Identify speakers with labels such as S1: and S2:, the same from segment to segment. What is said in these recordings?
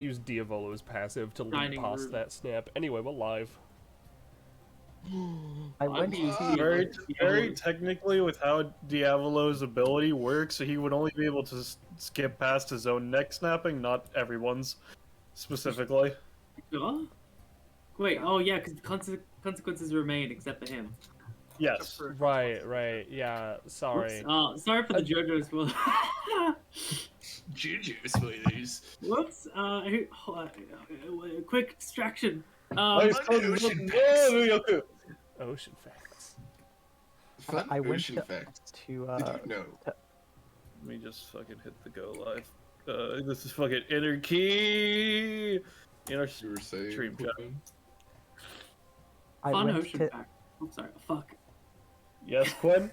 S1: use Diavolo's passive to leap
S2: Dining
S1: past
S2: room.
S1: that snap. Anyway, we're live.
S3: I went
S2: mean,
S3: to
S4: Very technically, with how Diavolo's ability works, he would only be able to skip past his own neck snapping, not everyone's specifically.
S2: Sure? Wait, oh yeah, because consequences remain except for him.
S4: Yes.
S1: Right, yeah, sorry.
S2: Whoops. Sorry for the JoJo spoilers.
S3: JoJo spoilers.
S2: Whoops. Quick distraction.
S1: Ocean facts.
S3: Fun
S5: I went
S3: ocean
S5: to-
S3: facts.
S5: to
S3: Did you know?
S4: Let me just fucking hit the go live. This is fucking inner key. Inner
S3: You were saying.
S4: stream chat.
S5: I
S2: Fun
S5: went
S2: ocean
S5: to
S2: fact. I'm sorry. Fuck.
S4: Yes, Quinn.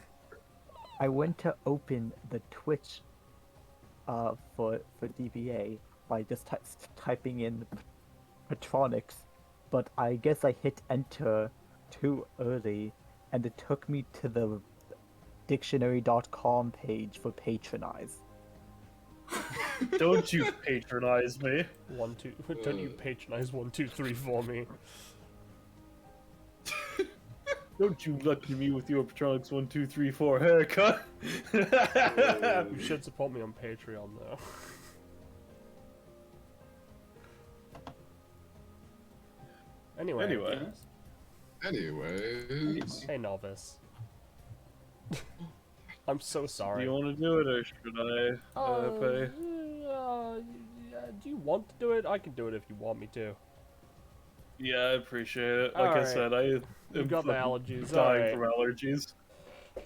S5: I went to open the Twitch for DBA by just typing in Patronics, but I guess I hit enter too early, and it took me to the dictionary.com page for patronize.
S4: Don't you patronize me.
S1: Don't you patronize 1, 2, 3 for me.
S4: Don't you lucky me with your Patronics 1, 2, 3, 4 haircut.
S1: You should support me on Patreon, though. Anyway.
S3: Anyways.
S1: Hey, novice. I'm so
S4: Do
S1: sorry.
S4: you want to do it or should I pay?
S1: Do you want to do it? I can do it if you want me to.
S4: Yeah, I appreciate it. Like I
S1: Alright.
S4: said, I
S1: You've got the
S4: fucking
S1: allergies.
S4: dying
S1: Alright.
S4: from allergies.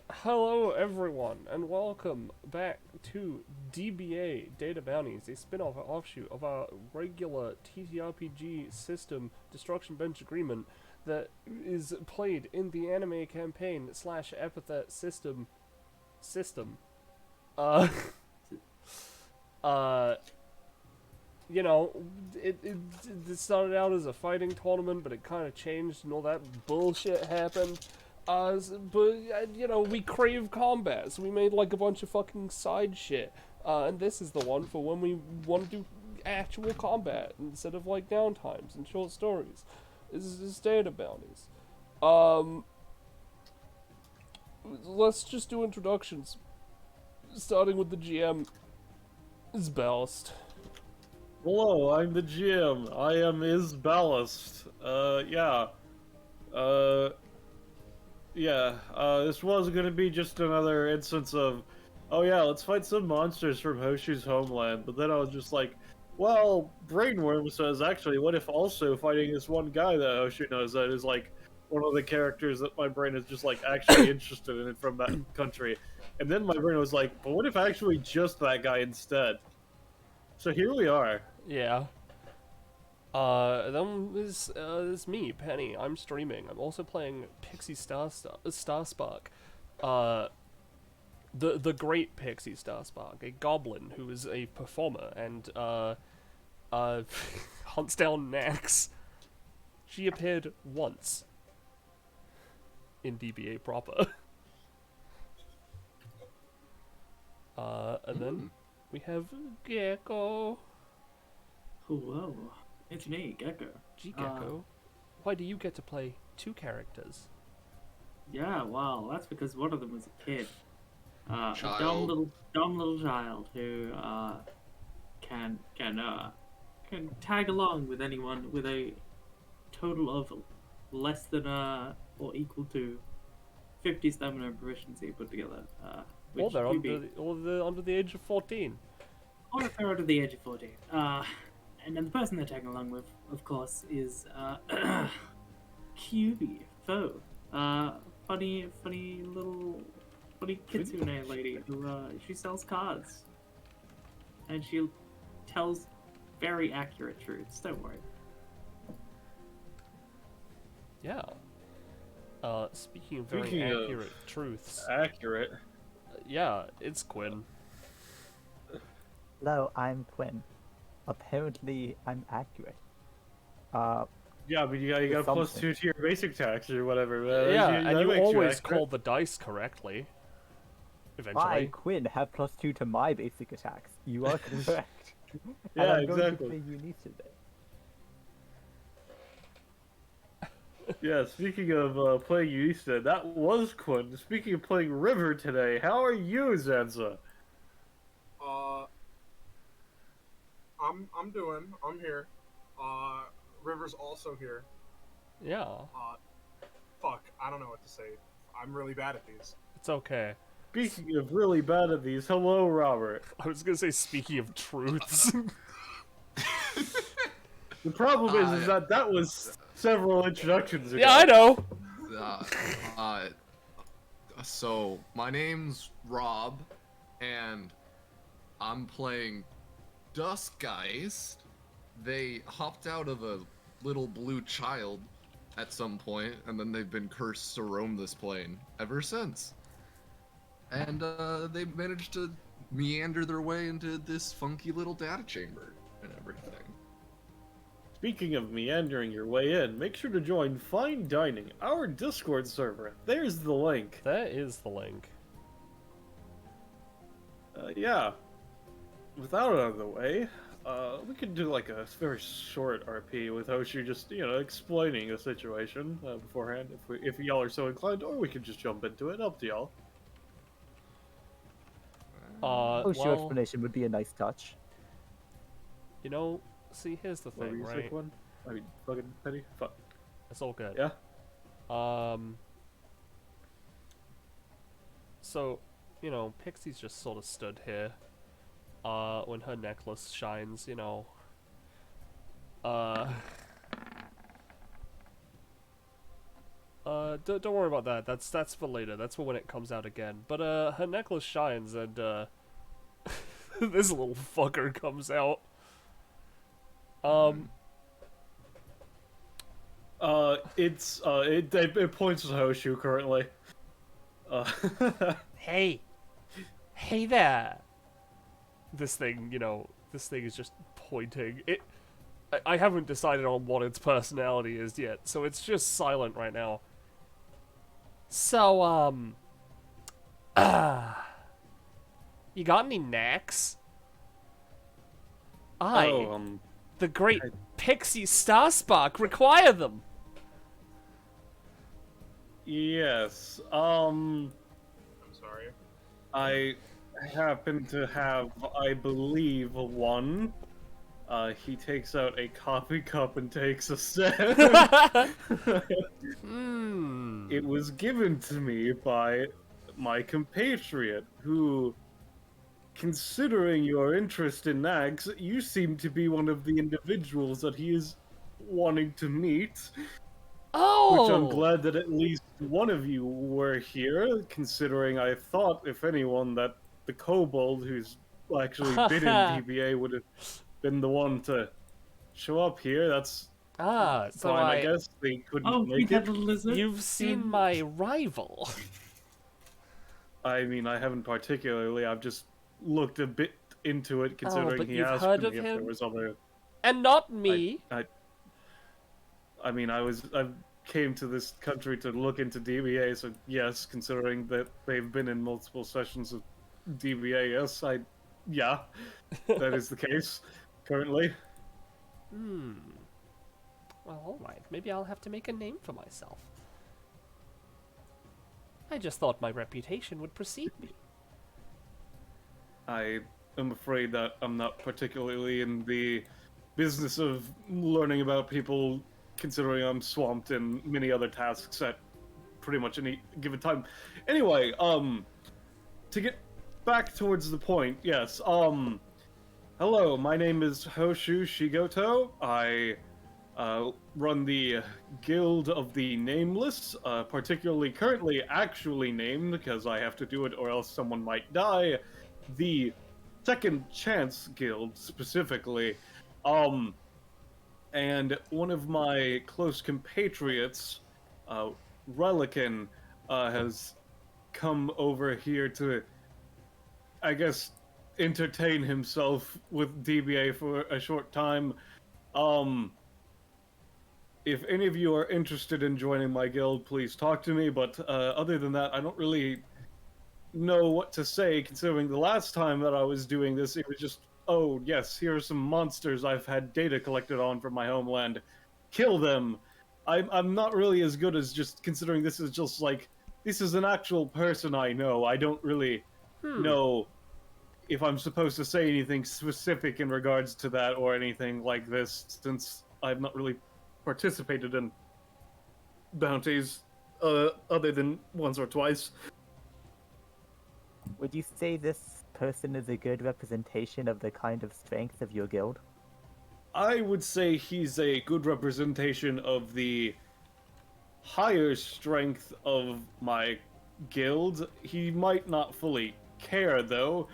S1: Hello, everyone, and welcome back to DBA Data Bounties, a spin-off offshoot of our regular TTRPG system Destruction Bench Agreement that is played in the anime campaign / Epithet System. You know, it started out as a fighting tournament, but it kind of changed and all that bullshit happened. You know, we crave combat, so we made like a bunch of fucking side shit. And this is the one for when we want to do actual combat instead of like downtimes and short stories. This is Data Bounties. Let's just do introductions. Starting with the GM, is Ballast.
S4: Hello, I'm the GM. I am Is Ballast. This was gonna be just another instance of, oh yeah, let's fight some monsters from Hoshu's homeland. But then I was just like, well, Brainworm says, actually, what if also fighting this one guy that Hoshu knows that is like one of the characters that my brain is just like actually interested in from that country. And then my brain was like, but what if actually just that guy instead? So here we are.
S1: Yeah. Then there's me, Penny. I'm streaming. I'm also playing Pixie Starspark. The great Pixie Starspark, a goblin who is a performer and hunts down Nax. She appeared once in DBA proper. And then we have Gecko.
S2: Whoa. It's me, Gecko.
S1: Gecko. Why do you get to play 2 characters?
S2: Yeah, well, that's because one of them was a kid. A
S3: Child.
S2: dumb little child who can tag along with anyone with a total of less than or equal to 50 stamina and proficiency put together.
S1: Or they're
S2: QB.
S1: under the age of 14.
S2: Or if they're under the age of 14. And then the person they're tagging along with, of course, is QB Foe. Funny kitsune lady who she sells cards, and she tells very accurate truths. Don't worry.
S1: Yeah. Speaking of very
S4: Speaking of
S1: accurate truths,
S4: Accurate.
S1: yeah, it's Quinn.
S5: Hello, I'm Quinn. Apparently, I'm accurate.
S4: Yeah, but you got
S5: Something.
S4: +2 to your basic tax or whatever.
S1: Yeah, and
S4: that
S1: you
S4: makes
S1: always
S4: accurate.
S1: call the dice correctly.
S5: I,
S1: Eventually.
S5: Quinn, have +2 to my basic attacks. You are correct. And
S4: Yeah,
S5: I'm going to
S4: exactly.
S5: play Unis today.
S4: Yeah, speaking of playing Yuista, that was Quinn. Speaking of playing River today, how are you, Zanza?
S6: Uh, I'm here. River's also here.
S1: Yeah,
S6: Fuck, I don't know what to say. I'm really bad at these.
S1: it's okay.
S4: Speaking of really bad at these, hello, Robert.
S1: I was gonna say, speaking of truths.
S4: The problem is that was several introductions ago.
S1: Yeah, I know.
S3: So my name's Rob, and I'm playing Duskgeist. They hopped out of a little blue child at some point, and then they've been cursed to roam this plane ever since. And they managed to meander their way into this funky little data chamber and everything.
S4: Speaking of meandering your way in, make sure to join Fine Dining, our Discord server. There's the link.
S1: That is the link.
S4: Yeah. Without it out of the way, we could do like a very short RP with Hoshi just, explaining the situation beforehand, if y'all are so inclined, or we could just jump into it. Up to y'all.
S5: Oh, sure,
S1: Well,
S5: explanation would be a nice touch.
S1: see, here's the
S4: What were
S1: thing,
S4: you
S1: right?
S4: sick one? I mean, fucking Penny? Fuck.
S1: It's all good.
S4: Yeah?
S1: So, Pixie's just sort of stood here, when her necklace shines, don't worry about that. That's for later. That's for when it comes out again. But, her necklace shines and, this little fucker comes out.
S4: It points to Hoshu currently.
S1: Hey there. This thing is just pointing. I haven't decided on what its personality is yet, so it's just silent right now. So, you got any knacks? The great Pixie Starspark require them.
S4: Yes.
S6: I'm sorry.
S4: I happen to have, I believe, one. He takes out a coffee cup and takes a sip. It was given to me by my compatriot, who, considering your interest in nags, you seem to be one of the individuals that he is wanting to meet.
S1: Oh!
S4: Which I'm glad that at least one of you were here, considering I thought, if anyone, that the kobold who's actually been in DBA would have been the one to show up here. That's
S1: so
S4: fine, I guess. They couldn't
S2: Oh, we
S4: make
S2: have
S4: it.
S2: a lizard.
S1: You've seen my rival.
S4: I mean, I haven't particularly. I've just looked a bit into it, considering
S1: but
S4: he
S1: you've
S4: asked
S1: heard
S4: me
S1: of
S4: if
S1: him?
S4: there was other.
S1: And not me.
S4: I mean, I came to this country to look into DBA, so yes, considering that they've been in multiple sessions of DBA, yes, yeah, that is the case currently.
S1: Well, alright. Maybe I'll have to make a name for myself. I just thought my reputation would precede me.
S4: I am afraid that I'm not particularly in the business of learning about people, considering I'm swamped in many other tasks at pretty much any given time. Anyway, to get back towards the point, yes, hello, my name is Hoshu Shigoto. I run the Guild of the Nameless, particularly currently actually named, because I have to do it or else someone might die, the Second Chance Guild, specifically. And one of my close compatriots, Relican, has come over here to, I guess, entertain himself with DBA for a short time. If any of you are interested in joining my guild, please talk to me, but other than that, I don't really know what to say, considering the last time that I was doing this, it was just oh yes, here are some monsters I've had data collected on from my homeland. Kill them. I'm not really as good as just considering this is just like, this is an actual person I know. I don't really know if I'm supposed to say anything specific in regards to that or anything like this, since I've not really participated in bounties other than once or twice.
S5: Would you say this person is a good representation of the kind of strength of your guild?
S4: I would say he's a good representation of the higher strength of my guild. He might not fully care, though.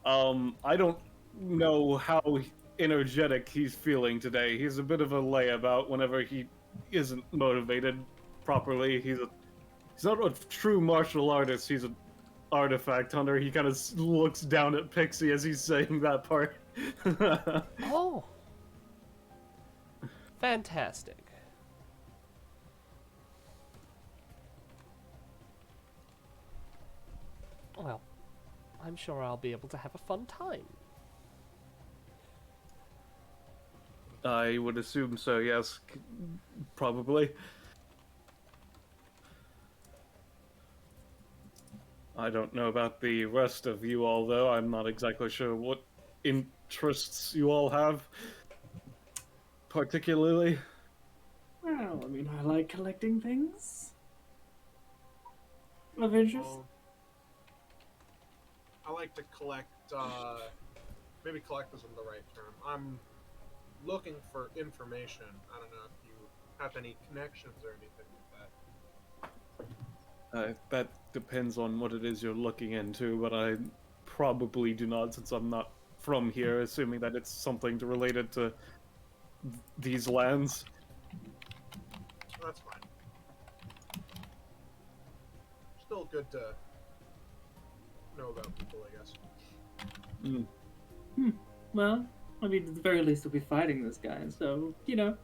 S4: I don't know how energetic he's feeling today. He's a bit of a layabout whenever he isn't motivated properly. He's not a true martial artist. He's an artifact hunter. He kind of looks down at Pixie as he's saying that part.
S1: Oh. Fantastic. Well, I'm sure I'll be able to have a fun time.
S4: I would assume so, yes. Probably. I don't know about the rest of you all, though. I'm not exactly sure what interests you all have, particularly.
S2: Well, I mean, I like collecting things of interest.
S6: Well, I like to collect, maybe collect isn't the right term. I'm looking for information. I don't know if you have any connections or anything like that.
S4: That depends on what it is you're looking into, but I probably do not, since I'm not from here, assuming that it's something related to these lands.
S6: That's fine. Still good to know about people, I guess.
S2: Well, I mean, at the very least, we'll be fighting this guy, so, you know,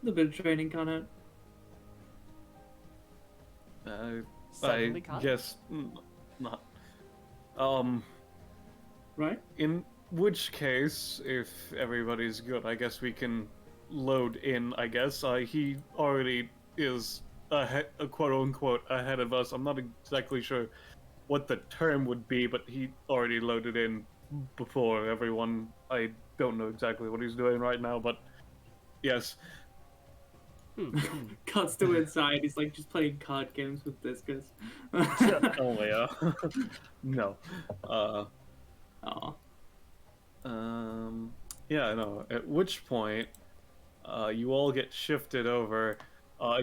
S2: a bit of training can't hurt.
S1: Suddenly
S4: I
S1: kind.
S4: guess not.
S2: Right?
S4: In which case, if everybody's good, I guess we can load in, I guess. He already is ahead, quote-unquote, ahead of us. I'm not exactly sure what the term would be, but he already loaded in before everyone. I don't know exactly what he's doing right now, but yes.
S2: Cuts to inside, he's like just playing card games with Discus.
S4: Oh, yeah. No.
S2: Aw.
S4: Yeah, no. At which point, you all get shifted over.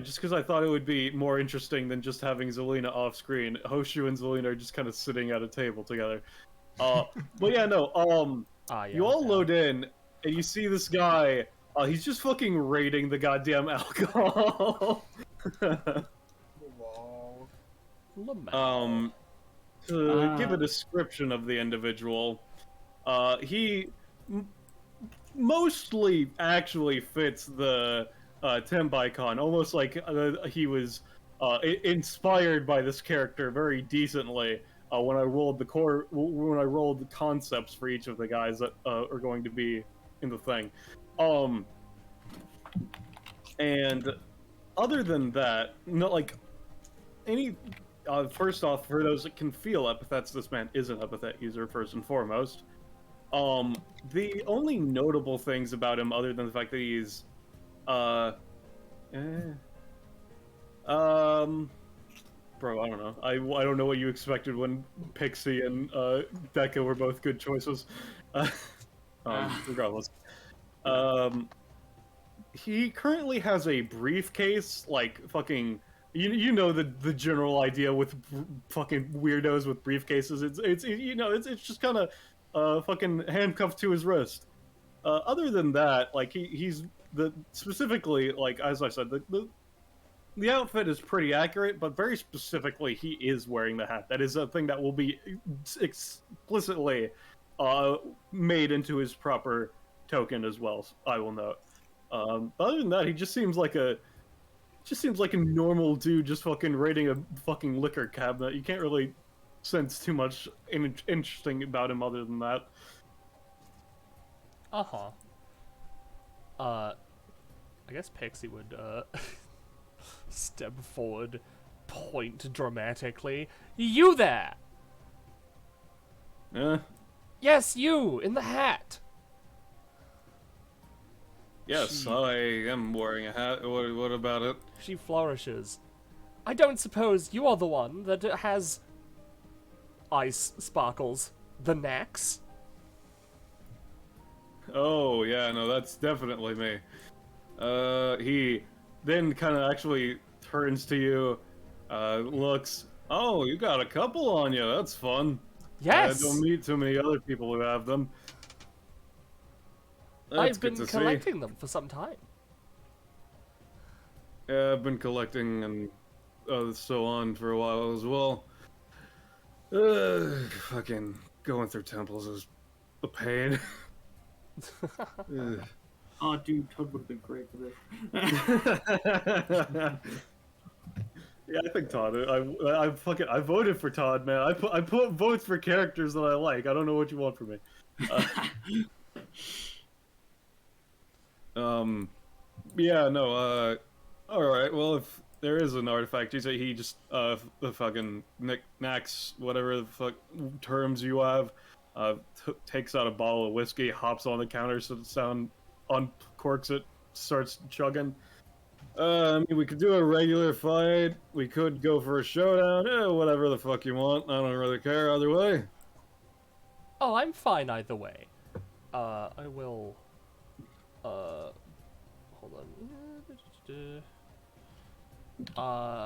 S4: Just because I thought it would be more interesting than just having Zelina off screen. Hoshu and Zelina are just kind of sitting at a table together. But yeah, no.
S1: Yeah,
S4: You all load in, and you see this guy. He's just fucking raiding the goddamn alcohol.
S6: Lol.
S1: Lamau.
S4: To give a description of the individual, he mostly actually fits the Tembaikon, almost like he was inspired by this character very decently when I rolled the concepts for each of the guys that are going to be in the thing. And other than that, no, like any. First off, for those that can feel epithets, this man is an epithet user first and foremost. The only notable things about him, other than the fact that he's, bro, I don't know. I don't know what you expected when Pixie and Becca were both good choices. Regardless, he currently has a briefcase, like fucking. You know the general idea with fucking weirdos with briefcases. It's just kind of fucking handcuffed to his wrist. Other than that, like he's specifically, like as I said, the outfit is pretty accurate, but very specifically he is wearing the hat. That is a thing that will be explicitly made into his proper token as well. I will note. Other than that, he just seems like a normal dude just fucking raiding a fucking liquor cabinet. You can't really sense too much interesting about him other than that.
S1: Uh-huh. I guess Pixie would, step forward, point dramatically. You there! Yes, you, in the hat!
S4: Yes,
S1: She-
S4: I am wearing a hat. What about it?
S1: She flourishes. I don't suppose you are the one that has ice sparkles, the Nax?
S4: Oh, yeah, no, that's definitely me. He then kind of actually turns to you, looks, oh, you got a couple on you, that's fun.
S1: Yes!
S4: I don't meet too many other people who have them. That's
S1: I've
S4: good
S1: been
S4: to see.
S1: collecting them for some time.
S4: Yeah, I've been collecting and so on for a while as well. Fucking going through temples is a pain. Ugh.
S2: Oh, dude, Todd would have been great for this.
S4: Yeah, I think Todd. I voted for Todd, man. I put votes for characters that I like. I don't know what you want from me. Yeah, no. All right. Well, if there is an artifact, he just the fucking Nax, whatever the fuck terms you have, takes out a bottle of whiskey, hops on the counter so the sound uncorks it, starts chugging. I mean, we could do a regular fight. We could go for a showdown. Whatever the fuck you want. I don't really care either way.
S1: Oh, I'm fine either way. I will... Hold on.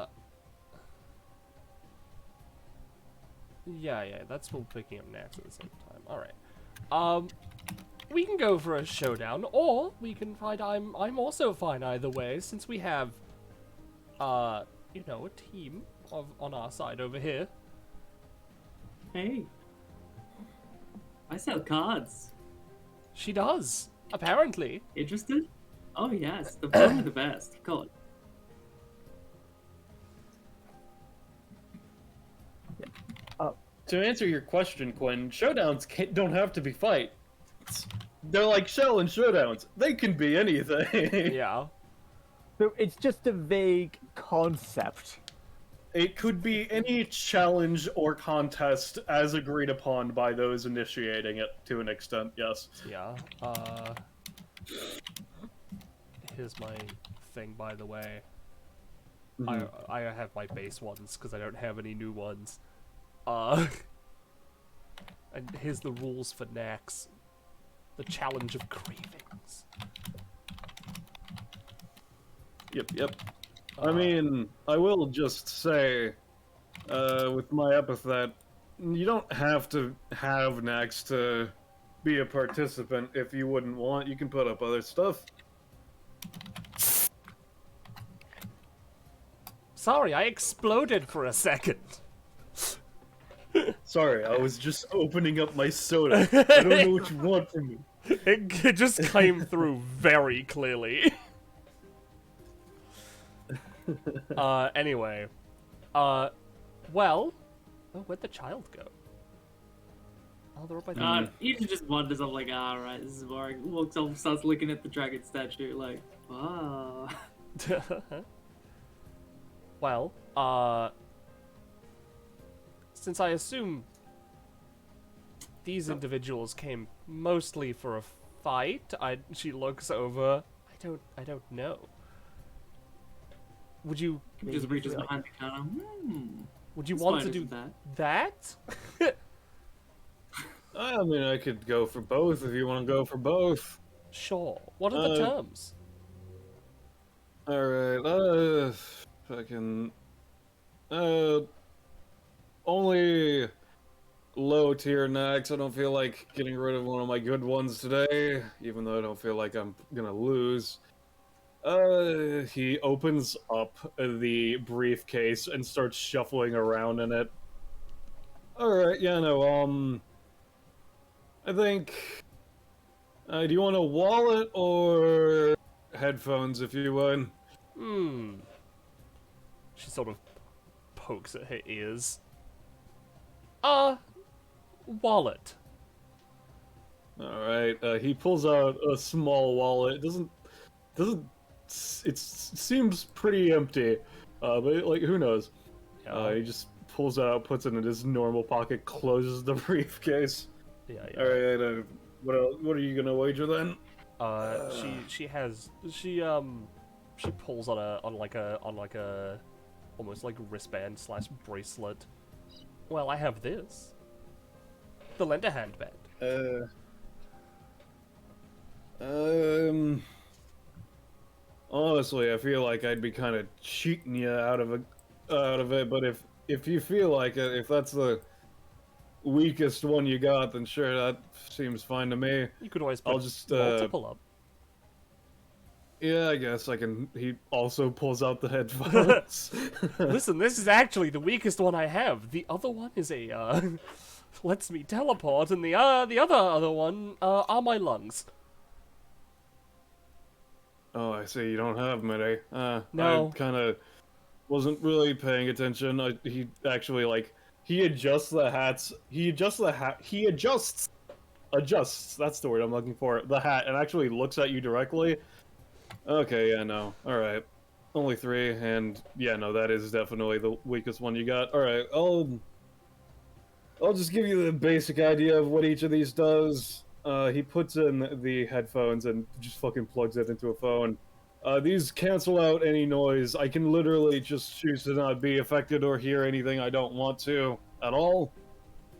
S1: Yeah, that's what we're picking up next at the same time. Alright. We can go for a showdown, or we can find I'm also fine either way, since we have, you know, a team on our side over here.
S2: Hey. I sell cards.
S1: She does, apparently.
S2: Interested? Oh, yes. The probably the best. Of course.
S4: To answer your question, Quinn, showdowns don't have to be fights. They're like shell and showdowns. They can be anything.
S1: Yeah.
S5: So it's just a vague concept.
S4: It could be any challenge or contest as agreed upon by those initiating it to an extent, yes.
S1: Yeah. Here's my thing, by the way. I have my base ones because I don't have any new ones. And here's the rules for Nax. The challenge of cravings.
S4: Yep. I mean, I will just say, with my epithet, you don't have to have Nax to be a participant if you wouldn't want. You can put up other stuff.
S1: Sorry, I exploded for a second.
S4: Sorry, I was just opening up my soda. I don't know what you want from me.
S1: It just came through very clearly. Anyway. Well. Oh, where'd the child go? Oh, they're up by the...
S2: Ethan just wonders, I'm like, alright, this is boring. Walks off, starts looking at the dragon statue, like, wow.
S1: Well, since I assume these individuals came mostly for a fight, she looks over. I don't know. Would you
S2: Just reaches behind the counter.
S1: would you
S2: This
S1: want
S2: fight
S1: to do
S2: isn't
S1: that?
S4: I mean, I could go for both if you want to go for both.
S1: Sure. What are the terms?
S4: Alright, fucking... only low tier Nax. I don't feel like getting rid of one of my good ones today, even though I don't feel like I'm gonna lose. He opens up the briefcase and starts shuffling around in it. Alright, yeah, no, I think... do you want a wallet or headphones, if you would?
S1: She sort of pokes at her ears. Wallet.
S4: All right. He pulls out a small wallet. It seems pretty empty, but like who knows?
S1: Yeah.
S4: He just pulls it out, puts it in his normal pocket, closes the briefcase.
S1: Yeah.
S4: All right. What are you gonna wager then?
S1: She pulls on like a almost like wristband / bracelet. Well, I have this. The lender handband.
S4: Honestly, I feel like I'd be kind of cheating you out of it. But if you feel like it, if that's the weakest one you got, then sure, that seems fine to me.
S1: You could always put
S4: I'll just
S1: multiple up.
S4: Yeah, I guess I can. He also pulls out the headphones.
S1: Listen, this is actually the weakest one I have. The other one is a lets me teleport, and the other one are my lungs.
S4: Oh, I see. You don't have many.
S1: No.
S4: I kind of wasn't really paying attention. He actually he adjusts the hats. He adjusts the hat. He adjusts. That's the word I'm looking for. The hat, and actually looks at you directly. Okay, yeah, no. All right. Only 3, and yeah, no, that is definitely the weakest one you got. All right, I'll just give you the basic idea of what each of these does. He puts in the headphones and just fucking plugs it into a phone. These cancel out any noise. I can literally just choose to not be affected or hear anything I don't want to at all.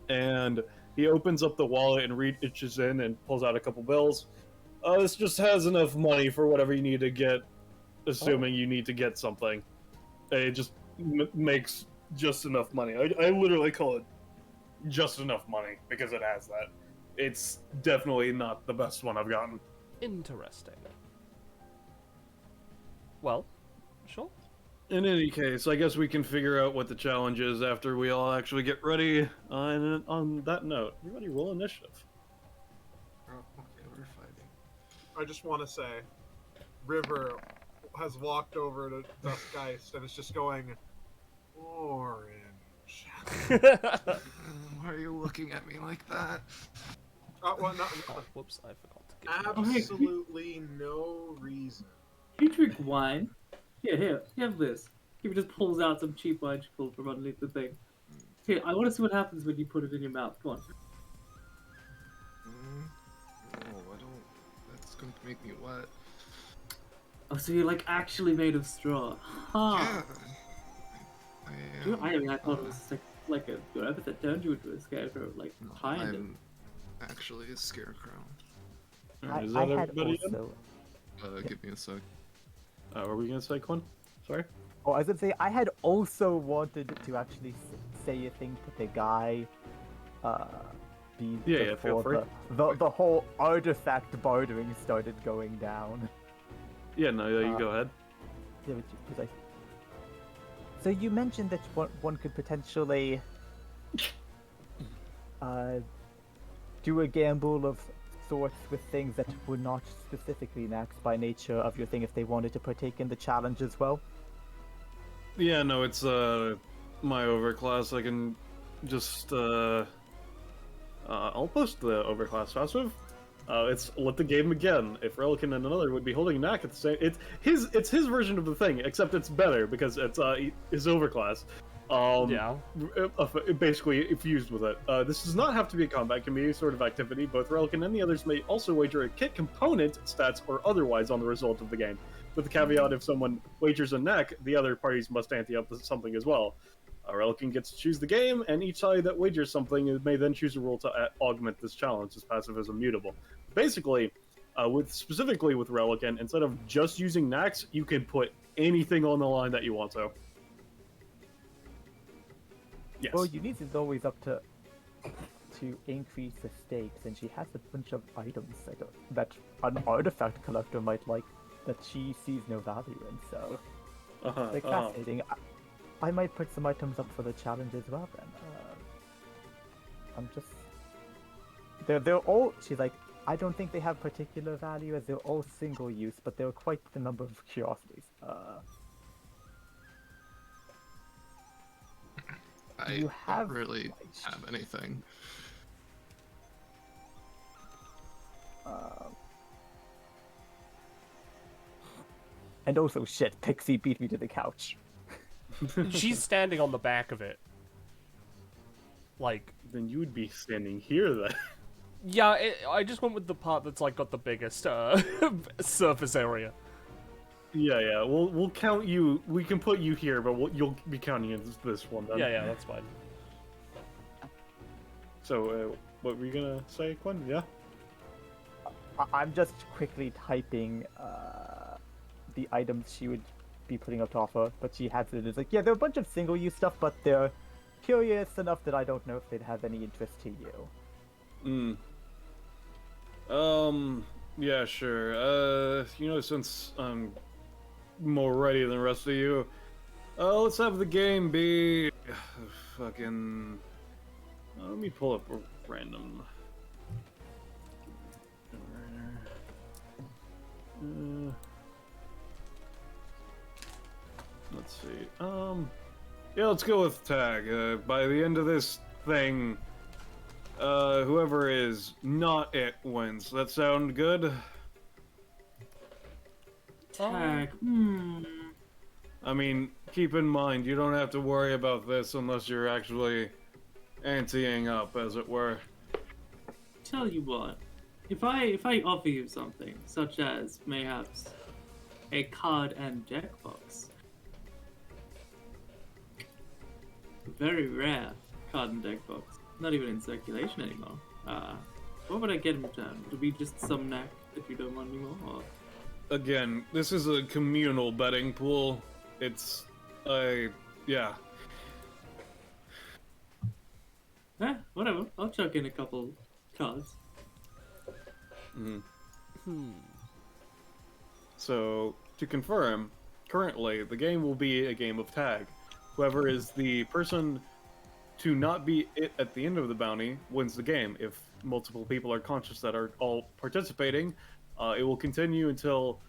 S4: And he opens up the wallet and reaches in and pulls out a couple bills. This just has enough money for whatever you need to get, assuming you need to get something. It just makes just enough money. I literally call it just enough money because it has that. It's definitely not the best one I've gotten.
S1: Interesting. Well, sure.
S4: In any case, I guess we can figure out what the challenge is after we all actually get ready. And on that note, everybody roll initiative.
S3: Oh, okay, we're fighting.
S6: I just want to say, River has walked over to Duskgeist and is just going, orange.
S3: Why are you looking at me like that?
S6: Well, no,
S1: Oh, whoops, I forgot to get
S6: absolutely no reason.
S2: You drink wine? Here, have this. He just pulls out some cheap wine she pulled from underneath the thing. Here, I want to see what happens when you put it in your mouth. Come on.
S3: No, I don't. That's going to make me wet.
S2: Oh, so you're like actually made of straw. Huh.
S3: Yeah.
S2: I thought it was like a your epithet turned you into a scarecrow, like kind of.
S3: I'm actually a scarecrow.
S4: Is
S5: I
S4: that
S5: had
S4: everybody in?
S5: also.
S3: Give me a sec.
S4: Were we gonna say Quinn? Sorry?
S5: Oh, I was gonna say I had also wanted to actually say a thing to the guy.
S4: Yeah, feel free.
S5: The whole artifact bartering started going down.
S4: Yeah, no, you go ahead.
S5: Yeah, so you mentioned that one could potentially do a gamble of sorts with things that were not specifically maxed by nature of your thing if they wanted to partake in the challenge as well.
S4: Yeah, no, it's my overclass. I can just I'll post the overclass passive. It's let the game again. If Relican and another would be holding Knack at the same, it's his version of the thing, except it's better because it's his overclass.
S1: Yeah.
S4: Basically fused with it. This does not have to be a combat; it can be a sort of activity. Both Relican and the others may also wager a kit component, stats, or otherwise on the result of the game. With the caveat, if someone wagers a Knack, the other parties must ante up something as well. Relican gets to choose the game, and each side that wagers something may then choose a rule to augment this challenge. This passive is immutable. Basically, specifically with Relican, instead of just using Knacks, you can put anything on the line that you want to. Yes.
S5: Well, Eunice is always up to increase the stakes, and she has a bunch of items that an artifact collector might like that she sees no value in. So, fascinating. I might put some items up for the challenge as well. Then I'm just they're all. She's like, I don't think they have particular value as they're all single use, but they're quite the number of curiosities.
S3: I
S5: you
S3: don't really have anything.
S5: And also, shit, Pixie beat me to the couch.
S1: She's standing on the back of it. Like,
S4: Then you would be standing here then.
S1: yeah, I just went with the part that's like got the biggest surface area.
S4: Yeah. We'll count you. We can put you here, but you'll be counting as this one then.
S1: Yeah, that's fine.
S4: So, what were you gonna say, Quinn? Yeah.
S5: I'm just quickly typing the items she would be putting up to offer, but she has it as like, yeah, they're a bunch of single-use stuff, but they're curious enough that I don't know if they'd have any interest to you.
S4: Yeah, sure. Since I'm more ready than the rest of you, let's have the game be fucking. Let me pull up a random. Let's see. Yeah, let's go with tag. By the end of this thing, whoever is not it wins. That sound good?
S2: Tag.
S4: I mean, keep in mind, you don't have to worry about this unless you're actually anteing up, as it were.
S2: Tell you what, if I offer you something, such as mayhaps a card and deck box, very rare card and deck box, not even in circulation anymore. What would I get in return? Would it be just some neck if you don't want anymore? Or...
S4: Again, this is a communal betting pool. It's, yeah.
S2: Whatever. I'll chuck in a couple cards.
S4: So, to confirm, currently, the game will be a game of tag. Whoever is the person to not be it at the end of the bounty wins the game. If multiple people are conscious that are all participating, it will continue until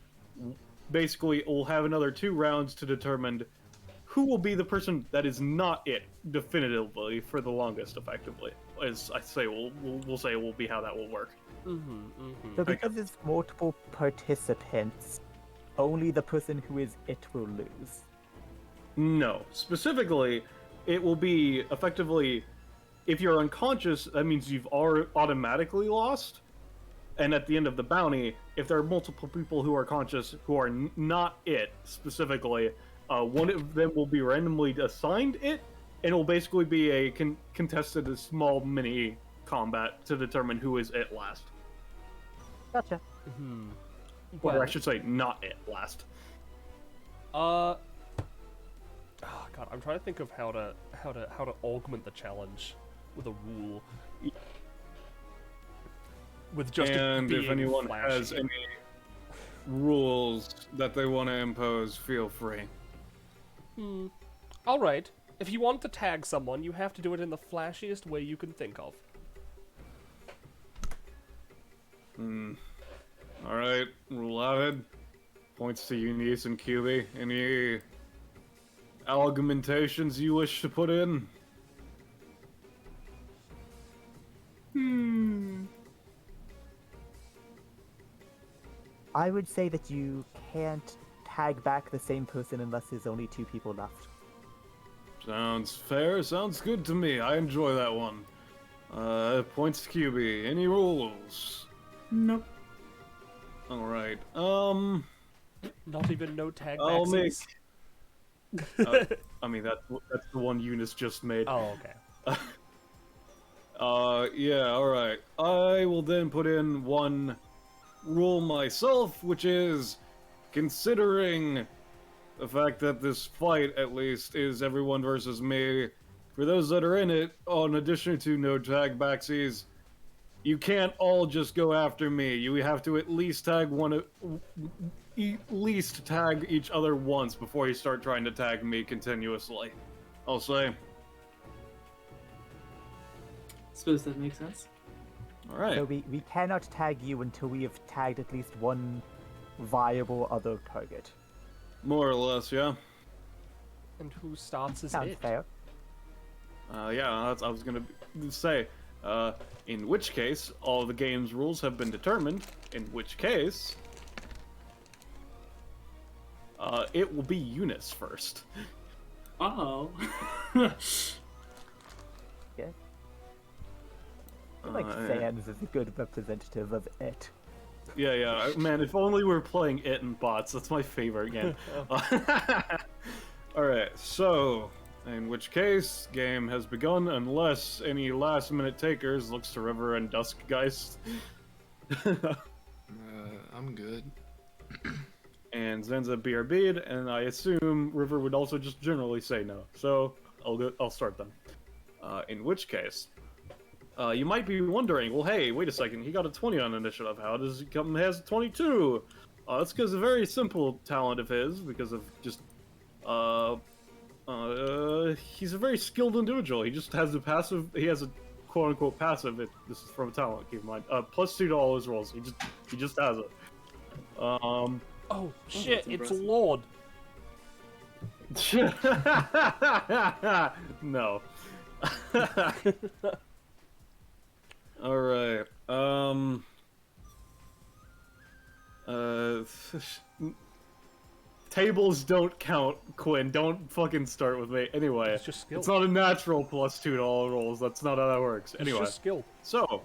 S4: basically we'll have another 2 rounds to determine who will be the person that is not it definitively for the longest, effectively. As I say, we'll say will be how that will work.
S5: So because it's multiple participants, only the person who is it will lose.
S4: No. Specifically, it will be effectively, if you're unconscious, that means you've automatically lost. And at the end of the bounty, if there are multiple people who are conscious who are not it specifically, one of them will be randomly assigned it, and it will basically be a contested small mini combat to determine who is it last.
S5: Gotcha.
S4: Or I should say, not it last.
S1: Oh god, I'm trying to think of how to augment the challenge with a rule. With just
S4: And
S1: being
S4: if anyone
S1: flashy.
S4: has any rules that they want to impose, feel free.
S1: Alright, if you want to tag someone, you have to do it in the flashiest way you can think of.
S4: Alright, rule added. Points to Eunice and QB. Any argumentations you wish to put in?
S5: I would say that you can't tag back the same person unless there's only 2 people left.
S4: Sounds fair, sounds good to me. I enjoy that one. Points to QB. Any rules?
S2: Nope.
S4: Alright,
S1: Not even no tag
S4: I'll make...
S1: backsies.
S4: I mean, that's the one Eunice just made.
S1: Oh, okay.
S4: Yeah, alright. I will then put in one rule myself, which is, considering the fact that this fight, at least, is everyone versus me, for those that are in it, in addition to no tag backsies, you can't all just go after me. You have to at least tag each other once before you start trying to tag me continuously. I'll say.
S2: Suppose that makes sense.
S4: Alright.
S5: So we cannot tag you until we have tagged at least one viable other target.
S4: More or less, yeah.
S1: And who starts as
S5: Sounds
S1: it?
S5: fair.
S4: Yeah, I was gonna say, In which case, all the game's rules have been determined, in which case, it will be Eunice first.
S2: Uh-oh.
S5: Yeah. I feel like Sans is a good representative of it.
S4: Yeah, man, if only we were playing it and bots, that's my favorite game. Alright, so, in which case, game has begun unless any last-minute takers looks to River and Duskgeist.
S3: I'm good.
S4: And Zenza BRB'd, and I assume River would also just generally say no. So, I'll start then. In which case, you might be wondering, well, hey, wait a second, he got a 20 on initiative. How does he come has a 22? That's because a very simple talent of his, because of just, he's a very skilled individual. He just has a passive, he has a quote-unquote passive, this is from a talent, keep in mind, +2 to all his rolls. He just has it.
S1: Oh shit! It's
S2: impressive.
S1: Lord.
S4: No. Alright, tables don't count, Quinn. Don't fucking start with me. Anyway,
S1: It's just skill.
S4: it's not a natural +2 to all rolls. That's not how that works.
S1: It's
S4: Anyway,
S1: just skill.
S4: so,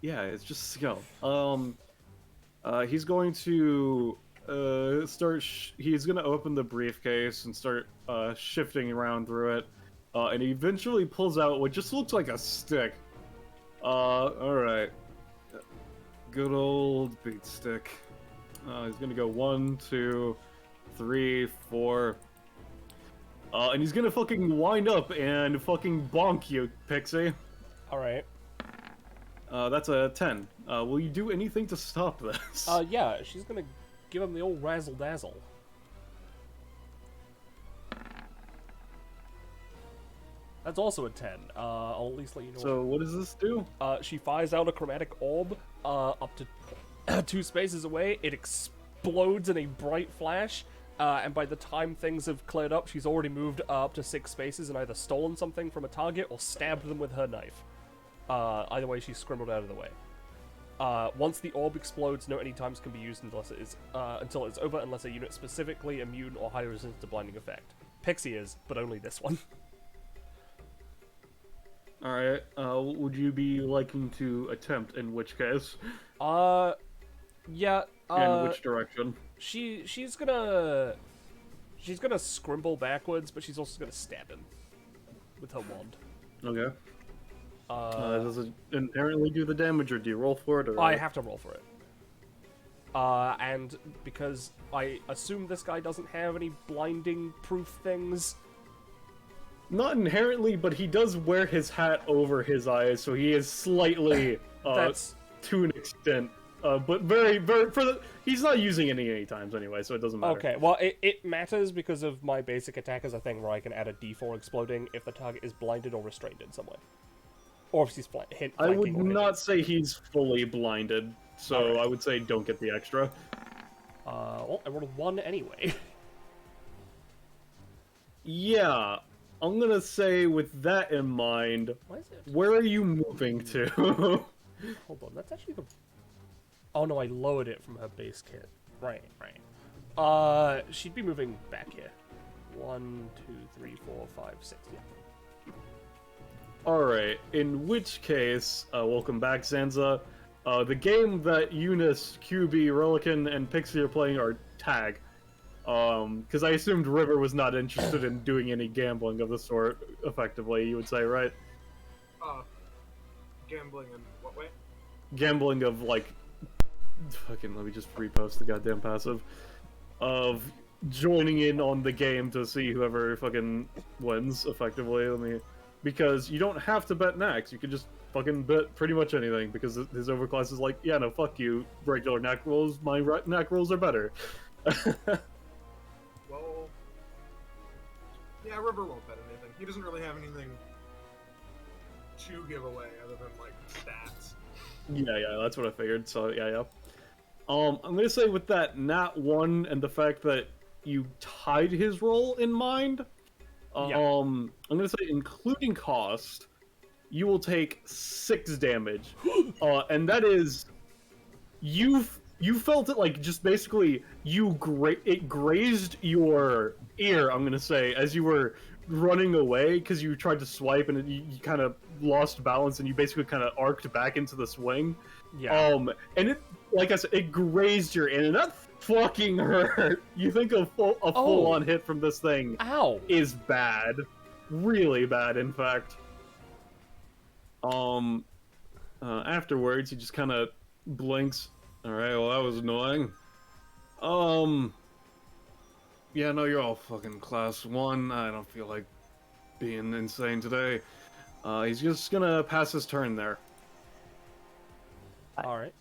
S4: yeah, it's just skill. He's going to he's gonna open the briefcase and start shifting around through it, and he eventually pulls out what just looks like a stick. Alright. Good old beat stick. He's gonna go 1, 2, 3, 4. And he's gonna fucking wind up and fucking bonk you, Pixie.
S1: Alright.
S4: That's a 10. Will you do anything to stop this?
S1: Yeah, she's gonna give him the old razzle dazzle. That's also a 10. I'll at least let you know.
S4: So what does this do?
S1: She fires out a chromatic orb up to 2 spaces away. It explodes in a bright flash, and by the time things have cleared up, she's already moved up to 6 spaces and either stolen something from a target or stabbed them with her knife. Either way, she's scrambled out of the way. Once the orb explodes, no any times can be used unless it is, until it's over, unless a unit specifically immune or high resistance to blinding effect. Pixie is, but only this one.
S4: Alright, would you be liking to attempt, in which case?
S1: Yeah,
S4: In which direction?
S1: she's gonna scrimble backwards, but she's also gonna stab him with her wand.
S4: Okay. Does it inherently do the damage, or do you roll for it? Or...
S1: I have to roll for it. And because I assume this guy doesn't have any blinding proof things.
S4: Not inherently, but he does wear his hat over his eyes, so he is slightly,
S1: That's
S4: to an extent, but very, he's not using any times anyway, so it doesn't matter.
S1: okay. Well, it matters because of my basic attack as a thing where I can add a D4 exploding if the target is blinded or restrained in some way, or if he's hit.
S4: I would
S1: flanking or
S4: not say he's fully blinded, so
S1: Alright.
S4: I would say don't get the extra.
S1: Well, I rolled 1 anyway.
S4: Yeah, I'm gonna say with that in mind,
S1: Why is it?
S4: where are you moving to?
S1: Hold on, that's actually the. Oh no, I lowered it from her base kit. Right. She'd be moving back here. 1, 2, 3, 4, 5, 6. Yeah.
S4: Alright, in which case, welcome back, Zanza. The game that Eunice, QB, Relican, and Pixie are playing are Tag. Because I assumed River was not interested in doing any gambling of the sort, effectively, you would say, right?
S6: Gambling in what way?
S4: Gambling of, like... Fucking, let me just repost the goddamn passive. Of joining in on the game to see whoever fucking wins, effectively. Because you don't have to bet Nax, you can just fucking bet pretty much anything, because his overclass is like, yeah, no, fuck you, regular Knack rolls, my Knack rolls are better.
S6: Well, yeah, River won't bet anything. He doesn't really have anything to give away other than, like, stats.
S4: Yeah, that's what I figured, so yeah. I'm gonna say with that Nat 1 and the fact that you tied his roll in mind,
S1: Yeah.
S4: I'm gonna say including cost, you will take 6 damage, and that is you felt it like just basically it grazed your ear. I'm gonna say as you were running away because you tried to swipe and you kind of lost balance and you basically kind of arced back into the swing.
S1: Yeah.
S4: And it, like I said, it grazed your ear, and that fucking hurt. You think a full on hit from this thing
S1: Ow.
S4: is bad, really bad, in fact. Afterwards, he just kind of blinks. All right, well that was annoying. Yeah, no, you're all fucking class 1. I don't feel like being insane today. He's just gonna pass his turn there.
S1: All right.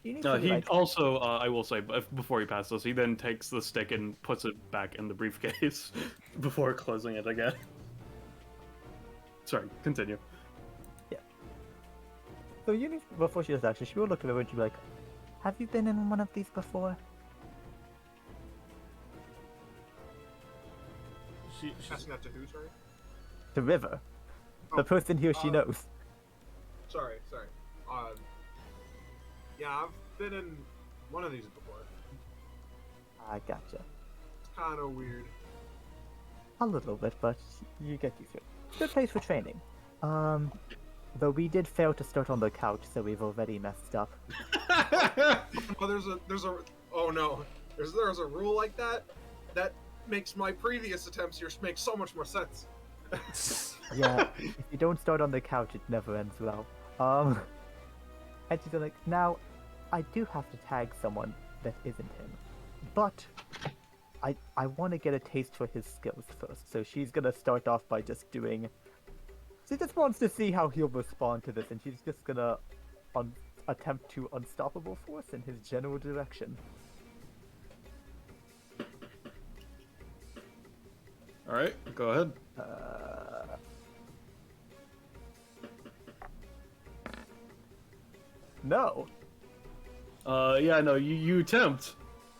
S5: You need to
S4: He
S5: like,
S4: also, I will say, before he passes, he then takes the stick and puts it back in the briefcase before closing it again. Sorry, continue.
S5: so you need, before she does that, she will look at her and she'll be like, have you been in one of these before?
S6: Passing that to who, sorry?
S5: The river.
S6: Oh,
S5: The person here she knows.
S6: Sorry. Yeah, I've been in one of these before.
S5: I gotcha.
S6: It's kind of weird.
S5: A little bit, but you get used to it. Good place for training. Though we did fail to start on the couch, so we've already messed up.
S6: Oh, oh no, there's a rule like that. That makes my previous attempts here make so much more sense.
S5: Yeah, if you don't start on the couch, it never ends well. And she's like, now, I do have to tag someone that isn't him, but I want to get a taste for his skills first. So she's gonna start off by just doing. She just wants to see how he'll respond to this, and she's just gonna attempt to unstoppable force in his general direction.
S4: All right, go ahead.
S5: No.
S4: Yeah, no, you attempt.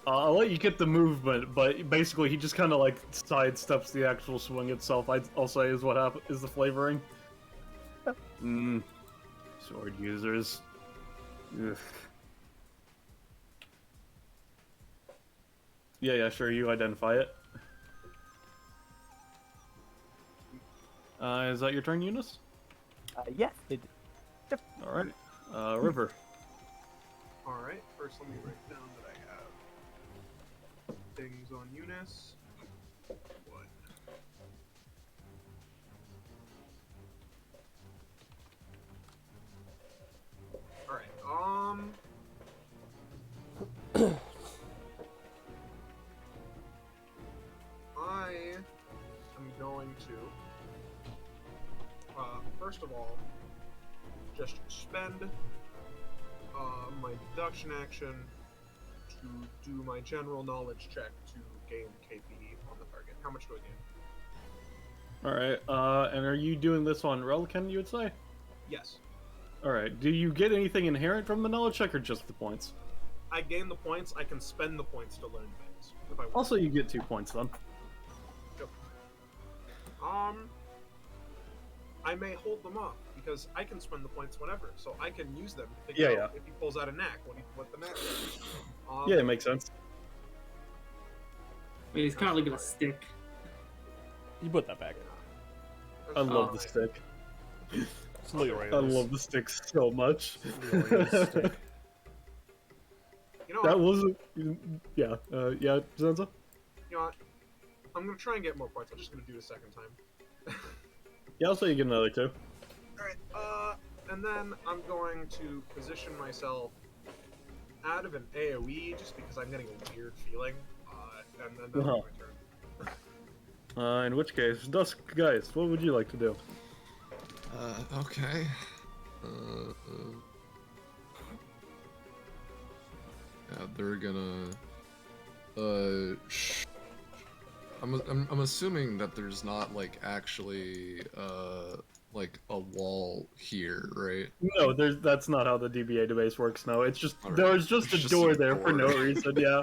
S4: I'll let you get the movement, but basically he just kind of like sidesteps the actual swing itself. I'll say is what is the flavoring. Sword users. Ugh. Yeah, sure. You identify it. Is that your turn, Eunice?
S5: Yes. It.
S4: All right. River.
S6: All right. First, let me write down that I have things on Eunice. What? All right. I am going to. First of all, just spend my deduction action to do my general knowledge check to gain KP on the target. How much do I gain?
S4: All right. And are you doing this on Relican, you would say?
S6: Yes.
S4: All right. Do you get anything inherent from the knowledge check, or just the points?
S6: I gain the points. I can spend the points to learn things if I want.
S4: Also, you get 2 points then.
S6: Yep. I may hold them up because I can spend the points whenever, so I can use them to figure out if he pulls out a knack, what the knack is.
S4: Yeah, it makes sense.
S2: I mean, he's currently got a stick.
S1: You put that back.
S4: I love the stick.
S1: It's Leroy.
S4: I love the stick so much.
S1: Leroy's stick.
S6: You know
S4: That
S6: what?
S4: wasn't. Yeah, yeah, Zenza?
S6: You know what? I'm gonna try and get more points. I'm just gonna do it a second time.
S4: Yeah, I'll say you get another 2.
S6: Alright, and then I'm going to position myself out of an AoE just because I'm getting a weird feeling. And then that's my turn.
S4: In which case, Dusk, guys, what would you like to do?
S3: Okay. Yeah, they're gonna. I'm assuming that there's not like actually like a wall here, right?
S4: No, that's not how the DBA base works. No, it's just
S3: Alright,
S4: there was just
S3: it's
S4: a
S3: just
S4: door
S3: a
S4: there for no
S3: door.
S4: reason. Yeah.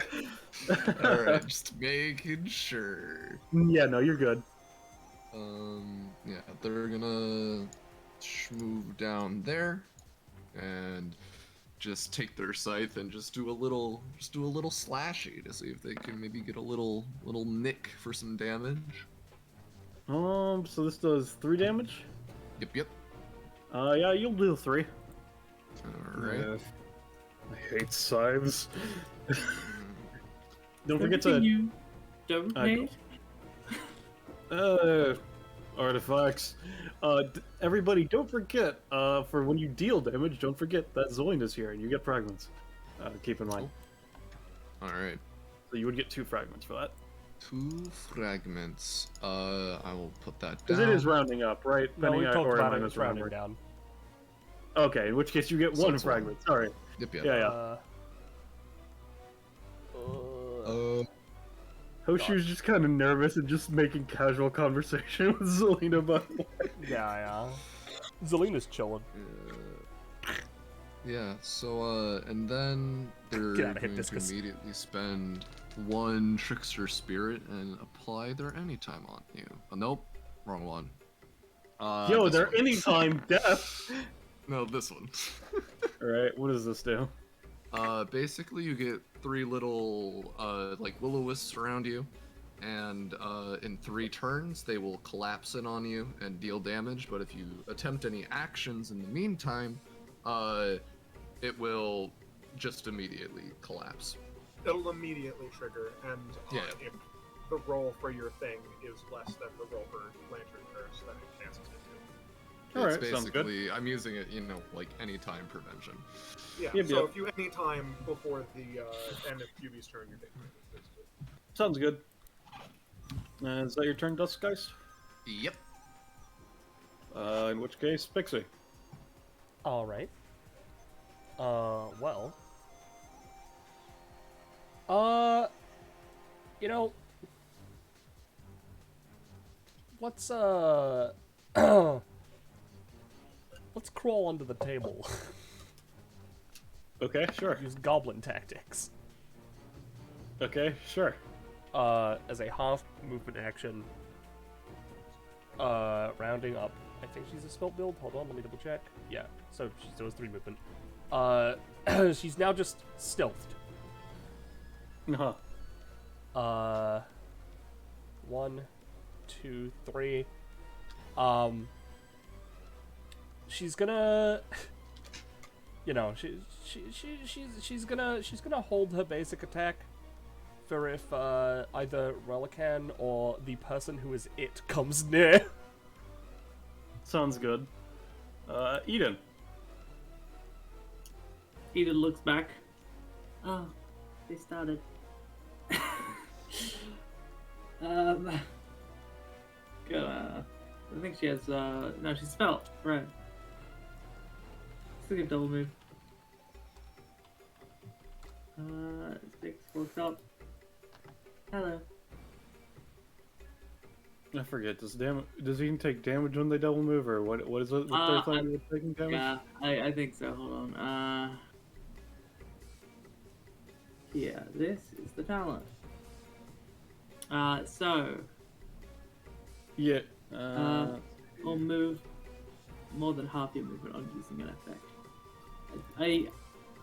S3: Alright, just making sure.
S4: Yeah, no, you're good.
S3: Yeah, they're gonna move down there and just take their scythe and just do a little slashy to see if they can maybe get a little nick for some damage.
S4: So this does 3 damage.
S3: Yep.
S4: Yeah, you'll do 3.
S3: Alright.
S4: I hate scythes. Don't forget
S2: Everything
S4: to
S2: you don't hate.
S4: artifacts. Everybody, don't forget. For when you deal damage, don't forget that Zoin is here, and you get fragments. Keep in mind.
S3: Alright.
S4: So you would get 2 fragments for that.
S3: 2 fragments. I will put that down.
S4: Because it is rounding up, right?
S1: No, we
S4: Penny
S1: talked
S4: or
S1: about it.
S4: minus
S1: It's rounding
S4: rounding.
S1: down.
S4: Okay, in which case you get
S3: So
S4: 1
S3: it's 1.
S4: fragment. Sorry.
S3: Yep.
S4: Yeah.
S3: Uh,
S4: Hoshu's just kind of nervous and just making casual conversation with Zelina, by the way.
S1: Yeah. Zelina's chilling.
S3: yeah. So and then they're
S1: Get out of
S3: going to
S1: hibiscus.
S3: immediately spend 1 trickster spirit and apply their anytime on you. Oh, nope, wrong one.
S4: Yo,
S3: this
S4: they're
S3: one.
S4: anytime death.
S3: No, this one.
S4: Alright, what does this do?
S3: Basically you get 3 little like will-o-wisps around you, and in 3 turns they will collapse in on you and deal damage. But if you attempt any actions in the meantime, it will just immediately collapse.
S6: It'll immediately trigger, and
S3: Yeah.
S6: if the roll for your thing is less than the roll for Lantern Curse, then it cancels it too.
S4: All
S3: It's
S4: right, sounds good.
S3: basically, I'm using it, like anytime prevention.
S6: Yeah,
S4: Yep,
S6: so
S4: yep.
S6: if you any time before the end of QB's turn, you're taking it, basically.
S4: Sounds good. Is that your turn, Duskgeist?
S3: Yep.
S4: In which case, Pixie.
S1: All right. Well. You know, let's let's crawl under the table.
S4: Okay, sure.
S1: Use goblin tactics.
S4: Okay, sure.
S1: As a half movement action. Rounding up. I think she's a spell build. Hold on, let me double check. Yeah, so she still has 3 movement. She's now just stealthed.
S4: Uh-huh.
S1: 1, 2, 3. She's gonna, you know, she's gonna hold her basic attack for if either Relican or the person who is it comes near.
S4: Sounds good. Eden.
S2: Eden looks back. Oh, they started. I think she has, no, she's spelt, right. Still get double move. Six, worked up. Hello.
S4: I forget. Does Eden take damage when they double move, or what? What is it? What they're talking about taking damage?
S2: Yeah, I think so, hold on. Yeah, this is the talent. So,
S4: Yeah.
S2: or move more than half your movement on using an effect.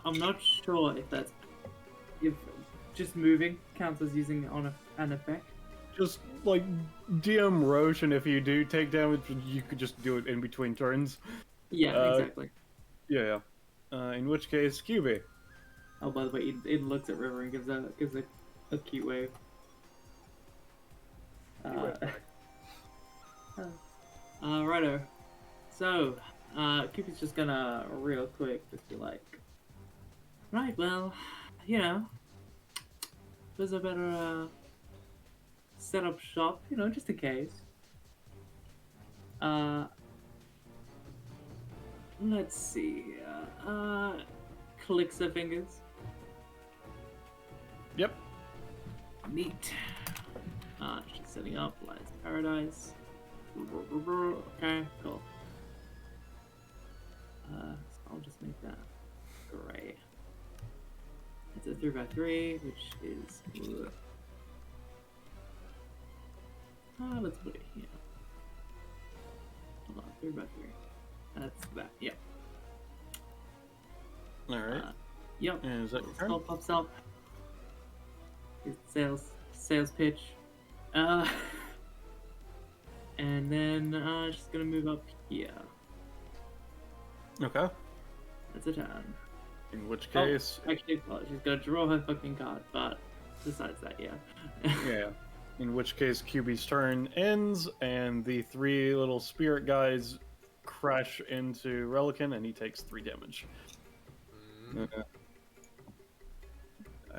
S2: I'm not sure if just moving counts as using on an effect.
S4: Just like DM Roche, and if you do take damage, you could just do it in between turns.
S2: Yeah, exactly.
S4: Yeah. In which case, QB.
S2: Oh, by the way, Eden looks at River and gives a cute wave. Righto. So, Cupid's just gonna real quick just be like, right, well, you know, there's a better set up shop, you know, just in case. Let's see. Clicks her fingers.
S4: Yep.
S2: Neat. She's setting up Lies Paradise. Okay, cool. So I'll just make that gray. It's a 3x3, which is. Let's put it here. Hold on, 3x3. That's that. Yep.
S4: All right.
S2: Yep.
S4: And is that your
S2: Spell
S4: turn?
S2: pops up. It's sales pitch. And then just gonna move up here.
S4: Okay.
S2: That's a turn.
S4: In which
S2: Oh,
S4: case,
S2: actually, well, she's gonna draw her fucking card, but besides that, yeah.
S4: yeah. In which case, QB's turn ends, and the three little spirit guys crash into Relican, and he takes 3 damage.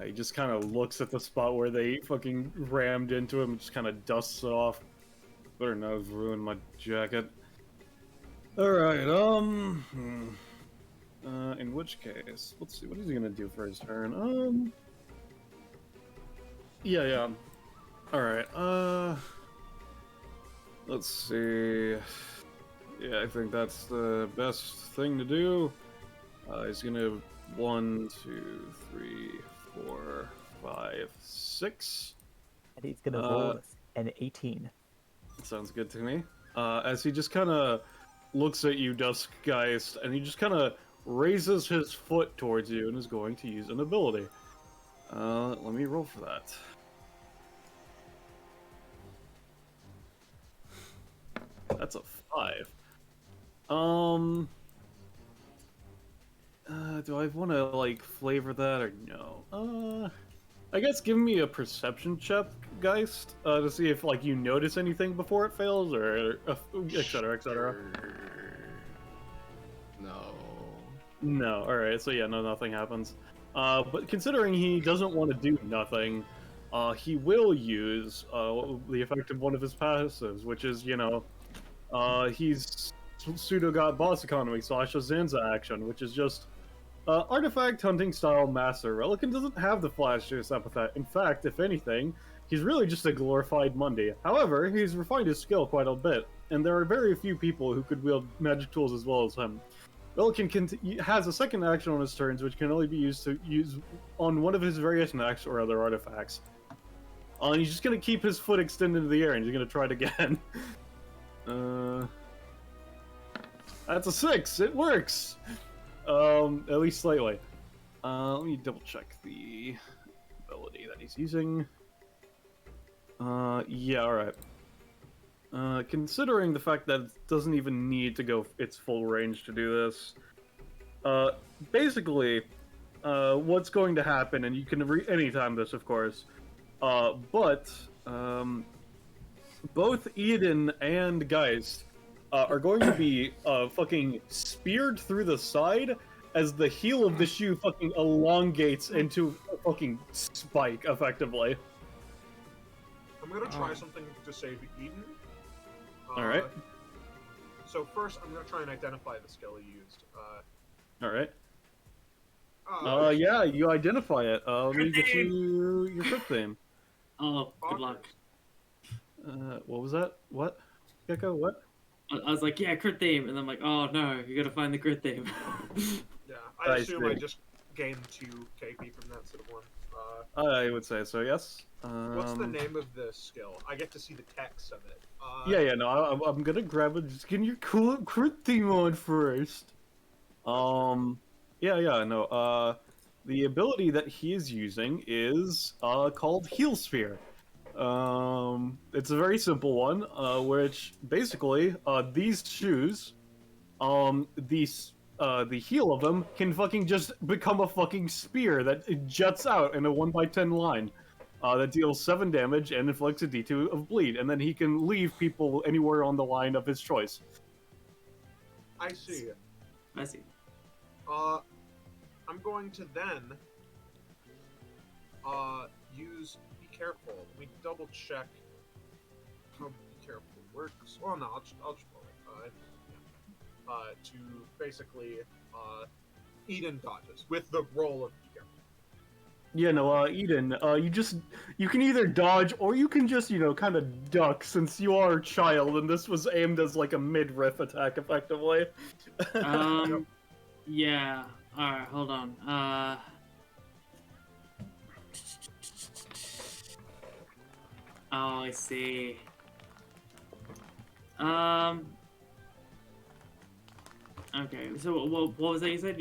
S4: He just kind of looks at the spot where they fucking rammed into him, and just kind of dusts it off. Better not have ruined my jacket. Alright, in which case, let's see, what is he gonna do for his turn? Yeah. Alright, let's see. Yeah, I think that's the best thing to do. He's gonna 1, 2, 3, 4, 5, 6.
S5: And he's gonna roll an 18.
S4: Sounds good to me. As he just kind of looks at you, Duskgeist, and he just kind of raises his foot towards you and is going to use an ability. Let me roll for that. That's a 5. Do I want to, like, flavor that or no? I guess give me a perception check, Geist, to see if, like, you notice anything before it fails, or etc., etc.
S3: No.
S4: No, alright, so yeah, no, nothing happens. But considering he doesn't want to do nothing, he will use the effect of one of his passives, which is, he's pseudo-got boss economy / a Zanza action, which is just artifact hunting style master. Relican doesn't have the flashiest epithet. In fact, if anything, he's really just a glorified Mundy. However, he's refined his skill quite a bit, and there are very few people who could wield magic tools as well as him. Relican has a second action on his turns, which can only be used on one of his various necks or other artifacts. And he's just going to keep his foot extended into the air, and he's going to try it again. That's a 6. It works. At least slightly. Let me double check the ability that he's using. Yeah, alright. Considering the fact that it doesn't even need to go its full range to do this, basically, what's going to happen, and you can anytime this, of course, but both Eden and Geist are going to be fucking speared through the side as the heel of the shoe fucking elongates into a fucking spike, effectively.
S6: I'm gonna try something to save Eden.
S4: Alright.
S6: So first, I'm gonna try and identify the skill he used.
S4: Alright. Yeah, you identify it. Let me get you your crypt theme.
S2: Oh, good luck.
S4: What was that? What? Gecko, what?
S2: I was like, yeah, crit theme, and I'm like, oh no, you gotta find the crit theme.
S6: Yeah, I assume I
S4: see.
S6: just gained 2 KP from that instead of 1.
S4: I would say so, yes.
S6: What's the name of the skill? I get to see the text of it.
S4: Yeah, no, I'm gonna grab it. Just getting your cool crit theme on first. Yeah, no. The ability that he is using is called Heal Sphere. It's a very simple one, which basically these shoes, the heel of them can fucking just become a fucking spear that juts out in a 1x10 line. That deals 7 damage and inflicts a d2 of bleed, and then he can leave people anywhere on the line of his choice.
S6: I see.
S2: I see.
S6: I'm going to then use Be Careful. Let me double check how Be Careful works. Well, no, I'll just roll it. To basically Eden dodges with the roll of Be Careful.
S4: Yeah, no, Eden, you can either dodge or you can just, kind of duck, since you are a child and this was aimed as like a midriff attack, effectively.
S2: Yeah. Alright, hold on. Oh, I see. Okay, so what was that you said?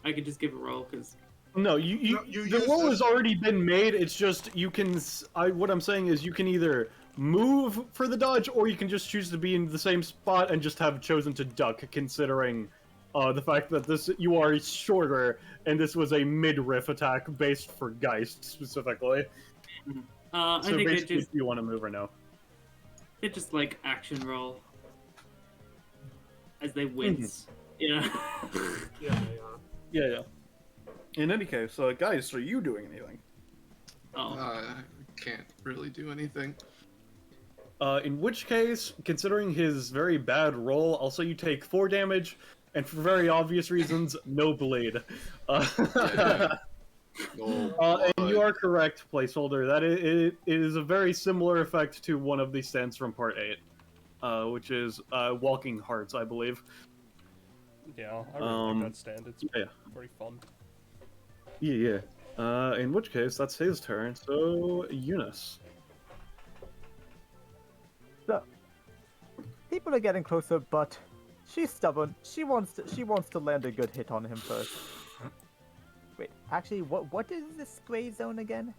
S2: I could just give a roll, because...
S4: No,
S6: No, you
S4: the
S6: use
S4: roll
S6: this-
S4: has already been made. It's just you can. What I'm saying is you can either move for the dodge, or you can just choose to be in the same spot and just have chosen to duck, considering the fact that you are shorter and this was a mid-riff attack based for Geist specifically.
S2: I
S4: So
S2: think
S4: basically, if you want to move or no.
S2: they just like action roll as they wince. Yeah.
S6: Yeah.
S4: Yeah. In any case, guys, are you doing anything?
S2: Oh.
S3: Can't really do anything.
S4: In which case, considering his very bad roll, I'll say you take 4 damage, and for very obvious reasons, no bleed.
S3: Yeah. No
S4: And you
S3: blood.
S4: are correct, placeholder. That it is a very similar effect to one of the stands from Part 8, which is Walking Hearts, I believe.
S1: Yeah, I really like that stand. It's
S4: Yeah.
S1: very fun.
S4: Yeah. In which case, that's his turn. So, Eunice.
S5: So, people are getting closer, but she's stubborn. She wants to land a good hit on him first. Wait, actually, what is this gray zone again?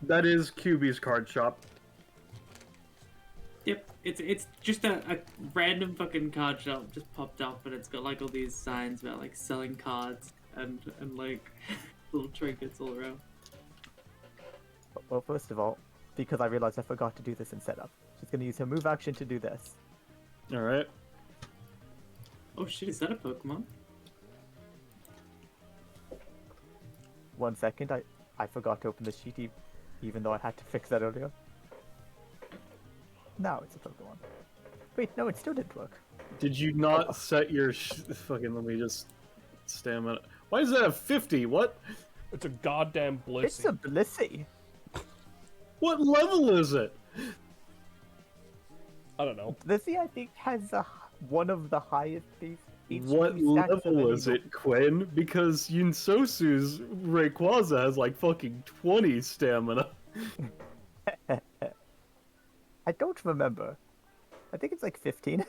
S4: That is QB's card shop.
S2: Yep, it's just a random fucking card shop just popped up, and it's got like all these signs about like selling cards and like little trinkets all around.
S5: Well, first of all, because I realized I forgot to do this in setup, she's gonna use her move action to do this.
S4: Alright.
S2: Oh shit, is that a Pokemon?
S5: 1 second, I forgot to open the sheet, even though I had to fix that earlier. Now it's a Pokemon. Wait, no, it still didn't work.
S4: Did you not set your fucking, let me just stamina. Why is that a 50? What?
S1: It's a goddamn Blissey.
S5: It's a Blissey.
S4: What level is it?
S1: I don't know.
S5: Blissey, I think, has one of the highest base HP
S4: What
S5: stats of
S4: level
S5: any
S4: is it, Quinn? Because Yunsosu's Rayquaza has like fucking 20 stamina.
S5: I don't remember. I think it's like 15.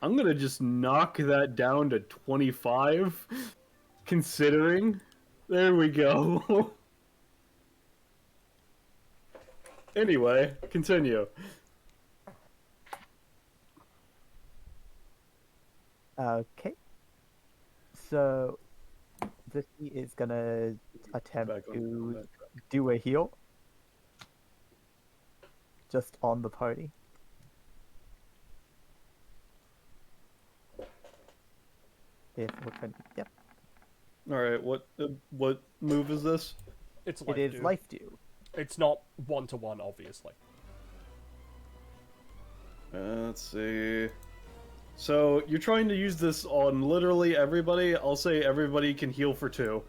S4: I'm gonna just knock that down to 25, considering. There we go. Anyway, continue.
S5: Okay. So, Blissey is gonna attempt
S4: Back on
S5: to
S4: that track.
S5: do a heal. Just on the party. Yep.
S4: Alright, what move is this?
S1: It's
S5: It
S1: life
S5: is
S1: due.
S5: life due.
S1: It's not 1-to-1, obviously.
S4: Let's see. So, you're trying to use this on literally everybody. I'll say everybody can heal for 2.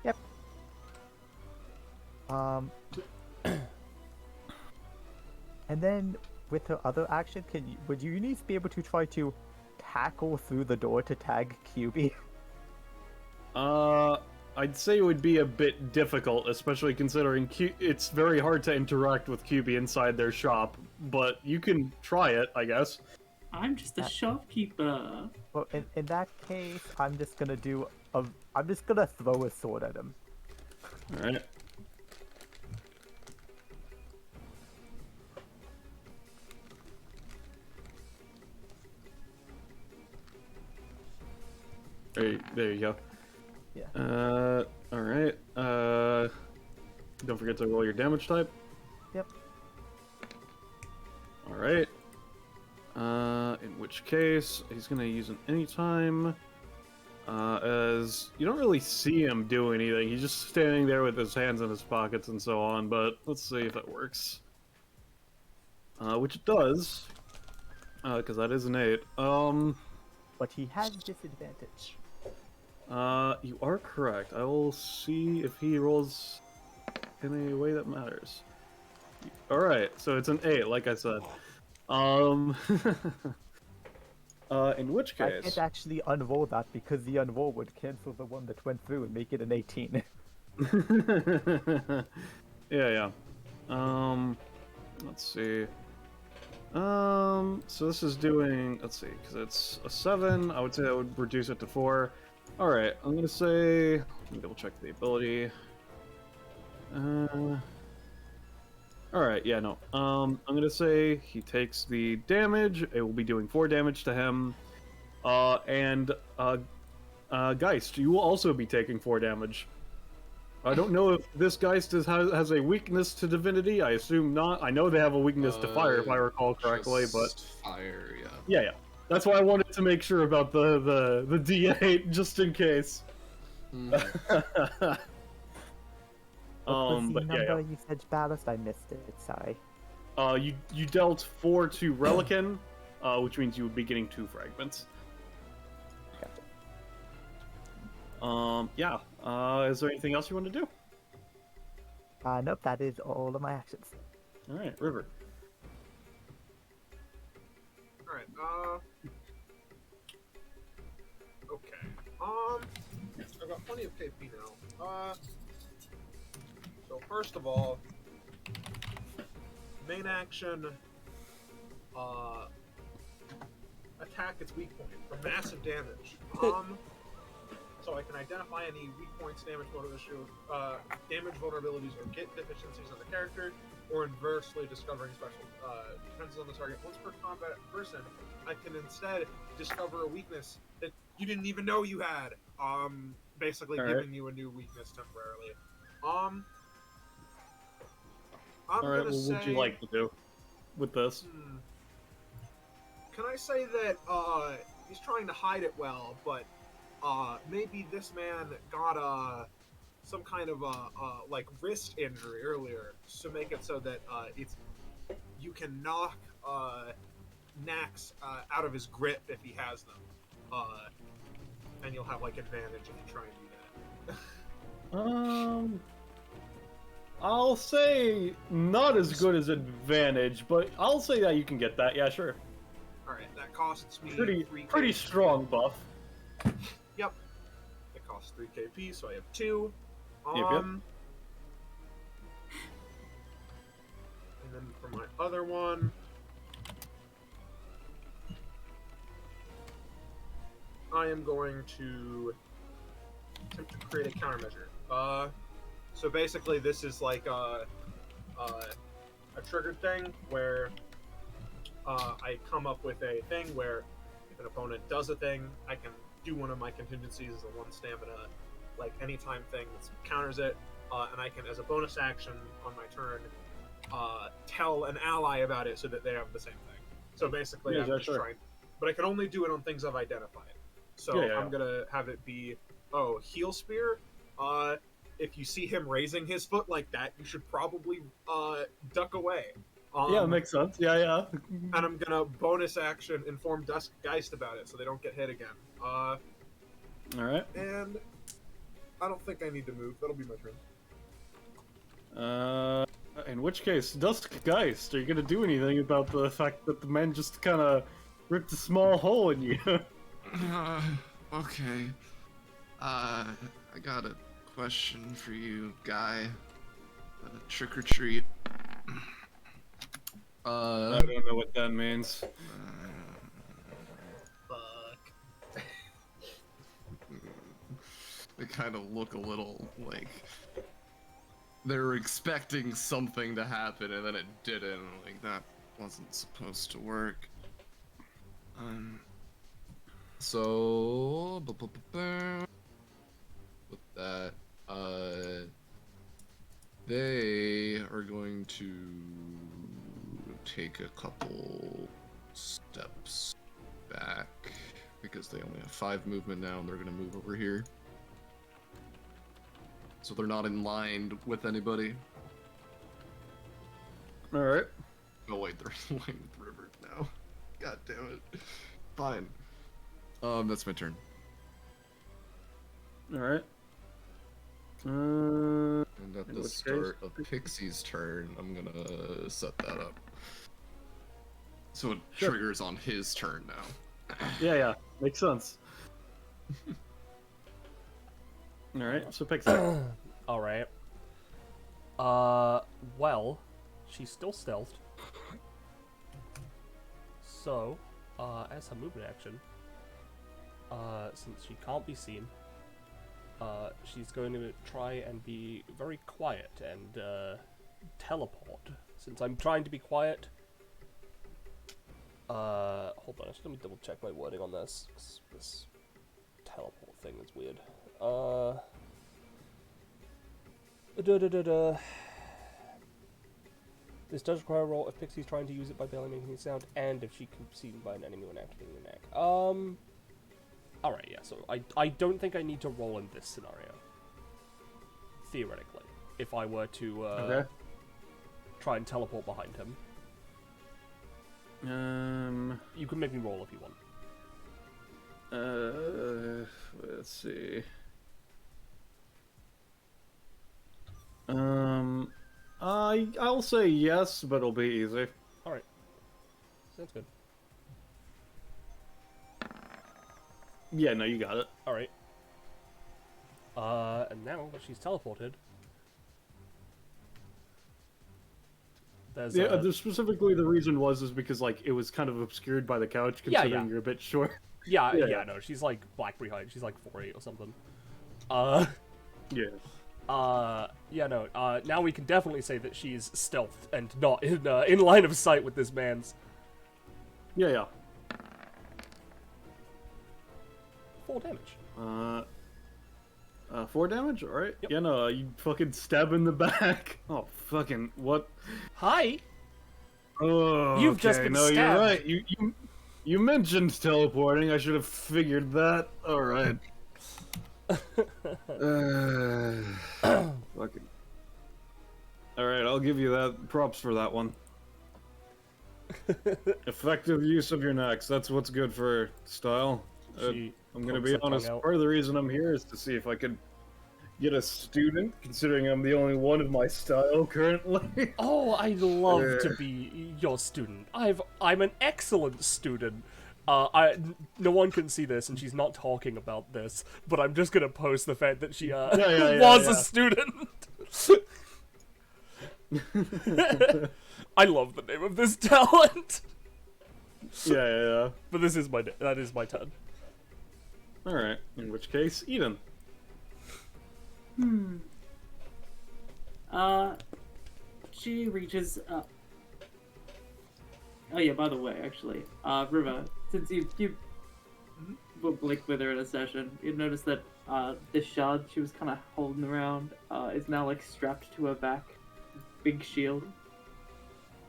S5: Yep. And then with her other action, would Eunice be able to try to tackle through the door to tag QB?
S4: I'd say it would be a bit difficult, especially considering it's very hard to interact with QB inside their shop, but you can try it, I guess.
S2: I'm just a shopkeeper.
S5: Well, in that case, I'm just gonna throw a sword at him.
S4: Alright. There you go.
S5: Yeah.
S4: Alright. Don't forget to roll your damage type.
S5: Yep.
S4: Alright. In which case, he's gonna use an anytime. As you don't really see him do anything. He's just standing there with his hands in his pockets and so on, but let's see if it works. Which it does. Because that is an 8.
S5: But he has disadvantage.
S4: You are correct. I will see if he rolls in a way that matters. Alright, so it's an 8, like I said. In which
S5: I
S4: case,
S5: can't actually unroll that because the unroll would cancel the one that went through and make it an 18.
S4: yeah. Let's see. So this is doing, let's see, because it's a 7, I would say that would reduce it to 4. Alright, I'm gonna say, let me double check the ability. Alright, yeah, no. I'm gonna say he takes the damage, it will be doing 4 damage to him. Geist, you will also be taking 4 damage. I don't know if this Geist has a weakness to divinity. I assume not. I know they have a weakness to fire, if I recall correctly, but
S3: fire, yeah.
S4: yeah. That's why I wanted to make sure about the D8 just in case.
S3: Mhm.
S5: What was the
S4: But
S5: number you said, Ballast? I missed it. Sorry.
S4: You dealt 4 to Relican, which means you would be getting 2 fragments. Yeah. Is there anything else you want to do?
S5: Nope, that is all of my actions.
S4: All right, River.
S6: Alright, okay. I've got plenty of KP now. So first of all, main action, attack its weak point for massive damage. So I can identify any weak points, damage vulnerabilities, or get deficiencies on the character, or inversely discovering special. Depends on the target. Once per combat person, I can instead discover a weakness that you didn't even know you had. Basically giving you a new weakness temporarily. I'm
S4: Alright,
S6: gonna
S4: what
S6: say,
S4: would you like to do with this?
S6: Can I say that he's trying to hide it well, but maybe this man got some kind of like wrist injury earlier, to make it so that you can knock knacks out of his grip if he has them, and you'll have like advantage if you try and do that.
S4: I'll say not as good as advantage, but I'll say that you can get that. Yeah, sure.
S6: All right, that costs me
S4: Pretty strong buff.
S6: Yep, it costs 3 KP, so I have 2.
S4: Yep.
S6: And then for my other one, I am going to attempt to create a countermeasure. So basically, this is like a triggered thing where I come up with a thing where if an opponent does a thing, I can do one of my contingencies as a 1 stamina, like anytime thing that counters it, and I can, as a bonus action on my turn, tell an ally about it so that they have the same thing. So basically, I'm just trying, but I can only do it on things I've identified. So I'm gonna have it be, heal spear. If you see him raising his foot like that, you should probably duck away.
S4: Yeah, makes sense. Yeah.
S6: And I'm gonna bonus action inform Geist about it so they don't get hit again.
S4: All right.
S6: And I don't think I need to move. That'll be my turn.
S4: In which case, Geist, are you gonna do anything about the fact that the man just kind of ripped a small hole in you?
S3: Okay. I got a question for you, guy. Trick or treat.
S4: I don't know what that means.
S6: Fuck.
S3: They kind of look a little like they're expecting something to happen and then it didn't. Like, that wasn't supposed to work. So with that, they are going to take a couple steps back because they only have 5 movement now, and they're going to move over here. So they're not in line with anybody.
S4: Alright.
S3: Oh wait, they're in line with River now. God damn it. Fine. That's my turn.
S4: Alright.
S3: And at the start of Pixie's turn, I'm gonna set that up. So it triggers on his turn now.
S4: Yeah, makes sense. All right, so pick that.
S1: All right. Well, she's still stealthed. So, as her movement action, since she can't be seen, she's going to try and be very quiet and teleport. Since I'm trying to be quiet, hold on, let me double check my wording on this. 'Cause this teleport thing is weird. This does require a roll if Pixie's trying to use it by barely making any sound, and if she can be seen by an enemy when activating an act. Alright, yeah, so I don't think I need to roll in this scenario. Theoretically. If I were to,
S4: Okay.
S1: try and teleport behind him. You can make me roll if you want.
S4: Let's see. I'll say yes, but it'll be easy.
S1: Alright. Sounds good.
S4: Yeah, no, you got it.
S1: Alright. And now that she's teleported, there's
S4: specifically the reason was because like it was kind of obscured by the couch, considering you're a bit short.
S1: Yeah, no, she's like blackberry height. She's like 4'8" or something. Yeah, no, now we can definitely say that she's stealthed and not in line of sight with this man's.
S4: Yeah.
S1: 4 damage.
S4: 4 damage? Alright.
S1: Yep.
S4: Yeah, no, you fucking stab in the back. Oh, fucking, what?
S1: Hi!
S4: Oh,
S1: You've just been
S4: no,
S1: stabbed.
S4: you're right. You mentioned teleporting. I should have figured that. Alright. Fucking. Alright, I'll give you that. Props for that one. Effective use of your necks. That's what's good for style. I'm gonna be honest. Part of the reason I'm here is to see if I could get a student, considering I'm the only one of my style currently.
S1: Oh, I'd love to be your student. I'm an excellent student. No one can see this, and she's not talking about this, but I'm just gonna post the fact that she was a student. I love the name of this talent.
S4: Yeah.
S1: But that is my turn.
S4: All right. In which case, Eden.
S2: She reaches up. Oh yeah, by the way, actually, River, since you blinked with her in a session, you noticed that this shard she was kind of holding around is now like strapped to her back. Big shield.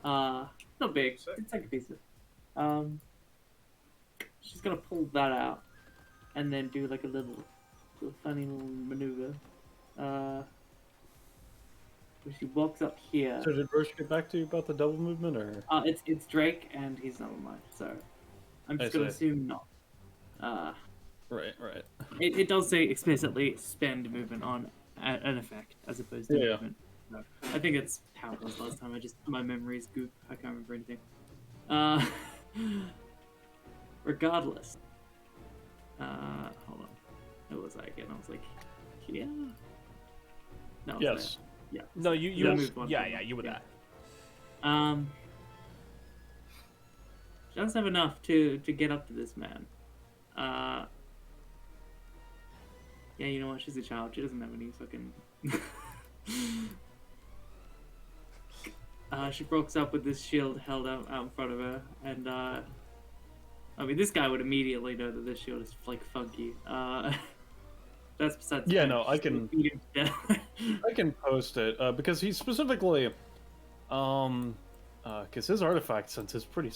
S2: Not big. It's like a piece of. She's gonna pull that out, and then do like a little funny little maneuver. She walks up here.
S4: So did Roche get back to you about the double movement, or?
S2: It's Drake, and he's not alive, so I'm just gonna assume not.
S4: Right.
S2: It does say explicitly spend movement on an effect as opposed to movement. So I think it's how it was last time. My memory's goop. I can't remember anything. Regardless. Hold on. Who was I again? I was like, yeah. No.
S4: Yes.
S2: Yeah.
S1: No, you
S2: you
S1: were there.
S2: She does have enough to get up to this man. Yeah, you know what? She's a child. She doesn't have any fucking. She walks up with this shield held out in front of her, and I mean, this guy would immediately know that this shield is like funky. That's besides.
S4: Yeah, no, I can. I can post it because he specifically, because his artifact sense is pretty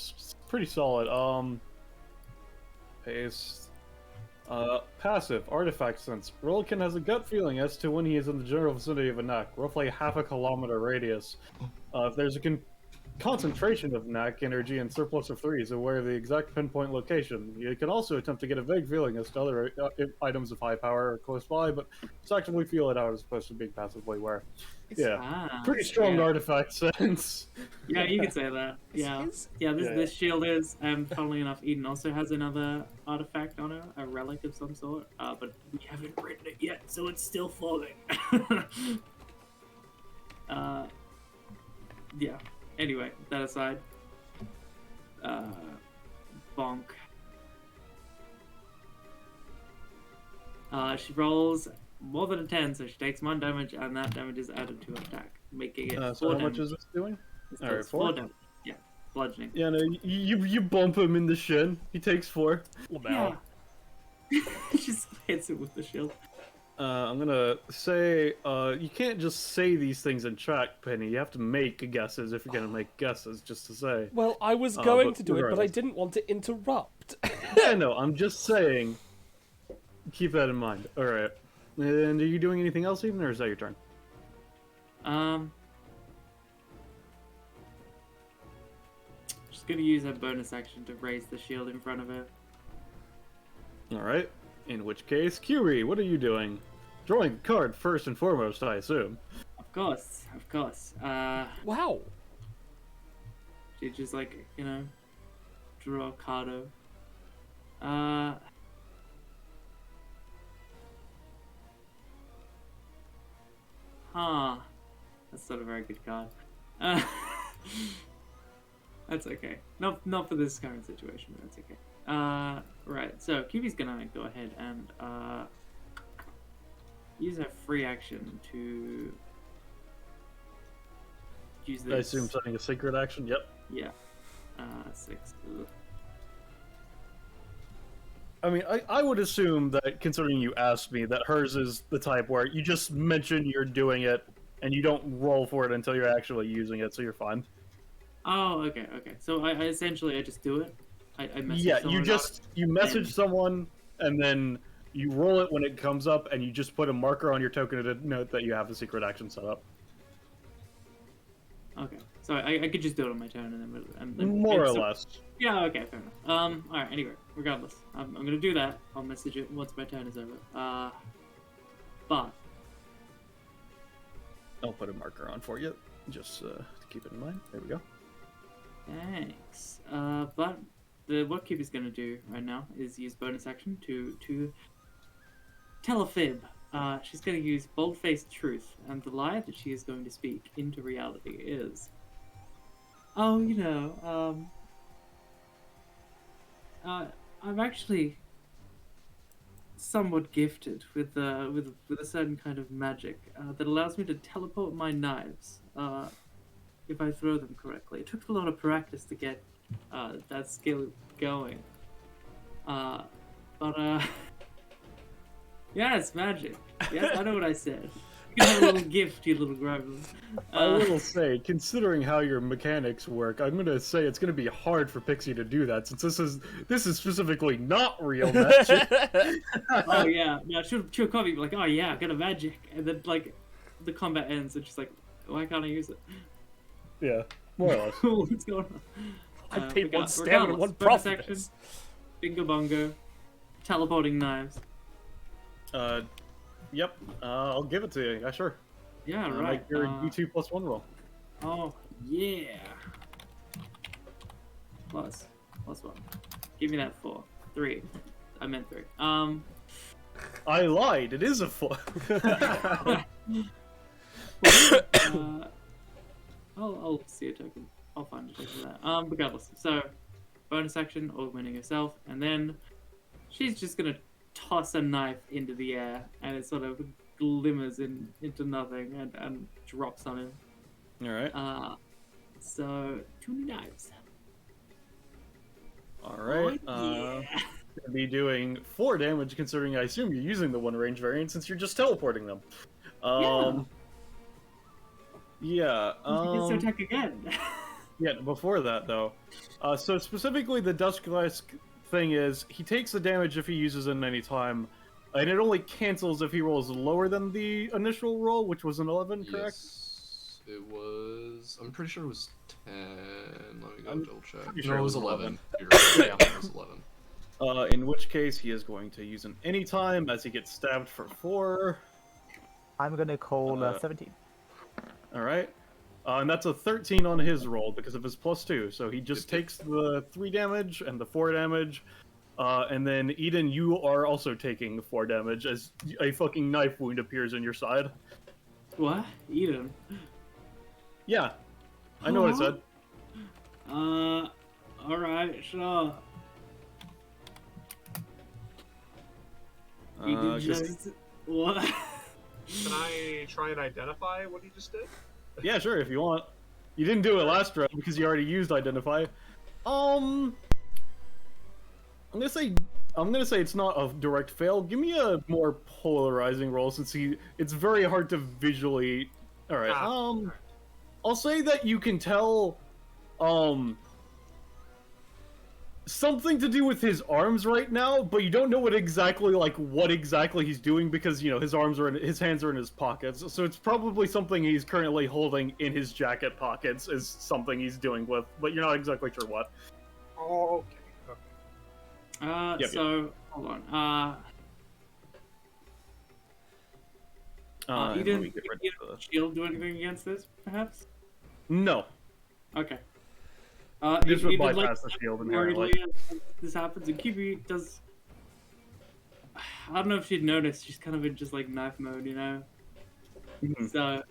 S4: solid. Paste. Passive artifact sense. Rollikin has a gut feeling as to when he is in the general vicinity of a neck, roughly half a kilometer radius. If there's a concentration of knack energy and surplus of 3 is aware of the exact pinpoint location. You can also attempt to get a vague feeling as to other items of high power are close by, but just actively feel it out as opposed to being passively aware. Yeah, pretty strong artifact sense.
S2: Yeah, you could say that. Yeah, this shield is, and funnily enough, Eden also has another artifact on her, a relic of some sort, but we haven't written it yet, so it's still forming. Yeah. Anyway, that aside, bonk. She rolls more than a 10, so she takes 1 damage, and that damage is added to her attack, making it 4
S4: so how
S2: damage.
S4: much is this doing?
S2: All right, 4 damage. Yeah, bludgeoning.
S4: Yeah, no, you bump him in the shin. He takes 4.
S2: Yeah. Just hits it with the shield.
S4: I'm gonna say, you can't just say these things in chat, Penny. You have to make guesses if you're gonna make guesses, just to say.
S1: Well, I was going
S4: but
S1: to do it, but I
S4: regardless.
S1: didn't want to interrupt.
S4: Yeah, no, I'm just saying. Keep that in mind. All right. And are you doing anything else, even, or is that your turn?
S2: Just gonna use her bonus action to raise the shield in front of her.
S4: All right. In which case, Curie, what are you doing? Drawing a card first and foremost, I assume.
S2: Of course.
S1: Wow.
S2: She just draw a cardo. That's not a very good card. That's okay. Not for this current situation, but that's okay. Right, so Kiwi's gonna go ahead and use her free action to use this.
S4: I assume setting a secret action, yep.
S2: Yeah. 6. Ugh.
S4: I mean, I would assume that, considering you asked me, that hers is the type where you just mention you're doing it, and you don't roll for it until you're actually using it, so you're fine.
S2: Oh, okay. So I essentially just do it. I message someone
S4: you message someone, and then you roll it when it comes up, and you just put a marker on your token to note that you have the secret action set up.
S2: Okay, so I could just do it on my turn, and then
S4: More or less.
S2: Yeah, okay, fair enough. Alright, anyway, regardless. I'm gonna do that. I'll message it once my turn is over. But
S4: I'll put a marker on for you, just to keep it in mind. There we go.
S2: thanks. But what Kiwi's gonna do right now is use bonus action to tell a fib. She's gonna use bold-faced truth, and the lie that she is going to speak into reality is, I'm actually somewhat gifted with a certain kind of magic that allows me to teleport my knives if I throw them correctly. It took a lot of practice to get that skill going, but yeah, it's magic. Yes, I know what I said. You can have a little gift, you little gremlin.
S4: I will say, considering how your mechanics work, I'm gonna say it's gonna be hard for Pixie to do that, since this is specifically not real magic.
S2: Oh yeah, she'll come and be like, oh yeah, I got a magic, and then the combat ends, and she's like, why can't I use it?
S4: Yeah, more or less.
S2: What's going on?
S1: I paid 1 stamina and 1 profit.
S2: Bingo bongo, teleporting knives.
S4: Yep. I'll give it to you. Yeah, sure.
S2: Yeah, right.
S4: Like your D2 +1 roll.
S2: Oh yeah. Plus 1. Give me that 4. 3. I meant 3.
S4: I lied. It is a 4.
S2: I'll see a token. I'll find a token for that. Regardless. So, bonus action, augmenting herself, and then she's just gonna toss a knife into the air, and it sort of glimmers into nothing and drops on him.
S4: Alright.
S2: So 2 knives.
S4: Alright.
S2: Oh, yeah.
S4: Gonna be doing 4 damage, considering I assume you're using the 1 range variant since you're just teleporting them. Yeah.
S2: He gets to attack again.
S4: Yeah, before that though. So specifically the Duskglass thing is, he takes the damage if he uses it at any time, and it only cancels if he rolls lower than the initial roll, which was an 11, correct?
S3: Yes. It was. I'm pretty sure it was 10. Let me go
S4: I'm
S3: double check.
S4: pretty
S3: No,
S4: sure
S3: it
S4: it
S3: was
S4: was
S3: 11. You're right. Yeah, it was 11.
S4: In which case, he is going to use an anytime as he gets stabbed for 4.
S5: I'm gonna call 17.
S4: Alright. And that's a 13 on his roll because of his +2. So he just takes the 3 damage and the 4 damage. And then, Eden, you are also taking 4 damage as a fucking knife wound appears in your side.
S2: What? Eden?
S4: Yeah. I know what I said.
S2: Alright, sure. You did
S4: 'cause-
S2: just... What?
S6: Can I try and identify what he just did?
S4: Yeah, sure, if you want. You didn't do it last round because you already used identify. I'm gonna say it's not a direct fail. Give me a more polarizing roll since it's very hard to visually. All right.
S6: Alright.
S4: I'll say that you can tell something to do with his arms right now, but you don't know what exactly he's doing because his hands are in his pockets. So it's probably something he's currently holding in his jacket pockets is something he's doing with, but you're not exactly sure what.
S6: Oh, okay.
S4: Yep,
S2: so, hold on.
S4: Let me
S2: Eden,
S4: get rid
S2: did
S4: of the-
S2: shield do anything against this, perhaps?
S4: No.
S2: Okay.
S4: This would
S2: Eden,
S4: bypass the shield inherently.
S2: This happens, and Kibi does... I don't know if she'd noticed, she's kind of in just, like, knife mode,
S4: Mhm.
S2: So,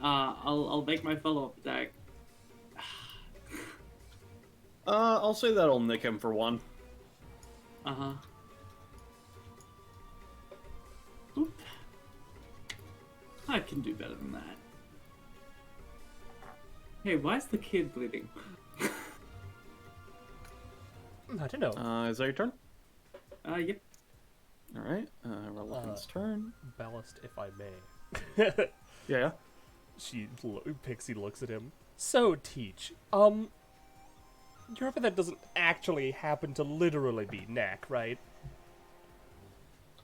S2: I'll make my follow-up attack.
S4: I'll say that'll nick him for 1.
S2: Uh-huh. Oop. I can do better than that. Hey, why is the kid bleeding?
S1: I don't know.
S4: Is that your turn?
S2: Yeah.
S4: Alright, Relevant's turn.
S1: Ballast, if I may.
S4: Yeah.
S1: Pixie looks at him. So, Teach, your epithet doesn't actually happen to literally be neck, right?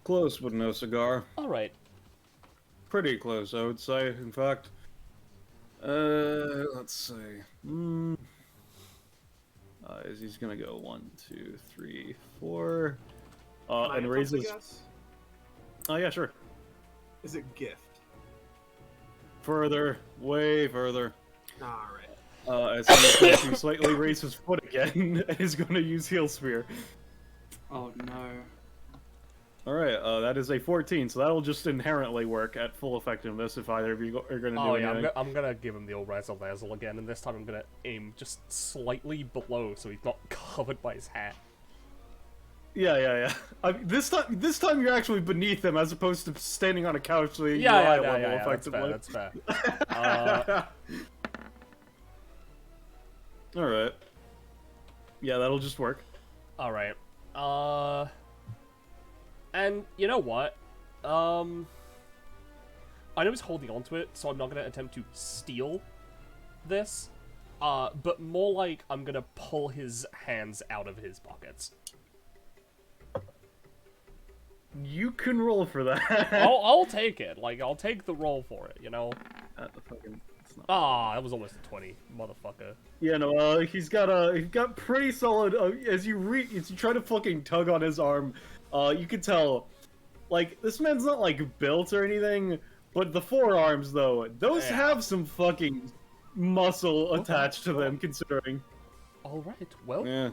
S4: Close, but no cigar.
S1: Alright.
S4: Pretty close, I would say, in fact. Let's see. He's gonna go 1, 2, 3, 4.
S6: Can I
S4: And
S6: attempt
S4: raises.
S6: to guess?
S4: Oh, yeah, sure.
S6: Is it gift?
S4: Further. Way further.
S6: Alright.
S4: As he's going to slightly raise his foot again, and is going to use Heal Spear.
S2: Oh no.
S4: Alright, that is a 14, so that'll just inherently work at full effectiveness if either of you are going to do
S1: Oh yeah,
S4: anything.
S1: I'm gonna give him the old Razzle Dazzle again, and this time I'm gonna aim just slightly below so he's not covered by his hat.
S4: Yeah. This time you're actually beneath him as opposed to standing on a couch so you're
S1: Yeah,
S4: eye
S1: yeah,
S4: level
S1: yeah,
S4: effectively.
S1: that's fair.
S4: Alright. Yeah, that'll just work.
S1: Alright. And you know what? I know he's holding on to it, so I'm not gonna attempt to steal this. But more like I'm gonna pull his hands out of his pockets.
S4: You can roll for that.
S1: I'll take it. Like, I'll take the roll for it, you know?
S4: It's not...
S1: Ah, that was almost a 20, motherfucker.
S4: Yeah, no, he's got pretty solid, as you try to fucking tug on his arm, you can tell, like, this man's not, like, built or anything, but the forearms, though, those
S1: Yeah.
S4: have some fucking muscle attached to them, considering.
S1: Alright, well,
S4: Yeah.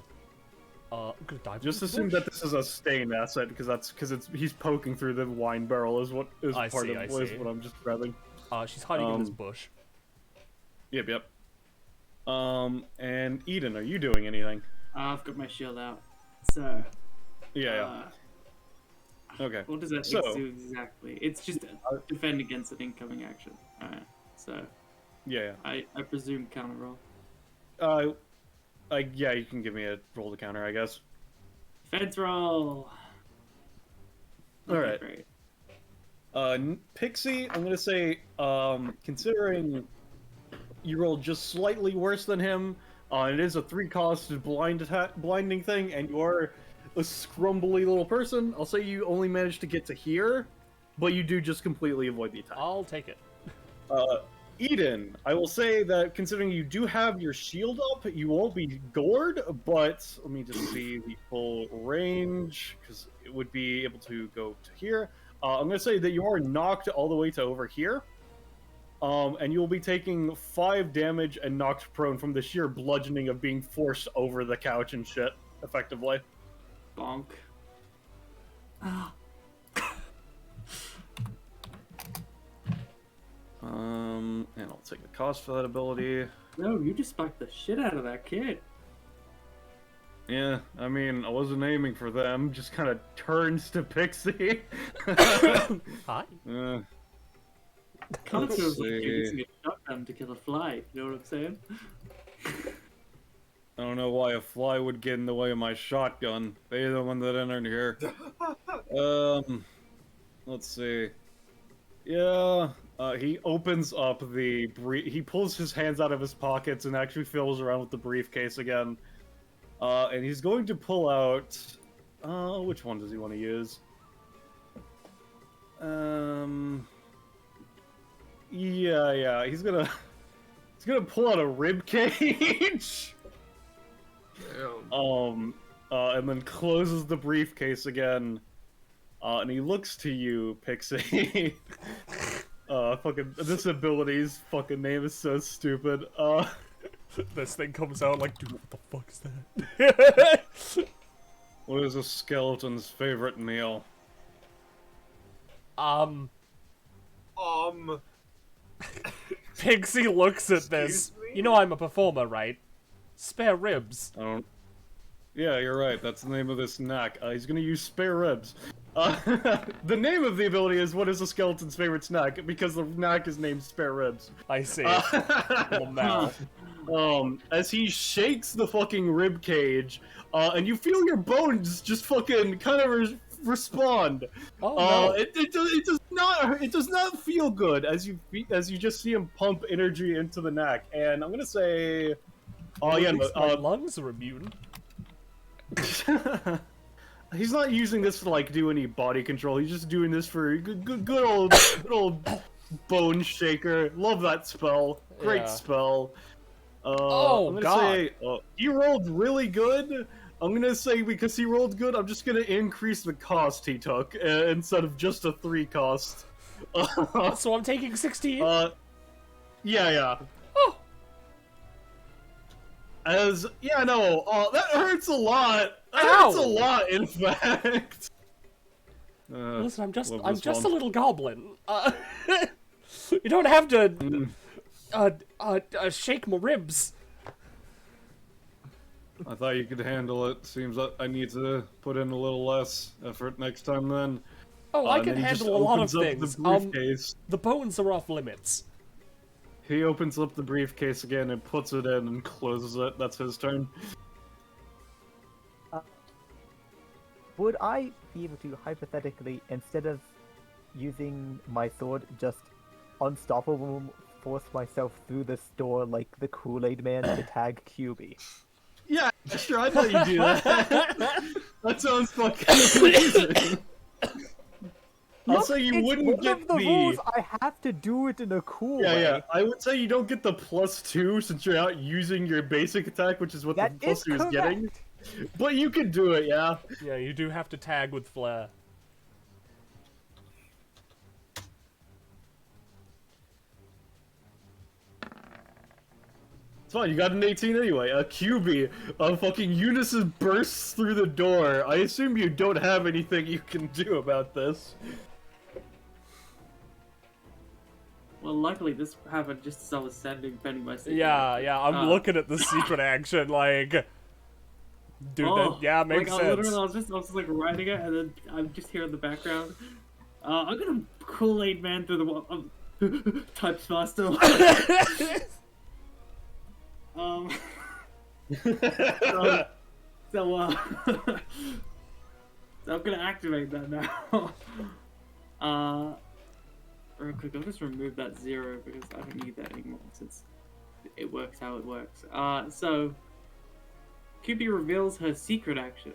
S1: I'm gonna dive
S4: Just
S1: into the
S4: assume
S1: bush.
S4: that this is a stained asset, because he's poking through the wine barrel is what is
S1: I
S4: part
S1: see,
S4: of
S1: I
S4: is
S1: see.
S4: what I'm just grabbing.
S1: She's hiding in this bush.
S4: Yep. And Eden, are you doing anything?
S2: I've got my shield out. So,
S4: Yeah. Okay.
S2: what does that
S4: So-
S2: do exactly? It's just defend against an incoming action. Alright, so
S4: Yeah.
S2: I presume counter roll.
S4: Yeah, you can give me a roll to counter, I guess.
S2: Defense roll!
S4: Alright.
S2: Great.
S4: Pixie, I'm gonna say, considering you rolled just slightly worse than him, it is a 3-cost blinding thing, and you are a scrumbly little person. I'll say you only managed to get to here, but you do just completely avoid the attack.
S1: I'll take it.
S4: Eden, I will say that considering you do have your shield up, you won't be gored, but let me just see the full range, because it would be able to go to here. I'm going to say that you are knocked all the way to over here, and you'll be taking 5 damage and knocked prone from the sheer bludgeoning of being forced over the couch and shit, effectively.
S2: Bonk.
S4: And I'll take the cost for that ability.
S2: No, you just spiked the shit out of that kid.
S4: Yeah, I mean, I wasn't aiming for them, just kind of turns to Pixie.
S1: Hi.
S2: Kind of feels like you're using a shotgun to kill a fly, you know what I'm saying?
S4: I don't know why a fly would get in the way of my shotgun. They're the one that entered here. Let's see. Yeah, he opens up the he pulls his hands out of his pockets and actually fills around with the briefcase again. And he's going to pull out... which one does he want to use? Yeah, he's gonna pull out a rib cage.
S3: Damn.
S4: And then closes the briefcase again. And he looks to you, Pixie. Fucking this ability's fucking name is so stupid.
S1: This thing comes out like, dude, what the fuck is that?
S4: What is a skeleton's favorite meal?
S1: Pixie looks at this.
S6: Excuse me?
S1: You know I'm a performer, right? Spare ribs.
S4: I don't... Yeah, you're right. That's the name of this knack. He's gonna use spare ribs. The name of the ability is what is a skeleton's favorite snack, because the knack is named spare ribs.
S1: I see. Lamau.
S4: As he shakes the fucking rib cage, and you feel your bones just fucking kind of respond.
S1: Oh no.
S4: It does not feel good as you just see him pump energy into the knack, and I'm gonna say,
S1: Well,
S4: yeah,
S1: at least my
S4: but,
S1: lungs are immune.
S4: he's not using this to like do any body control. He's just doing this for good old bone shaker. Love that spell. Great
S1: Yeah.
S4: spell.
S1: Oh,
S4: I'm gonna
S1: God.
S4: say he rolled really good. I'm gonna say because he rolled good, I'm just gonna increase the cost he took instead of just a 3 cost.
S1: So I'm taking 16?
S4: Yeah.
S1: Oh.
S4: That hurts a lot. That
S1: Ow.
S4: hurts a lot, in fact.
S1: Listen, I'm just
S4: love
S1: a
S4: this one.
S1: little goblin. You don't have to shake my ribs.
S4: I thought you could handle it. Seems like I need to put in a little less effort next time then.
S1: Oh, I
S4: And
S1: can
S4: then he just
S1: handle a lot of
S4: opens up
S1: things.
S4: The briefcase.
S1: The bones are off limits.
S4: He opens up the briefcase again and puts it in and closes it. That's his turn.
S5: Would I be able to, hypothetically, instead of using my sword, just unstoppable force myself through this door like the Kool-Aid Man to tag QB?
S4: Yeah, sure, I thought you'd do that. That sounds fucking amazing. I'll say you
S5: It's
S4: wouldn't
S5: one
S4: get
S5: of the rules. I have to do it in a cool way.
S4: Yeah. I would say you don't get the +2 since you're out using your basic attack, which is what
S5: That
S4: the
S5: is
S4: +2 is getting.
S5: correct.
S4: But you can do it, yeah.
S1: Yeah, you do have to tag with flair.
S4: It's fine, you got an 18 anyway. A QB, a fucking Unisys bursts through the door. I assume you don't have anything you can do about this.
S2: Well, luckily this happened just as I was sending Penny my signal.
S1: Yeah, I'm looking at the secret action, like... Dude, that makes
S2: like,
S1: sense.
S2: Literally, I was just like writing it, and then I'm just here in the background. I'm gonna Kool-Aid Man through the wall. Types faster. So I'm gonna activate that now. Real quick, I'll just remove that 0 because I don't need that anymore since it works how it works. So QB reveals her secret action,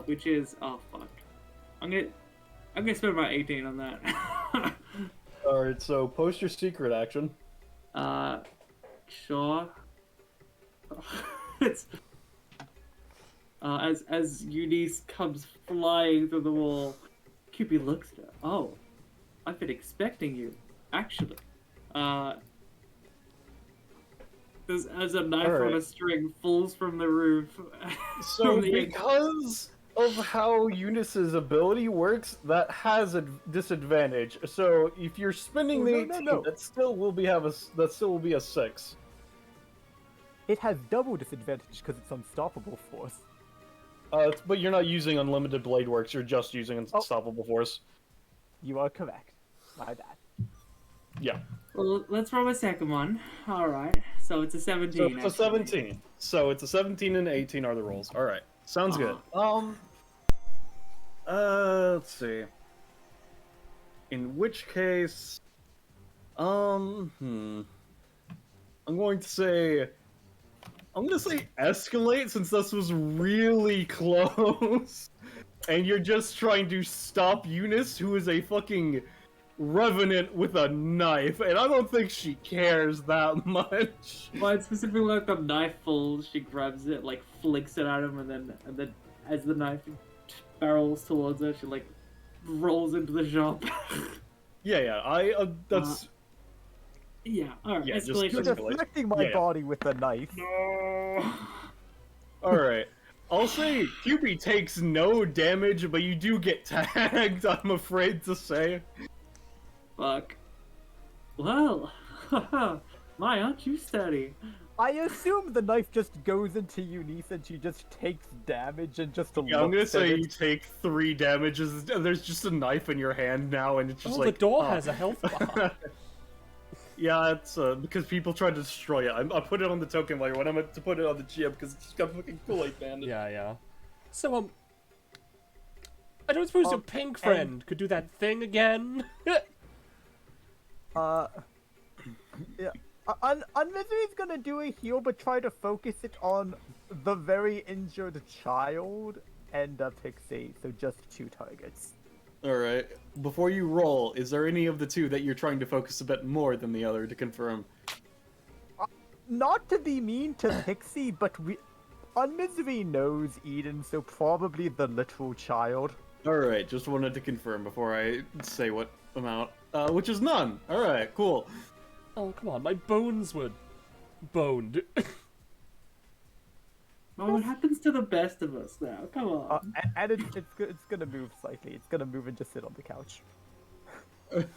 S2: which is, oh fuck, I'm gonna spend about 18 on that.
S4: Alright, so post your secret action.
S2: Sure. It's as Eunice comes flying through the wall, Cupid looks at her. Oh, I've been expecting you, actually. As a knife on a
S4: Alright.
S2: string falls from the roof.
S4: So
S2: from the
S4: because of how Eunice's ability works, that has a disadvantage. So if you're spending
S5: Oh,
S4: the
S5: no,
S4: 18,
S5: no.
S4: that still will be a 6.
S5: It has double disadvantage because it's unstoppable force.
S4: But you're not using unlimited blade works. You're just using unstoppable force.
S5: You are correct. My bad.
S4: Yeah.
S2: Well, let's roll a second one. All right. So it's a 17.
S4: So it's a
S2: actually.
S4: 17. So it's a 17 and 18 are the rolls. All right. Sounds good. Let's see. In which case, I'm going to say escalate since this was really close. And you're just trying to stop Eunice, who is a fucking revenant with a knife, and I don't think she cares that much.
S2: But specifically, like the knife falls, she grabs it, like flicks it at him, and then as the knife barrels towards her, she like rolls into the shop.
S4: Yeah, that's...
S2: Yeah, alright.
S4: Yeah, just
S2: escalation.
S5: You're deflecting my
S4: Yeah.
S5: body with a knife.
S2: No.
S4: Alright. I'll say Cupid takes no damage, but you do get tagged, I'm afraid to say.
S2: Fuck. Well, my, aren't you steady?
S5: I assume the knife just goes into Eunice and she just takes damage and just
S4: Yeah, I'm gonna
S5: looks at
S4: say
S5: it.
S4: you take 3 damages, and there's just a knife in your hand now, and it's just
S1: Oh,
S4: like...
S1: the door
S4: oh.
S1: has a health bar.
S4: Yeah, it's because people tried to destroy it. I put it on the token layer when I meant to put it on the GM because it's got fucking Kool-Aid Bandit.
S1: Yeah. So, I don't suppose your pink friend could do that thing again?
S5: Yeah. Unmisery's gonna do a heal, but try to focus it on the very injured child and Pixie, so just 2 targets.
S4: Alright, before you roll, is there any of the 2 that you're trying to focus a bit more than the other to confirm?
S5: Not to be mean to Pixie, but Unmisery knows Eden, so probably the literal child.
S4: Alright, just wanted to confirm before I say what amount. Which is none. Alright, cool.
S1: Oh, come on, my bones were boned.
S2: Oh, what happens to the best of us now? Come on.
S5: And it's gonna move slightly. It's gonna move and just sit on the couch.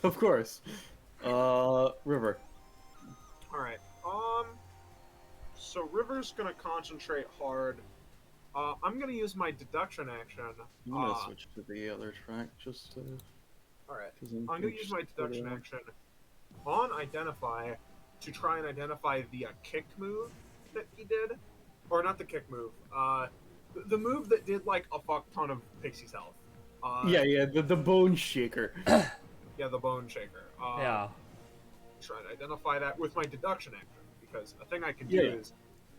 S4: Of course. River.
S6: Alright, so River's gonna concentrate hard. I'm gonna use my deduction action.
S4: I'm gonna switch to the other track just to...
S6: Alright, I'm gonna use my deduction action on Identify to try and identify the kick move that he did. Or not the kick move, the move that did like a fuck ton of Pixie's health.
S4: Yeah, the bone shaker.
S6: Yeah, the bone shaker.
S1: Yeah.
S6: Try to identify that with my deduction action, because a thing I can do
S4: Yeah.
S6: is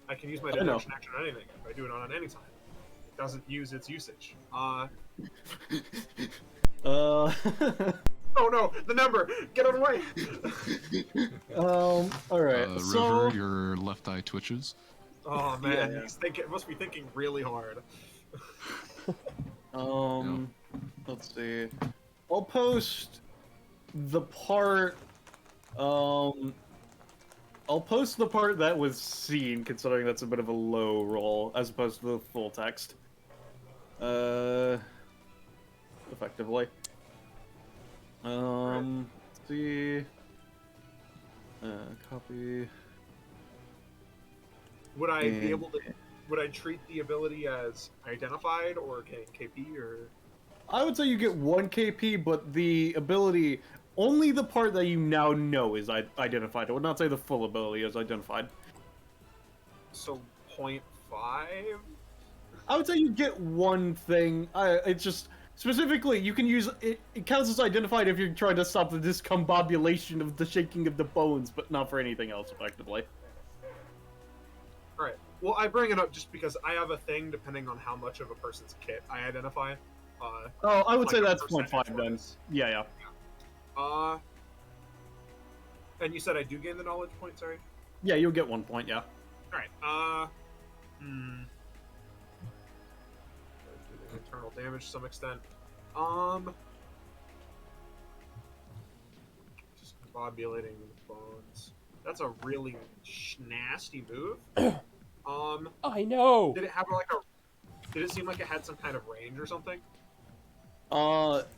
S6: I can use my deduction action on anything if I do it on any time. It doesn't use its usage. Oh no, the number! Get out of the way!
S4: Alright, so...
S7: River, your left eye twitches.
S6: Oh man,
S4: Yeah.
S6: he's must be thinking really hard.
S4: Let's see. I'll post the part, I'll post the part that was seen, considering that's a bit of a low roll, as opposed to the full text. Effectively. Let's see. Copy.
S6: Would I be
S4: And-
S6: able to? Would I treat the ability as identified or KP or?
S4: I would say you get 1 KP, but the ability, only the part that you now know is identified. I would not say the full ability is identified.
S6: So 0.5?
S4: I would say you get 1 thing. It's just, specifically, you can use, it counts as identified if you're trying to stop the discombobulation of the shaking of the bones, but not for anything else, effectively.
S6: Alright. Well, I bring it up just because I have a thing depending on how much of a person's kit I identify.
S4: Oh, I would
S6: like
S4: say
S6: a
S4: that's
S6: percentage
S4: 0.5 then.
S6: wise.
S4: Yeah.
S6: And you said I do gain the knowledge point, sorry?
S4: Yeah, you'll get 1 point. Yeah.
S6: Alright, internal damage to some extent. Just combobulating the bones. That's a really nasty move.
S1: I know.
S6: Did it have like a? Did it seem like it had some kind of range or something?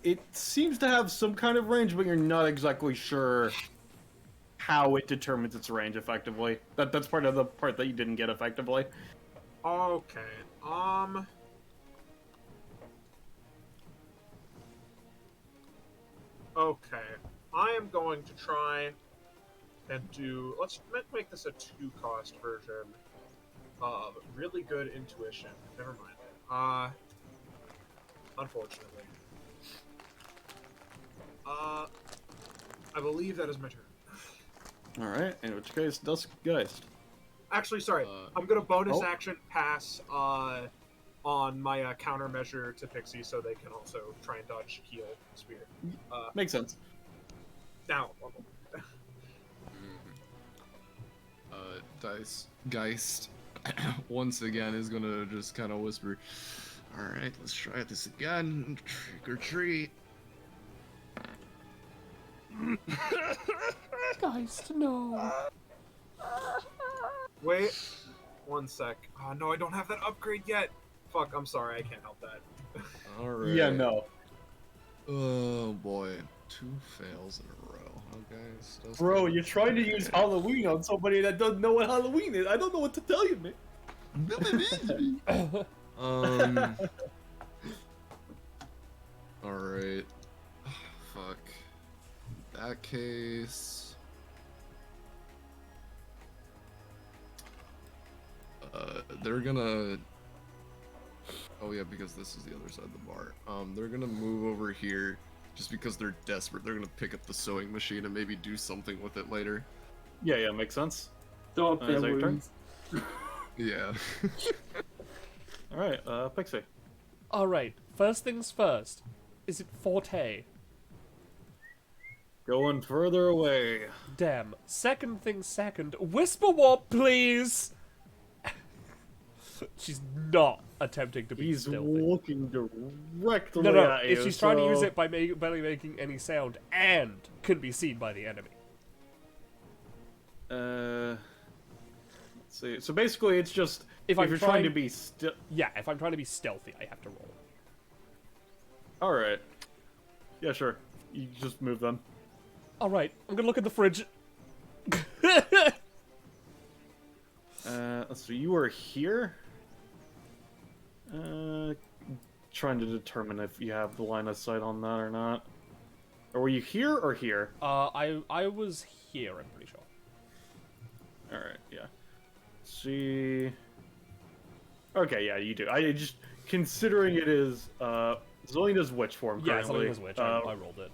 S4: It seems to have some kind of range, but you're not exactly sure how it determines its range effectively. That's part of the part that you didn't get effectively.
S6: Okay. Okay. I am going to try and do. Let's make this a 2-cost version of really good intuition. Never mind. Unfortunately. I believe that is my turn.
S4: All right. In which case, Dusk Geist.
S6: Actually, sorry. I'm gonna bonus
S4: oh.
S6: action pass on my countermeasure to Pixie, so they can also try and dodge heal spear.
S4: Makes sense.
S6: Now.
S3: Dice Geist once again is gonna just kind of whisper, "Alright, let's try this again. Trick or treat."
S1: Geist, no.
S6: Wait. 1 sec. Oh, no, I don't have that upgrade yet. Fuck, I'm sorry, I can't help that.
S3: Alright.
S4: Yeah, no.
S3: Oh boy. 2 fails in a row. Okay, Dusk
S4: Bro,
S3: Geist.
S4: you're trying to use Halloween on somebody that doesn't know what Halloween is. I don't know what to tell you, man.
S3: Alright. Fuck. That case. They're gonna. Oh yeah, because this is the other side of the bar. They're gonna move over here just because they're desperate. They're gonna pick up the sewing machine and maybe do something with it later.
S4: Yeah, makes sense.
S2: Stop
S4: Is
S2: their
S4: that your turn?
S2: wounds.
S3: Yeah.
S4: All right, Pixie.
S1: All right. First things first. Is it Forte?
S4: Going further away.
S1: Damn. Second thing second. Whisper Warp, please. She's not attempting to be
S4: He's
S1: stealthy.
S4: looking directly
S1: No.
S4: at you.
S1: If she's trying to use
S4: so-
S1: it by barely making any sound and can be seen by the enemy.
S4: Let's see. So basically, it's just
S1: If
S4: if
S1: I'm
S4: you're trying to
S1: trying-
S4: be still.
S1: Yeah, if I'm trying to be stealthy, I have to roll.
S4: All right. Yeah, sure. You just move them.
S1: All right. I'm gonna look at the fridge.
S4: Let's see. You were here. Trying to determine if you have the line of sight on that or not. Or were you here or here?
S1: I was here. I'm pretty sure.
S4: All right. Yeah. See. Okay. Yeah, you do. I just considering it is Zelina's witch form.
S1: Yeah,
S4: currently.
S1: Zelina's witch. I rolled it.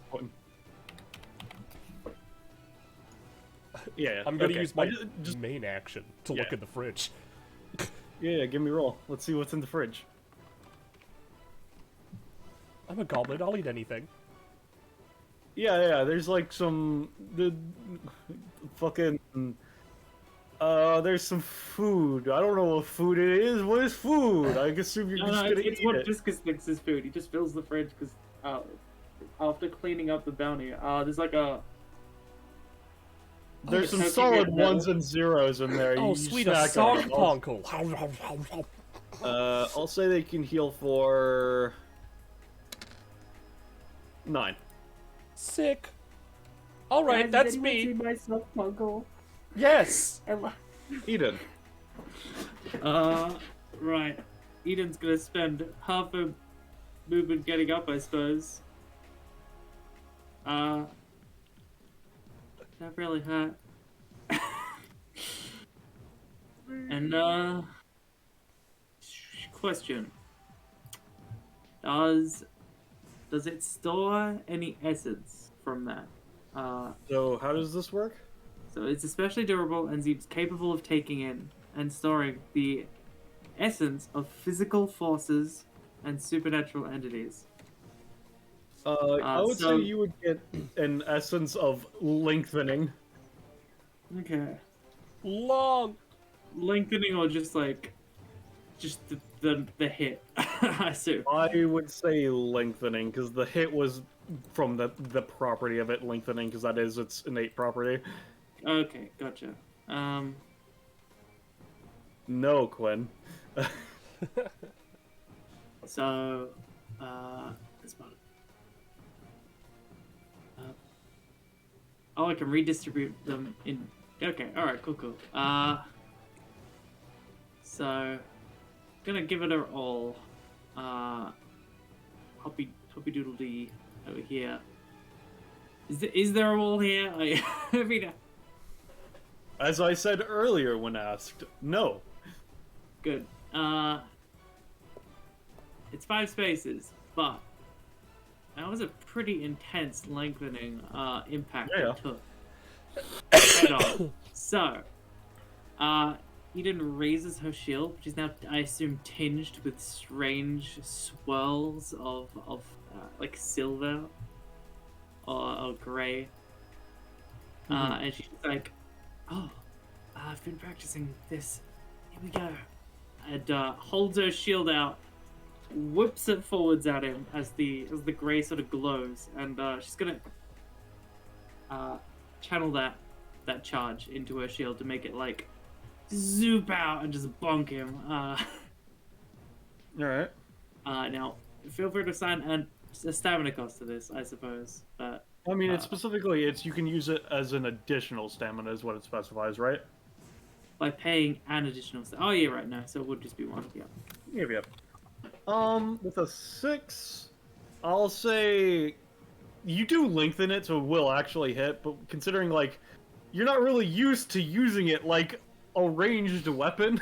S4: Yeah.
S1: I'm gonna
S4: okay.
S1: use my
S4: I just
S1: main action to look
S4: Yeah.
S1: at the fridge.
S4: yeah. Give me a roll. Let's see what's in the fridge.
S1: I'm a goblin. I'll eat anything.
S4: Yeah. There's like some fucking. There's some food. I don't know what food it is. What is food? I assume you're just gonna
S2: It's
S4: eat
S2: what
S4: it.
S2: Discus thinks is food. He just fills the fridge because after cleaning up the bounty, there's like a.
S4: There's some
S2: Okay,
S4: solid
S2: yeah,
S4: ones and zeros in there.
S1: Oh,
S4: You
S1: sweet, a
S4: snack on
S1: sock
S4: them.
S1: ponkle.
S4: I'll say they can heal for 9.
S1: Sick. All right, that's me.
S2: Myself, Uncle.
S1: Yes.
S4: Eden.
S2: Right. Eden's gonna spend half a movement getting up, I suppose. That really hurt. And, question. Does it store any essence from that?
S4: So how does this work?
S2: So it's especially durable and seems capable of taking in and storing the essence of physical forces and supernatural entities.
S4: I would
S2: so-
S4: say you would get an essence of lengthening.
S2: Okay.
S1: Long.
S2: Lengthening or just like, just the hit, I assume.
S4: I would say lengthening, because the hit was from the property of it lengthening, because that is its innate property.
S2: Okay, gotcha.
S4: No, Quinn.
S2: So, it's about. Oh, I can redistribute them in. Okay, all right, cool. So, gonna give it a roll. Hoppy doodle dee over here. Is there a wall here? I mean,
S4: As I said earlier when asked, no.
S2: good. It's 5 spaces, but that was a pretty intense lengthening impact
S4: Yeah.
S2: it took. Head on. So, Eden raises her shield, which is now, I assume, tinged with strange swirls of like silver or grey. And she's like, "Oh, I've been practicing this. Here we go." And holds her shield out, whips it forwards at him as the grey sort of glows, and she's gonna channel that charge into her shield to make it like zoop out and just bonk him.
S4: Alright.
S2: Now, feel free to assign a stamina cost to this, I suppose. But
S4: I mean, it's specifically, you can use it as an additional stamina is what it specifies, right?
S2: by paying an additional. Oh yeah, right. No, so it would just be 1. Yeah.
S4: Yep. With a 6, I'll say you do lengthen it, so it will actually hit. But considering like you're not really used to using it like a ranged weapon,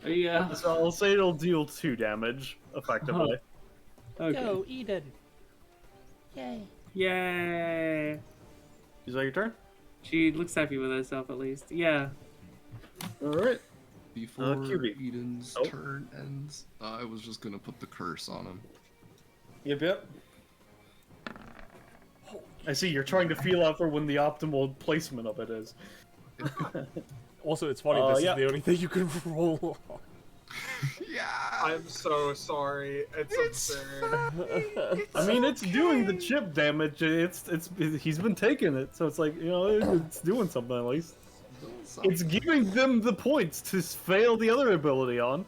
S2: Yeah.
S4: so I'll say it'll deal 2 damage effectively.
S2: Okay.
S1: Go, Eden. Yay.
S2: Yay.
S4: Is that your turn?
S2: She looks happy with herself at least. Yeah.
S4: All right.
S7: Before
S4: QB.
S7: Eden's
S4: Oh.
S7: turn ends, I was just gonna put the curse on him.
S4: Yep. I see. You're trying to feel out for when the optimal placement of it is.
S1: Also, it's funny, this
S4: yeah.
S1: is the only thing you can roll on.
S3: Yeah.
S6: I'm so sorry. It's absurd.
S4: I mean, it's doing the chip damage. He's been taking it, so it's like, you know, it's doing something at least. It's giving them the points to fail the other ability on.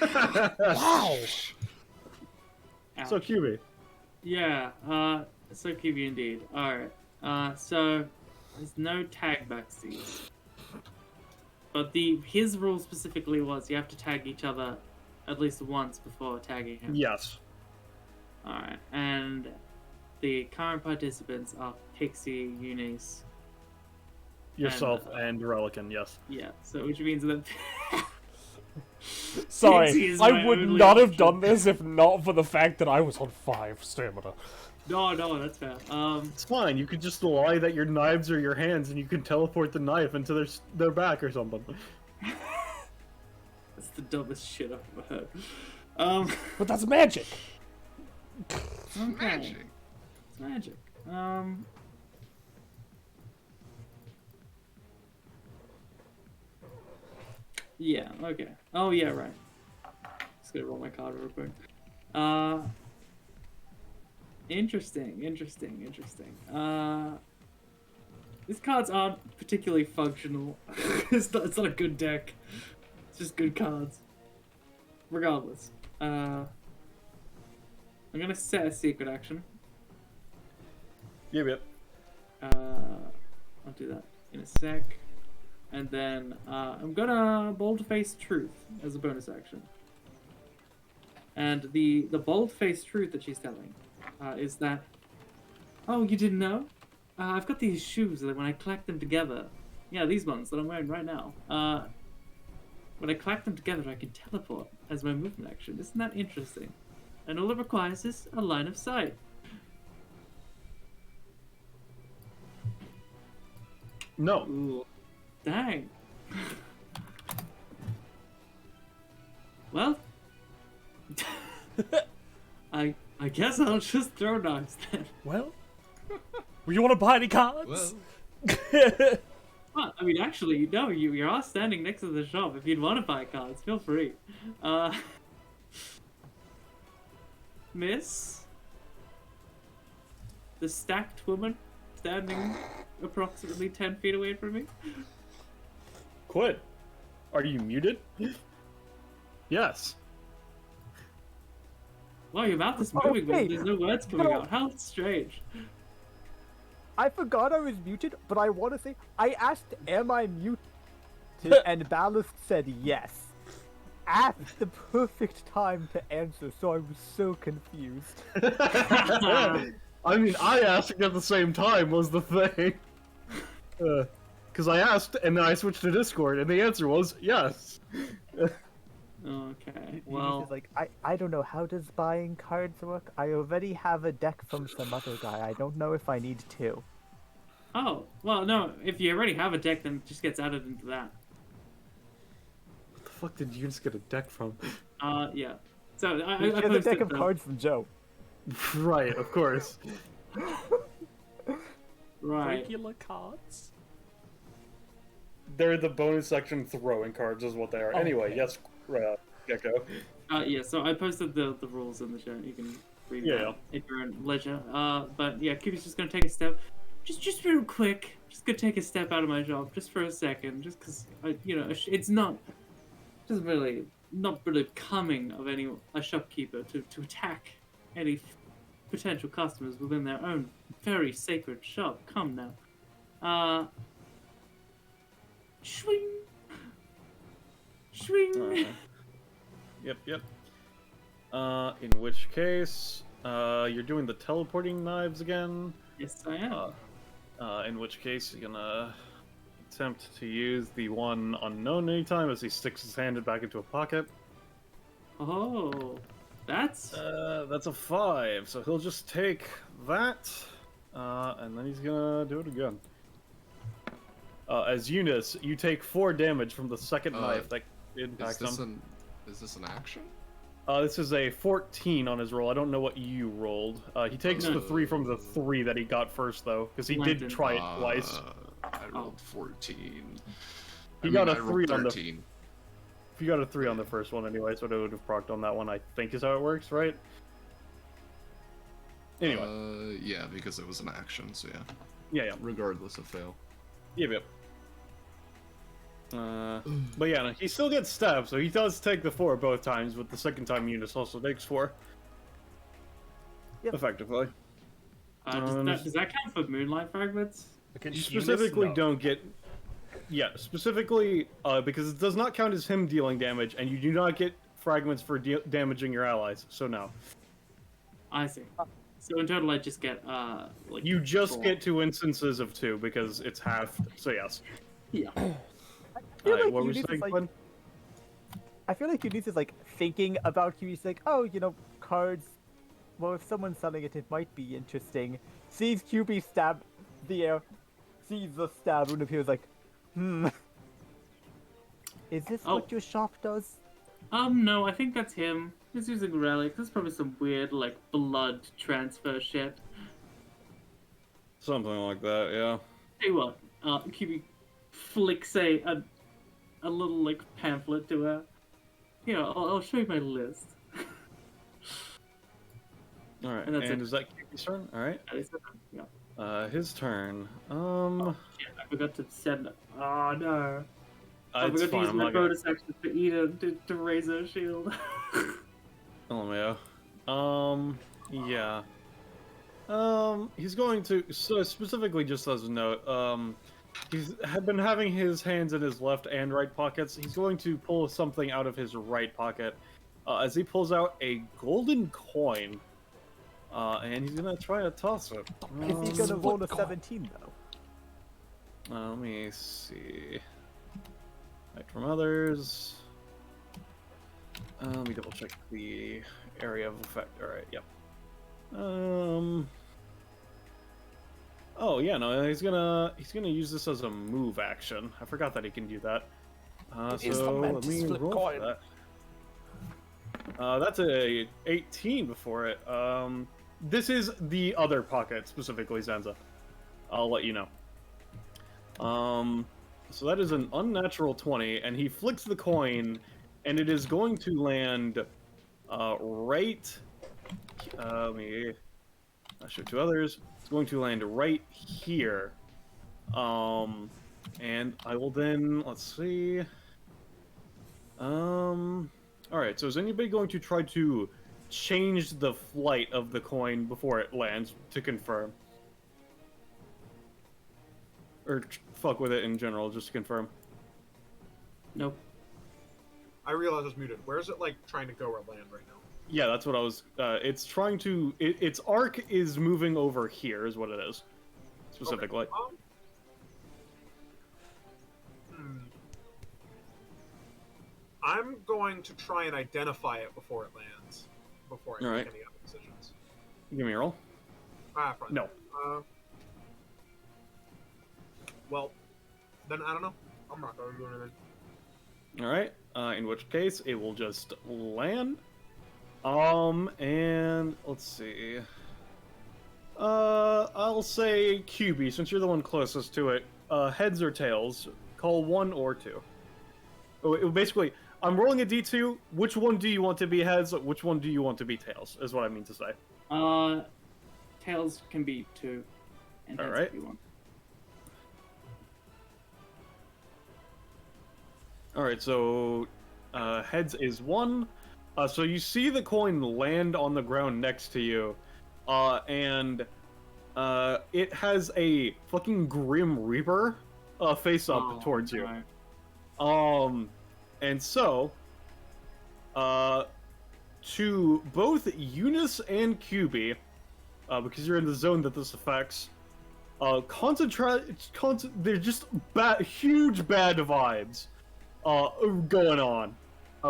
S1: Wow!
S4: So
S2: Ouch.
S4: QB.
S2: Yeah. So QB indeed. All right. So there's no tag backsies. But his rule specifically was you have to tag each other at least once before tagging him.
S4: Yes.
S2: Alright, and the current participants are Pixie, Eunice.
S4: Yourself and Relican, yes.
S2: Yeah, so which means that Pixie
S1: Sorry,
S2: is
S1: I
S2: my
S1: would
S2: only
S1: not have
S2: option.
S1: done this if not for the fact that I was on 5 stamina.
S2: No, that's fair.
S4: It's fine. You could just lie that your knives are your hands, and you can teleport the knife into their back or something.
S2: That's the dumbest shit I've ever heard.
S1: But that's magic!
S2: Okay.
S3: Magic.
S2: It's magic. Yeah, okay. Oh, yeah, right. Just gonna roll my card real quick. Interesting. These cards aren't particularly functional. It's not a good deck. It's just good cards. Regardless. I'm gonna set a secret action.
S4: Yep.
S2: I'll do that in a sec. And then I'm gonna bold-face truth as a bonus action. And the bold-face truth that she's telling is that, oh, you didn't know? I've got these shoes that when I collect them together, yeah, these ones that I'm wearing right now, when I collect them together, I can teleport as my movement action. Isn't that interesting? And all it requires is a line of sight.
S4: No.
S2: Ooh. Dang. Well, I guess I'll just throw knives then.
S1: Well, you want to buy any cards?
S3: Well,
S2: Well, I mean, actually, no, you are standing next to the shop. If you'd want to buy cards, feel free. Miss? The stacked woman standing approximately 10 feet away from me?
S4: Quit. Are you muted? Yes.
S2: Wow, your mouth is moving, but
S5: Okay.
S2: there's no words coming
S5: No.
S2: out. How strange.
S5: I forgot I was muted, but I want to say I asked, "Am I muted?" and Ballast said yes. At the perfect time to answer, so I was so confused.
S4: I mean, I asked at the same time was the thing. Because I asked, and then I switched to Discord, and the answer was yes.
S2: Okay,
S5: Well,
S2: well,
S5: like I don't know, how does buying cards work? I already have a deck from some other guy. I don't know if I need two.
S2: oh, well, no, if you already have a deck, then it just gets added into that.
S4: What the fuck did you just get a deck from?
S2: Yeah. So, I
S5: He has a
S2: posted
S5: deck of
S2: the-
S5: cards from Joe.
S4: Right, of course.
S2: Right.
S1: Regular cards.
S4: They're the bonus section throwing cards, is what they are. Anyway,
S1: Okay.
S4: yes, Gecko.
S2: Yeah, so I posted the rules in the chat. You can read
S4: Yeah,
S2: that at your own leisure. But yeah, Cupid's just gonna take a step, just real quick. Just gonna take a step out of my shop, just for a second, just because it's not really coming of a shopkeeper to attack any potential customers within their own very sacred shop. Come now. Swing. Swing.
S4: Yep. In which case, you're doing the teleporting knives again.
S2: Yes, I am.
S4: In which case, you're gonna attempt to use the one unknown anytime as he sticks his hand back into a pocket.
S2: Oh, that's
S4: That's a 5, so he'll just take that, and then he's gonna do it again. As Eunice, you take 4 damage from the second knife that impacts him.
S3: Is this an action?
S4: This is a 14 on his roll. I don't know what you rolled. He takes the 3 from the 3 that he got first, though, because he did try it twice.
S3: I rolled 14.
S4: He got a
S3: I rolled
S4: 3 on the.
S3: 13.
S4: If you got a 3 on the first one anyway, so it would have procced on that one. I think is how it works, right? Anyway.
S3: Yeah, because it was an action, so yeah.
S4: Yeah.
S3: Regardless of fail.
S4: Yep. But yeah, no, he still gets stabbed, so he does take the 4 both times, but the second time Eunice also takes 4.
S5: Yep.
S4: Effectively.
S2: does that count for moonlight fragments?
S1: Against
S4: You
S1: Eunice?
S4: specifically
S1: No.
S4: don't get... Yeah, specifically, because it does not count as him dealing damage, and you do not get fragments for damaging your allies, so no.
S2: I see. So in total, I just get like
S4: You just
S2: 4.
S4: get 2 instances of 2, because it's half, so yes.
S2: Yeah.
S5: I feel
S4: Alright,
S5: like
S4: what were you
S5: Eunice is
S4: saying,
S5: like,
S4: Glenn?
S5: I feel like Eunice is like thinking about Curios, like, oh, cards. Well, if someone's selling it, it might be interesting. Sees QB stab the air, sees the stab, and appears like, Is this
S2: Oh.
S5: what your shop does?
S2: No, I think that's him. He's using relics. That's probably some weird like blood transfer shit.
S4: Something like that, yeah.
S2: Tell you what, QB flicks a little like pamphlet to her. Yeah, I'll show you my list.
S4: Alright,
S2: And
S4: and,
S2: that's it.
S4: is that QB's turn? Alright.
S2: That is it. Yeah.
S4: His turn.
S2: Shit, I forgot to send it. Oh no. I
S4: It's
S2: forgot to
S4: fine,
S2: use
S4: I'm
S2: my
S4: not gonna...
S2: bonus action to eat it to raise her shield.
S4: LMAO. Yeah. He's going to, so specifically just as a note, he's been having his hands in his left and right pockets. He's going to pull something out of his right pocket, as he pulls out a golden coin, and he's gonna try to toss it.
S5: Is he gonna roll a
S1: what
S5: 17 though?
S4: Let me see. Right from others. Let me double check the area of effect. Alright, yep. Oh yeah, no, he's gonna use this as a move action. I forgot that he can do that.
S1: It is the
S4: So let
S1: mantis
S4: me
S1: flip
S4: roll
S1: coin.
S4: for that. That's a 18 before it. This is the other pocket specifically, Zanza. I'll let you know. So that is an unnatural 20, and he flicks the coin, and it is going to land right. Let me show two others. It's going to land right here. And I will then, let's see. Alright, so is anybody going to try to change the flight of the coin before it lands to confirm? Or fuck with it in general, just to confirm.
S2: Nope.
S6: I realize it's muted. Where is it, like, trying to go or land right now?
S4: Yeah, that's what I was, it's trying to, its arc is moving over here, is what it is. Specifically.
S6: Okay. I'm going to try and identify it before it lands, before I make any other decisions.
S4: Give me a roll.
S6: Ah, fine.
S4: No.
S6: Well, then I don't know. I'm not going to do anything.
S4: Alright, in which case, it will just land. And let's see. I'll say QB, since you're the one closest to it. Heads or tails, call 1 or 2. Oh, basically, I'm rolling a d2. Which one do you want to be heads? Which one do you want to be tails? Is what I mean to say.
S2: Tails can be 2, and heads
S4: Alright.
S2: can be 1.
S4: Alright, so heads is 1. So you see the coin land on the ground next to you, and it has a fucking Grim Reaper face up towards you.
S2: Right.
S4: And so, to both Eunice and QB, because you're in the zone that this affects, there's just huge bad vibes going on.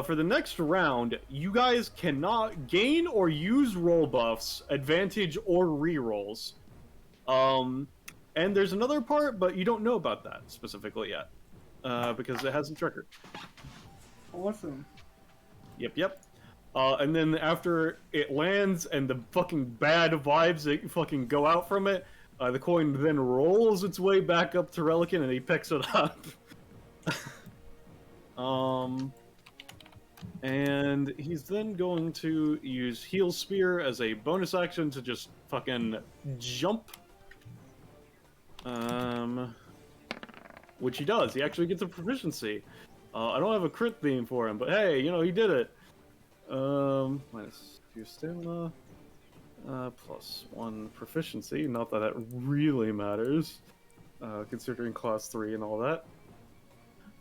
S4: For the next round, you guys cannot gain or use roll buffs, advantage, or rerolls. And there's another part, but you don't know about that specifically yet, because it hasn't triggered.
S2: Awesome.
S4: Yep. And then after it lands and the fucking bad vibes that fucking go out from it, the coin then rolls its way back up to Relican and he picks it up. And he's then going to use Heal Spear as a bonus action to just fucking jump. Which he does. He actually gets a proficiency. I don't have a crit theme for him, but hey, you know, he did it. Minus 2 stamina. Plus 1 proficiency. Not that that really matters, considering class 3 and all that.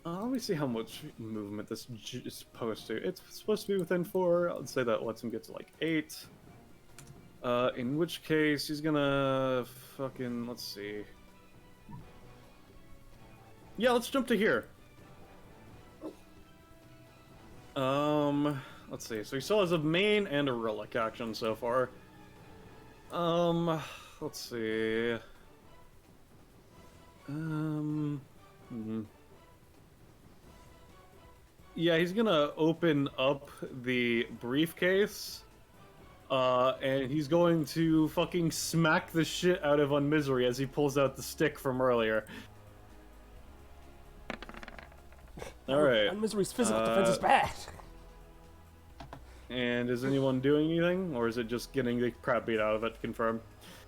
S4: Let me see how much movement this is supposed to. It's supposed to be within 4. I'd say that lets him get to like 8. In which case, he's gonna fucking, let's see. Yeah, let's jump to here. Let's see. So he still has a main and a relic action so far. Let's see. Yeah, he's gonna open up the briefcase, and he's going to fucking smack the shit out of Unmisery as he pulls out the stick from earlier. Alright.
S1: Unmisery's physical defense is bad.
S4: And is anyone doing anything, or is it just getting the crap beat out of it, confirm?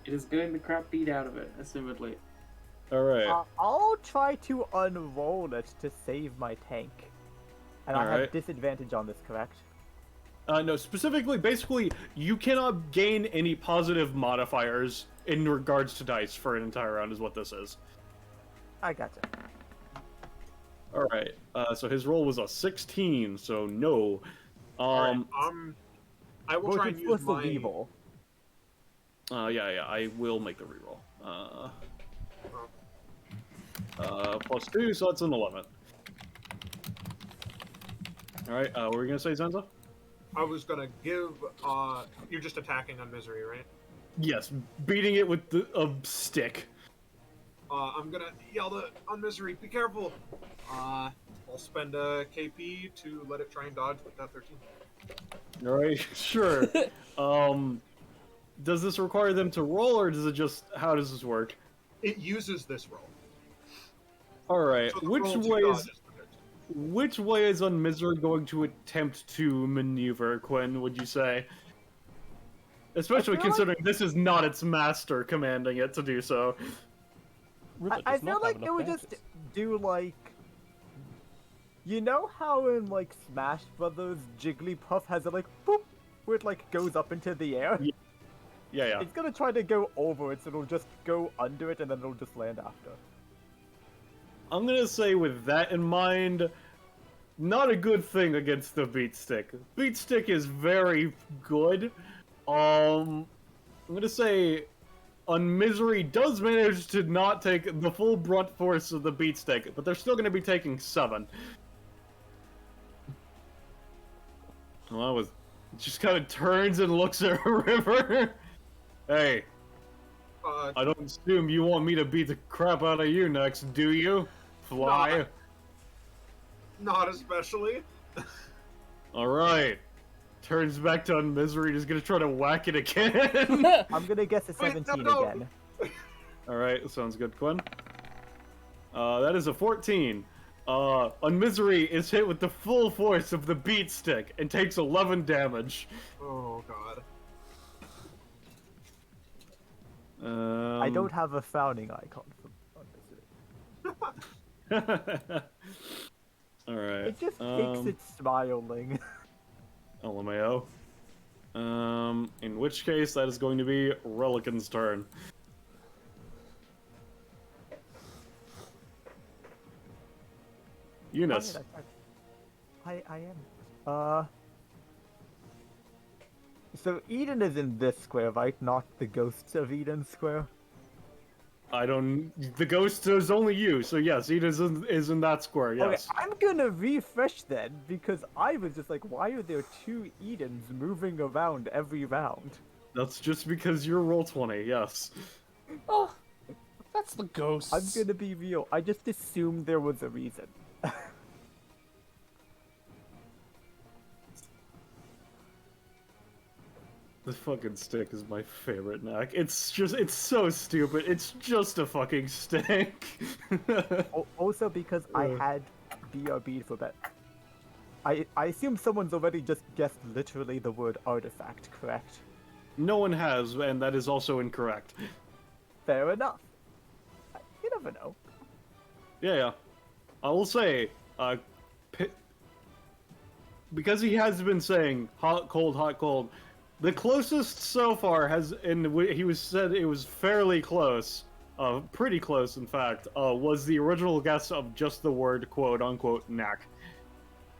S2: It is getting the crap beat out of it, assumedly.
S4: Alright.
S5: I'll try to unroll it to save my tank. And I have
S4: Alright.
S5: disadvantage on this, correct?
S4: No, specifically, basically, you cannot gain any positive modifiers in regards to dice for an entire round, is what this is.
S5: I gotcha.
S4: Alright, so his roll was a 16, so no.
S6: Alright, I will try and use
S5: What's the
S6: my...
S5: reroll?
S4: Yeah, I will make the reroll. Plus 2, so that's an 11. Alright, what were you gonna say, Zenza?
S6: I was gonna give, you're just attacking on Misery, right?
S4: Yes, beating it with a stick.
S6: I'm gonna yell on Misery, be careful! I'll spend a KP to let it try and dodge with that 13.
S4: Alright, sure. Does this require them to roll, or does it just, how does this work?
S6: It uses this roll.
S4: Alright,
S6: So the
S4: which
S6: roll to
S4: way
S6: dodge
S4: is
S6: is the 13.
S4: which way is Unmisery going to attempt to maneuver, Quinn, would you say? Especially
S5: feel like-
S4: considering this is not its master commanding it to do so.
S1: Rivet
S5: I
S1: does
S5: feel
S1: not
S5: like
S1: have
S5: it
S1: enough
S5: would just
S1: badges.
S5: do like, you know how in like Smash Brothers, Jigglypuff has it like boop, where it like goes up into the air.
S4: Yeah.
S5: It's gonna try to go over it, so it'll just go under it, and then it'll just land after.
S4: I'm gonna say with that in mind, not a good thing against the Beat Stick. Beat Stick is very good. I'm gonna say Unmisery does manage to not take the full brunt force of the Beat Stick, but they're still gonna be taking 7. Well, that was... just kind of turns and looks at River. Hey, I don't assume you want me to beat the crap out of you next, do you? Fly.
S6: Not especially.
S4: Alright. Turns back to Unmisery, just gonna try to whack it again.
S5: I'm gonna guess a
S6: Wait,
S5: 17
S6: no.
S5: again.
S4: Alright, sounds good, Quinn. That is a 14. Unmisery is hit with the full force of the Beat Stick and takes 11 damage.
S6: Oh god.
S5: I don't have a frowning icon for Unmisery.
S4: Alright.
S5: It just takes it smiling.
S4: LMAO. In which case, that is going to be Relican's turn. Eunice.
S5: I am. So Eden is in this square, right? Not the Ghosts of Eden square?
S4: I don't... The ghost is only you, so yes, Eden is in that square, yes.
S5: Okay, I'm gonna refresh then, because I was just like, why are there 2 Edens moving around every round?
S4: That's just because you're Roll20, yes.
S1: Oh, that's the ghost.
S5: I'm gonna be real, I just assumed there was a reason.
S4: The fucking stick is my favorite knack. It's so stupid. It's just a fucking stick.
S5: Also because I had BRB for bet. I assume someone's already just guessed literally the word artifact, correct?
S4: No one has, and that is also incorrect.
S5: Fair enough. You never know.
S4: Yeah. I will say, because he has been saying hot, cold, the closest so far he said it was fairly close, pretty close in fact, was the original guess of just the word quote unquote knack.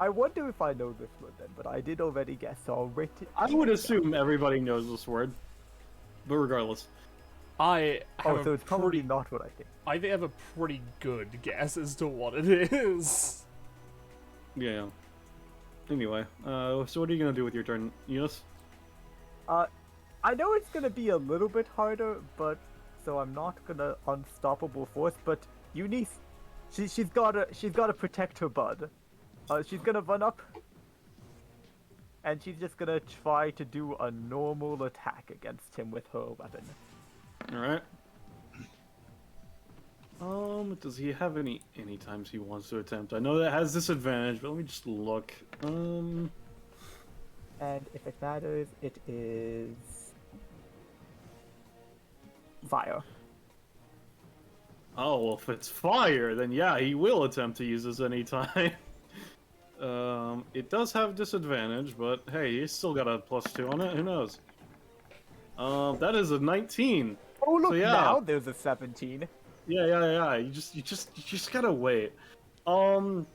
S5: I wonder if I know this one then, but I did already guess, so I'll rate it.
S4: I would assume everybody knows this word, but regardless.
S1: I have
S5: Oh, so it's probably not what I think.
S1: I think I have a pretty good guess as to what it is.
S4: Yeah. Anyway, so what are you gonna do with your turn, Eunice?
S5: I know it's gonna be a little bit harder, but so I'm not gonna unstoppable force. But Eunice, she's gotta protect her bud. She's gonna run up, and she's just gonna try to do a normal attack against him with her weapon.
S4: All right. Does he have any times he wants to attempt? I know that has disadvantage, but let me just look.
S5: And if it matters, it is fire.
S4: Oh, well, if it's fire, then yeah, he will attempt to use this anytime. It does have disadvantage, but hey, he's still got a +2 on it. Who knows? That is a 19.
S5: Oh look,
S4: So, yeah.
S5: now there's a 17.
S4: Yeah. You just gotta wait. And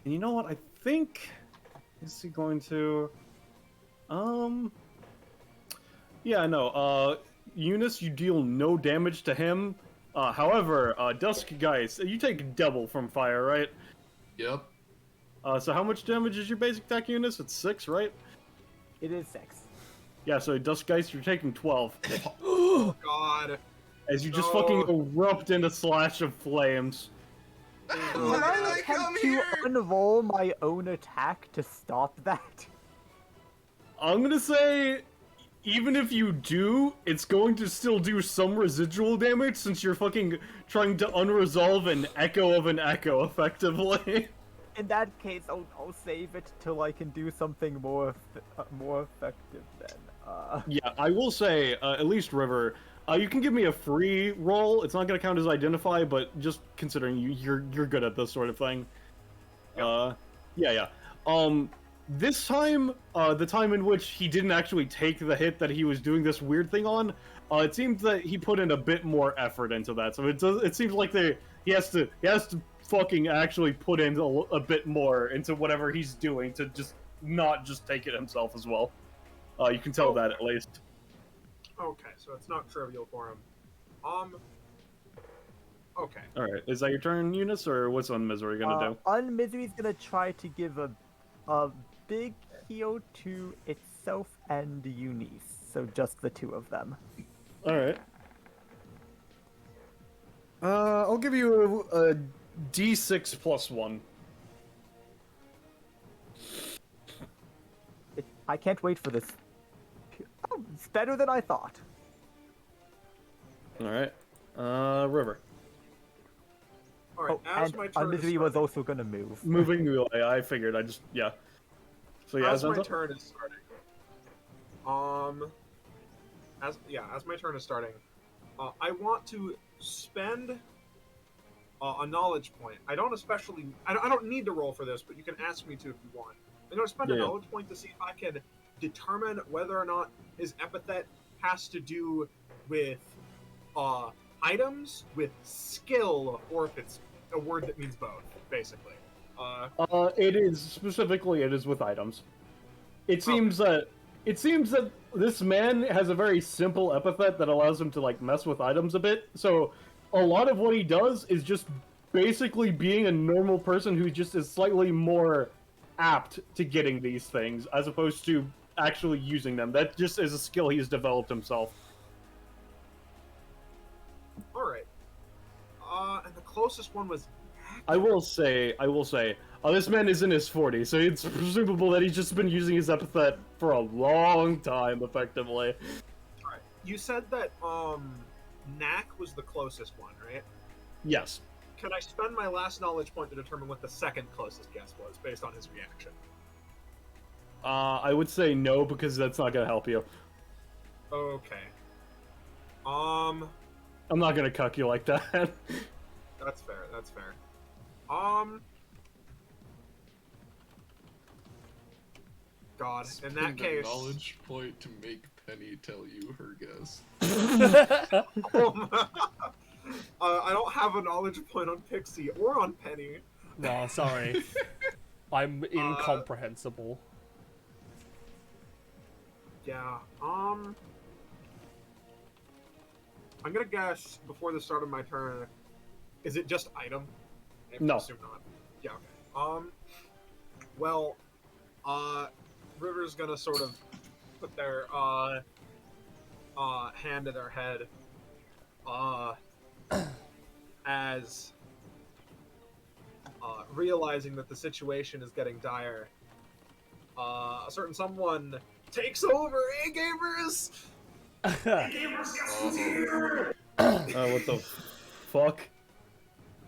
S4: you know what? I think is he going to? Yeah, no. Eunice, you deal no damage to him. However, Dusk Geist, you take double from fire, right?
S3: Yep.
S4: So how much damage is your basic attack, Eunice? It's 6, right?
S5: It is 6.
S4: Yeah, so Dusk Geist, you're taking 12.
S6: Oh god.
S4: As you just
S6: No.
S4: fucking erupt into slash of flames.
S5: Can
S3: Why
S5: I
S3: did I
S5: attempt
S3: come
S5: to
S3: here?
S5: unroll my own attack to stop that?
S4: I'm gonna say even if you do, it's going to still do some residual damage since you're fucking trying to unresolve an echo of an echo, effectively.
S5: In that case, I'll save it till I can do something more effective then.
S4: Yeah, I will say, at least River, you can give me a free roll. It's not going to count as identify, but just considering you're good at this sort of thing. Yeah. This time, the time in which he didn't actually take the hit that he was doing this weird thing on, it seems that he put in a bit more effort into that. So it seems like he has to fucking actually put in a bit more into whatever he's doing to just not just take it himself as well. You can tell that at least.
S6: Okay, so it's not trivial for him. Okay.
S4: All right, is that your turn, Eunice, or what's Unmisery gonna do?
S5: Unmisery's gonna try to give a big heal to itself and Eunice, so just the two of them.
S4: All right. I'll give you a D6 plus 1.
S5: I can't wait for this. Oh, it's better than I thought.
S4: All right. River.
S6: All right. As
S5: And
S6: my turn
S5: Unmisery was also gonna move.
S4: Moving melee. I figured. Yeah. So yeah,
S6: as my
S4: Zenza?
S6: turn is starting. As my turn is starting, I want to spend a knowledge point. I don't need to roll for this, but you can ask me to if you want. I'm going to spend a knowledge point to see if I can determine whether or not his epithet has to do with items, with skill, or if it's a word that means both, basically.
S4: It is with items. It seems that this man has a very simple epithet that allows him to like mess with items a bit. So a lot of what he does is just basically being a normal person who just is slightly more apt to getting these things as opposed to actually using them. That just is a skill he's developed himself.
S6: All right. And the closest one was.
S4: I will say, this man is in his 40s, so it's presumable that he's just been using his epithet for a long time, effectively.
S6: Alright. You said that, Knack was the closest one, right?
S4: Yes.
S6: Can I spend my last knowledge point to determine what the second closest guess was, based on his reaction?
S4: I would say no, because that's not gonna help you.
S6: Okay.
S4: I'm not gonna cuck you like that.
S6: That's fair, that's fair. God, in that
S7: Spend a
S6: case...
S7: knowledge point to make Penny tell you her guess.
S6: I don't have a knowledge point on Pixie or on Penny.
S1: No, sorry. I'm incomprehensible.
S6: Yeah, I'm gonna guess, before the start of my turn, is it just item? I
S4: No.
S6: assume not. Yeah, okay. Well, River's gonna sort of put their, hand to their head, as, realizing that the situation is getting dire. A certain someone takes over, hey gamers! Hey gamers, guess who's here?
S4: What the fuck?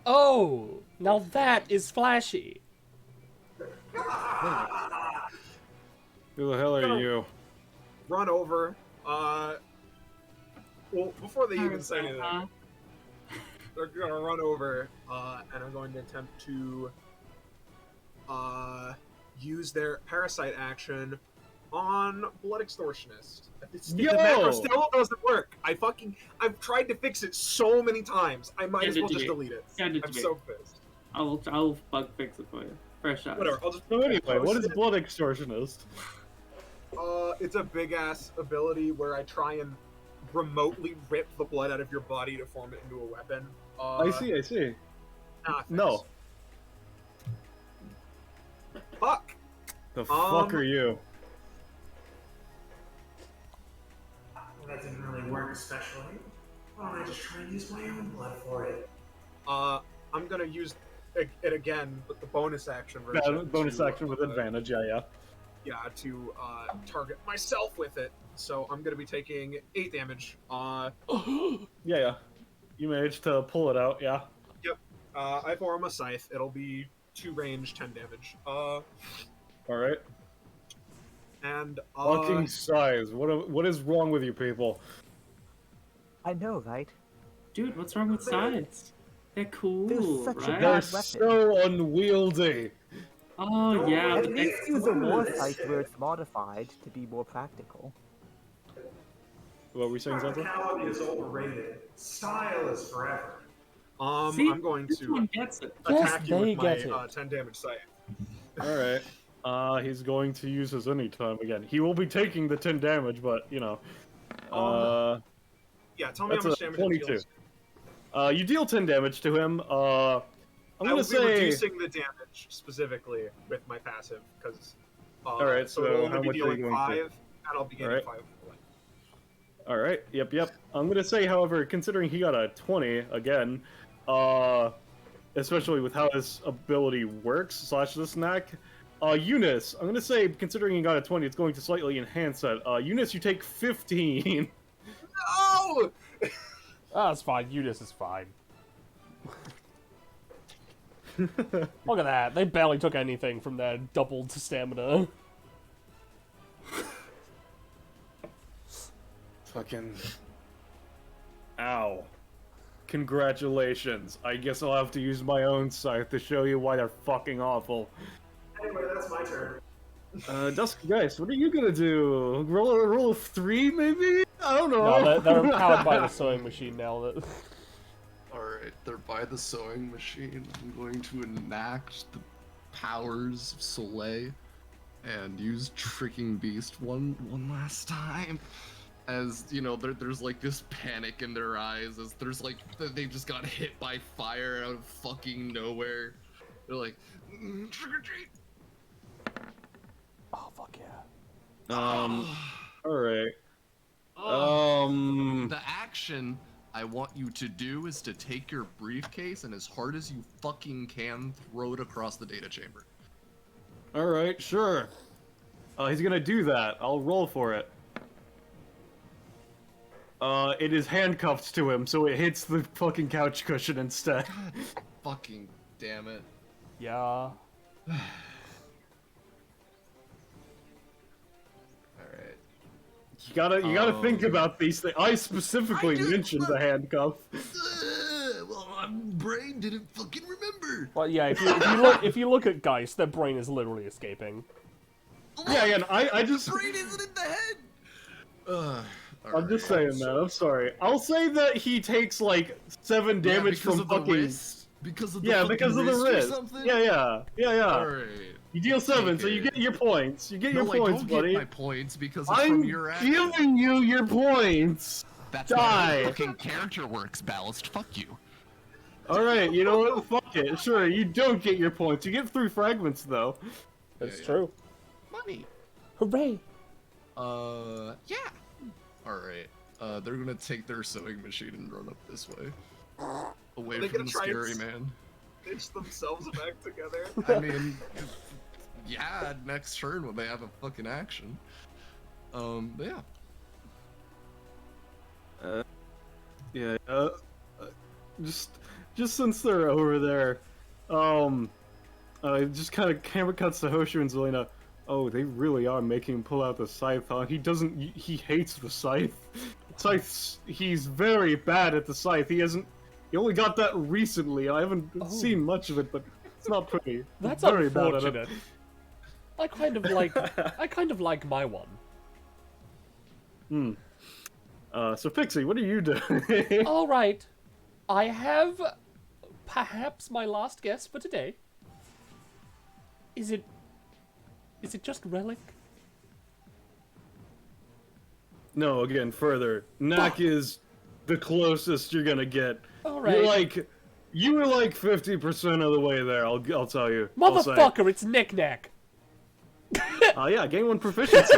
S1: Oh, now that is flashy.
S4: Who the hell are you?
S6: Run over, well, before they even say anything, they're gonna run over, and are going to attempt to, use their parasite action on Blood Extortionist. The macro still doesn't work. I've tried to fix it so many times. I might as well just delete it. I'm so pissed.
S2: I'll bug fix it for you. Fresh out.
S6: Whatever. I'll just.
S4: So anyway, what is Blood Extortionist?
S6: It's a big ass ability where I try and remotely rip the blood out of your body to form it into a weapon.
S4: I see. No.
S6: Fuck.
S4: The fuck are you?
S6: That didn't really work especially. Why don't I just try and use my own blood for it? I'm gonna use it again, but the bonus action version.
S4: Bonus action with advantage, yeah.
S6: to target myself with it. So I'm gonna be taking 8 damage.
S4: Yeah. You managed to pull it out, yeah.
S6: Yep. I form a scythe. It'll be 2 range, 10 damage.
S4: Alright.
S6: And
S4: Fucking size. What is wrong with you people?
S5: I know, right?
S2: Dude, what's wrong with sides? They're cool,
S5: They're such a
S2: right?
S4: They're
S5: bad weapon.
S4: so unwieldy.
S2: Oh yeah,
S5: At
S2: but
S5: least
S2: they're
S5: use a war
S2: cool.
S5: site where it's modified to be more practical.
S4: What were we saying, Zelda?
S6: practicality is overrated. Style is forever.
S2: See,
S6: I'm going
S2: this
S6: to
S2: one gets it.
S6: attack you
S1: they
S6: with my
S1: get it.
S6: 10 damage scythe.
S4: Alright. He's going to use his anytime again. He will be taking the 10 damage, but, you know.
S6: Yeah, tell me
S4: That's
S6: how much
S4: a
S6: damage
S4: 22.
S6: it deals.
S4: You deal 10 damage to him. I'm
S6: I
S4: gonna
S6: will be
S4: say...
S6: reducing the damage specifically with my passive, because
S4: Alright,
S6: so
S4: so
S6: it'll
S4: how
S6: only
S4: much
S6: be
S4: are you
S6: dealing
S4: going to?
S6: 5, and I'll be getting
S4: Alright.
S6: 5.
S4: Alright, yep. I'm gonna say, however, considering he got a 20, again, especially with how this ability works, / this knack, Eunice, I'm gonna say, considering he got a 20, it's going to slightly enhance that. Eunice, you take 15.
S6: No!
S1: Ah, it's fine. Eunice is fine. Look at that. They barely took anything from their doubled stamina.
S4: Fucking... Ow. Congratulations. I guess I'll have to use my own scythe to show you why they're fucking awful.
S6: Anyway, that's my turn.
S4: Dusky Geist, what are you gonna do? Roll 3, maybe? I don't know.
S1: No, they're empowered by the sewing machine now. That
S7: Alright, they're by the sewing machine. I'm going to enact the powers of Soleil and use Tricking Beast one last time. As, you know, there's like this panic in their eyes as there's like, they just got hit by fire out of fucking nowhere. They're like, trick or treat!
S1: oh fuck yeah.
S4: Alright.
S7: The action I want you to do is to take your briefcase and as hard as you fucking can, throw it across the data chamber.
S4: Alright, sure. He's gonna do that. I'll roll for it. It is handcuffed to him, so it hits the fucking couch cushion instead.
S7: God fucking damn it.
S1: Yeah.
S7: Alright.
S4: You gotta think about these things. I specifically mentioned the handcuff.
S7: Well, my brain didn't fucking remember.
S1: Well, yeah. If you look at Geist, their brain is literally escaping.
S4: Yeah, again, I just...
S7: Brain isn't in the head!
S4: I'm just saying that, I'm sorry. I'll say that he takes, like, 7 damage
S7: because
S4: from
S7: of the
S4: fucking...
S7: wrist? Because of the
S4: Yeah,
S7: fucking
S4: because of the
S7: or
S4: wrist.
S7: something?
S4: Yeah.
S7: Alright.
S4: You deal 7,
S7: Take
S4: so you
S7: it.
S4: get your points. You get your
S7: No,
S4: points,
S7: I don't
S4: buddy.
S7: get my points because it's from
S4: I'm
S7: your action.
S4: giving you your points!
S8: That's
S4: Die.
S8: how fucking character works, Ballast. Fuck you.
S4: Alright, you know what? Fuck it. Sure, you don't get your points. You get 3 fragments, though.
S1: That's
S7: Yeah.
S1: true.
S7: Money.
S1: Hooray!
S7: Yeah. Alright. They're gonna take their sewing machine and run up this way. Away
S6: Are they
S7: from
S6: gonna
S7: the
S6: try and
S7: scary man.
S6: Stitch themselves back together.
S7: I mean, yeah, next turn when they have a fucking action. But yeah.
S4: Yeah, just since they're over there, just kind of camera cuts to Hoshu and Zelina. Oh, they really are making him pull out the scythe, huh? He hates the scythe. Scythe, he's very bad at the scythe. He only got that recently. I haven't seen much of it, but it's not pretty.
S1: That's
S4: very bad at it.
S1: unfortunate. I kind of like my one.
S4: So Pixie, what are you doing?
S1: All right, I have perhaps my last guess for today. Is it just relic?
S4: No, again, further. Knack is the closest you're gonna get.
S1: All right,
S4: You were like 50% of the way there. I'll tell you. I'll say.
S1: motherfucker, it's knick-knack.
S4: Yeah, gain 1 proficiency.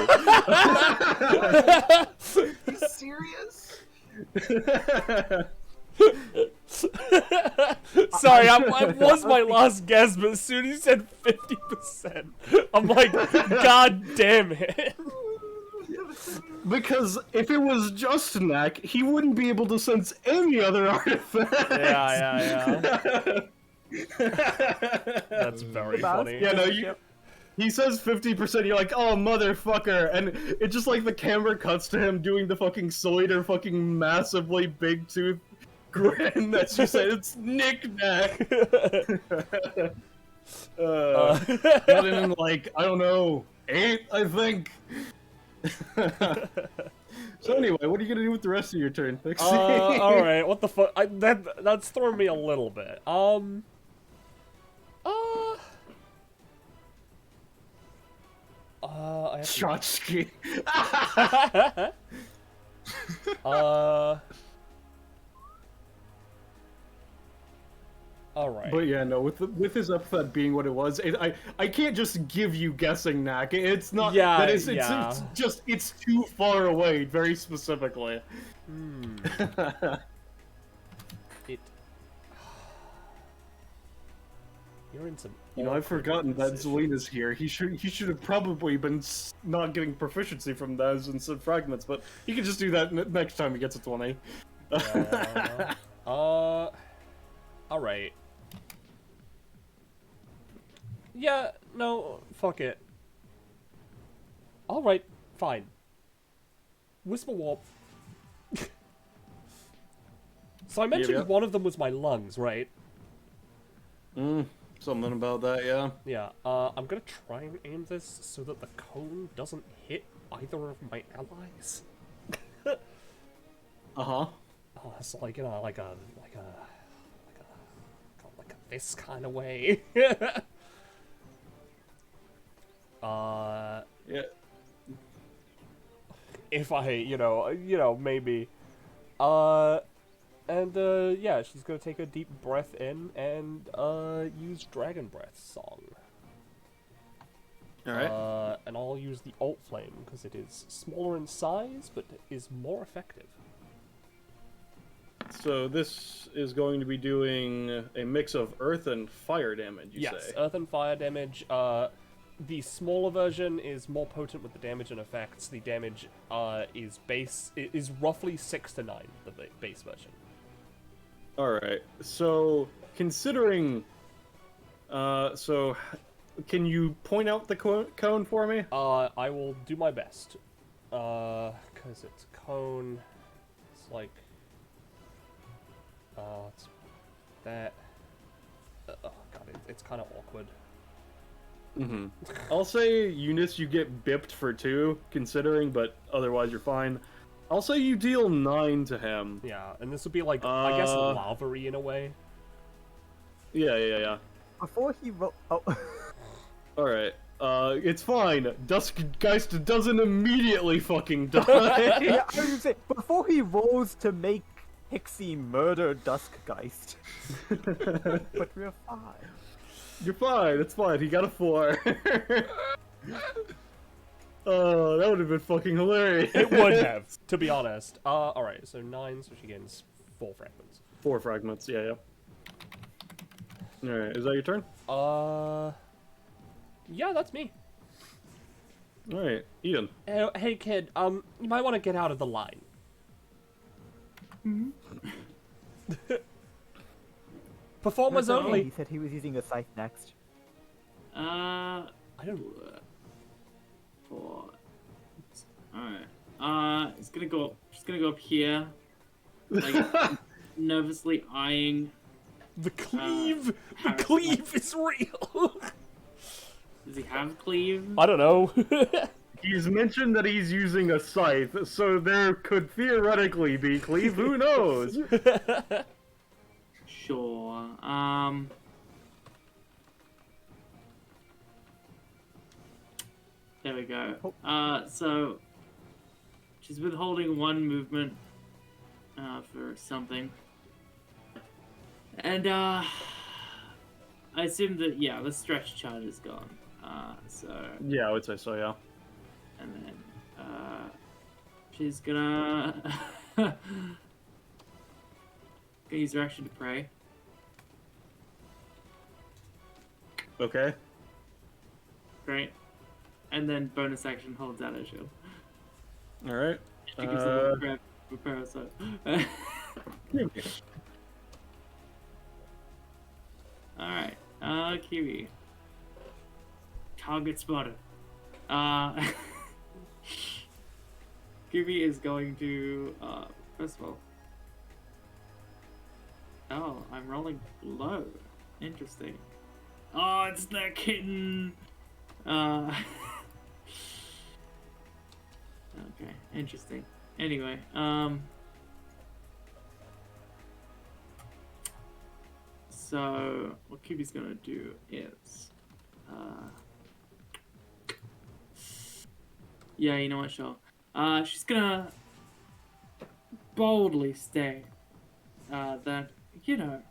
S6: You serious?
S1: sorry, it was my last guess, but as soon as you said 50%, I'm like, God damn it.
S4: Because if it was just Knack, he wouldn't be able to sense any other artifacts.
S1: Yeah. That's very funny.
S4: Yeah, no, he says 50%, you're like, oh, motherfucker, and it just like the camera cuts to him doing the fucking Soider fucking massively big tooth grin that you said, it's knick-knack. Got in like, I don't know, 8, I think. So anyway, what are you gonna do with the rest of your turn, Pixie?
S1: Alright, what the fuck? That's throwing me a little bit. I have to...
S4: Tchotchke.
S1: Alright.
S4: But yeah, no, with his epithet being what it was, I can't just give you guessing, Knack. It's not.
S1: Yeah,
S4: that is,
S1: yeah.
S4: it's just it's too far away, very specifically.
S1: It. You're in some.
S4: You know, I've forgotten that Zelina's here. He should have probably been not getting proficiency from those and some fragments, but he can just do that next time he gets a 20.
S1: Yeah. Alright. Yeah, no, fuck it. Alright, fine. Whisper Warp. So I mentioned one of them was my lungs, right?
S4: Something about that, yeah.
S1: Yeah, I'm gonna try and aim this so that the cone doesn't hit either of my allies.
S4: Uh-huh.
S1: Oh, it's like, you know, like a this kind of way.
S4: Yeah.
S1: If I, you know, maybe. Yeah, she's gonna take a deep breath in and, use Dragon Breath Song.
S4: Alright.
S1: And I'll use the Alt Flame, because it is smaller in size, but is more effective.
S4: So this is going to be doing a mix of earth and fire damage, you say?
S1: Yes, earth and fire damage. The smaller version is more potent with the damage and effects. The damage is roughly 6 to 9, the base version.
S4: Alright, so considering... so can you point out the cone for me?
S1: I will do my best. Because it's cone. It's like... it's that... oh god, it's kind of awkward.
S4: I'll say, Eunice, you get bipped for 2, considering, but otherwise you're fine. I'll say you deal 9 to him.
S1: Yeah, and this would be like, I guess, lava-y in a way.
S4: Yeah.
S5: Before he
S4: Alright, it's fine. Duskgeist doesn't immediately fucking die.
S5: Yeah, I was gonna say, before he rolls to make Pixie murder Duskgeist. But we're fine.
S4: You're fine, it's fine. He got a 4. Oh, that would have been fucking hilarious.
S1: It would have, to be honest. Alright, so 9, so she gains 4 fragments.
S4: 4 fragments, yeah. Alright, is that your turn?
S1: Yeah, that's me.
S4: Alright, Ian.
S1: Hey kid, you might want to get out of the line. Performers only.
S5: He said he was using a scythe next.
S1: I don't.
S2: 4. Alright. It's gonna go. Just gonna go up here, like nervously eyeing.
S1: The cleave. The cleave is real.
S2: Does he have cleave?
S1: I don't know.
S4: He's mentioned that he's using a scythe, so there could theoretically be cleave. Who knows?
S2: Sure. There we go. So she's withholding 1 movement for something, and I assume that the stretch chart is gone. So
S4: yeah, I would say so. Yeah.
S2: And then she's gonna use her action to pray.
S4: Okay.
S2: Great. And then bonus action holds out her shield.
S4: All right.
S2: She gives a little grab repair, so. Alright. Kiwi. Target spotted. Kiwi is going to, first of all. Oh, I'm rolling low. Interesting. Oh, it's that kitten! Okay, interesting. Anyway, so what Kiwi's gonna do is, yeah, you know what, sure. She's gonna boldly state, that, you know,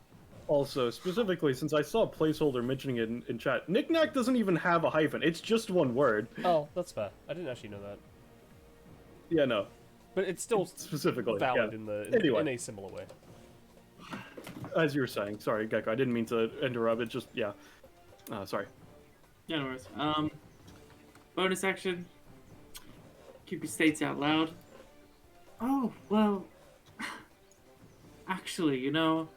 S4: Also, specifically, since I saw a placeholder mentioning it in chat, knick-knack doesn't even have a hyphen. It's just one word.
S1: Oh, that's fair. I didn't actually know that.
S4: Yeah, no.
S1: But it's still
S4: Specifically,
S1: valid
S4: yeah.
S1: in a similar way.
S4: As you were saying. Sorry, Gecko. I didn't mean to interrupt. It just, yeah. Sorry.
S2: yeah, no worries. Bonus action. Kiwi states out loud. Oh, well, actually, you know,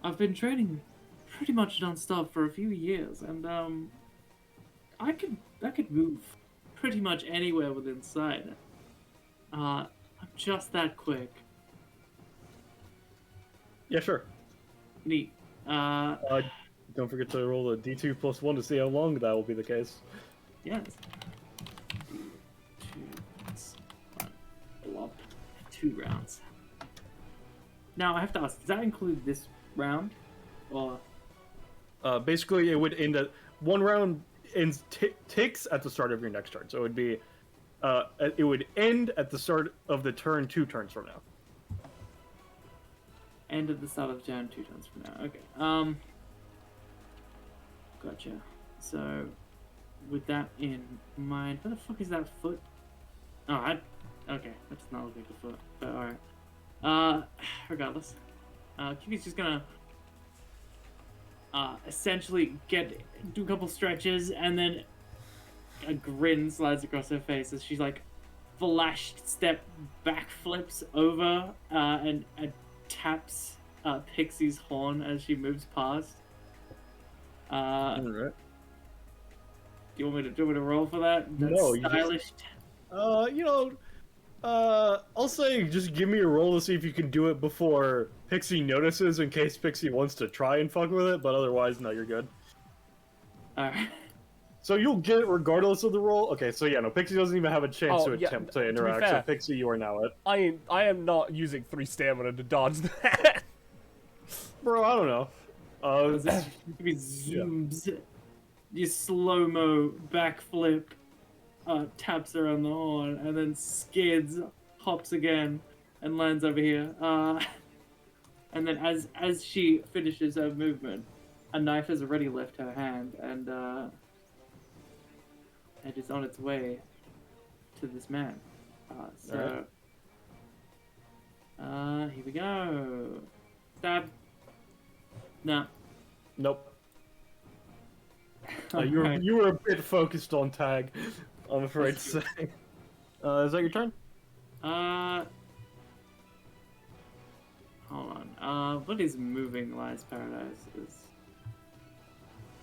S2: I've been training pretty much non-stop for a few years, and I could move pretty much anywhere within sight. I'm just that quick.
S4: Yeah, sure.
S2: Neat.
S4: Don't forget to roll a d2 plus 1 to see how long that will be the case.
S2: Yes. 2 plus 1. Blob. 2 rounds. Now I have to ask, does that include this round? Or
S4: Basically, it would end at one round ticks at the start of your next turn. So it would be, it would end at the start of the turn 2 turns from now.
S2: end at the start of the turn 2 turns from now. Okay. Gotcha. So with that in mind, where the fuck is that foot? Oh, okay, that's not looking like a foot, but alright. Regardless. Kiwi's just gonna essentially do a couple stretches, and then a grin slides across her face as she's like flashed step backflips over and taps Pixie's horn as she moves past.
S4: Alright.
S2: Do you want me to roll for that? That's
S4: No, you
S2: stylish.
S4: I'll say just give me a roll to see if you can do it before Pixie notices, in case Pixie wants to try and fuck with it, but otherwise, no, you're good.
S2: Alright.
S4: So you'll get it regardless of the roll? Okay, so yeah, no, Pixie doesn't even have a chance
S1: Oh,
S4: to
S1: yeah,
S4: attempt to
S1: to be
S4: interact, so
S1: fair.
S4: Pixie, you are now it.
S1: I am not using 3 stamina to dodge that.
S4: Bro, I don't know.
S2: Kiwi zooms. You slow-mo backflip, taps her on the horn, and then skids, hops again, and lands over here. And then as she finishes her movement, a knife has already left her hand, and it is on its way to this man. Here we go. Stab. No.
S4: Nope. You
S2: Alright.
S4: were a bit focused on tag, I'm afraid to say. Is that your turn?
S2: Hold on. What is moving lies paradise is?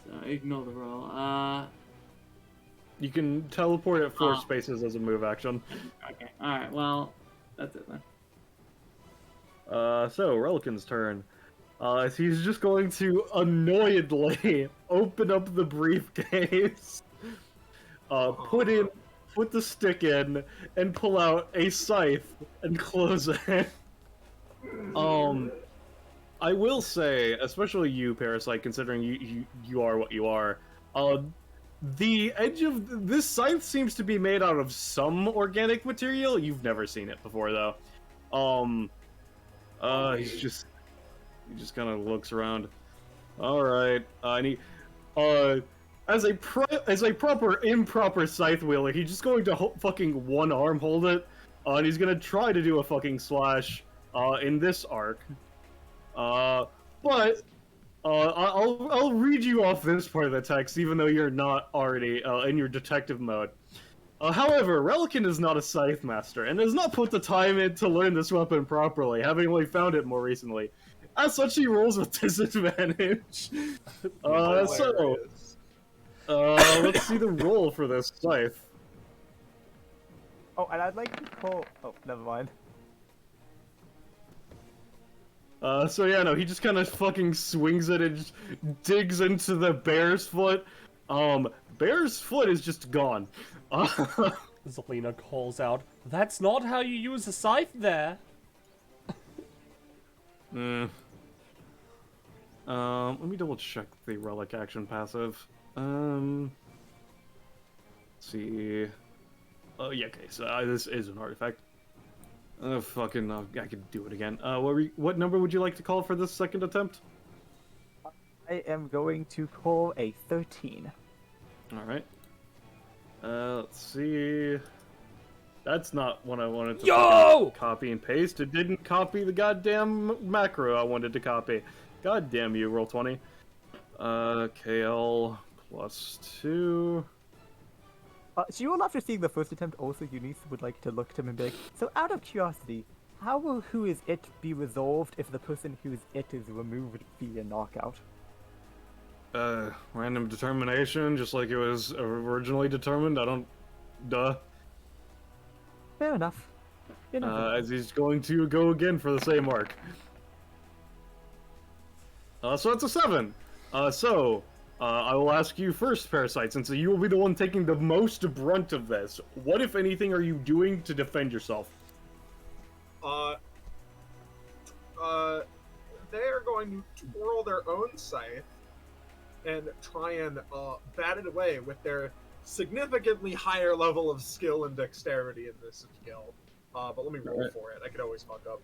S2: So ignore the roll.
S4: You can teleport at 4
S2: Oh.
S4: spaces as a move action.
S2: Okay. Alright, well, that's it then.
S4: So, Relican's turn. He's just going to annoyedly open up the briefcase, put the stick in, and pull out a scythe and close it. I will say, especially you, Parasite, considering you are what you are, the edge of this scythe seems to be made out of some organic material. You've never seen it before, though. He just kind of looks around. All right, as a proper improper scythe wielder, he's just going to fucking one arm hold it, and he's gonna try to do a fucking slash in this arc. But I'll read you off this part of the text, even though you're not already in your detective mode. However, Relican is not a scythe master, and has not put the time in to learn this weapon properly, having only found it more recently. As such, he rolls with disadvantage.
S6: Hilarious.
S4: Let's see the roll for this scythe.
S5: Oh, and I'd like to call. Oh, never mind.
S4: So yeah, no, he just kind of fucking swings it and just digs into the bear's foot. Bear's foot is just gone.
S1: Zelina calls out, "That's not how you use a scythe there."
S4: Let me double check the relic action passive. Let's see. Oh, yeah, okay, so this is an artifact. I could do it again. What number would you like to call for this second attempt?
S5: I am going to call a 13.
S4: Alright. Let's see. That's not what I wanted to
S1: Yo!
S4: copy and paste. It didn't copy the goddamn macro I wanted to copy. God damn you, roll 20. KL plus 2.
S5: So you all, after seeing the first attempt, also Eunice would like to look at him and be like, so out of curiosity, how will who is it be resolved if the person who is it is removed via knockout?
S4: Random determination, just like it was originally determined. Duh.
S5: Fair enough.
S4: As he's going to go again for the same arc. So it's a 7. I will ask you first, Parasite, since you will be the one taking the most brunt of this. What, if anything, are you doing to defend yourself?
S6: They are going to twirl their own scythe and try and bat it away with their significantly higher level of skill and dexterity in this skill. But let me roll for it. I could always fuck up.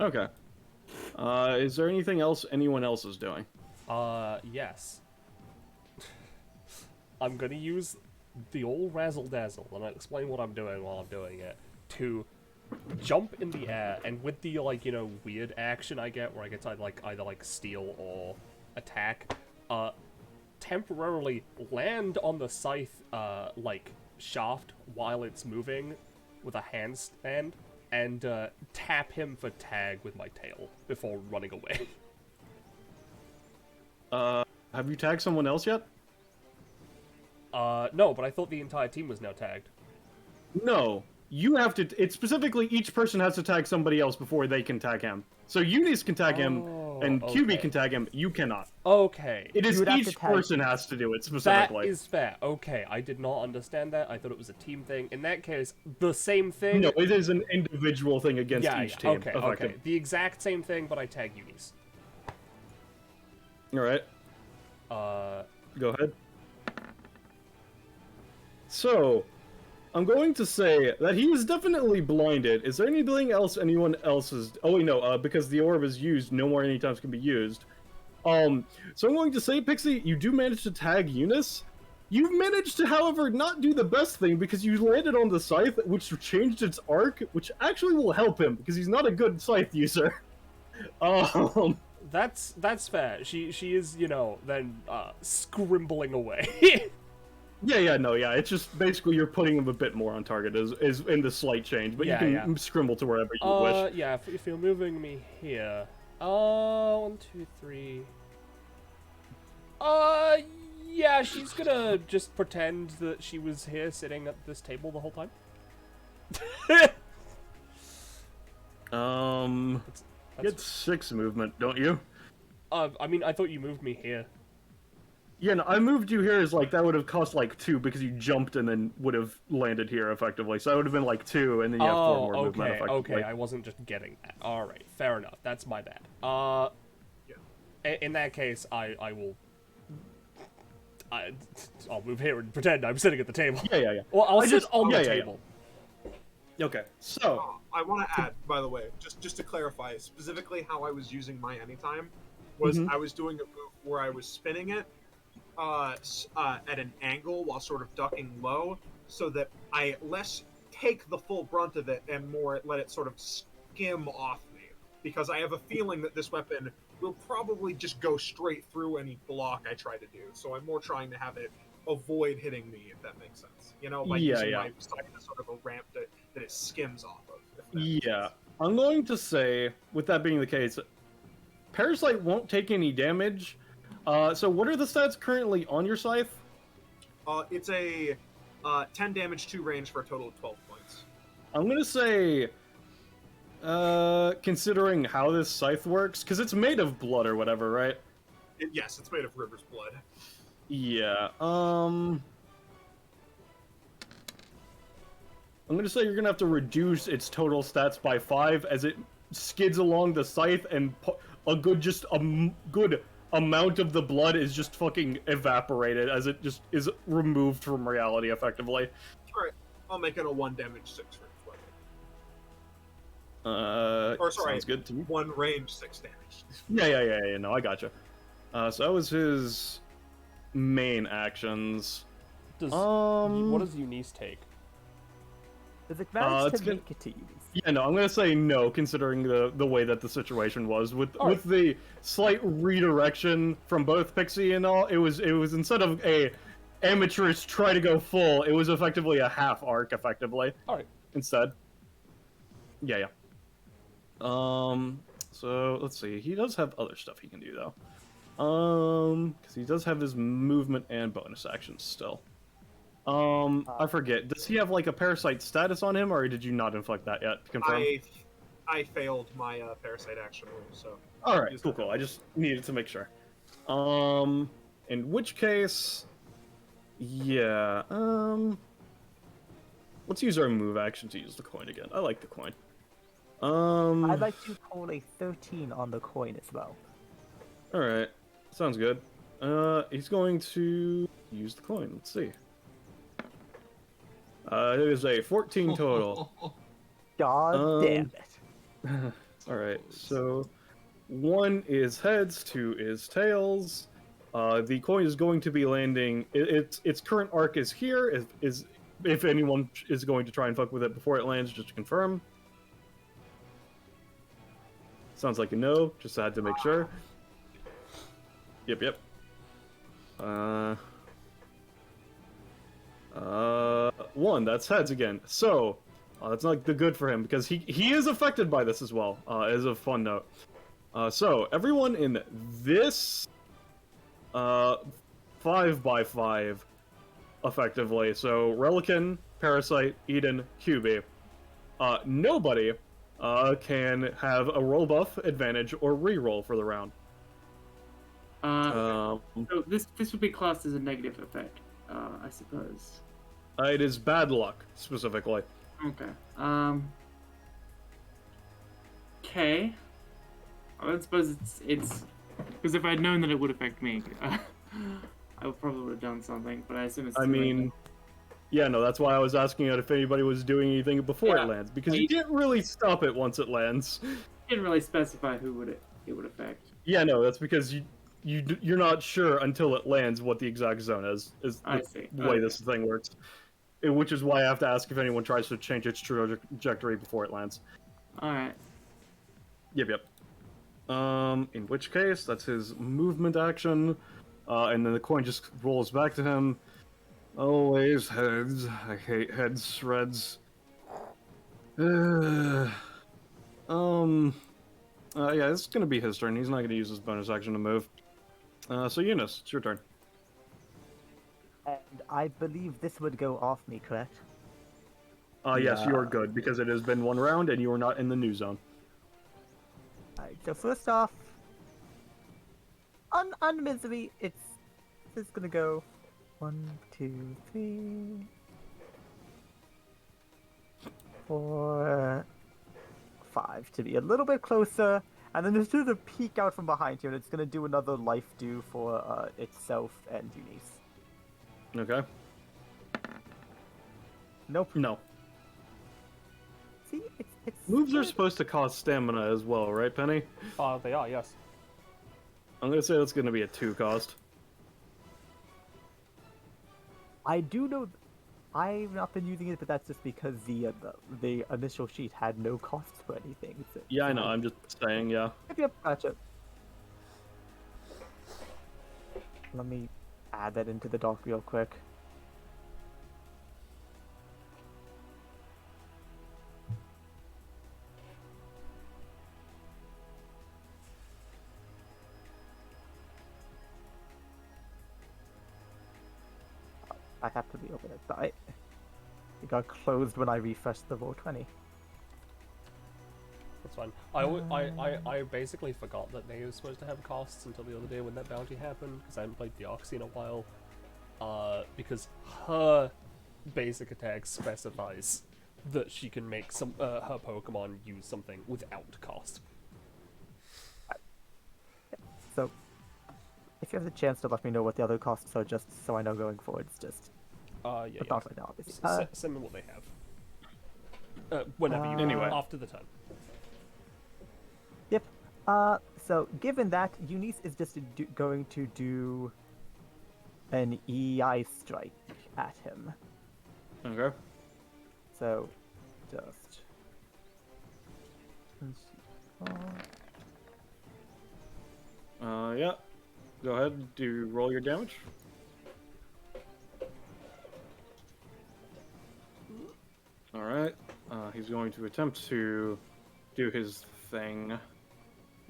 S4: Okay. Is there anything else anyone else is doing?
S1: Yes. I'm gonna use the old razzle dazzle, and I'll explain what I'm doing while I'm doing it, to jump in the air, and with the, like, you know, weird action I get, where I get to, like, either, like, steal or attack, temporarily land on the scythe, like, shaft while it's moving with a handstand, and, tap him for tag with my tail before running away.
S4: Have you tagged someone else yet?
S1: No, but I thought the entire team was now tagged.
S4: No. You have to... It's specifically each person has to tag somebody else before they can tag him. So Eunice can tag him, and QB
S1: okay.
S4: can tag him. You cannot.
S1: Okay.
S4: It is
S5: would have to
S4: each
S5: tag
S4: person has to do it specifically.
S1: That is fair. Okay, I did not understand that. I thought it was a team thing. In that case, the same thing...
S4: No, it is an individual thing against each team.
S1: Okay, okay. The exact same thing, but I tag Eunice.
S4: Alright. Go ahead. So, I'm going to say that he is definitely blinded. Is there anything else anyone else is... Oh, wait, no, because the orb is used, no more anytimes can be used. So I'm going to say, Pixie, you do manage to tag Eunice. You've managed to, however, not do the best thing, because you landed on the scythe, which changed its arc, which actually will help him, because he's not a good scythe user.
S1: That's fair. She is, you know, then scrimbling away.
S4: Yeah. It's just basically you're putting him a bit more on target is in the slight change, but you can scrimble to wherever you wish.
S1: Yeah, if you're moving me here. 1, 2, 3. Yeah, she's gonna just pretend that she was here sitting at this table the whole time.
S4: Get 6 movement, don't you?
S1: I mean, I thought you moved me here.
S4: Yeah, no, I moved you here as, like, that would have cost, like, 2 because you jumped and then would have landed here, effectively. So that would have been, like, 2, and then you have 4 more movement, effectively.
S1: Okay, I wasn't just getting that. Alright, fair enough. That's my bad. In that case, I'll move here and pretend I'm sitting at the table.
S4: Yeah.
S1: Well, I'll sit on the table.
S4: Yeah. Okay, so...
S6: I want to add, by the way, just to clarify, specifically how I was using my anytime, was I was doing a move where I was spinning it at an angle while sort of ducking low, so that I less take the full brunt of it and more let it sort of skim off me. Because I have a feeling that this weapon will probably just go straight through any block I try to do. So I'm more trying to have it avoid hitting me, if that makes sense. You know, by using my side as sort of a ramp that it skims off of. If that makes sense.
S4: I'm going to say, with that being the case, Parasite won't take any damage. So what are the stats currently on your scythe?
S6: It's a 10 damage, 2 range for a total of 12 points.
S4: I'm going to say, considering how this scythe works, because it's made of blood or whatever, right?
S6: Yes, it's made of River's blood.
S4: Yeah, I'm going to say you're going to have to reduce its total stats by 5 as it skids along the scythe, and a good amount of the blood is just fucking evaporated as it just is removed from reality, effectively.
S6: Alright, I'll make it a 1 damage 6 range weapon. Or sorry,
S4: sounds good to me.
S6: 1 range 6 damage.
S4: Yeah, no, I gotcha. So that was his main actions.
S1: What does Eunice take?
S5: Does it manage to
S4: gonna-
S5: make it to Eunice?
S4: Yeah, no, I'm gonna say no, considering the way that the situation was with
S1: Alright.
S4: the slight redirection from both Pixie and all. It was instead of a amateurish try to go full, it was effectively a half arc, effectively.
S1: Alright.
S4: Instead. Yeah. So let's see. He does have other stuff he can do though. Because he does have his movement and bonus actions still. I forget. Does he have like a parasite status on him, or did you not inflict that yet? To confirm.
S6: I failed my parasite action rule, so.
S4: All right, cool. I just needed to make sure. In which case, yeah. Let's use our move action to use the coin again. I like the coin.
S5: I'd like to call a 13 on the coin as well.
S4: All right, sounds good. He's going to use the coin. Let's see. It is a 14 total.
S5: God damn it.
S4: All right, so 1 is heads, 2 is tails. The coin is going to be landing. Its current arc is here. If anyone is going to try and fuck with it before it lands, just to confirm. Sounds like a no. Just had to make sure. Yep. 1, that's heads again. So, that's not the good for him, because he is affected by this as well, as a fun note. So, everyone in this 5x5, effectively, so Relican, Parasite, Eden, QB, nobody can have a roll buff, advantage, or reroll for the round.
S2: So this would be classed as a negative effect, I suppose.
S4: It is bad luck, specifically.
S2: Okay. Okay. I don't suppose it's because if I'd known that it would affect me, I probably would have done something. But I assume it's.
S4: I mean, yeah, no, that's why I was asking if anybody was doing anything before it lands, because you can't really stop it once it lands.
S2: Didn't really specify who it would affect.
S4: Yeah, no, that's because you're not sure until it lands what the exact zone is the way this thing works. Which is why I have to ask if anyone tries to change its trajectory before it lands.
S2: Alright.
S4: Yep. In which case, that's his movement action. And then the coin just rolls back to him. Always heads. I hate head shreds. Yeah, it's gonna be his turn. He's not gonna use his bonus action to move. So Eunice, it's your turn.
S5: And I believe this would go off me, correct?
S4: Yes, you are good, because it has been 1 round and you are not in the new zone.
S5: Alright, so first off, on misery, it's gonna go 1, 2, 3, 4, 5 to be a little bit closer, and then it's gonna peek out from behind here, and it's gonna do another life do for itself and Eunice.
S4: Okay.
S5: Nope.
S4: No.
S5: See, it's
S4: Moves are supposed to cost stamina as well, right, Penny?
S1: They are, yes.
S4: I'm gonna say that's gonna be a 2 cost.
S5: I do know I've not been using it, but that's just because the initial sheet had no costs for anything. So,
S4: Yeah, I know. I'm just saying, yeah.
S5: Yep, gotcha. Let me add that into the doc real quick. I have to reopen it, but it got closed when I refreshed the Roll20.
S1: That's fine. I basically forgot that they were supposed to have costs until the other day when that bounty happened, because I haven't played Deoxy in a while. Because her basic attack specifies that she can make some her Pokemon use something without cost.
S5: So, if you have the chance to let me know what the other costs are, just so I know going forward, it's just...
S1: Yeah,
S5: but not right now, obviously.
S1: Send me what they have. Whenever you
S4: Anyway.
S1: after the turn.
S5: Yep. So, given that, Eunice is just going to do an EI strike at him.
S4: Okay.
S5: So, just... Let's see.
S4: Yeah. Go ahead, roll your damage. Alright. He's going to attempt to do his thing.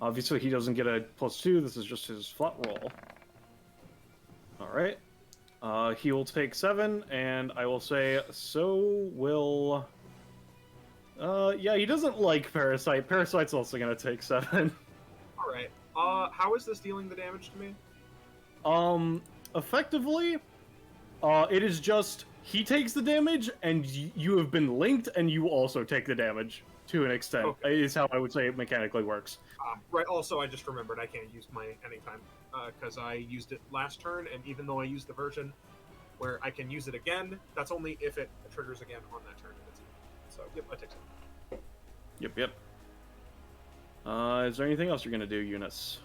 S4: Obviously, he doesn't get a +2. This is just his flat roll. Alright. He will take 7, and I will say, so will... yeah, he doesn't like Parasite. Parasite's also going to take 7.
S6: Alright. How is this dealing the damage to me?
S4: Effectively, it is just... He takes the damage, and you have been linked, and you also take the damage to an extent.
S6: Okay.
S4: Is how I would say it mechanically works.
S6: Right, also, I just remembered I can't use my anytime, because I used it last turn, and even though I used the version where I can use it again, that's only if it triggers again on that turn. So, yep, I take it.
S4: Yep. Is there anything else you're going to do, Eunice?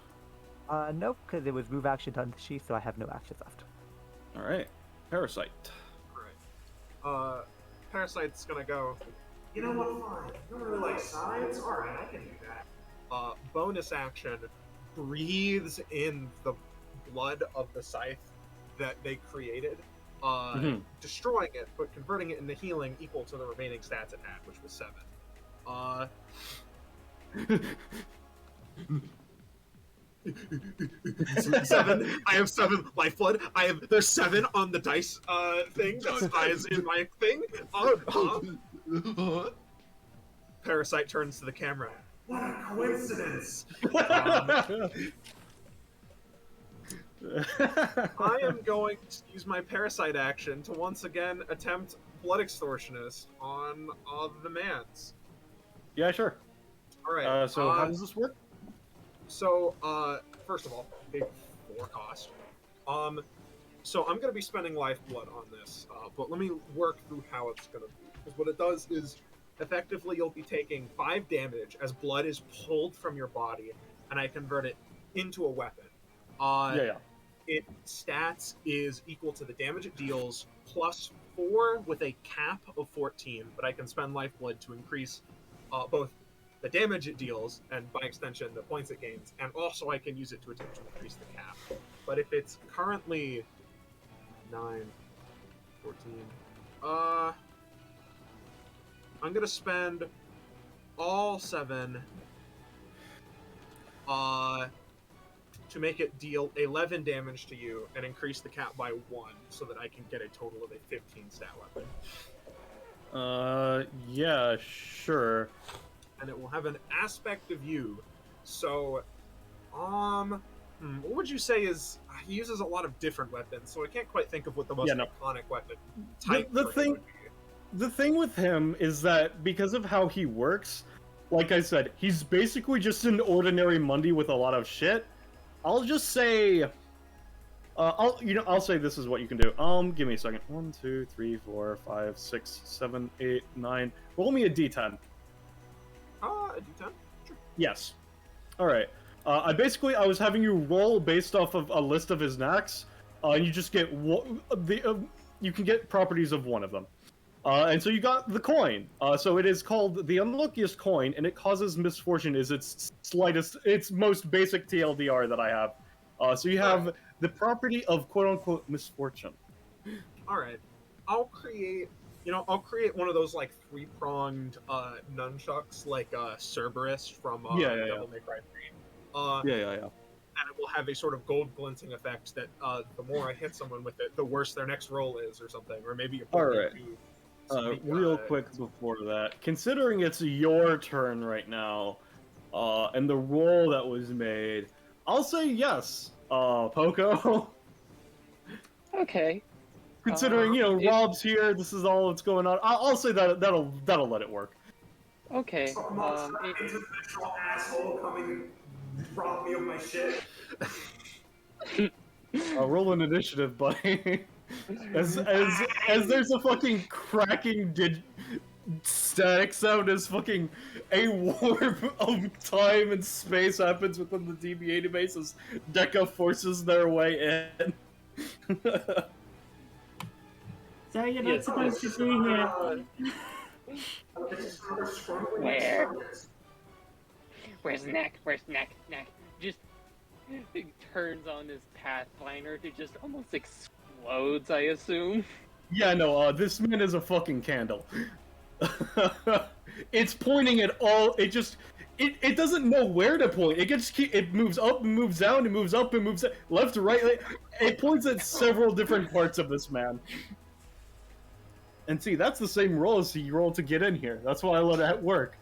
S5: Nope, because it was move action done to she, so I have no actions left.
S4: Alright. Parasite.
S6: Alright. Parasite's gonna go, you know what, fine. You don't really like science? Alright, I can do that. Bonus action, breathes in the blood of the scythe that they created, destroying it, but converting it into healing equal to the remaining stats it had, which was 7. 7. I have 7 lifeblood. There's 7 on the dice thing that is in my thing. Parasite turns to the camera. What a coincidence! I am going to use my Parasite action to once again attempt Blood Extortionist on the Mans.
S4: Yeah, sure.
S6: Alright.
S4: So how does this work?
S6: So, first of all, big 4 cost. So I'm going to be spending lifeblood on this, but let me work through how it's going to be. Because what it does is, effectively, you'll be taking 5 damage as blood is pulled from your body, and I convert it into a weapon. Its stats is equal to the damage it deals, plus 4 with a cap of 14, but I can spend lifeblood to increase both the damage it deals, and by extension, the points it gains, and also I can use it to attempt to increase the cap. But if it's currently 9, 14, I'm gonna spend all 7 to make it deal 11 damage to you and increase the cap by 1 so that I can get a total of a 15 stat weapon.
S4: Yeah, sure.
S6: And it will have an aspect of you. So, what would you say is... He uses a lot of different weapons, so I can't quite think of what the most iconic weapon type
S4: the thing
S6: would be.
S4: The thing with him is that because of how he works, like I said, he's basically just an ordinary Mundy with a lot of shit. I'll just say, I'll say this is what you can do. Give me a second. 1, 2, 3, 4, 5, 6, 7, 8, 9. Roll me a D10.
S6: A D10? Sure.
S4: Yes. All right. I was having you roll based off of a list of his knacks, and you just get you can get properties of one of them. And so you got the coin. So it is called the unluckiest coin, and it causes misfortune. Is its most basic TLDR that I have. So you have the property of quote-unquote misfortune.
S6: All right, I'll create. I'll create one of those like three-pronged nunchucks, like Cerberus from Devil May Cry 3.
S4: Yeah.
S6: And it will have a sort of gold glinting effect that the more I hit someone with it, the worse their next roll is, or something, or maybe you put
S4: Alright.
S6: to
S4: Real quick before that, considering it's your turn right now, and the roll that was made, I'll say yes, Poco.
S9: Okay.
S4: Considering Rob's here, this is all that's going on. I'll say that'll let it work.
S9: Okay.
S6: individual asshole coming and rob me of my shit.
S4: Roll an initiative, buddy. as there's a fucking cracking static sound as fucking a warp of time and space happens within the DBA database as Deca forces their way in.
S2: So you're not supposed to be here.
S9: Where? Where's Neck? Where's Neck? Neck just turns on his pathfinder. It just almost explodes, I assume.
S4: Yeah, no, this man is a fucking candle. It's pointing at all. It doesn't know where to point. It moves up and moves down and moves up and moves left to right. It points at several different parts of this man. And see, that's the same roll as he rolled to get in here. That's why I let it work.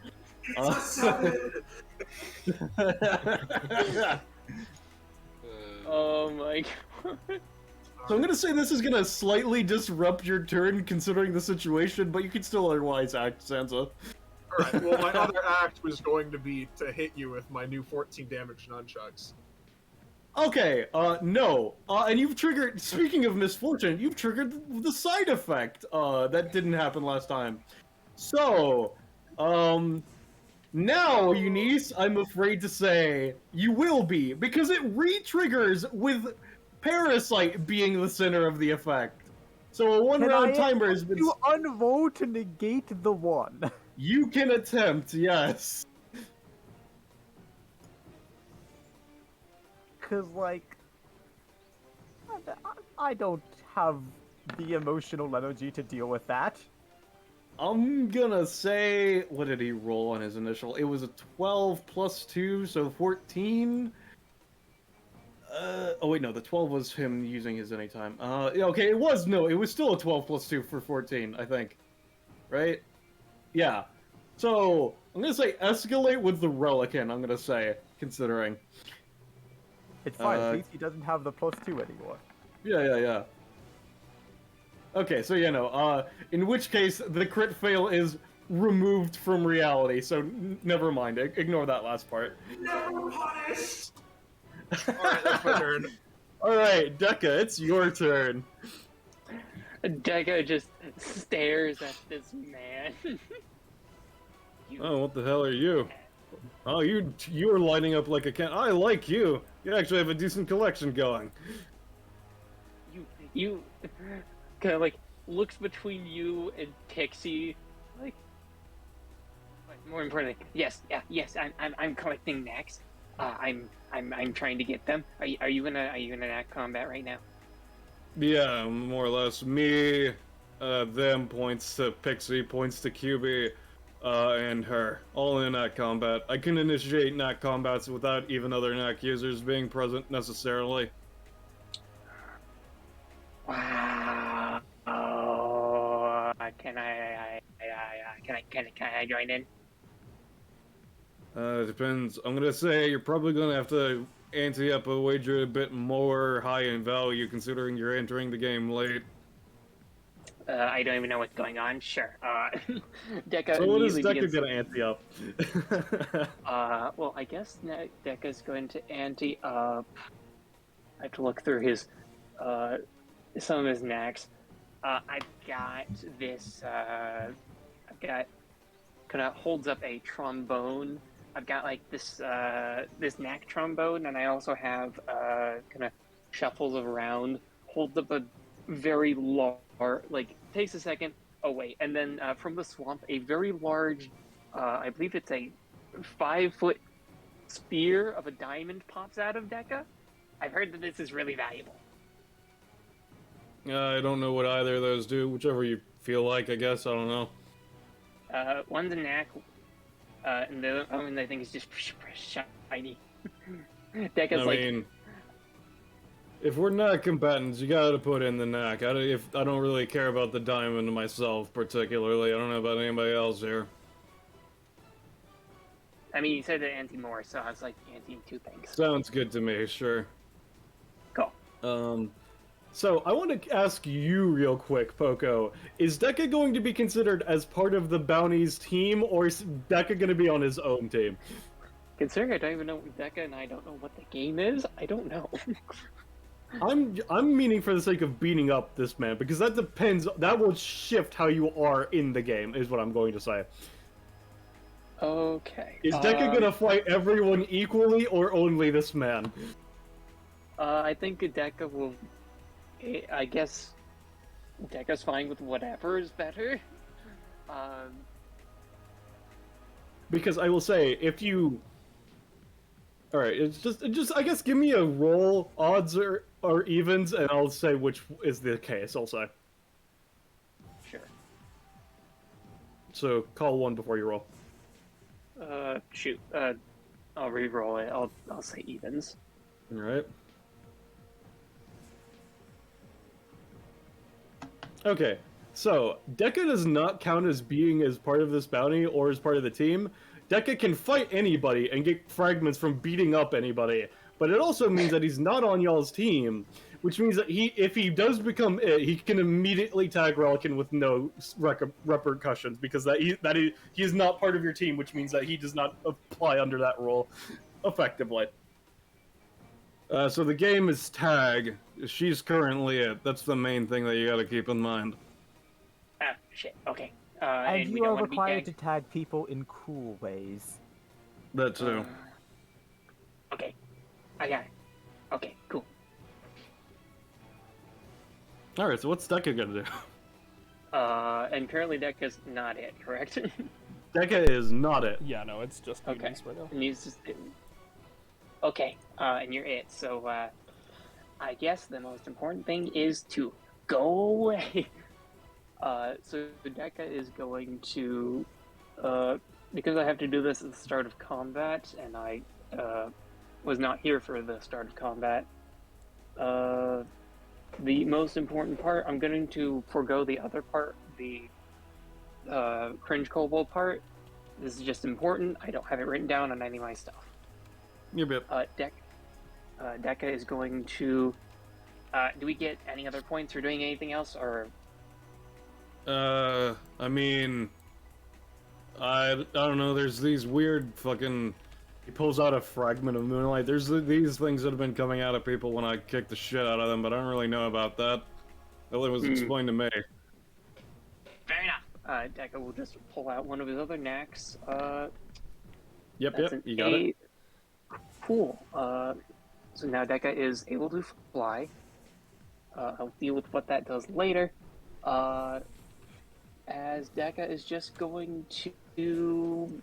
S9: Oh my god.
S4: So I'm gonna say this is gonna slightly disrupt your turn, considering the situation, but you can still otherwise act, Sansa.
S6: Alright, well, my other act was going to be to hit you with my new 14 damage nunchucks.
S4: Okay, no. And you've triggered, speaking of misfortune, you've triggered the side effect, that didn't happen last time. So, now, Eunice, I'm afraid to say, you will be, because it re-triggers with Parasite being the center of the effect. So a one-round timer has been...
S5: You unroll to negate the one.
S4: You can attempt, yes.
S5: Cause like, I don't have the emotional energy to deal with that.
S4: I'm gonna say, what did he roll on his initial? It was a 12 plus 2, so 14. Oh wait, no, the 12 was him using his anytime. Okay, it was still a 12 plus 2 for 14, I think. Right? Yeah. So, I'm gonna say escalate with the Relican, I'm gonna say, considering.
S5: It's fine, at least he doesn't have the +2 anymore.
S4: Yeah. Okay, so in which case, the crit fail is removed from reality, so never mind, ignore that last part.
S6: Never punished! Alright, that's my turn.
S4: Alright, Deca, it's your turn.
S9: Deca just stares at this man.
S4: Oh, what the hell are you? Oh, you're lining up like a can. I like you. You actually have a decent collection going.
S9: You kind of like looks between you and Pixie, like more importantly, yes, I'm collecting next. I'm trying to get them. Are you in act combat right now?
S4: Yeah, more or less. Me, them points to Pixie, points to QB, and her. All in act combat. I can initiate NAC combats without even other NAC users being present necessarily.
S9: Wow. Can I join in?
S4: It depends. I'm gonna say you're probably gonna have to ante up a wager a bit more high in value, considering you're entering the game late.
S9: I don't even know what's going on. Sure. Deca
S4: So what is
S9: immediately
S4: Deca
S9: begins...
S4: gonna ante up?
S9: Well, I guess Deca's going to ante up... I have to look through his, some of his knacks. I've got this, kind of holds up a trombone. I've got like this, this knack trombone, and I also have, kind of shuffles around, holds up a very large, like, takes a second, oh wait, and then from the swamp, a very large, I believe it's a 5-foot spear of a diamond pops out of Deca. I've heard that this is really valuable.
S4: I don't know what either of those do. Whichever you feel like, I guess. I don't know.
S9: One's a knack, and the other one I think is just shiny. Deca's
S4: I mean, if we're not combatants, you gotta put in the knack. I don't really care about the diamond myself, particularly. I don't know about anybody else here.
S9: I mean, you said that anti-more, so I was like anti-two things.
S4: Sounds good to me, sure.
S9: Cool.
S4: So I want to ask you real quick, Poco. Is Deca going to be considered as part of the Bounties team, or is Deca going to be on his own team?
S9: Considering I don't even know Deca and I don't know what the game is, I don't know.
S4: I'm meaning for the sake of beating up this man, because that depends. That will shift how you are in the game, is what I'm going to say.
S9: Okay.
S4: Is Deca gonna fight everyone equally, or only this man?
S9: I think Deca will. I guess Deca's fine with whatever is better.
S4: Because I will say, if you... Alright, it's just I guess give me a roll, odds or evens, and I'll say which is the case, I'll say.
S9: Sure.
S4: So, call one before you roll.
S9: Shoot. I'll re-roll it. I'll say evens.
S4: Alright. Okay, so Deca does not count as being as part of this bounty or as part of the team. Deca can fight anybody and get fragments from beating up anybody, but it also means that he's not on y'all's team, which means that if he does become it, he can immediately tag Relican with no repercussions, because he is not part of your team, which means that he does not apply under that rule effectively. So the game is tag. She's currently it. That's the main thing that you gotta keep in mind.
S9: Ah, shit. Okay.
S5: And
S9: we
S5: you
S9: don't
S5: are
S9: want to be
S5: required to
S9: tagged.
S5: tag people in cool ways.
S4: That too.
S9: Okay. I got it. Okay, cool.
S4: Alright, so what's Deca gonna do?
S9: And currently Deca's not it, correct?
S4: Deca is not it.
S1: Yeah, no, it's just
S9: Okay.
S1: mutants right now.
S9: And he's just... Okay, and you're it. So, I guess the most important thing is to go away. So Deca is going to, because I have to do this at the start of combat, and I was not here for the start of combat. The most important part, I'm going to forego the other part, the cringe kobold part. This is just important. I don't have it written down on any of my stuff.
S4: You're bit.
S9: Deca is going to. Do we get any other points for doing anything else, or?
S4: I mean, I don't know. There's these weird fucking. He pulls out a fragment of moonlight. There's these things that have been coming out of people when I kick the shit out of them, but I don't really know about that. That was explained to me.
S9: Fair enough. Deca will just pull out one of his other knacks.
S4: Yep,
S9: That's an
S4: you got it.
S9: Cool. So now Deca is able to fly. I'll deal with what that does later. As Deca is just going to...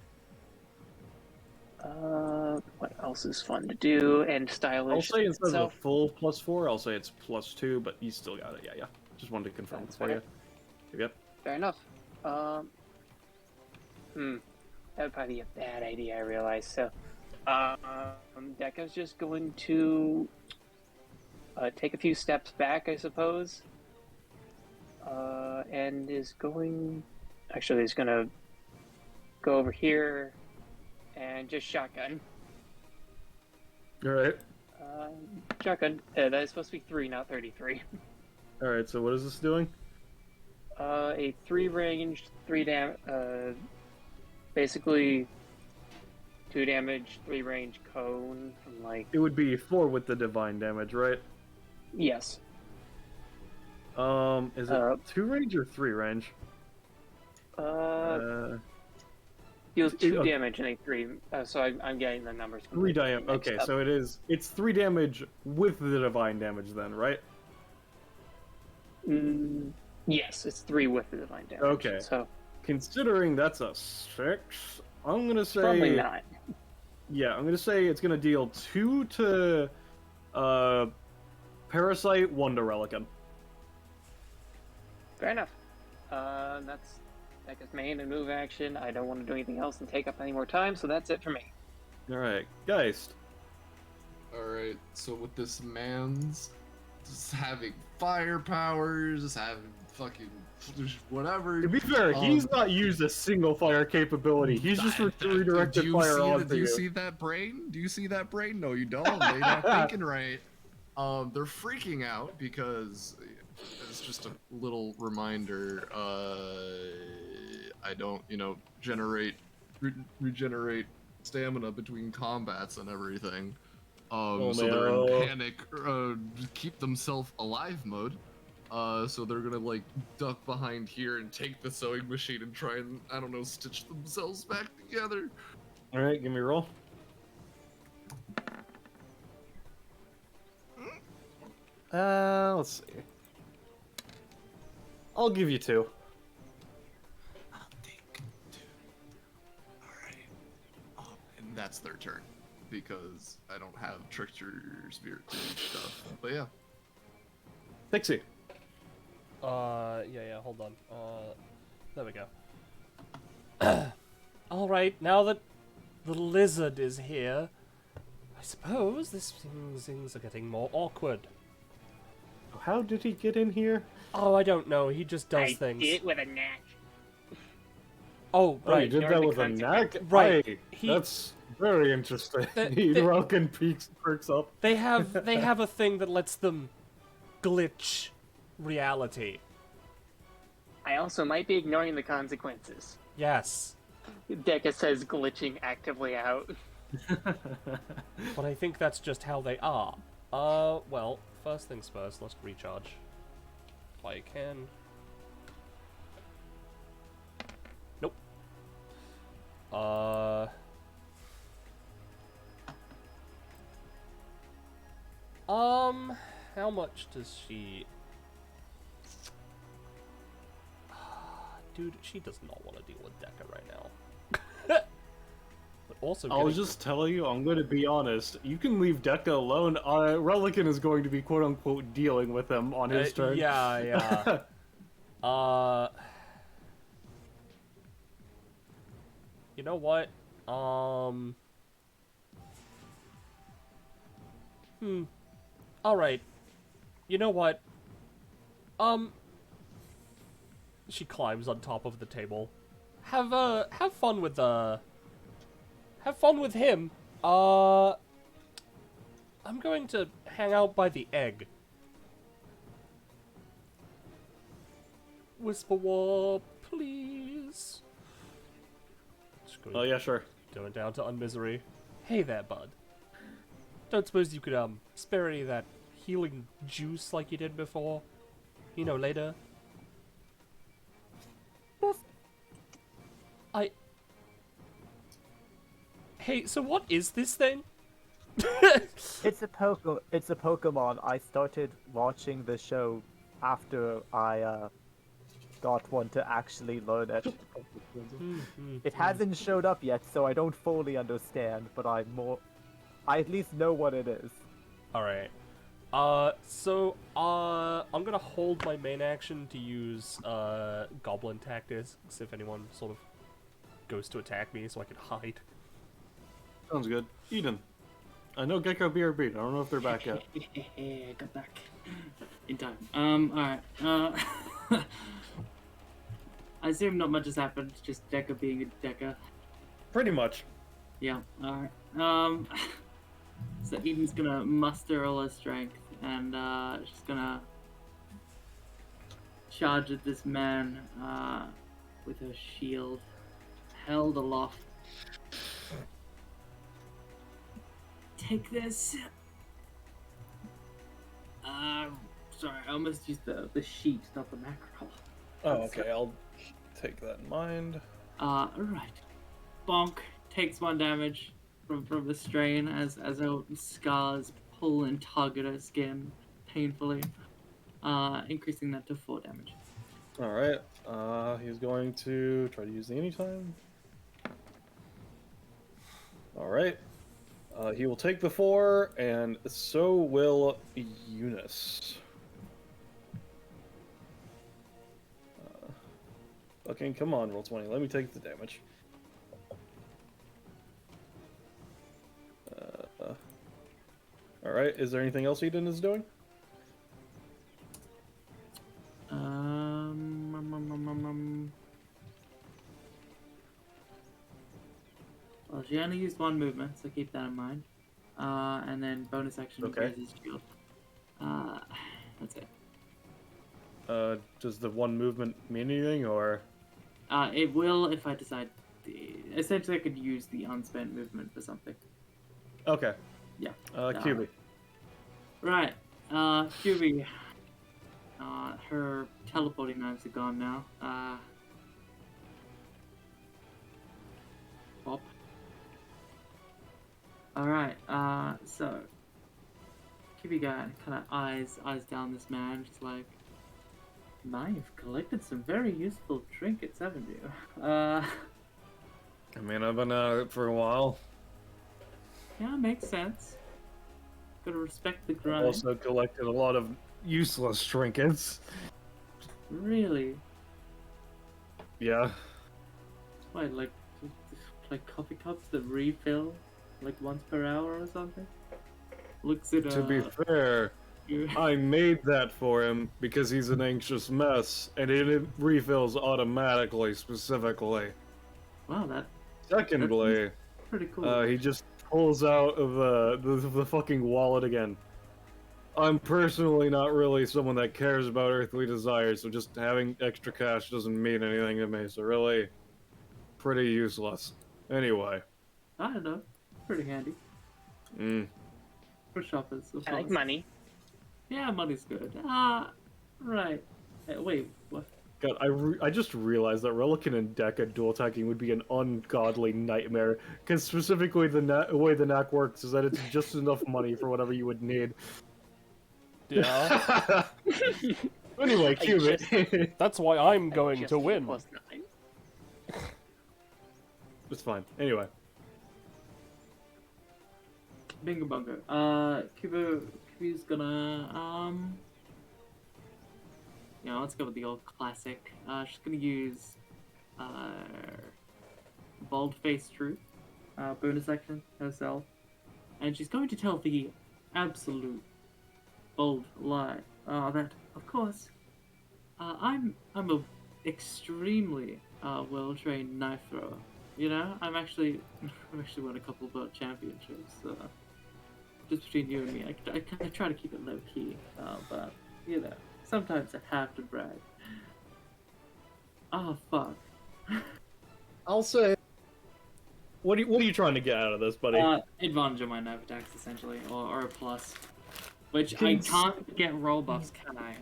S9: what else is fun to do and stylish?
S4: I'll say instead
S9: So-
S4: of a full +4, I'll say it's +2, but you still got it. Yeah. Just wanted to confirm
S9: That's
S4: for
S9: fair.
S4: you. Yep.
S9: Fair enough. That would probably be a bad idea, I realize. So, Deca's just going to take a few steps back, I suppose, and is going. Actually, he's gonna go over here and just shotgun.
S4: All right.
S9: Shotgun. That is supposed to be 3, not 33.
S4: All right. So what is this doing?
S9: A 3 ranged, 3 basically 2 damage, 3 range cone from like.
S4: It would be 4 with the divine damage, right?
S9: Yes.
S4: Is it 2 range or 3 range?
S9: Deals 2
S4: okay.
S9: damage and a 3. So I'm getting the numbers.
S4: 3
S9: completely
S4: damage.
S9: mixed
S4: Okay,
S9: up.
S4: so it's 3 damage with the divine damage then, right?
S9: Yes, it's 3 with the divine damage.
S4: Okay.
S9: So
S4: Considering that's a 6, I'm gonna say
S9: probably not.
S4: Yeah, I'm gonna say it's gonna deal 2 to Parasite, 1 to Relican.
S9: Fair enough. That's Becca's main and move action. I don't want to do anything else and take up any more time, so that's it for me.
S4: Alright, Geist.
S3: Alright, so with this man's just having fire powers, having fucking whatever.
S4: To be fair, he's not used a single fire capability. He's just redirected fire onto
S3: Do you
S4: you.
S3: see that brain? Do you see that brain? No, you don't. They're not thinking right. They're freaking out because it's just a little reminder. I don't, regenerate stamina between combats and everything. So they're in panic, keep themselves alive mode. So they're gonna like duck behind here and take the sewing machine and try and, I don't know, stitch themselves back together.
S4: Alright, give me a roll. Let's see. I'll give you 2.
S3: I'll take 2. Alright. And that's their turn. Because I don't have Trickster Spirit to do stuff. But yeah.
S4: Pixie.
S1: Yeah, hold on. There we go. Alright, now that the lizard is here, I suppose things are getting more awkward.
S4: How did he get in here?
S1: Oh, I don't know. He just does
S9: I
S1: things.
S9: did it with a knack.
S1: Oh,
S4: Oh,
S1: right.
S4: you did that with a knack?
S1: Right.
S4: Hey, that's very interesting. Relican perks up.
S1: They have a thing that lets them glitch reality.
S9: I also might be ignoring the consequences.
S1: Yes.
S9: Deca says glitching actively out.
S1: But I think that's just how they are. Well, first things first, let's recharge. If I can. Nope. How much does she... Dude, she does not want to deal with Deca right now. But also
S4: I'll just tell you, I'm going to be honest. You can leave Deca alone. Relican is going to be quote-unquote dealing with him on his turn.
S1: Yeah. You know what? Alright. You know what? She climbs on top of the table. Have fun with him. I'm going to hang out by the egg. Whisper war, please.
S4: Oh yeah, sure.
S1: Going down to Unmisery. Hey there, bud. Don't suppose you could spare any of that healing juice like you did before? You know, later. Hey, so what is this thing?
S5: It's a Pokemon. I started watching the show after I got one to actually learn it. It hasn't showed up yet, so I don't fully understand, but I at least know what it is.
S1: Alright. So I'm gonna hold my main action to use, Goblin Tactics, if anyone sort of goes to attack me, so I can hide.
S4: Sounds good. Eden. I know Gecko BRB. I don't know if they're back yet.
S2: Yeah, got back in time. Alright. I assume not much has happened, just Deca being a Deca.
S4: Pretty much.
S2: Yeah, alright. So Eden's gonna muster all her strength, and she's gonna charge at this man with her shield held aloft. Take this. Sorry, I almost used the sheet, not the macro.
S4: Oh, okay. I'll take that in mind.
S2: Right. Bonk takes 1 damage from the strain as her scars pull and tug at her skin painfully, increasing that to 4 damage.
S4: All right. He's going to try to use the anytime. All right. He will take the 4, and so will Eunice. Fucking come on, roll 20. Let me take the damage. Alright, is there anything else Eden is doing?
S2: Well, she only used one movement, so keep that in mind. And then bonus action
S4: Okay.
S2: raises shield. That's it.
S4: Does the one movement mean anything, or?
S2: It will if I decide. Essentially, I could use the unspent movement for something.
S4: Okay.
S2: Yeah.
S4: QB.
S2: Right. QB. Her teleporting knives are gone now. Pop. Alright, so QB guy kind of eyes down this man, just like, man, you've collected some very useful trinkets, haven't you?
S4: I mean, I've been at it for a while.
S2: Yeah, makes sense. Gotta respect the
S4: I've
S2: grind.
S4: also collected a lot of useless trinkets.
S2: Really?
S4: Yeah.
S2: What, like coffee cups that refill, like once per hour or something? Looks at
S4: To be fair, I made that for him because he's an anxious mess, and it refills automatically, specifically.
S2: Wow, that
S4: Secondly,
S2: pretty cool.
S4: he just pulls out of the fucking wallet again. I'm personally not really someone that cares about earthly desires, so just having extra cash doesn't mean anything to me, so really, pretty useless. Anyway.
S2: I don't know. Pretty handy. For shoppers, of
S9: I like
S2: course.
S9: money.
S2: Yeah, money's good. Right. Wait, what?
S4: God, I just realized that Relican and Deca dual attacking would be an ungodly nightmare, because specifically the way the knack works is that it's just enough money for whatever you would need.
S1: Yeah.
S4: Anyway, Cubit.
S1: That's why I'm going to win.
S9: +9.
S4: It's fine. Anyway.
S2: Bingo bungo. Cubo's gonna, let's go with the old classic. She's gonna use, Bald-Faced Truth, bonus action herself. And she's going to tell the absolute bold lie, that, of course, I'm a extremely, well-trained knife thrower. You know, I've actually won a couple of world championships, just between you and me. I try to keep it low-key, but, you know, sometimes I have to brag. Oh, fuck.
S4: I'll say... What are you trying to get out of this, buddy?
S2: Advantage on my knife attacks, essentially, or a plus. Which I can't get roll buffs, can I?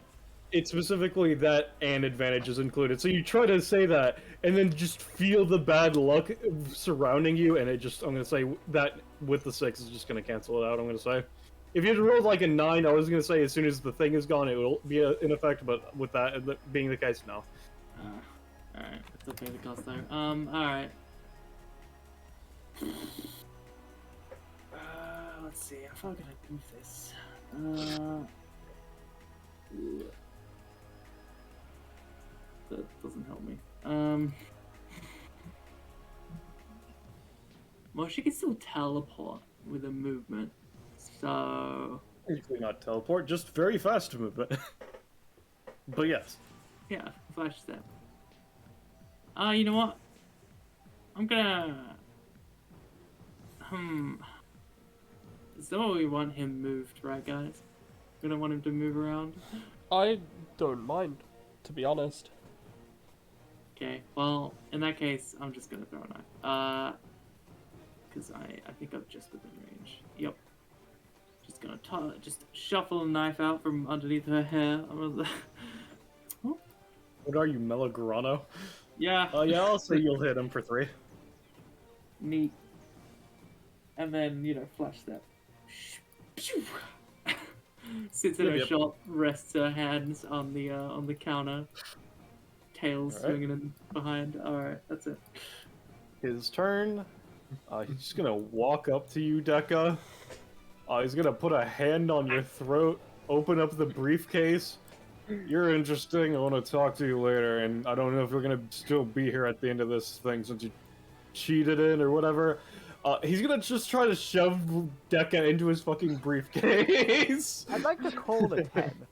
S4: It's specifically that and advantages included. So you try to say that, and then just feel the bad luck surrounding you, and it just, I'm going to say that with the 6 is just going to cancel it out, I'm going to say. If you had rolled like a 9, I was going to say as soon as the thing is gone, it will be in effect, but with that being the case, no.
S2: Alright, still pay the cost though. Alright. Let's see, how far can I move this? That doesn't help me. Well, she can still teleport with a movement, so...
S4: Usually not teleport, just very fast movement. But yes.
S2: Yeah, flash step. You know what? I'm gonna... So we want him moved, right, guys? We don't want him to move around.
S1: I don't mind, to be honest.
S2: Okay, well, in that case, I'm just gonna throw a knife. Because I think I'm just within range. Yep. Just gonna just shuffle a knife out from underneath her hair.
S4: What are you, Melograno?
S2: Yeah.
S4: Yeah, I'll say you'll hit him for 3.
S2: Neat. And then, flash step. Sits in her shop, rests her hands on the counter. Tails swinging in behind. Alright, that's it.
S4: His turn. He's just gonna walk up to you, Deca. He's gonna put a hand on your throat, open up the briefcase. You're interesting. I want to talk to you later, and I don't know if you're gonna still be here at the end of this thing since you cheated in or whatever. He's gonna just try to shove Deca into his fucking briefcase.
S5: I'd like to call a 10.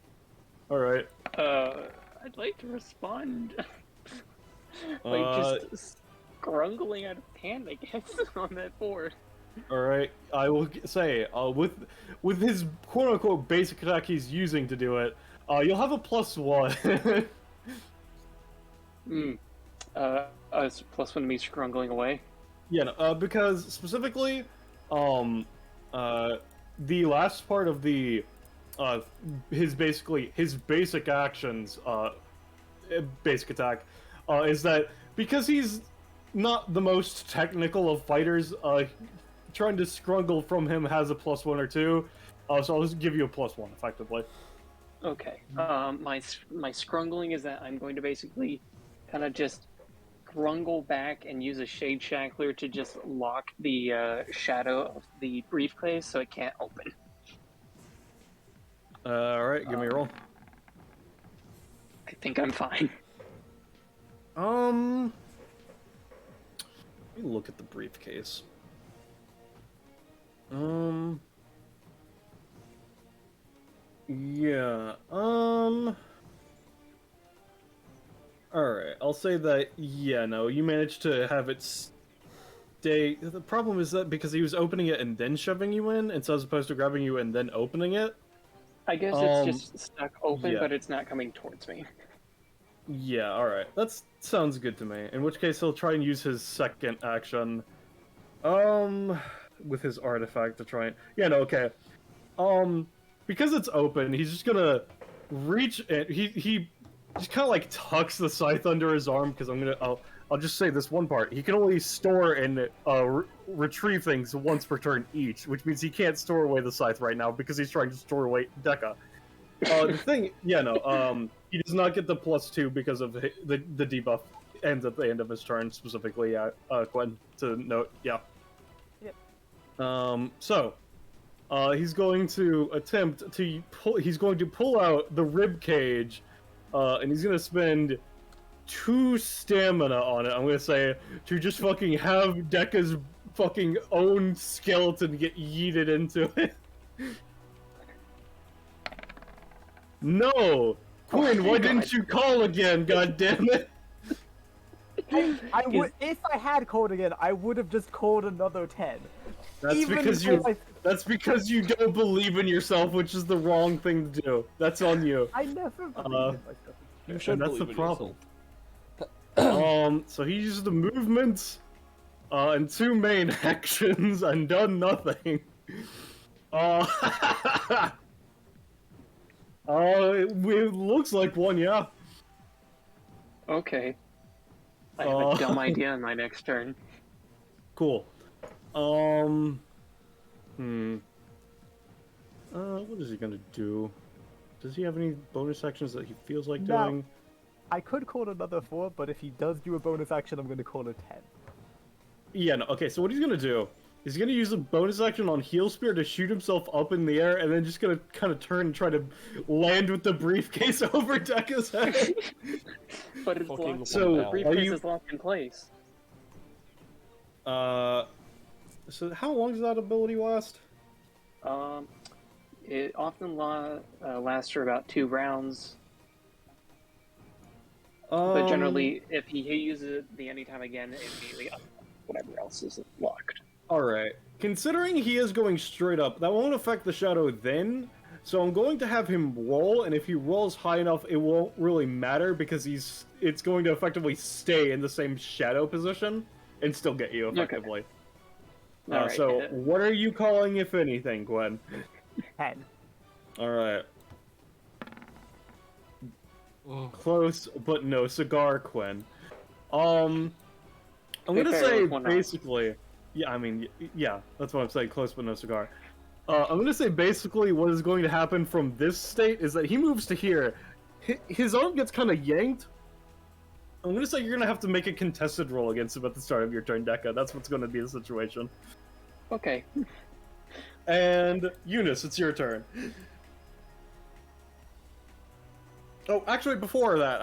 S4: Alright.
S9: I'd like to respond. Just scrungling out of hand, I guess, on that board.
S4: Alright, I will say, with his quote-unquote basic attack he's using to do it, you'll have a +1.
S9: It's +1 to me scrungling away.
S4: Yeah, no, because specifically, the last part of the, his basic actions, basic attack, is that because he's not the most technical of fighters, trying to scrungle from him has a +1 or 2, so I'll just give you a +1, effectively.
S9: Okay. My scrungling is that I'm going to basically kind of just grungle back and use a shade shackler to just lock the shadow of the briefcase so it can't open.
S4: Alright, give me a roll.
S9: I think I'm fine.
S4: Let me look at the briefcase. Yeah, Alright, I'll say that, yeah, no, you managed to have it stay. The problem is that because he was opening it and then shoving you in, and so as opposed to grabbing you and then opening it.
S9: I guess it's just stuck open,
S4: yeah.
S9: but it's not coming towards me.
S4: Yeah, alright, that sounds good to me. In which case he'll try and use his second action, with his artifact to try and... Yeah, no, okay. Because it's open, he's just gonna reach it. He just kind of like tucks the scythe under his arm, because I'll just say this one part. He can only store and retrieve things once per turn each, which means he can't store away the scythe right now because he's trying to store away Deca. The thing, yeah, no, he does not get the +2 because of the debuff ends at the end of his turn, specifically, yeah, Gwen, to note, yeah.
S5: Yep.
S4: So, he's going to attempt to pull out the rib cage, and he's gonna spend 2 stamina on it, I'm gonna say, to just fucking have Deca's fucking own skeleton get yeeted into it. No! Quinn, why didn't you call again, goddammit?
S5: I would, if I had called again, I would have just called another 10.
S4: That's because you don't believe in yourself, which is the wrong thing to do. That's on you.
S5: I never believed in myself.
S1: You should
S4: And that's the
S1: believe in
S4: problem. So he used the movement, and 2 main actions and done nothing. It looks like one, yeah.
S9: Okay. I have a dumb idea on my next turn.
S4: Cool. What is he gonna do? Does he have any bonus actions that he feels like
S5: No.
S4: doing?
S5: I could call another 4, but if he does do a bonus action, I'm going to call a 10.
S4: Yeah, no, okay, so what he's gonna do, he's gonna use a bonus action on Heal Spear to shoot himself up in the air, and then just gonna kind of turn and try to land with the briefcase over Deca's head.
S9: But it's
S1: Fucking
S9: locked.
S4: So,
S9: The
S4: are
S9: briefcase
S4: you-
S9: is locked in place.
S4: So how long does that ability last?
S9: It often lasts for about 2 rounds. But generally, if he uses it the anytime again, it immediately whatever else is locked.
S4: Alright. Considering he is going straight up, that won't affect the shadow then, so I'm going to have him roll, and if he rolls high enough, it won't really matter, because it's going to effectively stay in the same shadow position, and still get you, effectively.
S9: Okay. Alright,
S4: So, what are you calling, if anything, Gwen?
S5: 10.
S4: Alright.
S3: Oh.
S4: Close, but no cigar, Quinn. I'm gonna
S9: fair,
S4: say,
S9: one off.
S4: basically... Yeah, I mean, yeah, that's what I'm saying, close but no cigar. I'm gonna say, basically, what is going to happen from this state is that he moves to here. His arm gets kind of yanked, I'm gonna say you're gonna have to make a contested roll against him at the start of your turn, Deca. That's what's gonna be the situation.
S9: Okay.
S4: And Eunice, it's your turn. Oh, actually, before that,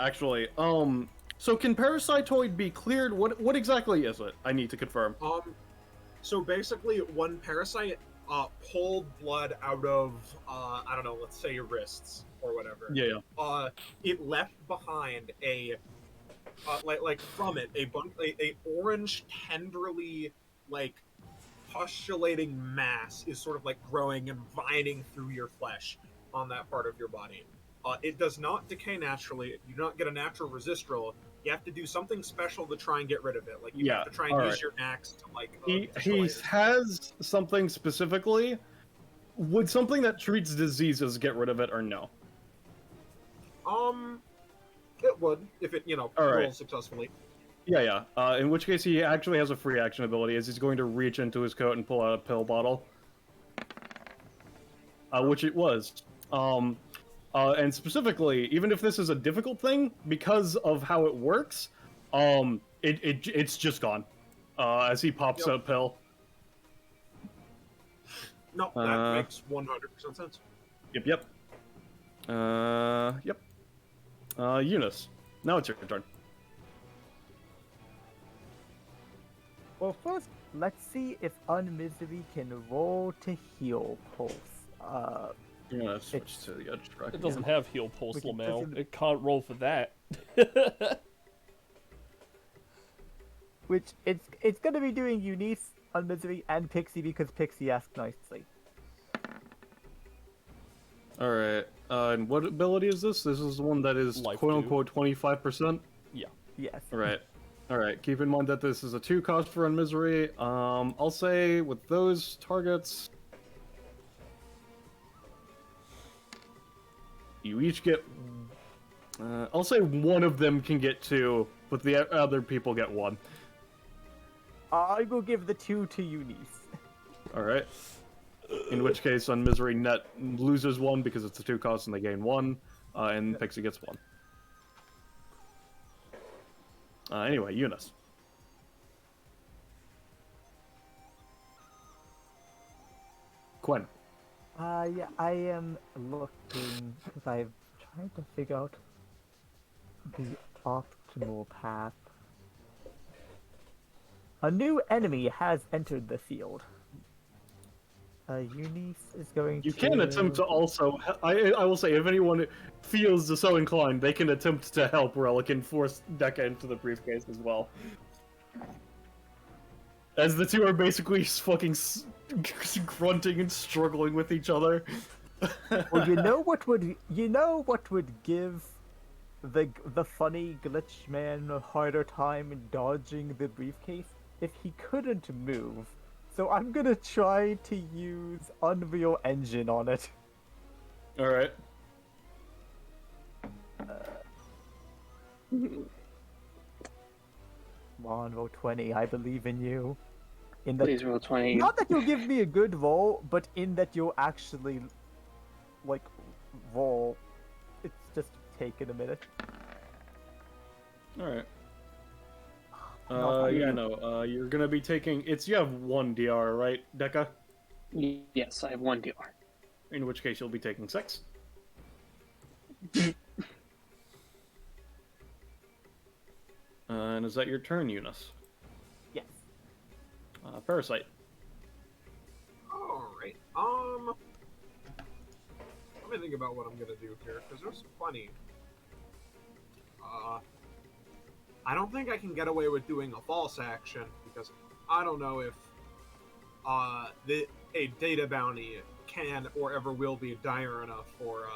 S4: so can Parasitoid be cleared? What exactly is it? I need to confirm.
S6: So basically, when Parasite pulled blood out of, I don't know, let's say your wrists or whatever.
S4: Yeah.
S6: It left behind a, like from it, a orange, tenderly, like, postulating mass is sort of like growing and vining through your flesh on that part of your body. It does not decay naturally. You do not get a natural resist roll. You have to do something special to try and get rid of it. Like you have to try and use your axe to like.
S4: He has something specifically. Would something that treats diseases get rid of it or no?
S6: It would if it rolls successfully.
S4: Yeah. In which case, he actually has a free action ability, as he's going to reach into his coat and pull out a pill bottle. Which it was. And specifically, even if this is a difficult thing, because of how it works, it's just gone. As he pops a pill.
S6: No, that makes 100% sense.
S4: Yep. Eunice, now it's your turn.
S5: Well, first, let's see if Unmisery can roll to heal Pulse.
S4: I'm gonna switch to the edge track.
S1: It doesn't have heal pulse,
S5: Which it
S1: Lamel.
S5: doesn't-
S1: It can't roll for that.
S5: Which it's gonna be doing Eunice, Unmisery, and Pixie because Pixie asked nicely.
S4: Alright, and what ability is this? This is the one that is
S1: Life
S4: quote-unquote 25%?
S1: Yeah.
S5: Yes.
S4: Alright, keep in mind that this is a 2 cost for Unmisery. I'll say with those targets, you each get... I'll say one of them can get 2, but the other people get 1.
S5: I will give the 2 to Eunice.
S4: Alright. In which case, Unmisery net loses 1 because it's a 2 cost and they gain 1, and Pixie gets 1. Anyway, Eunice. Quinn.
S5: Yeah, I am looking because I'm trying to figure out the optimal path. A new enemy has entered the field. Eunice is going to...
S4: You can attempt to also... I will say, if anyone feels so inclined, they can attempt to help Relic and force Deca into the briefcase as well. As the two are basically fucking grunting and struggling with each other.
S5: Well, you know what would give the funny glitch man a harder time dodging the briefcase? If he couldn't move. So I'm gonna try to use Unreal Engine on it.
S4: Alright.
S5: Come on, roll 20. I believe in you.
S9: Please roll 20.
S5: Not that you'll give me a good roll, but in that you'll actually, like, roll. It's just taken a minute.
S4: Alright.
S5: Not
S4: Yeah,
S5: really.
S4: no, you're gonna be taking... You have 1 DR, right, Deca?
S9: Yes, I have 1 DR.
S4: In which case you'll be taking 6. And is that your turn, Eunice?
S5: Yes.
S4: Parasite.
S6: Alright, let me think about what I'm gonna do here, because there's plenty. I don't think I can get away with doing a false action, because I don't know if a data bounty can or ever will be dire enough for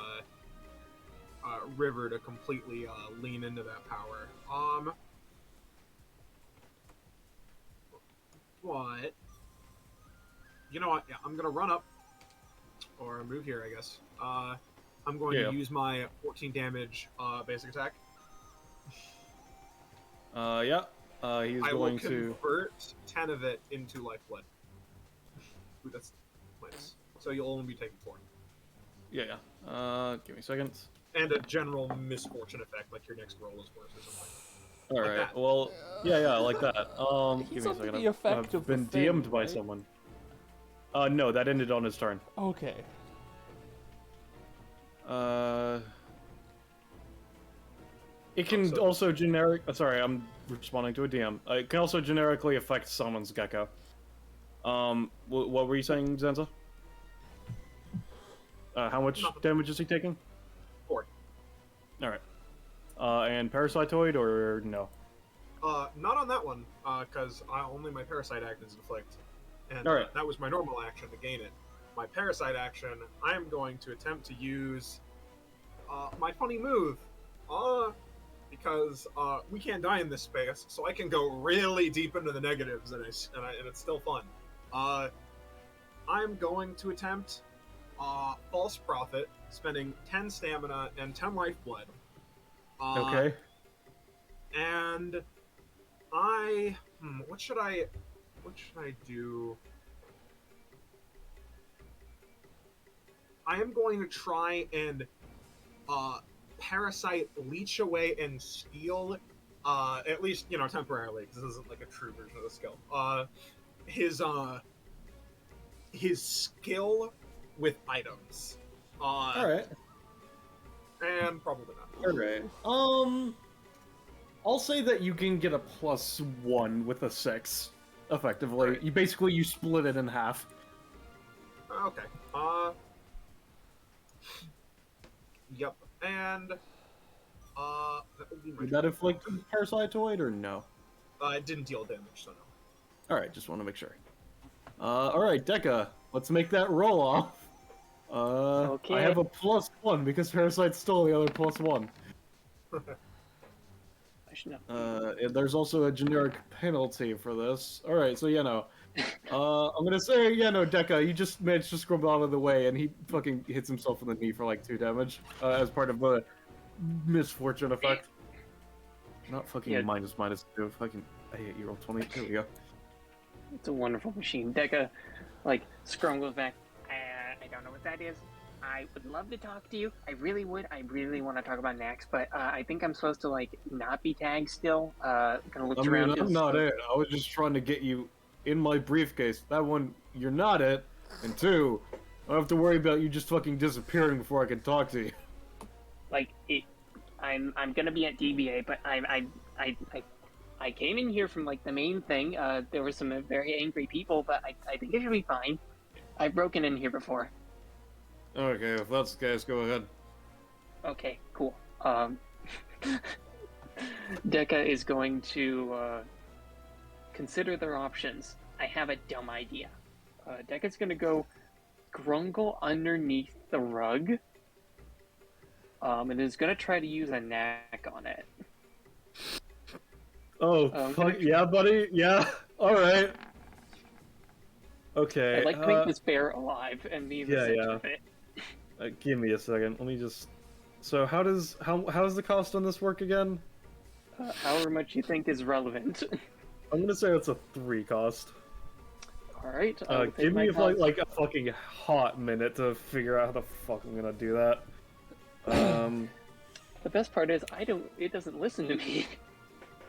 S6: River to completely lean into that power. But you know what? Yeah, I'm gonna run up or move here, I guess. I'm going to use my 14 damage basic attack.
S4: Yeah. He's
S6: I
S4: going
S6: will
S4: to
S6: convert 10 of it into lifeblood. Ooh, that's minus. So you'll only be taking 4.
S4: Yeah. Give me a second.
S6: And a general misfortune effect, like your next roll is worse or something.
S4: All
S6: Like
S4: right.
S6: that.
S4: Well, yeah, like that.
S1: He's
S4: Give me a
S1: under
S4: second.
S1: the effect
S4: I've
S1: of the
S4: been
S1: thing,
S4: DM'd by
S1: right?
S4: someone. No, that ended on his turn.
S1: Okay.
S4: It can
S6: so-
S4: also generic. Sorry, I'm responding to a DM. It can also generically affect someone's gecko. What were you saying, Zenza? How much
S6: Nothing.
S4: damage is he taking?
S6: 4.
S4: All right. And parasitoid or no?
S6: Not on that one, because only my parasite action is inflict, and
S4: Alright.
S6: that was my normal action to gain it. My parasite action, I am going to attempt to use my funny move, because we can't die in this space, so I can go really deep into the negatives, and it's still fun. I'm going to attempt False Prophet, spending 10 stamina and 10 lifeblood.
S4: Okay.
S6: And what should I do? I am going to try and parasite, leech away, and steal, at least, temporarily, because this isn't like a true version of the skill. His skill with items.
S4: Alright.
S6: And probably not.
S4: Alright. I'll say that you can get a +1 with a 6, effectively.
S6: Right.
S4: You split it in half.
S6: Okay. Yep. And that would be my
S4: Did that inflict parasitoid or no?
S6: it didn't deal damage, so no.
S4: Alright, just want to make sure. Alright, Deca, let's make that roll off.
S9: Okay.
S4: I have a +1 because Parasite stole the other +1.
S9: I should know.
S4: And there's also a generic penalty for this. Alright, so I'm gonna say, Deca, you just managed to scrumble out of the way and he fucking hits himself in the knee for like 2 damage, as part of the misfortune effect. Not fucking
S9: Yeah.
S4: minus 2, fucking, I hate you, roll 20, there we go.
S9: It's a wonderful machine. Deca, Scrum goes back. I don't know what that is. I would love to talk to you. I really would. I really want to talk about Nax, but I think I'm supposed to not be tagged still. Kind of looked around.
S4: I'm not it. I was just trying to get you in my briefcase. That one, you're not it. And 2, I don't have to worry about you just fucking disappearing before I can talk to you.
S9: I'm gonna be at DBA, but I came in here from the main thing. There were some very angry people, but I think it should be fine. I've broken in here before.
S4: Okay, if that's the case, go ahead.
S9: Okay, cool. Deca is going to consider their options. I have a dumb idea. Deca's going to go grungle underneath the rug. And is going to try to use a knack on it.
S4: Oh, fuck, yeah, buddy? Yeah, alright. Okay.
S9: I'd like to make this bear alive and be in the center of it.
S4: Give me a second. Let me just. So how does the cost on this work again?
S9: However much you think is relevant.
S4: I'm gonna say it's a 3 cost.
S9: All right.
S4: Give me like a fucking hot minute to figure out how the fuck I'm gonna do that.
S9: The best part is it doesn't listen to me.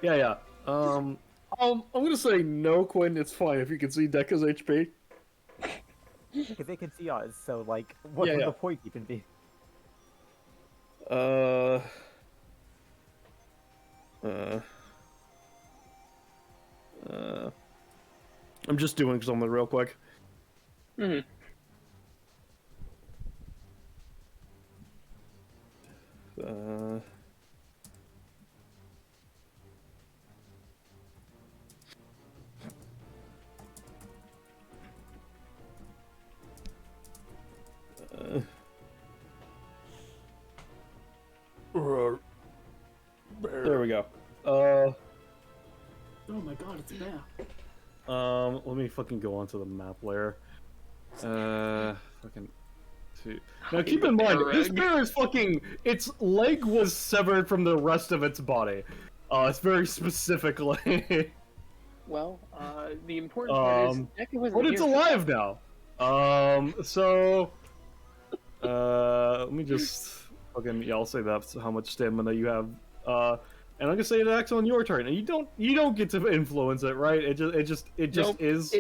S4: Yeah. I'm gonna say no, Quinn. It's fine if you can see Deca's HP.
S5: Because they can see us, so what would the point even be?
S4: I'm just doing something real quick.
S9: Mm-hmm.
S4: There we go.
S2: Oh my god, it's a bear.
S4: Let me fucking go onto the map layer. Fucking. Now keep in mind, this bear is fucking. Its leg was severed from the rest of its body. It's very specifically.
S9: Well, the important part is Deca wasn't
S4: but it's
S9: here.
S4: alive now. So. Let me just fucking. Yeah, I'll say that's how much stamina you have. and I'm gonna say it acts on your turn, and you don't get to influence it, right? It just
S9: Nope.
S4: is.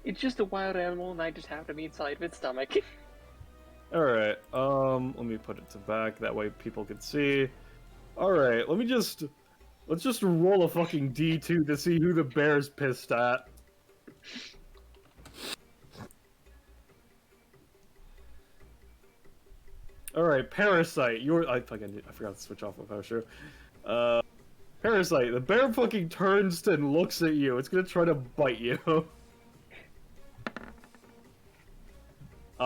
S9: It's just a wild animal, and I just have to be inside of its stomach.
S4: All right. Let me put it to back. That way people can see. All right. Let's just roll a fucking D2 to see who the bear's pissed at. All right, Parasite. I forgot to switch off my posture. Parasite. The bear fucking turns and looks at you. It's gonna try to bite you.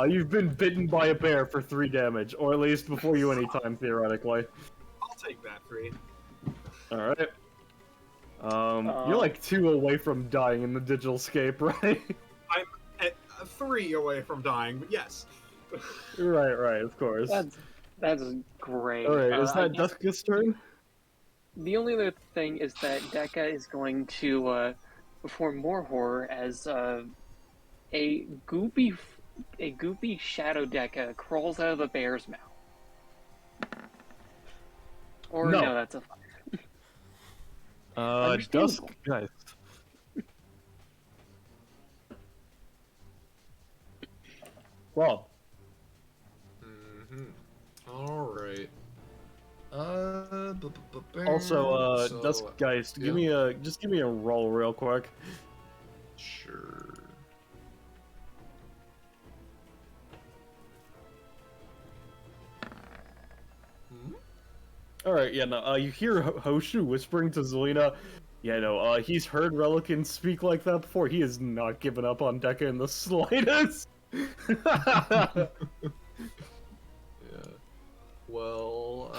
S4: You've been bitten by a bear for 3 damage, or at least before you anytime, theoretically.
S6: I'll take that 3.
S4: Alright. You're like 2 away from dying in the digital scape, right?
S6: I'm at 3 away from dying, but yes.
S4: right, of course.
S9: That's great.
S4: Alright, is that Duska's turn?
S9: The only other thing is that Dekka is going to perform more horror as a goopy shadow Dekka crawls out of the bear's mouth. Or no, that's a
S4: Duskgeist. Rob.
S3: Alright.
S4: Also,
S3: so,
S4: Duskgeist,
S3: yeah.
S4: give me a roll real quick.
S3: Sure.
S4: Alright, yeah, no, you hear Hoshu whispering to Zelina. Yeah, no, he's heard Relican speak like that before. He has not given up on Dekka in the slightest.
S3: Yeah. Well,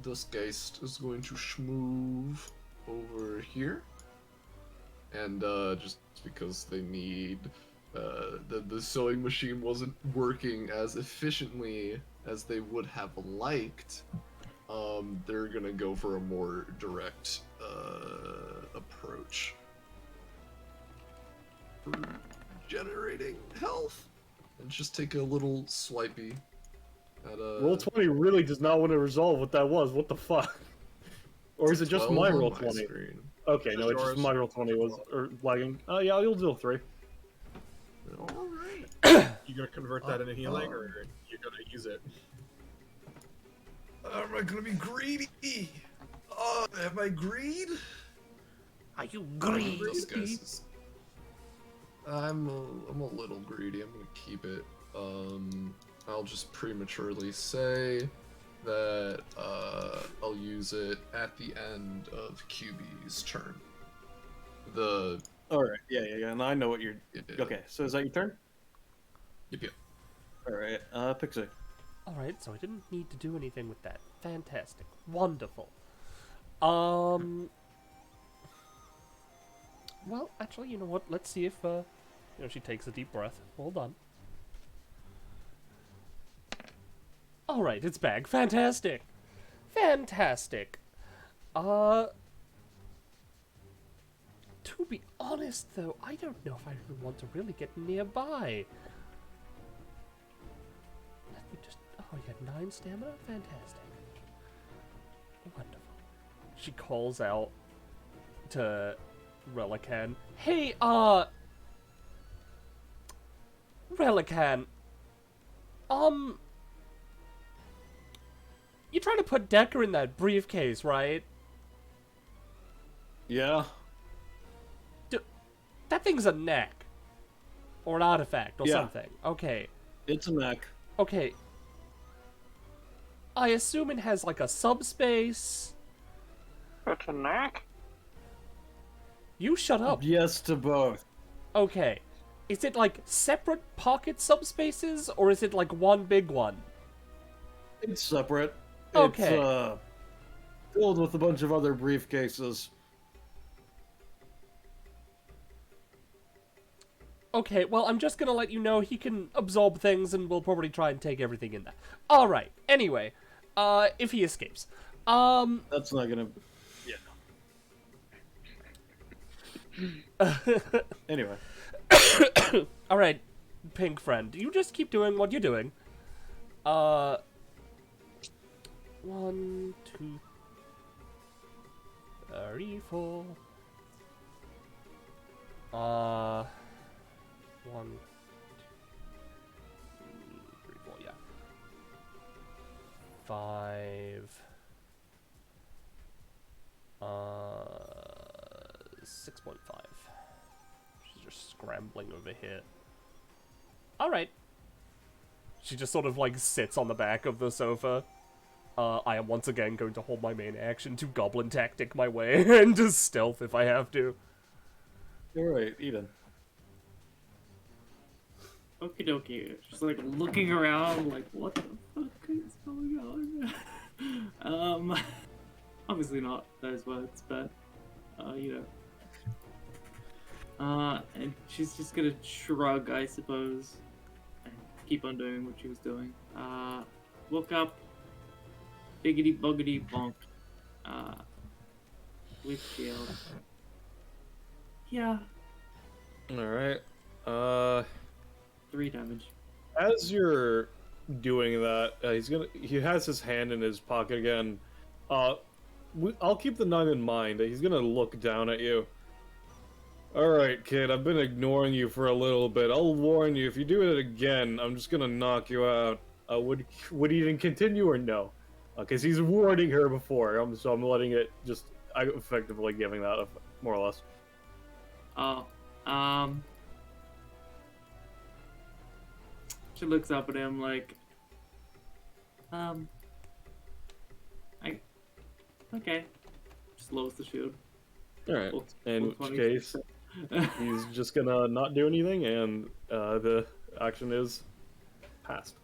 S3: Duskgeist is going to schmoove over here. And, just because they need, the sewing machine wasn't working as efficiently as they would have liked, they're gonna go for a more direct, approach. For generating health. And just take a little swipey at
S4: Roll 20 really does not want to resolve what that was. What the fuck? Or is it just my roll 20? Okay, no, it's just my roll 20 was lagging. Yeah, you'll do 3.
S3: Alright.
S6: You gonna convert that into healing, or you gonna use it?
S3: Am I gonna be greedy? Am I greed?
S1: Are you greedy?
S3: I'm a little greedy. I'm gonna keep it. I'll just prematurely say that I'll use it at the end of QB's turn.
S4: Alright, yeah, and I know what you're...
S3: Yeah.
S4: Okay, so is that your turn?
S3: Yep.
S4: Alright, Pixie.
S1: Alright, so I didn't need to do anything with that. Fantastic. Wonderful. Well, actually, you know what? Let's see if, she takes a deep breath. Hold on. Alright, it's back. Fantastic. Fantastic. To be honest, though, I don't know if I even want to really get nearby. Let me just... Oh, you got 9 stamina? Fantastic. Wonderful. She calls out to Relican. Hey, Relican. You trying to put Decker in that briefcase, right?
S4: Yeah.
S1: That thing's a neck. Or an artifact, or
S4: Yeah.
S1: something. Okay.
S4: It's a mech.
S1: Okay. I assume it has, like, a subspace.
S9: It's a knack.
S1: You shut up.
S4: Yes to both.
S1: Okay. Is it, like, separate pocket subspaces, or is it, like, one big one?
S4: It's separate.
S1: Okay.
S4: It's, filled with a bunch of other briefcases.
S1: Okay, well, I'm just gonna let you know he can absorb things, and we'll probably try and take everything in there. Alright, anyway. If he escapes.
S4: That's not gonna... Yeah. Anyway.
S1: Alright, pink friend. You just keep doing what you're doing. 1, 2... 34. 1, 2, 3, 4, yeah. 5. 6.5. She's just scrambling over here. Alright. She just sort of like sits on the back of the sofa. I am once again going to hold my main action to goblin tactic my way and just stealth if I have to.
S4: Alright, Eden.
S2: Okie dokie. Just like looking around, like, what the fuck is going on? Obviously not those words, but, you know. And she's just gonna shrug, I suppose, and keep on doing what she was doing. Look up, biggity boggity bonk, with shield. Yeah.
S4: Alright.
S2: 3 damage.
S4: As you're doing that, he has his hand in his pocket again. I'll keep the 9 in mind. He's gonna look down at you. Alright, kid, I've been ignoring you for a little bit. I'll warn you, if you do it again, I'm just gonna knock you out. Would Eden continue or no? Because he's warning her before, so I'm letting it just... I'm effectively giving that, more or less.
S2: Oh, she looks up at him like, okay. Just lowers the shield.
S4: Alright, in which case, he's just gonna not do anything, and the action is passed.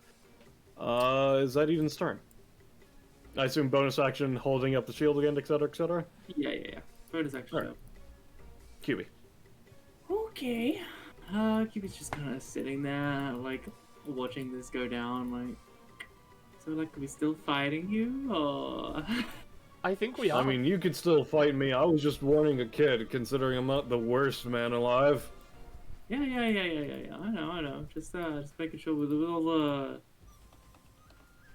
S4: Is that Eden's turn? I assume bonus action, holding up the shield again, etc., etc.?
S2: Yeah. Bonus action.
S4: Alright. QB.
S2: Okay. Cupid's just kind of sitting there, like, watching this go down, like, so, like, are we still fighting you, or...
S1: I think we are.
S4: I mean, you could still fight me. I was just warning a kid, considering I'm not the worst man alive.
S2: Yeah. I know. Just making sure with all the,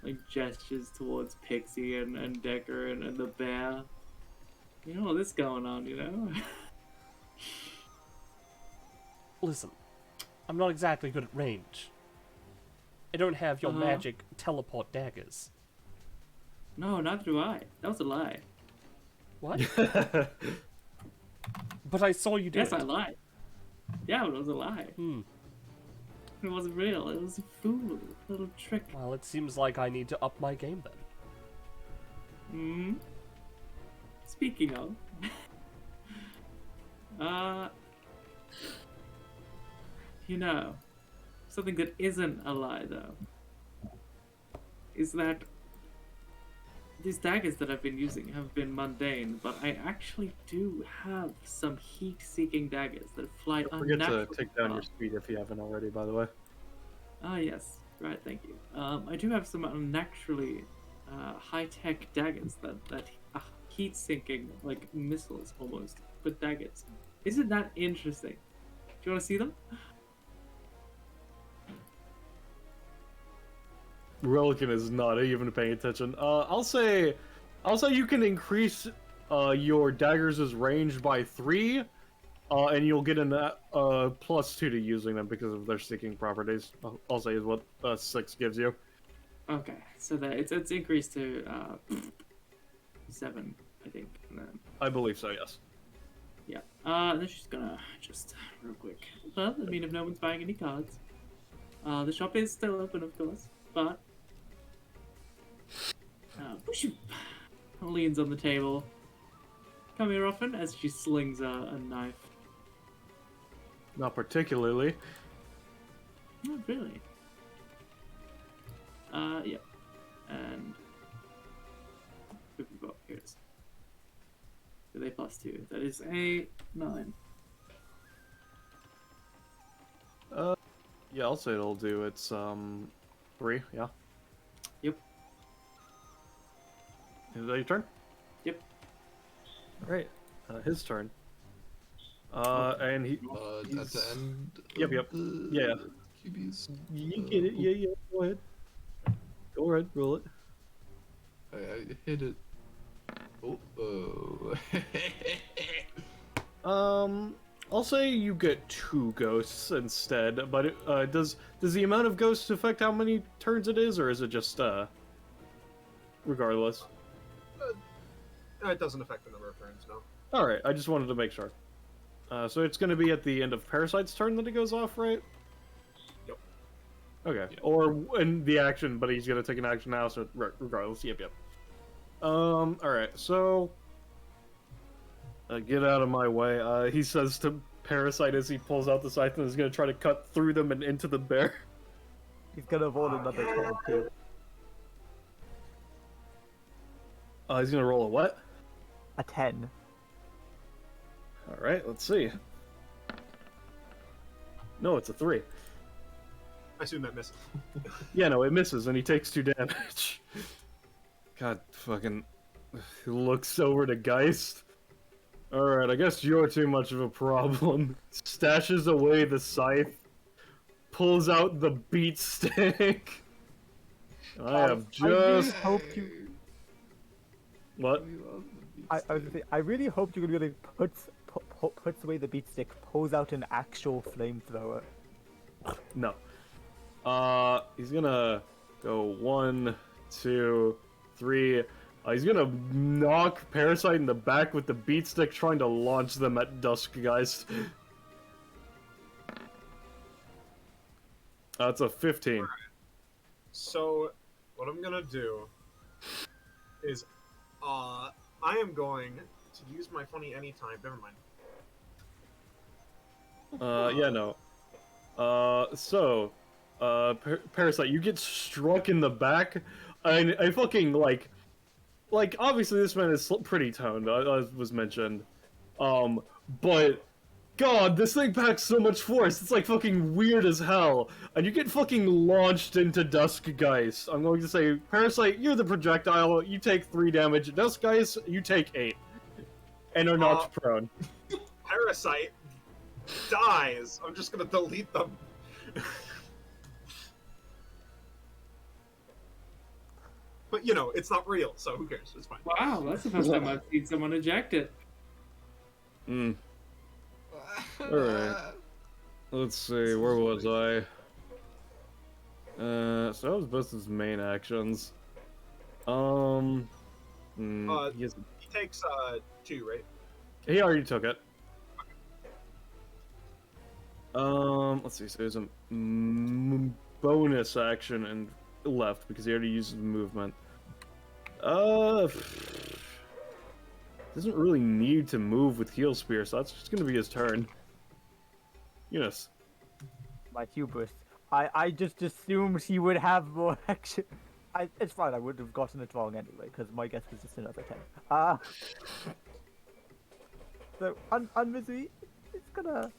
S2: like, gestures towards Pixie and Decker and the bear. You know all this going on, you know?
S1: Listen, I'm not exactly good at range. I don't have your magic teleport daggers.
S2: No, neither do I. That was a lie.
S1: What? But I saw you do it.
S2: Yes, I lied. Yeah, but it was a lie. It wasn't real. It was a fool. A little trick.
S1: Well, it seems like I need to up my game then.
S2: Speaking of... you know, something that isn't a lie, though, is that these daggers that I've been using have been mundane, but I actually do have some heat-seeking daggers that fly unnaturally.
S4: Don't forget to take down your speed if you haven't already, by the way.
S2: Ah, yes. Right, thank you. I do have some unnaturally high-tech daggers that heat-sinking, like missiles almost, but daggers. Isn't that interesting? Do you want to see them?
S4: Relican is not even paying attention. I'll say you can increase your daggers' range by 3, and you'll get an +2 to using them because of their sticking properties. I'll say is what 6 gives you.
S2: Okay, so that it's increased to 7, I think. And then,
S4: I believe so. Yes.
S2: yeah. Then she's gonna just real quick. Well, I mean, if no one's buying any cards, the shop is still open, of course, but. Whooshoo! Leans on the table. Come here often, as she slings a knife.
S4: Not particularly.
S2: Not really. Yeah. And... here it is. With a +2. That is a 9.
S4: Yeah, I'll say it'll do. It's 3. Yeah.
S2: Yep.
S4: Is that your turn?
S2: Yep.
S4: Alright. His turn. And he...
S7: at the end.
S4: Yep. Yeah.
S7: QB's.
S4: You get it. Yeah. Go ahead. Roll it.
S7: I hit it.
S4: I'll say you get 2 ghosts instead, but does the amount of ghosts affect how many turns it is, or is it just, regardless?
S6: It doesn't affect the number of turns, no.
S4: Alright, I just wanted to make sure. So it's gonna be at the end of Parasite's turn that it goes off, right?
S6: Yep.
S4: Okay, or in the action, but he's gonna take an action now, so regardless, yep. Alright, so... get out of my way. He says to Parasite as he pulls out the scythe and is going to try to cut through them and into the bear.
S5: He's gonna avoid another 10 too.
S4: He's going to roll a what?
S5: A 10.
S4: Alright, let's see. No, it's a 3.
S6: I assume that misses.
S4: Yeah, no, it misses and he takes 2 damage. God, fucking... He looks over to Geist. Alright, I guess you're too much of a problem. Stashes away the scythe. Pulls out the beat stick. I have
S5: I really
S4: just...
S5: hoped you...
S4: What?
S5: I really hoped you were gonna puts away the beat stick, pulls out an actual flamethrower.
S4: No. He's gonna go 1, 2, 3... he's gonna knock Parasite in the back with the beat stick, trying to launch them at Duskgeist. That's a 15.
S6: Right. So, what I'm gonna do is, I am going to use my funny anytime. Never mind.
S4: Yeah, no. Parasite, you get struck in the back, and I fucking, like, obviously this man is pretty toned, as was mentioned. But, God, this thing packs so much force, it's like fucking weird as hell. And you get fucking launched into Duskgeist. I'm going to say, Parasite, you're the projectile, you take 3 damage. Duskgeist, you take 8. And are knocked prone.
S6: Parasite dies. I'm just gonna delete them. But, you know, it's not real, so who cares? It's fine.
S2: Wow, that's the first time I've seen someone eject it.
S4: Alright. Let's see, where was I? So that was both his main actions.
S6: He
S4: He
S6: takes, 2, right?
S4: already took it. Let's see, so there's a bonus action and left because he already used the movement. Doesn't really need to move with Heal Spear, so that's just gonna be his turn. Yes.
S5: My hubris. I just assumed he would have more action. It's fine, I would have gotten it wrong anyway, because my guess was just another 10. So, Unmisery is gonna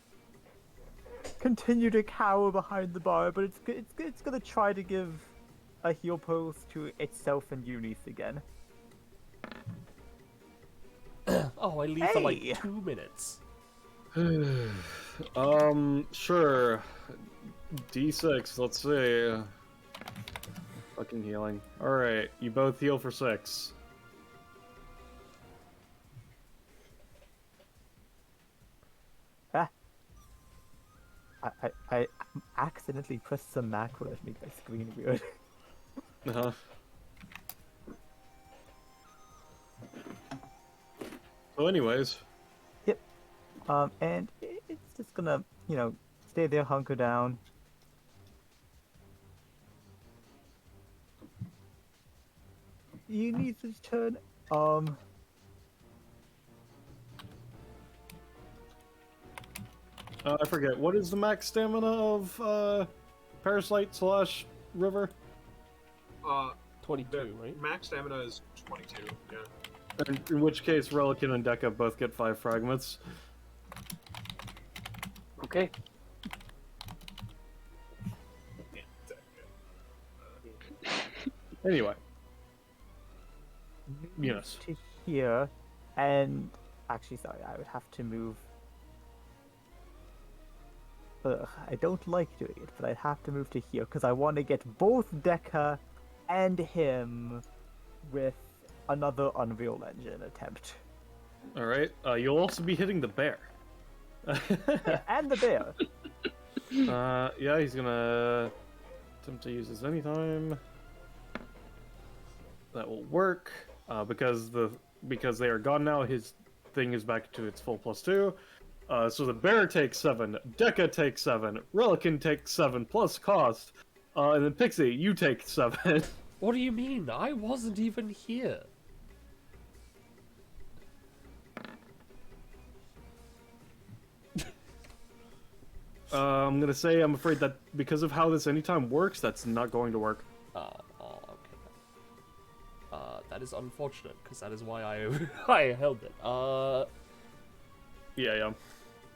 S5: continue to cower behind the bar, but it's gonna try to give a heal pulse to itself and Eunice again.
S1: Oh, I leave for like 2 minutes.
S4: Sure. D6, let's see. Fucking healing. Alright, you both heal for 6.
S5: I accidentally pressed some macro that made my screen weird.
S4: Uh-huh. So anyways.
S5: Yep. And it's just gonna, you know, stay there, hunker down. You need to turn.
S4: I forget, what is the max stamina of, Parasite / River?
S1: 22, right?
S6: Max stamina is 22, yeah.
S4: In which case, Relican and Deca both get 5 fragments.
S9: Okay.
S4: Anyway. Yes.
S5: To here, and actually, sorry, I would have to move. I don't like doing it, but I'd have to move to here because I want to get both Deca and him with another Unreal Engine attempt.
S4: All right. You'll also be hitting the bear.
S5: Yeah, and the bear.
S4: Yeah, he's gonna attempt to use this anytime. That will work. Because they are gone now, his thing is back to its full +2. So the bear takes 7, Deca takes 7, Relican takes 7 plus cost, and then Pixie, you take 7.
S1: What do you mean? I wasn't even here.
S4: I'm gonna say I'm afraid that because of how this anytime works, that's not going to work.
S1: Okay. That is unfortunate, because that is why I held it.
S4: Yeah.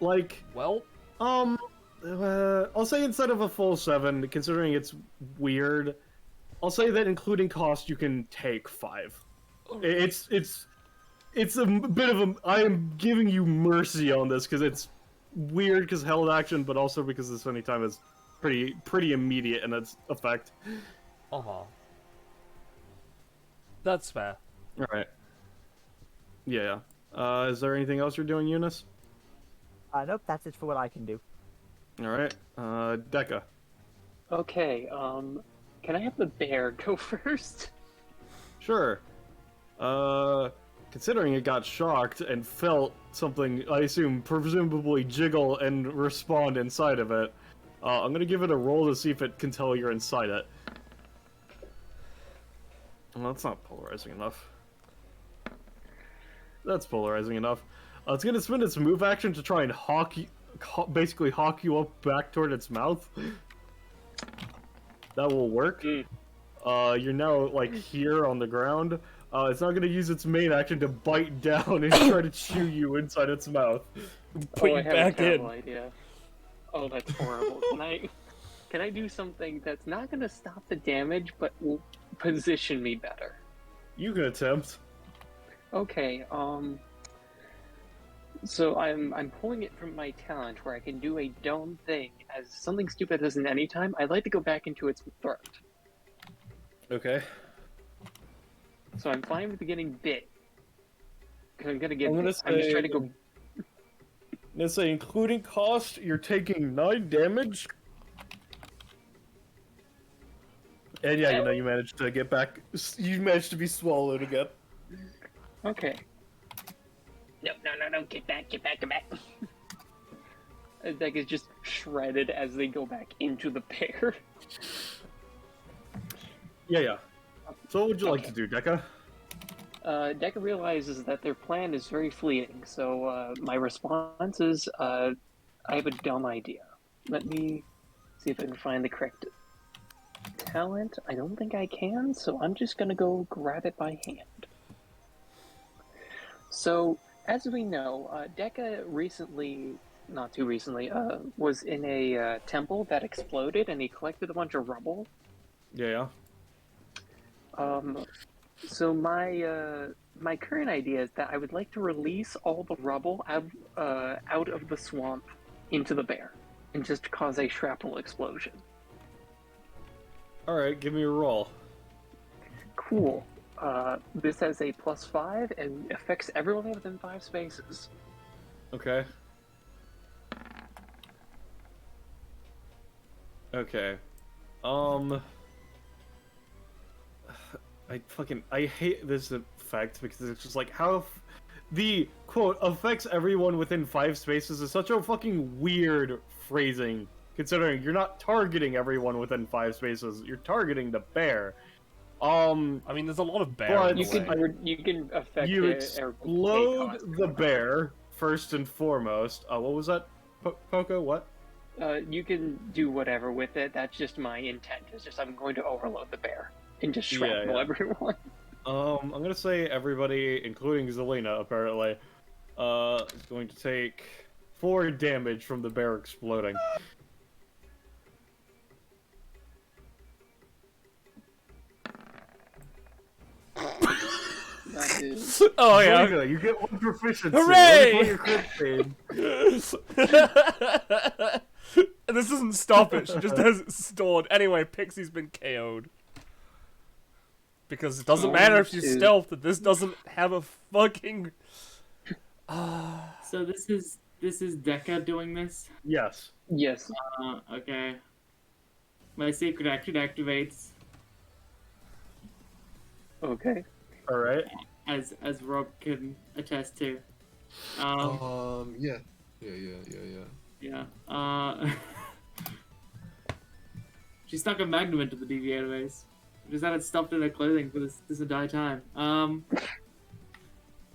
S4: Like,
S1: Well,
S4: I'll say instead of a full 7, considering it's weird, I'll say that including cost, you can take 5. It's a bit of a. I am giving you mercy on this because it's weird because held action, but also because this anytime is pretty immediate in its effect.
S1: That's fair.
S4: All right. Yeah. Is there anything else you're doing, Eunice?
S5: Nope, that's it for what I can do.
S4: All right. Deca.
S9: Okay, can I have the bear go first?
S4: Sure. Considering it got shocked and felt something, I assume, presumably jiggle and respond inside of it, I'm gonna give it a roll to see if it can tell you're inside it. Well, that's not polarizing enough. That's polarizing enough. It's gonna spend its move action to try and basically hawk you up back toward its mouth. That will work. You're now, like, here on the ground. It's not gonna use its main action to bite down and try to chew you inside its mouth.
S1: Put
S9: I
S1: you
S9: have
S1: back
S9: a terrible
S1: in.
S9: idea. Oh, that's horrible. Can I do something that's not gonna stop the damage, but will position me better?
S4: You can attempt.
S9: Okay, so I'm pulling it from my talent where I can do a dumb thing as something stupid as an anytime. I'd like to go back into its throat.
S4: Okay.
S9: So I'm fine with getting bit. Cause I'm just
S4: say,
S9: trying to go.
S4: I'm gonna say, including cost, you're taking 9 damage. And yeah, you managed to get back. You managed to be swallowed again.
S9: Okay. No, get back. Deck is just shredded as they go back into the bear.
S4: Yeah. So what would you like to do, Deca?
S9: Deca realizes that their plan is very fleeting, so my response is, I have a dumb idea. Let me see if I can find the correct talent. I don't think I can, so I'm just gonna go grab it by hand. So, as we know, Deca not too recently, was in a temple that exploded and he collected a bunch of rubble.
S4: Yeah.
S9: So my current idea is that I would like to release all the rubble out of the swamp into the bear and just cause a shrapnel explosion.
S4: Alright, give me a roll.
S9: Cool. This has a +5 and affects everyone within 5 spaces.
S4: Okay. Okay. I hate this effect because it's just like how the quote affects everyone within 5 spaces is such a fucking weird phrasing, considering you're not targeting everyone within 5 spaces, you're targeting the bear.
S1: I mean, there's a lot of bear.
S4: But
S1: in the way.
S9: You can affect
S4: you
S9: it,
S4: explode the bear first and foremost. What was that, Poco? What?
S9: You can do whatever with it. That's just my intent. It's just I'm going to overload the bear and just shrapnel everyone.
S4: I'm gonna say everybody, including Zelina, apparently, is going to take 4 damage from the bear exploding.
S9: That is...
S1: Oh yeah.
S4: Zelina, you get 1 proficiency.
S1: Hooray!
S4: Let me put your crit save.
S1: This doesn't stop it. She just has it stored. Anyway, Pixie's been KO'd. Because it doesn't matter if you
S9: Two.
S1: stealth, that this doesn't have a fucking...
S2: So this is Deca doing this.
S4: Yes.
S9: Yes.
S2: Okay. My secret action activates
S9: Okay.
S4: All right.
S2: as Rob can attest to.
S3: Yeah.
S2: Yeah. She stuck a magnum into the DBA database. Just had it stuffed in her clothing for this entire time.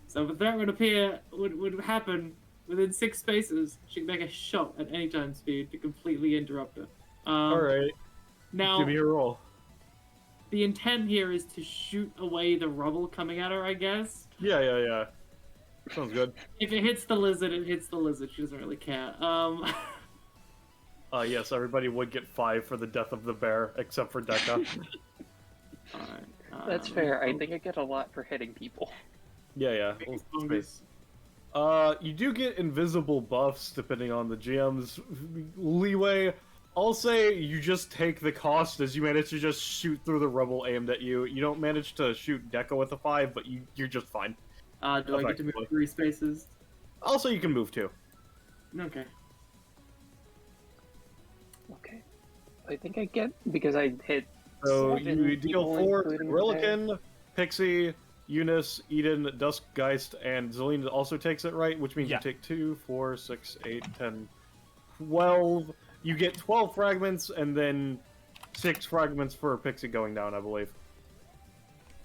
S2: So if a threat would appear, would happen within 6 spaces, she can make a shot at any time speed to completely interrupt her.
S4: All right.
S2: Now,
S4: Give me a roll.
S2: the intent here is to shoot away the rubble coming at her, I guess.
S4: Yeah. Sounds good.
S2: If it hits the lizard, it hits the lizard. She doesn't really care.
S4: Yes, everybody would get 5 for the death of the bear, except for Deca.
S2: Alright.
S9: That's fair. I think I get a lot for hitting people.
S4: Yeah.
S2: Biggest
S4: Well,
S2: fungus.
S4: you do get invisible buffs depending on the GM's leeway. I'll say you just take the cost as you manage to just shoot through the rubble aimed at you. You don't manage to shoot Deca with a 5, but you're just fine.
S2: Do I get to move
S4: Effectively.
S2: 3 spaces?
S4: Also, you can move too.
S2: Okay.
S9: Okay. I think I get because I hit.
S4: So
S9: 7
S4: you deal
S9: people,
S4: 4
S9: including the
S4: Relican, Pixie, Eunice, Eden, Duskgeist, and Zelina also takes it, right? Which means
S1: Yeah.
S4: you take 2, 4, 6, 8, 10, 12. You get 12 fragments, and then 6 fragments for Pixie going down, I believe.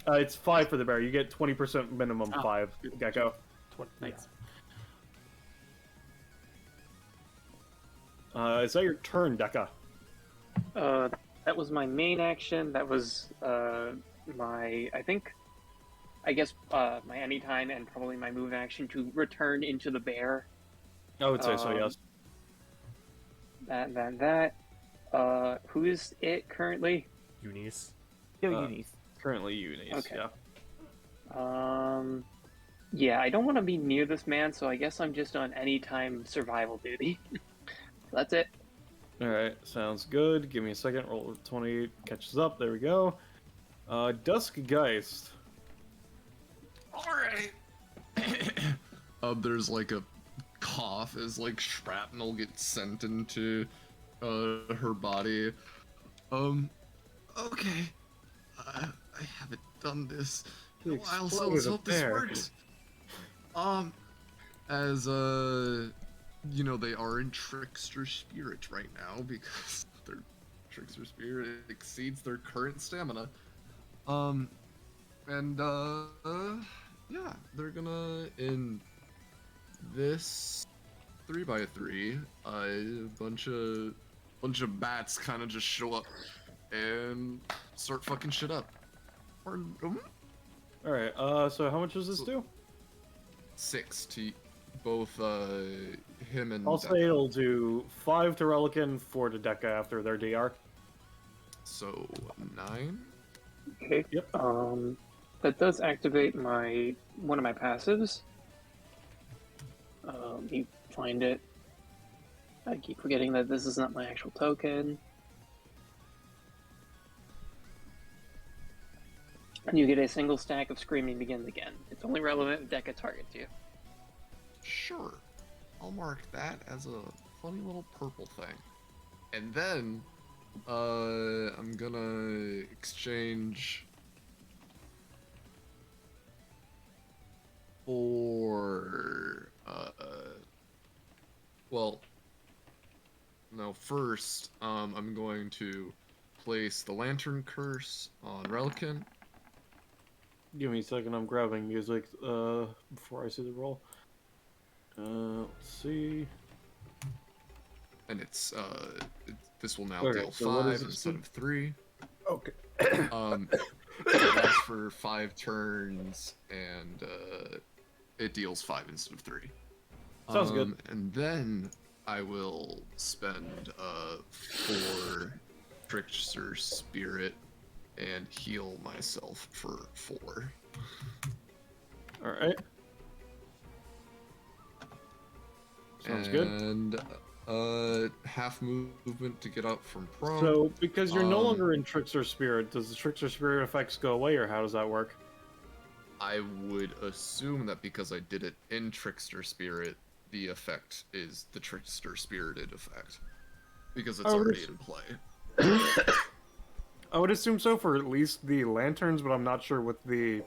S4: It's 5 for the bear. You get 20% minimum 5, Gecko.
S2: Thanks.
S4: Is that your turn, Deca?
S9: That was my main action. That was my. I guess my anytime and probably my move action to return into the bear.
S4: I would say so, yes.
S9: That. Who is it currently?
S1: Eunice.
S5: Still
S4: Uh,
S5: Eunice.
S4: Currently Eunice,
S9: Okay.
S4: yeah.
S9: Yeah, I don't want to be near this man, so I guess I'm just on anytime survival duty. That's it.
S4: Alright, sounds good. Give me a second. Roll 28 catches up. There we go. Duskgeist.
S3: Alright. There's like a cough as like shrapnel gets sent into her body. Okay. I haven't done this in a while, so let's hope this works. As you know, they are in Trickster Spirit right now because their Trickster Spirit exceeds their current stamina. Yeah, they're gonna, in this 3x3, a bunch of bats kind of just show up and start fucking shit up.
S4: Alright, so how much does this do?
S3: 6 to both him and
S4: I'll say
S3: Deca.
S4: it'll do 5 to Relican, 4 to Deca after their DR.
S3: So 9.
S9: Okay.
S4: Yep.
S9: That does activate one of my passives. Let me find it. I keep forgetting that this is not my actual token. And you get a single stack of Screaming Begins Again. It's only relevant if Deca targets you.
S3: Sure. I'll mark that as a funny little purple thing. And then I'm gonna exchange for well, no, first I'm going to place the Lantern Curse on Relican.
S4: Give me a second, I'm grabbing music before I see the roll. Let's see.
S3: And it's this will now
S4: Okay,
S3: deal
S4: so what
S3: 5
S4: does it
S3: instead
S4: do?
S3: of 3.
S4: Okay.
S3: So that's for 5 turns, and it deals 5 instead of 3.
S4: Sounds good.
S3: And then I will spend 4 Trickster Spirit and heal myself for 4.
S4: Alright. Sounds good.
S3: And Half movement to get up from prone.
S4: So, because you're no
S3: Um,
S4: longer in Trickster Spirit, does the Trickster Spirit effects go away, or how does that work?
S3: I would assume that because I did it in Trickster Spirit, the effect is the Trickster Spirited effect. Because it's
S4: Oh,
S3: already
S4: this-
S3: in play.
S4: I would assume so for at least the lanterns, but I'm not sure with the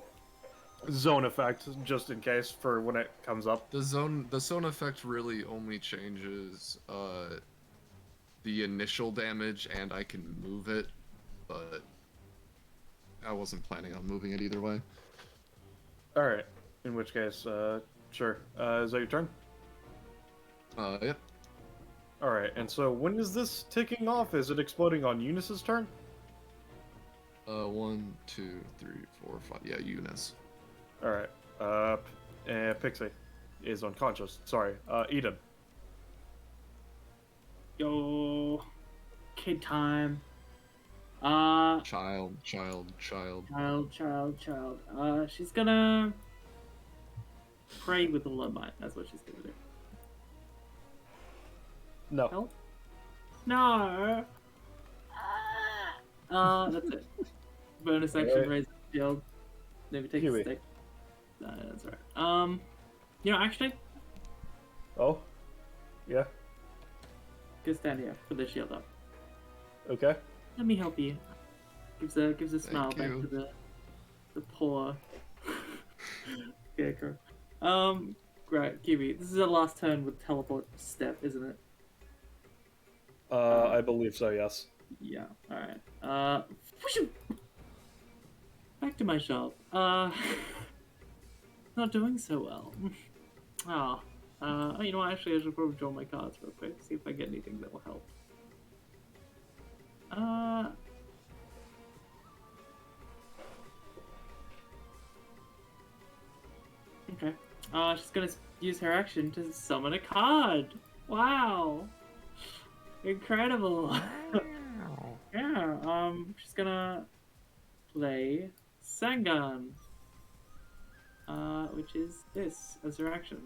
S4: zone effect, just in case for when it comes up.
S3: The zone effect really only changes the initial damage, and I can move it, but I wasn't planning on moving it either way.
S4: Alright, in which case, sure. Is that your turn?
S3: Yep.
S4: Alright, and so when is this ticking off? Is it exploding on Eunice's turn?
S3: 1, 2, 3, 4, 5. Yeah, Eunice.
S4: Alright, and Pixie is unconscious. Sorry, Eden.
S2: Yo, kid time.
S3: Child.
S2: Child. She's gonna pray with all her might. That's what she's gonna do.
S4: No.
S2: Help? No. That's it. Bonus action,
S4: Alright.
S2: raise the shield. Maybe take
S4: Kiwi.
S2: a stick. No, that's alright. You know, actually,
S4: Oh? Yeah?
S2: go stand here. Put the shield up.
S4: Okay.
S2: Let me help you. Gives a smile back
S3: you.
S2: to the poor scarecrow. Right, Kiwi. This is our last turn with teleport step, isn't it?
S4: I believe so, yes.
S2: Yeah. All right. Whooshoo! Back to my shop. Not doing so well. Oh. You know what? Actually, I should probably draw my cards real quick. See if I get anything that will help. Okay. She's gonna use her action to summon a card. Wow. Incredible. Yeah. She's gonna play Sangan. Which is this as her action.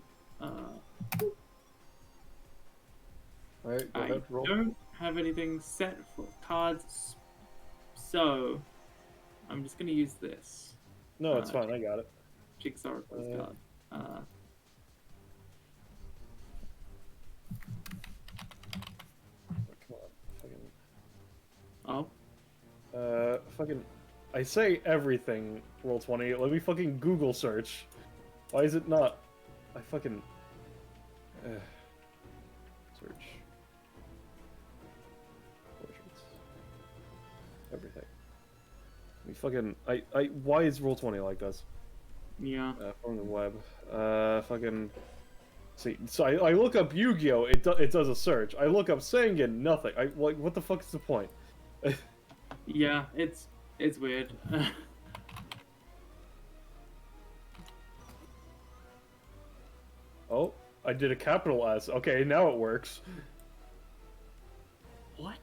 S4: Alright, go
S2: I
S4: ahead, roll.
S2: don't have anything set for cards, so I'm just gonna use this.
S4: No, it's fine, I got it.
S2: Jigsaw card.
S4: Come on,
S2: Oh,
S4: fucking... I say everything, Roll20. Let me fucking Google search. Why is it not? I fucking... search. Portraits. Everything. We fucking... why is Roll20 like this?
S2: yeah.
S4: From the web. Fucking... See, so I look up Yu-Gi-Oh! It does a search. I look up Sangan, nothing. Like, what the fuck is the point?
S2: Yeah, it's weird.
S4: Oh, I did a capital S. Okay, now it works.
S2: What?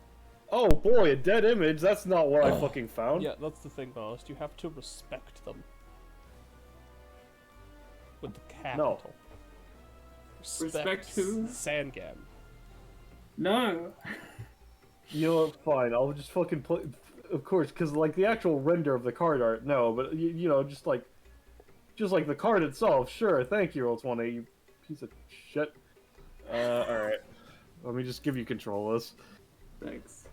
S4: Oh boy, a dead image. That's not what I fucking found.
S1: Yeah, that's the thing, Honest. You have to respect them. With the capital.
S2: Respect who?
S1: Sangan.
S2: No.
S4: You know what? Fine. I'll just fucking play. Of course, because like the actual render of the card art, no. But you know, just like the card itself. Sure. Thank you, Roll20. You piece of shit. All right. Let me just give you control of this.
S2: Thanks.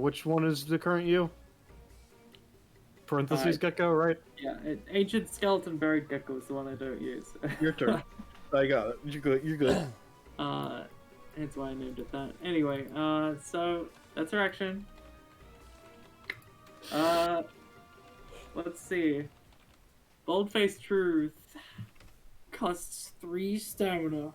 S4: Which one is the current you? Parentheses gecko, right?
S2: Yeah, ancient skeleton buried gecko is the one I don't use.
S4: Your turn. I got it. You're good. You're good.
S2: That's why I named it that. Anyway, so that's her action. Let's see. Bold-faced truth costs 3 stamina.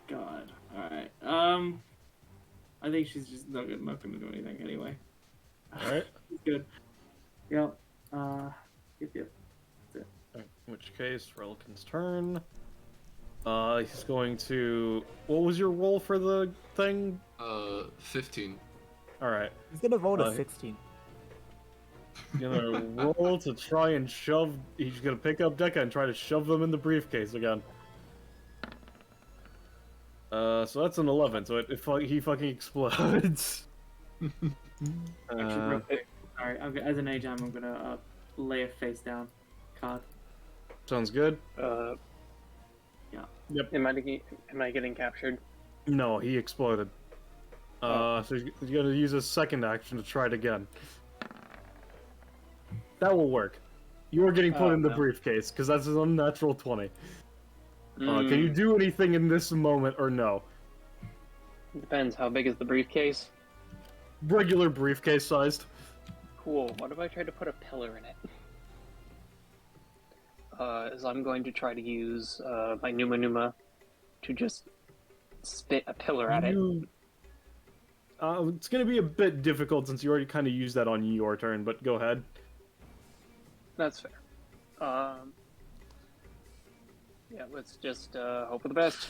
S2: God. Alright. I think she's just not gonna do anything anyway.
S4: Alright.
S2: Good. Yep. Yep.
S4: In which case, Relican's turn. He's going to. What was your roll for the thing?
S7: 15.
S4: All right.
S5: He's gonna roll
S4: Uh,
S5: a 16.
S4: Gonna roll to try and shove. He's gonna pick up Deca and try to shove them in the briefcase again. So that's an 11. So he fucking explodes.
S2: Actually, real quick, sorry, as an agent, I'm gonna lay a face down card.
S4: Sounds good.
S2: Yeah.
S4: Yep.
S9: Am I getting captured?
S4: No, he exploded. So he's gonna use his second action to try it again. That will work. You are getting put in the briefcase because that's an unnatural 20. Can you do anything in this moment or no?
S9: Depends. How big is the briefcase?
S4: Regular briefcase sized.
S9: Cool. What if I try to put a pillar in it? As I'm going to try to use my Numa to just spit a pillar at it.
S4: It's gonna be a bit difficult since you already kind of used that on your turn, but go ahead.
S9: That's fair. Yeah, let's just hope for the best.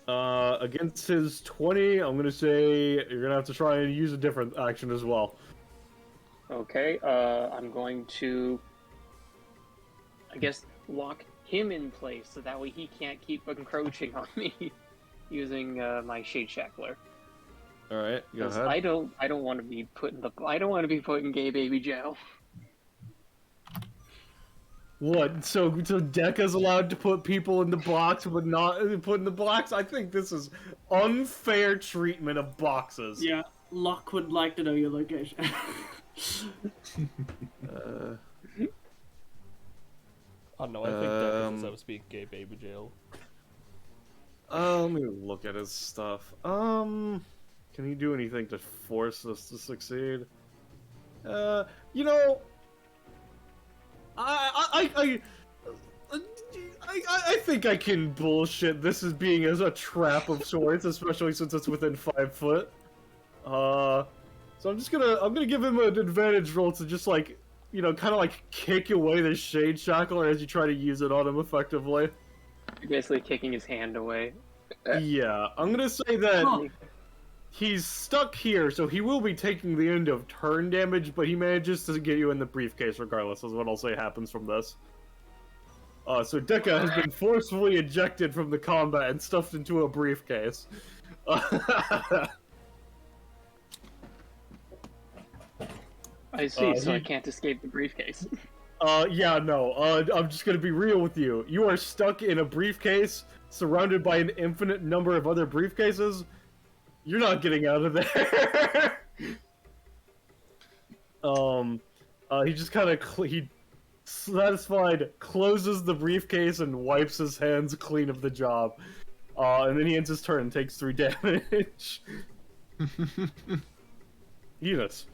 S4: Against his 20, I'm gonna say you're gonna have to try and use a different action as well.
S9: Okay, I'm going to, I guess, lock him in place so that way he can't keep encroaching on me using my Shade Shackler.
S4: All right, go
S9: 'Cause
S4: ahead.
S9: I don't want to be put in gay baby jail.
S4: What? So Deca's allowed to put people in the box, but not put in the box? I think this is unfair treatment of boxes.
S2: Yeah, Locke would like to know your location.
S1: I don't know, I think Deca deserves to be gay baby jail.
S4: Let me look at his stuff. Can he do anything to force us to succeed? You know, I think I can bullshit this as being as a trap of sorts, especially since it's within 5 foot. So I'm gonna give him an advantage roll to just like, you know, kind of like kick away the Shade Shackler as you try to use it on him effectively.
S9: You're basically kicking his hand away.
S4: Yeah, I'm gonna say that he's stuck here, so he will be taking the end of turn damage, but he manages to get you in the briefcase regardless, is what I'll say happens from this. So Deca has been forcefully ejected from the combat and stuffed into a briefcase.
S9: I see, so I can't escape the briefcase.
S4: Yeah, no, I'm just gonna be real with you. You are stuck in a briefcase, surrounded by an infinite number of other briefcases. You're not getting out of there. He just kind of he satisfied closes the briefcase and wipes his hands clean of the job. And then he ends his turn and takes 3 damage. Enos.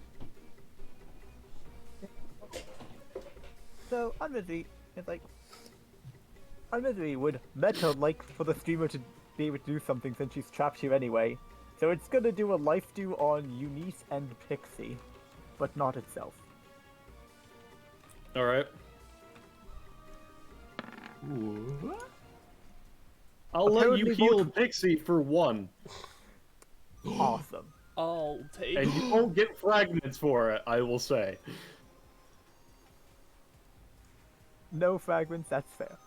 S5: So, honestly, it's like... Honestly, would Meta like for the streamer to be able to do something since she's trapped here anyway? So it's gonna do a life do on Eunice and Pixie, but not itself.
S4: Alright. I'll let you heal Pixie for 1.
S5: Awesome.
S1: I'll take.
S4: And you won't get fragments for it, I will say.
S5: No fragments, that's fair.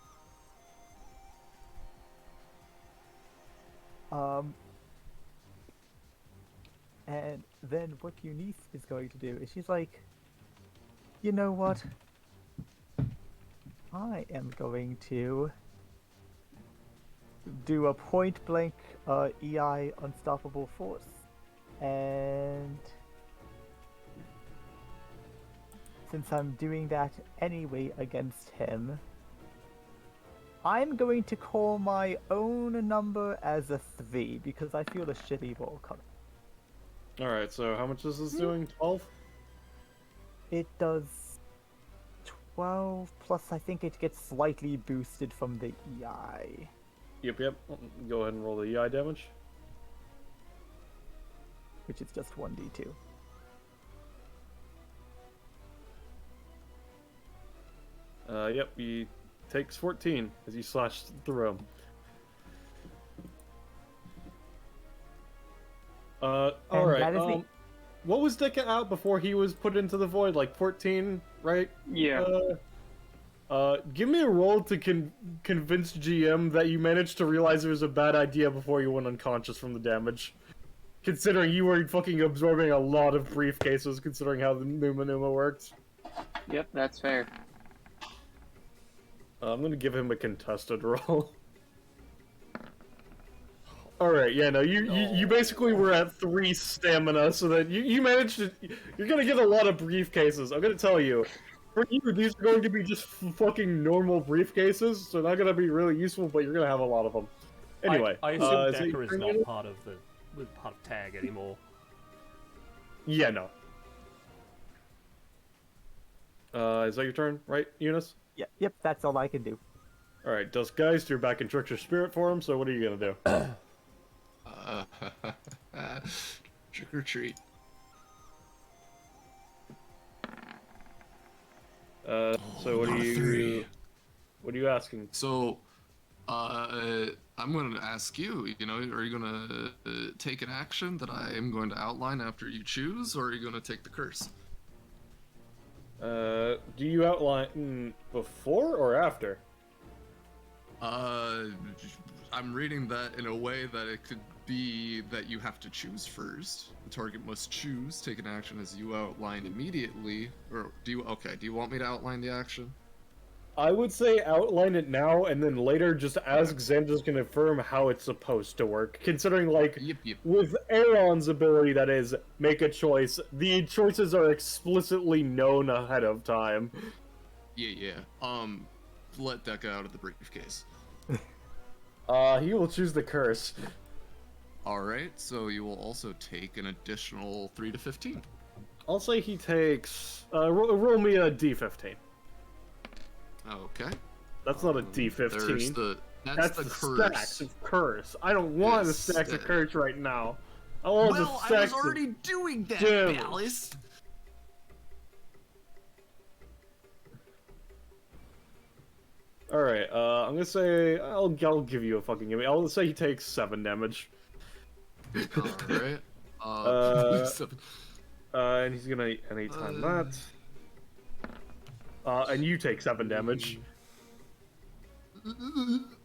S5: And then what Eunice is going to do is she's like, you know what? I am going to do a point-blank EI Unstoppable Force. And since I'm doing that anyway against him, I'm going to call my own number as a 3 because I feel a shitty roll coming.
S4: Alright, so how much is this doing? 12?
S5: It does 12 plus I think it gets slightly boosted from the EI.
S4: Yep. Go ahead and roll the EI damage.
S5: Which is just 1d2.
S4: Yep, he takes 14 as you slash through him. All right.
S5: that is me.
S4: What was Deka out before he was put into the void? Like 14, right?
S9: Yeah.
S4: Give me a roll to convince GM that you managed to realize it was a bad idea before you went unconscious from the damage. Considering you were fucking absorbing a lot of briefcases, considering how the Numa works.
S9: Yep, that's fair.
S4: I'm gonna give him a contested roll. Alright, yeah, no, you basically were at 3 stamina, so that you managed to... You're gonna get a lot of briefcases, I'm gonna tell you. For you, these are going to be just fucking normal briefcases, so not gonna be really useful, but you're gonna have a lot of them. Anyway,
S1: I assume
S4: so
S1: Decker is
S4: you're
S1: not
S4: gonna-
S1: part of tag anymore.
S4: Yeah, no. Is that your turn, right, Eunice?
S5: Yep, that's all I can do.
S4: Alright, Duskgeist, you're back in Trickster Spirit form, so what are you gonna do?
S7: Trick or treat.
S4: So what are you... What are you asking?
S7: So, I'm going to ask you, you know, are you going to take an action that I am going to outline after you choose, or are you going to take the curse?
S4: Do you outline before or after?
S7: I'm reading that in a way that it could be that you have to choose first. The target must choose, take an action as you outline immediately, or do you want me to outline the action?
S4: I would say outline it now, and then later just ask Xander's to confirm how it's supposed to work. Considering, like,
S7: Yep.
S4: with Aaron's ability, that is, make a choice, the choices are explicitly known ahead of time.
S7: Yeah. Let Deca out of the briefcase.
S4: He will choose the curse.
S7: Alright, so you will also take an additional 3 to 15.
S4: I'll say he takes... roll me a d15.
S7: Okay.
S4: That's not a d15.
S7: That's the curse.
S4: Stacks of curse. I don't want the stacks of curse right now. I want the stacks
S8: I was already doing that,
S4: damage.
S8: Dallas.
S4: Alright, I'm gonna say... I'll give you a fucking gimme. I'll say he takes 7 damage.
S7: Alright.
S4: And he's gonna anytime that. And you take 7 damage.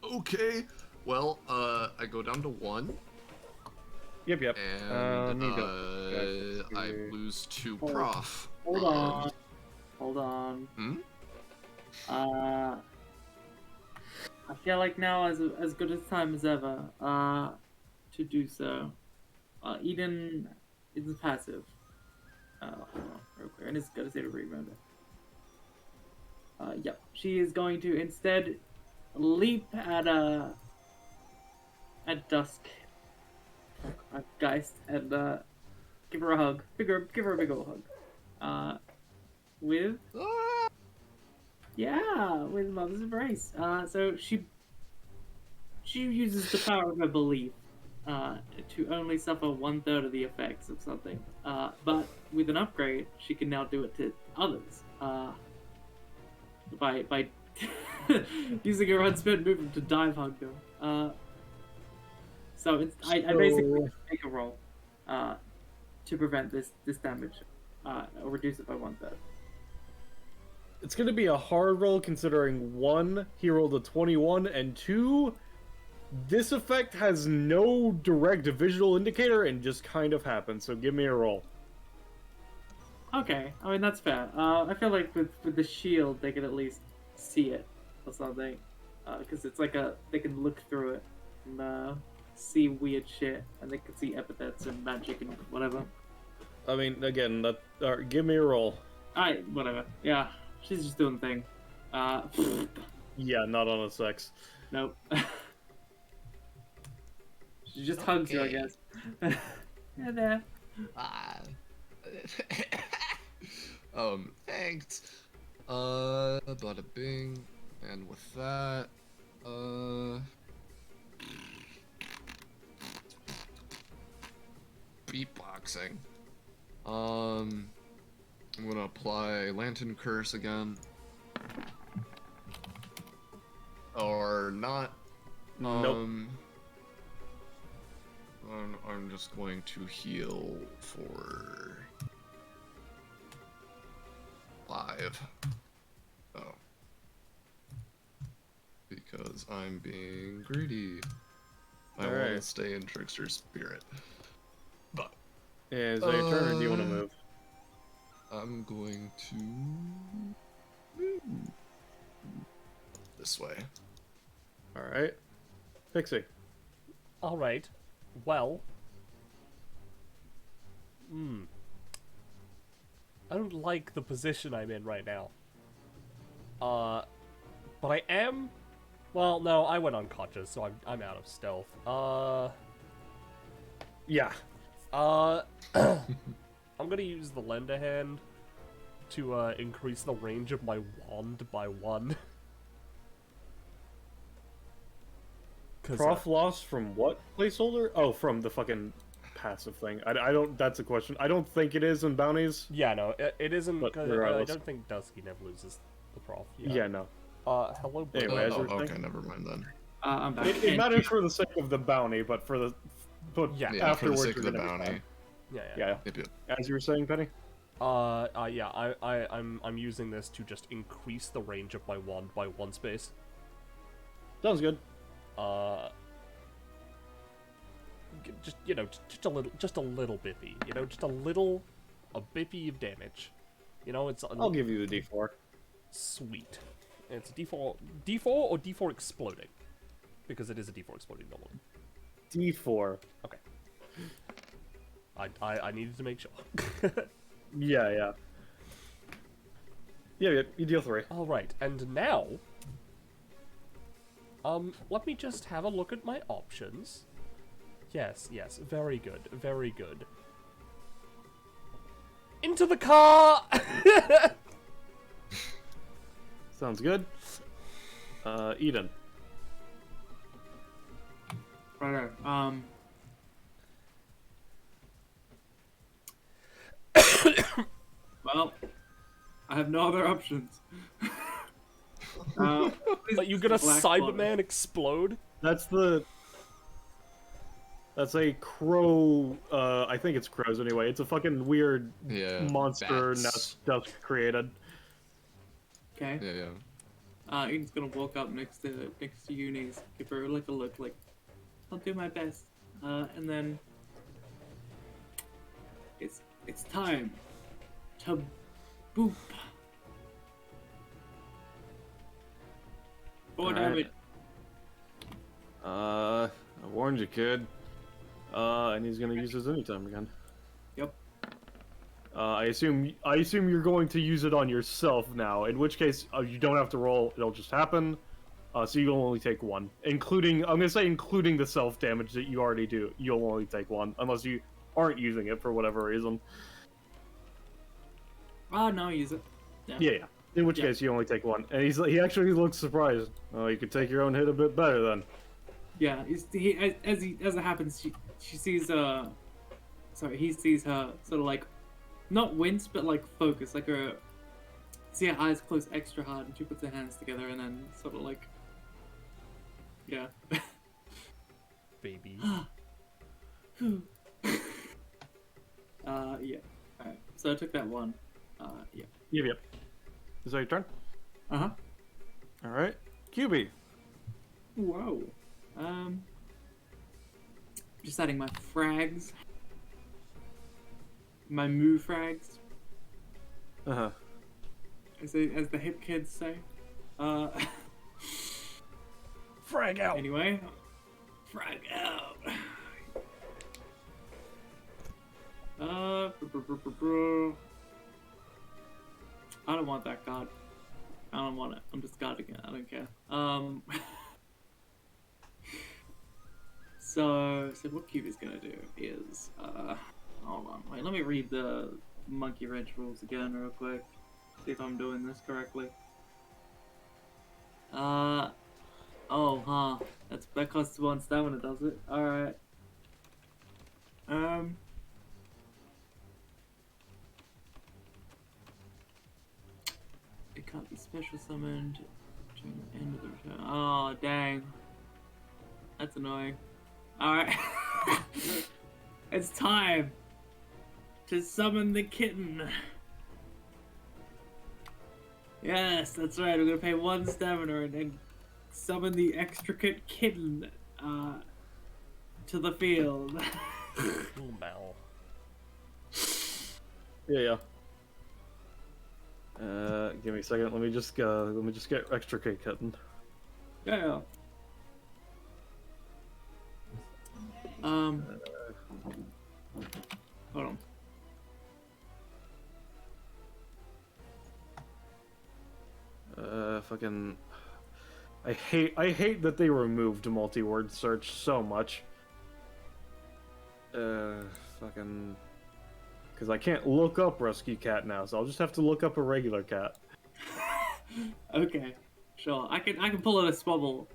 S7: Okay. Well, I go down to 1.
S4: Yep.
S7: And
S4: You go.
S7: I lose 2 prof.
S2: Hold on. I feel like now is as good a time as ever to do so. Eden is passive. Hold on, real quick. I just gotta say to remember. Yep. She is going to instead leap at Dusk, Geist, and give her a hug. Give her a big old hug. With Mother's Embrace. So she uses the power of her belief to only suffer 1/3 of the effects of something. But with an upgrade, she can now do it to others. By using her unspent movement to dive hug them. So I basically make a roll to prevent this damage, or reduce it by 1/3.
S4: It's gonna be a hard roll considering 1, he rolled a 21, and 2, this effect has no direct visual indicator and just kind of happens, so give me a roll.
S2: Okay, I mean that's fair. I feel like with the shield they can at least see it or something, because it's like they can look through it and see weird shit, and they can see epithets and magic and whatever.
S4: I mean, again, give me a roll.
S2: Alright, whatever. Yeah, she's just doing the thing.
S4: Yeah, not on a 6.
S2: Nope. She just hugs you, I guess. Yeah, there.
S7: Thanks. Bada bing. And with that, beatboxing. I'm gonna apply Lantern Curse again.
S3: or not.
S4: Nope.
S3: I'm just going to heal for 5. Oh. Because I'm being greedy. I want to
S4: Alright.
S3: stay in Trickster Spirit. But
S4: Is that your turn, or do you want to move?
S3: I'm going to move this way.
S4: Alright. Pixie.
S1: Alright. Well. I don't like the position I'm in right now. But I am... Well, no, I went unconscious, so I'm out of stealth.
S4: Yeah.
S1: I'm gonna use the lender hand to increase the range of my wand by 1.
S4: Prof loss from what placeholder? Oh, from the fucking passive thing. I don't. That's a question. I don't think it is in bounties.
S1: Yeah, no, it isn't.
S4: But
S1: 'Cause I
S4: regardless.
S1: don't think Dusky never loses the prof.
S4: Yeah, no.
S1: Hello, Blue.
S4: Anyway, as you were
S3: okay,
S4: saying.
S3: never mind then.
S2: I'm back.
S4: It matters for the sake of the bounty, but for the
S1: Yeah.
S3: Yeah, for the
S4: afterwards
S3: sake of
S4: you're
S3: the
S4: gonna be
S3: bounty.
S4: fine.
S1: Yeah.
S4: Yeah.
S3: Yep, yep.
S4: As you were saying, Penny.
S1: Yeah. I'm using this to just increase the range of my wand by 1 space.
S4: Sounds good.
S1: Just just a little bippy. Just a bippy of damage. It's
S4: I'll give you the D4.
S1: sweet. It's D4 or D4 exploding, because it is a D4 exploding normally.
S4: D4.
S1: Okay. I needed to make sure.
S4: Yeah. Yeah, you deal 3.
S1: All right, and now, let me just have a look at my options. Yes, very good, very good. Into the car!
S4: Sounds good. Eden.
S2: Righto. Well, I have no other options.
S1: But you gonna Cyberman explode?
S4: That's a crow. I think it's crows anyway. It's a fucking weird monster
S3: bats.
S4: nest Dusk created.
S2: Okay.
S3: Yeah.
S2: Eden's gonna walk up next to Eunice, give her like a look, like I'll do my best, and then it's time to boop. Oh, damn it.
S4: I warned you, kid. And he's gonna use his anytime again.
S2: Yep.
S4: I assume you're going to use it on yourself now. In which case, you don't have to roll; it'll just happen. So you'll only take 1, including the self damage that you already do. You'll only take 1, unless you aren't using it for whatever reason.
S2: No, use it.
S4: Yeah. In which case, you only take 1. And he actually looks surprised. Oh, you could take your own hit a bit better then.
S2: Yeah, as it happens, she sees he sees her sort of like not wince but like focus, like her see her eyes close extra hard, and she puts her hands together and then sort of like
S1: Baby.
S2: Yeah. Alright. So I took that 1. Yeah.
S4: Yep. Is that your turn?
S2: Uh-huh.
S4: Alright. QB.
S2: Whoa. Just adding my frags. My moo frags,
S4: Uh-huh.
S2: as the hip kids say.
S1: Frag out!
S2: Anyway, frag out. I don't want that card. I don't want it. I'm just guarding it. I don't care. So what Cube is gonna do is, hold on, wait, let me read the monkey wrench rules again real quick. See if I'm doing this correctly. That costs 1 stamina, does it? Alright. It can't be special summoned. End of the return. Oh, dang. That's annoying. Alright. It's time to summon the kitten. Yes, that's right. We're gonna pay 1 stamina and then summon the extricate kitten to the field.
S1: Ooh, Mal.
S4: Yeah. Give me a second. Let me just get extricate kitten.
S2: Yeah. Hold on.
S4: Fucking. I hate that they removed multi-word search so much. Fucking. Because I can't look up rescue cat now, so I'll just have to look up a regular cat.
S2: Okay, sure. I can pull out a swabble,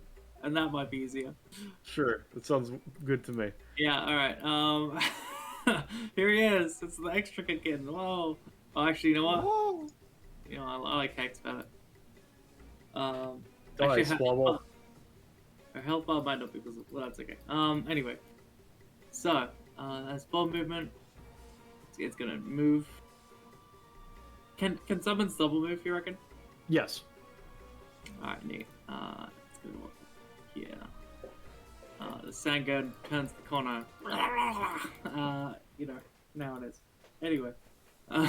S2: and that might be easier.
S4: Sure, that sounds good to me.
S2: Yeah. All right. Here he is. It's the extricate kitten. Whoa. Oh, actually, you know what?
S3: Whoa.
S2: You know, I like Hex better.
S4: Die, swabble.
S2: Her health bar might not be visible. Well, that's okay. Anyway. So, that's ball movement. It's gonna move. Can summons double move, you reckon?
S4: Yes.
S2: Alright, neat. It's gonna look here. The Sangern turns the corner. You know, now it is. Anyway. I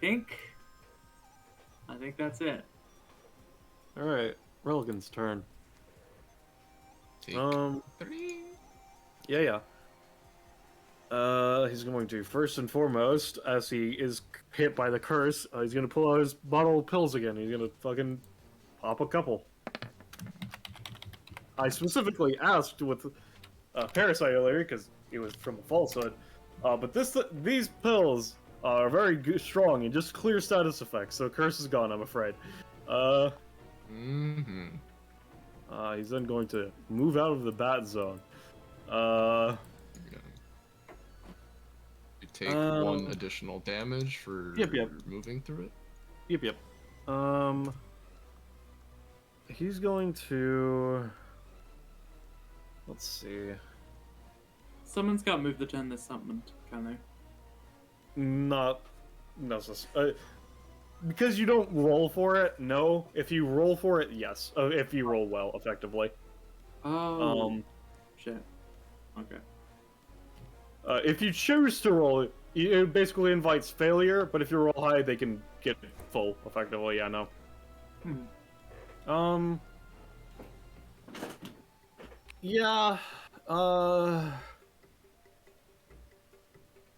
S2: think that's it.
S4: Alright, Religan's turn.
S3: Take 3.
S4: Yeah. He's going to, first and foremost, as he is hit by the curse, he's gonna pull out his bottle of pills again. He's gonna fucking pop a couple. I specifically asked with Parasite earlier, because it was from a falsehood, but these pills are very strong and just clear status effects, so curse is gone, I'm afraid. He's then going to move out of the bat zone.
S3: You take 1 additional damage for
S4: Yep.
S3: moving through it.
S4: Yep. He's going to... Let's see.
S2: Someone's got to move the turn this summoned, can they?
S4: Not necessary. Because you don't roll for it, no. If you roll for it, yes. If you roll well, effectively.
S2: Oh. Shit. Okay.
S4: If you choose to roll, it basically invites failure, but if you roll high, they can get full, effectively, yeah, no. Yeah,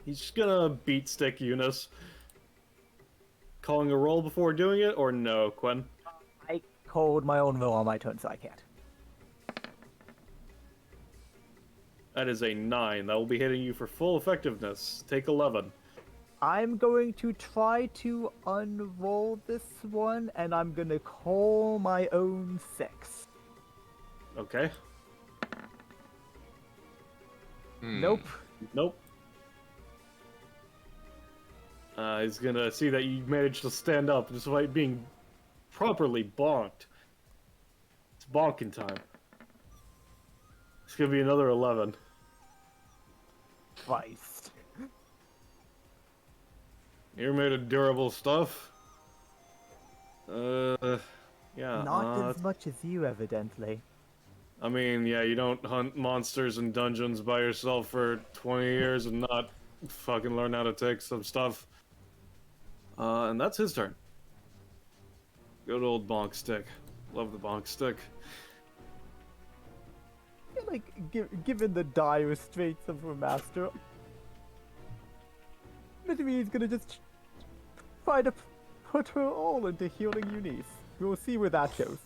S4: he's just gonna beat stick Eunice. Calling a roll before doing it, or no, Quen?
S5: I called my own roll on my turn, so I can't.
S4: That is a 9. That will be hitting you for full effectiveness. Take 11.
S5: I'm going to try to unroll this one, and I'm gonna call my own 6.
S4: Okay.
S5: Nope.
S4: He's gonna see that you managed to stand up despite being properly bonked. It's bonking time. It's gonna be another 11.
S5: Christ.
S4: You're made of durable stuff. Yeah.
S5: Not as much as you, evidently.
S4: I mean, yeah, you don't hunt monsters in dungeons by yourself for 20 years and not fucking learn how to take some stuff. And that's his turn. Good old bonk stick. Love the bonk stick.
S5: I feel like, given the dire straits of her master, maybe he's gonna just try to put her all into healing Eunice. We'll see where that goes.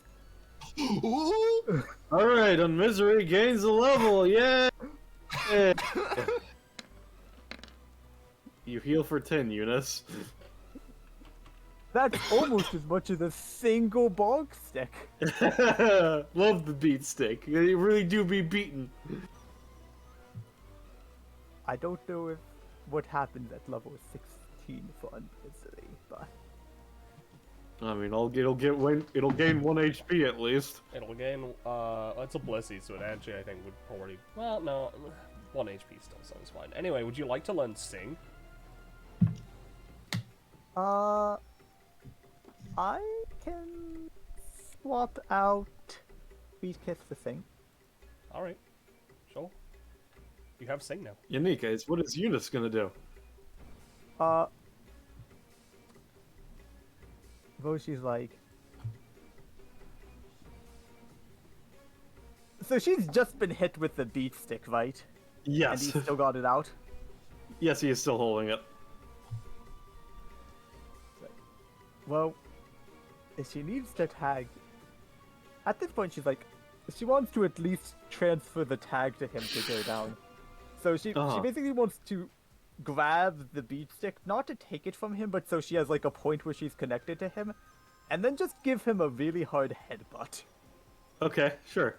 S4: Alright, on misery gains a level, yeah! You heal for 10, Eunice.
S5: That's almost as much as a single bonk stick.
S4: Love the beat stick. You really do be beaten.
S5: I don't know if what happens at level 16 for unmisery, but...
S4: I mean, it'll gain 1 HP at least.
S1: It'll gain, it's a blissey, so it actually, I think, would already... Well, no, 1 HP still sounds fine. Anyway, would you like to learn Sing?
S5: I can swap out Beat Kiss for Sing.
S1: Alright. Sure. You have Sing now.
S4: In any case, what is Eunice gonna do?
S5: Voshi's like... So she's just been hit with the beat stick, right?
S4: Yes.
S5: And he still got it out?
S4: Yes, he is still holding it.
S5: Well, if she needs to tag... At this point, she's like... She wants to at least transfer the tag to him to go down. So she basically wants to grab the beat stick, not to take it from him, but so she has like a point where she's connected to him, and then just give him a really hard headbutt.
S4: Okay, sure.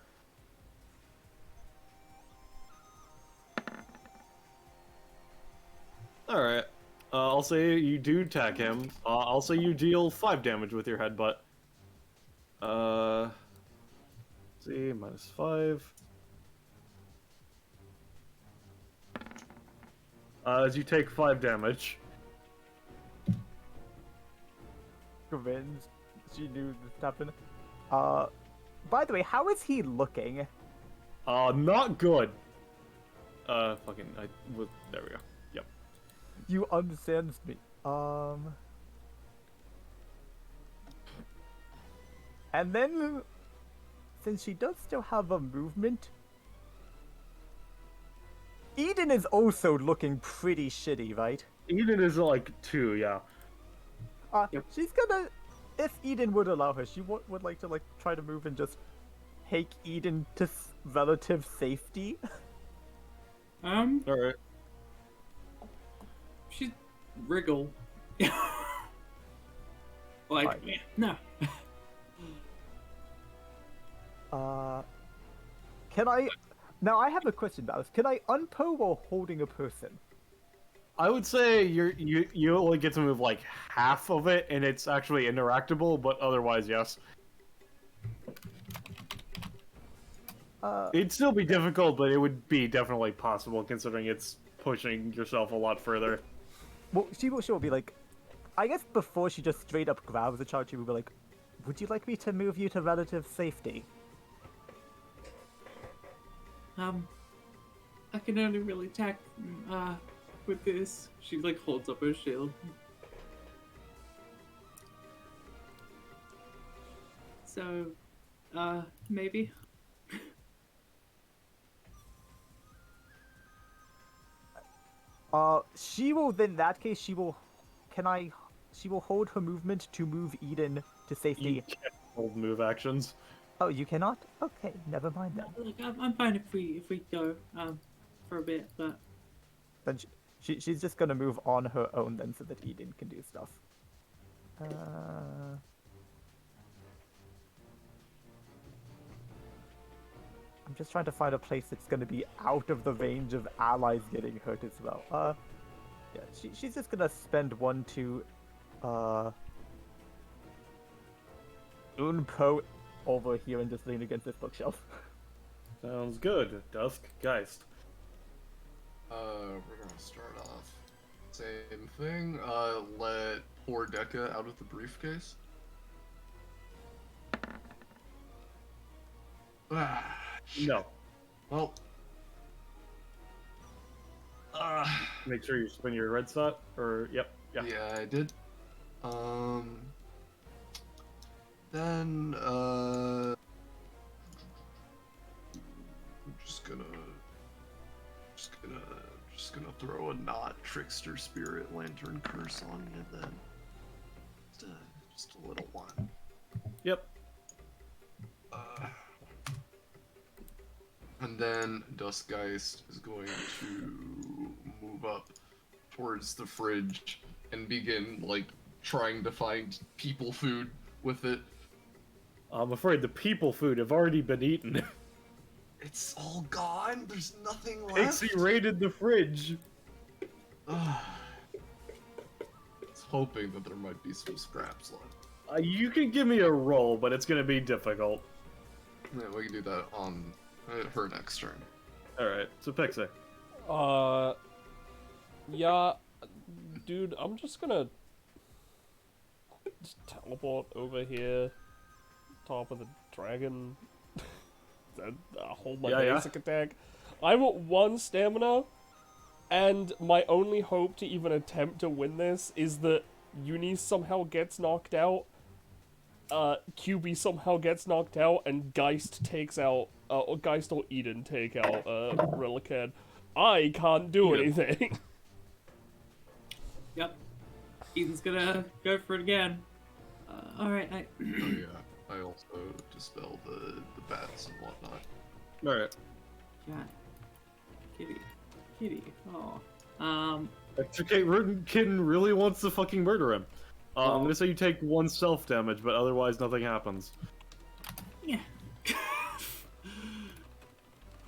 S4: Alright. I'll say you do tag him. I'll say you deal 5 damage with your headbutt. See, -5. As you take 5 damage.
S5: Revenge. She knew this happened. By the way, how is he looking?
S4: Not good. There we go. Yep.
S5: You understand me. And then, since she does still have a movement, Eden is also looking pretty shitty, right?
S4: Eden is like 2, yeah.
S5: She's gonna, if Eden would allow her, she would like to try to move and just take Eden to relative safety.
S4: Alright.
S2: She's wriggle. Like,
S5: Fine.
S2: no.
S5: Can I... Now, I have a question about this. Can I unpo while holding a person?
S4: I would say you only get to move like half of it, and it's actually interactable, but otherwise, yes. It'd still be difficult, but it would be definitely possible, considering it's pushing yourself a lot further.
S5: Well, she will be like... I guess before she just straight up grabs the child, she will be like, would you like me to move you to relative safety?
S2: I can only really attack, with this. She, holds up her shield. So, maybe?
S5: She will, in that case, she will hold her movement to move Eden to safety.
S4: You can't hold move actions.
S5: Oh, you cannot? Okay, never mind then.
S2: I'm fine if we go, for a bit, but...
S5: Then she's just gonna move on her own then so that Eden can do stuff. I'm just trying to find a place that's gonna be out of the range of allies getting hurt as well. Yeah, she's just gonna spend 1 to, Unpo over here and just lean against this bookshelf.
S4: Sounds good. Dusk Geist.
S3: We're gonna start off. Same thing. Let poor Deca out of the briefcase.
S4: No.
S3: Well.
S4: Make sure you spin your red slot, or yep, yeah.
S3: Yeah, I did. Then I'm just gonna throw a not trickster spirit lantern curse on you then. Just a little one.
S4: Yep.
S3: And then Duskgeist is going to move up towards the fridge and begin trying to find people food with it.
S4: I'm afraid the people food have already been eaten.
S3: It's all gone. There's nothing left.
S4: Pixie raided the fridge.
S3: I was hoping that there might be some scraps left.
S4: You can give me a roll, but it's gonna be difficult.
S7: Yeah, we can do that on her next turn.
S4: Alright, so Pixie.
S1: Yeah, dude, I'm just gonna teleport over here, top of the dragon, and hold my basic attack. I'm at 1 stamina, and my only hope to even attempt to win this is that Uni somehow gets knocked out, QB somehow gets knocked out, and Geist takes out, or Geist or Eden take out, Relicad. I can't do anything.
S2: Yep. Eden's gonna go for it again. Alright,
S7: Oh yeah, I also dispel the bats and whatnot.
S4: Alright.
S2: God. Kitty. Oh.
S4: Extricate Kitten really wants to fucking murder him. I'm gonna say you take 1 self damage, but otherwise nothing happens.
S2: Yeah.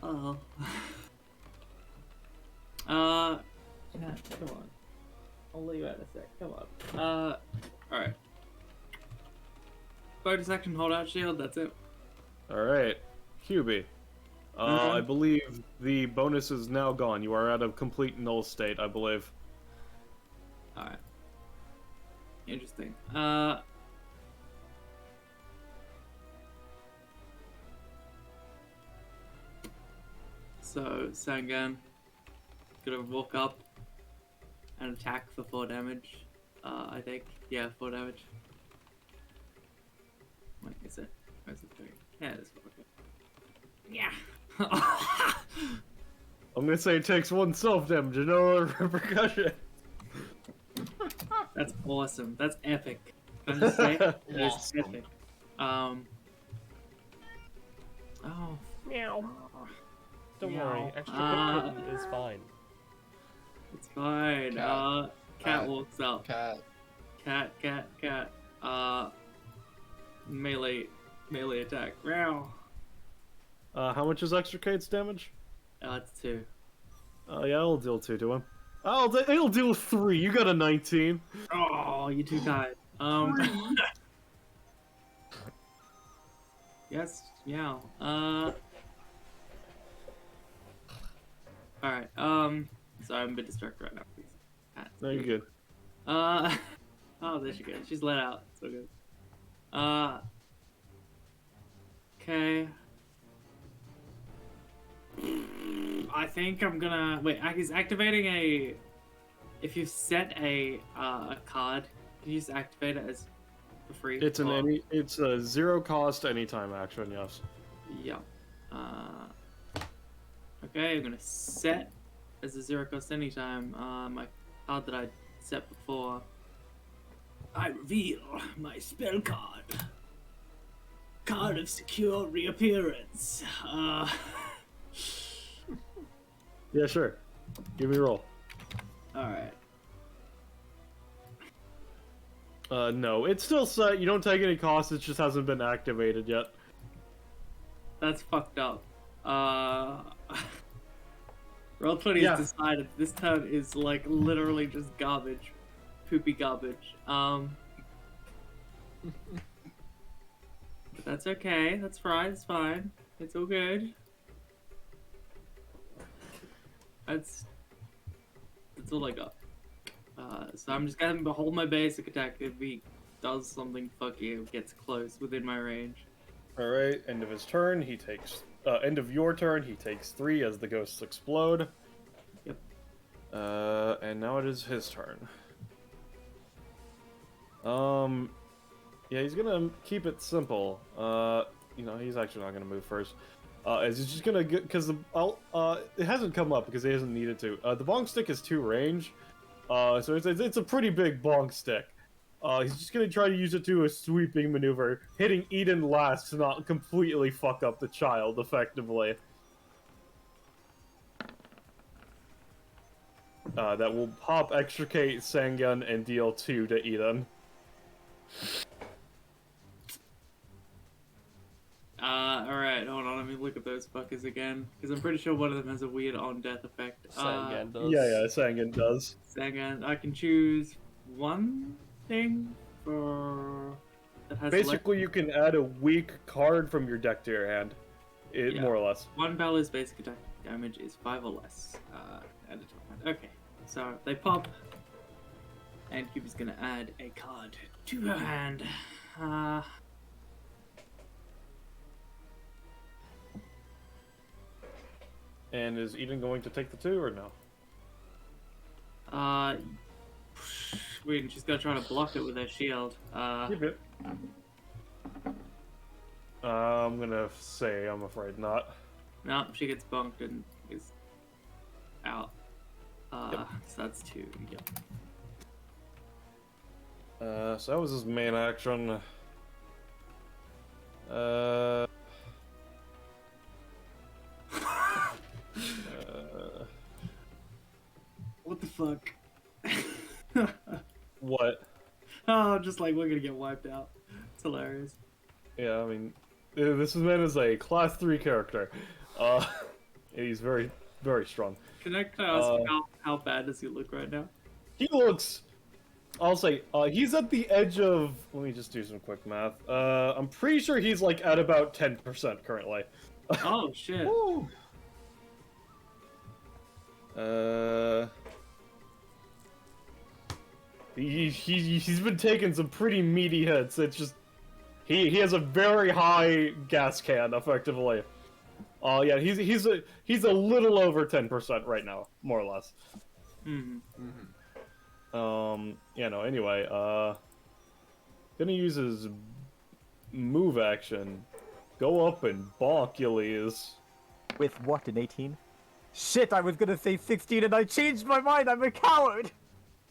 S2: Oh. Yeah, come on. I'll leave out a sec. Come on. Alright. Bonus action, hold out shield, that's it.
S4: Alright. QB. I believe the bonus is now gone. You are at a complete null state, I believe.
S2: Alright. Interesting. So, Sangan, gonna walk up and attack for 4 damage. I think. Yeah, 4 damage. What is it? Where's it 3? Yeah, it's 4. Okay. Yeah!
S4: I'm gonna say it takes 1 self damage and no repercussion.
S2: That's awesome. That's epic. I'm just saying, that is
S7: Awesome.
S2: epic. Oh.
S1: Meow. Don't
S2: Meow.
S1: worry, extra kitten is fine.
S2: It's fine.
S7: Cat.
S2: Cat walks up.
S7: Cat.
S2: Cat. Melee attack. Meow.
S4: How much is Extricate's damage?
S2: It's 2.
S4: Yeah, I'll deal 2 to him. It'll deal 3. You got a 19.
S2: Oh, you're too kind. Yes, meow. Alright, sorry, I'm a bit distracted right now, please.
S4: No, you're good.
S2: Oh, there she goes. She's let out. So good. Okay. I think I'm gonna wait. He's activating a. If you set a card, can you just activate it as for free?
S4: It's It's a 0 cost anytime action. Yes.
S2: Yeah. Okay, I'm gonna set as a 0 cost anytime. My card that I set before. I reveal my spell card. Card of secure reappearance.
S4: Yeah, sure. Give me a roll.
S2: Alright.
S4: No, it's still set. You don't take any cost. It just hasn't been activated yet.
S2: That's fucked up. Roll20
S4: Yeah.
S2: has decided this turn is like literally just garbage. Poopy garbage. But that's okay. That's fine. It's fine. It's all good. That's all I got. So I'm just gonna hold my basic attack. If he does something fucky, it gets close within my range.
S4: All right. End of his turn. He takes. End of your turn. He takes 3 as the ghosts explode.
S2: Yep.
S4: And now it is his turn. Yeah, he's gonna keep it simple. He's actually not gonna move first. As he's just gonna get because it hasn't come up because he hasn't needed to. The bonk stick is 2 range, so it's a pretty big bonk stick. He's just gonna try to use it to a sweeping maneuver, hitting Eden last to not completely fuck up the child effectively. That will pop extricate Sangan and deal 2 to Eden.
S2: Alright, hold on, let me look at those fuckers again. Because I'm pretty sure one of them has a weird on-death effect.
S1: Sangan does.
S4: Yeah, Sangan does.
S2: Sangan, I can choose one thing for has
S4: Basically, you can add a weak card from your deck to your hand,
S2: Yeah.
S4: more or less.
S2: one baller's basic attack damage is 5 or less at a time. Okay, so they pop, and Cube is gonna add a card to her hand.
S4: And is Eden going to take the 2 or no?
S2: Wait, she's gonna try to block it with her shield.
S4: Keep it. I'm gonna say I'm afraid not.
S2: No, she gets bunked and is out. So that's 2. Yep.
S4: So that was his main action.
S2: What the fuck?
S4: What?
S2: Oh, just like we're gonna get wiped out. It's hilarious.
S4: Yeah, I mean, this man is a class 3 character. He's very, very strong.
S2: Can I ask how bad does he look right now?
S4: He looks. I'll say he's at the edge of. Let me just do some quick math. I'm pretty sure he's like at about 10% currently.
S2: Oh shit.
S4: He's been taking some pretty meaty hits. It's just he has a very high gas can effectively. Yeah, he's a little over 10% right now, more or less. Anyway, gonna use his move action. Go up and bonk, Yullies.
S5: With what, an 18? Shit, I was gonna say 16 and I changed my mind, I'm a coward!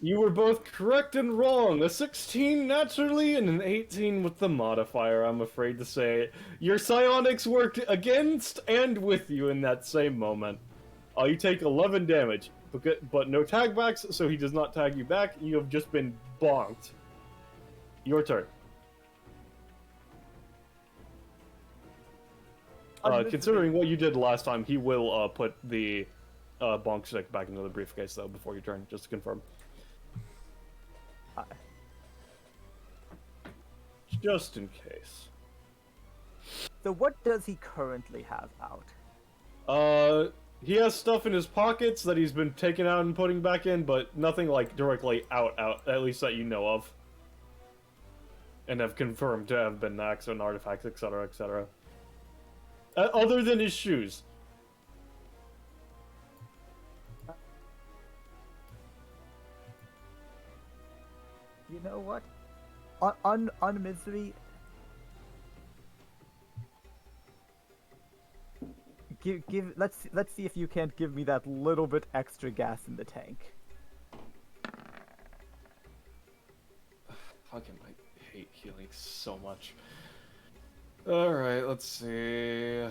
S4: You were both correct and wrong. A 16 naturally and an 18 with the modifier, I'm afraid to say. Your psionics worked against and with you in that same moment. You take 11 damage, but no tag backs, so he does not tag you back. You have just been bonked. Your turn. Considering what you did last time, he will put the bonk stick back into the briefcase, though, before your turn, just to confirm. Just in case.
S5: So what does he currently have out?
S4: He has stuff in his pockets that he's been taking out and putting back in, but nothing like directly out, at least that you know of. And have confirmed to have been knacks and artifacts, etc., etc. Other than his shoes.
S5: You know what? On misery. Let's see if you can't give me that little bit extra gas in the tank.
S4: Fucking, I hate healing so much. Alright, let's see.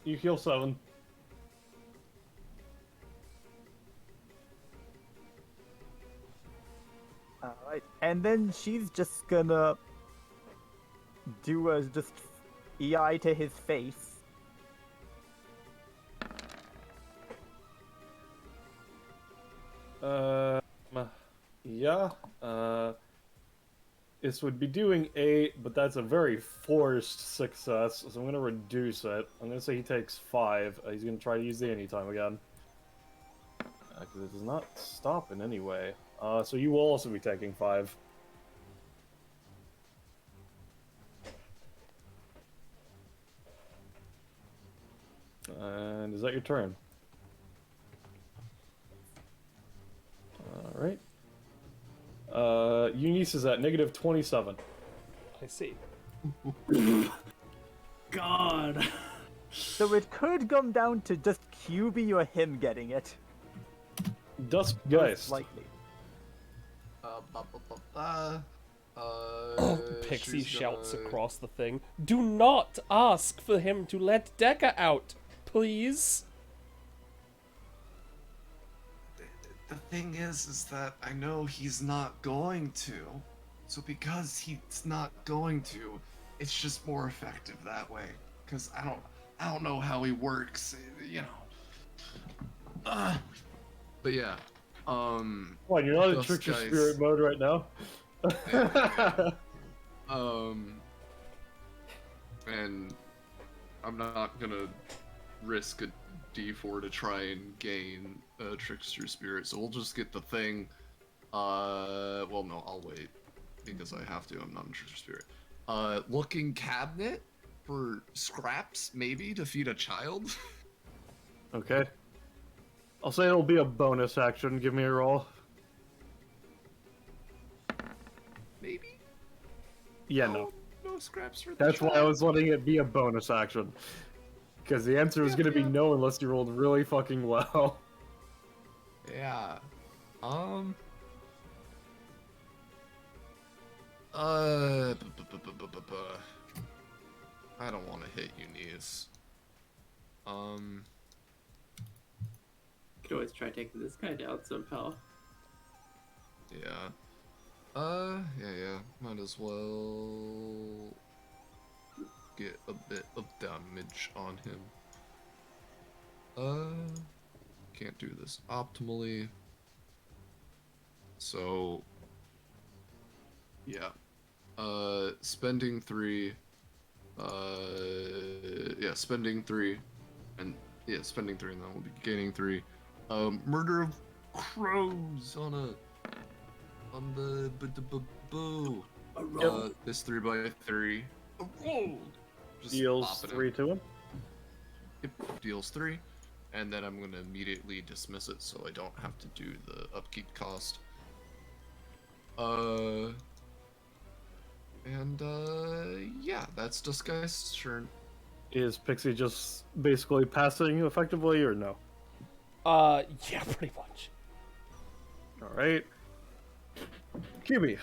S4: You heal 7.
S5: Alright, and then she's just gonna do a just EI to his face.
S4: Yeah, this would be doing 8, but that's a very forced success, so I'm gonna reduce it. I'm gonna say he takes 5. He's gonna try to use the anytime again. Because it does not stop in any way. So you will also be taking 5. And is that your turn? Alright. Eunice is at negative 27.
S1: I see.
S2: God.
S5: So it could come down to just QB or him getting it.
S4: Dusk
S5: Most
S4: Geist.
S5: likely.
S1: Pixie
S7: she's
S1: shouts
S7: gonna-
S1: across the thing. Do not ask for him to let Deca out, please.
S7: The thing is that I know he's not going to. So because he's not going to, it's just more effective that way. Cause I don't know how he works, you know.
S3: But yeah,
S4: What, you're not in
S3: Dust
S4: trickster
S3: Geist.
S4: spirit mode right now?
S3: And I'm not gonna risk a D4 to try and gain a trickster spirit, so we'll just get the thing. Well, no, I'll wait because I have to. I'm not in trickster spirit. Looking cabinet for scraps, maybe to feed a child.
S4: Okay. I'll say it'll be a bonus action. Give me a roll.
S3: Maybe.
S4: Yeah, no.
S3: No scraps for the
S4: That's
S3: child.
S4: why I was letting it be a bonus action. Because the answer was going to be no unless you rolled really fucking well.
S3: Yeah. I don't want to hit Eunice.
S2: Could always try taking this guy down somehow.
S3: Yeah. Yeah. Might as well get a bit of damage on him. Can't do this optimally. So, yeah. Spending 3. Yeah, spending 3. And, yeah, spending 3, and then we'll be gaining 3. Murder of crows on the boo. This 3x3. Just
S4: Deals
S3: pop it in.
S4: 3 to him.
S3: Yep, deals 3. And then I'm gonna immediately dismiss it so I don't have to do the upkeep cost. Yeah, that's Disguise's turn.
S4: Is Pixie just basically passing effectively, or no?
S1: Yeah, pretty much.
S4: Alright. QB.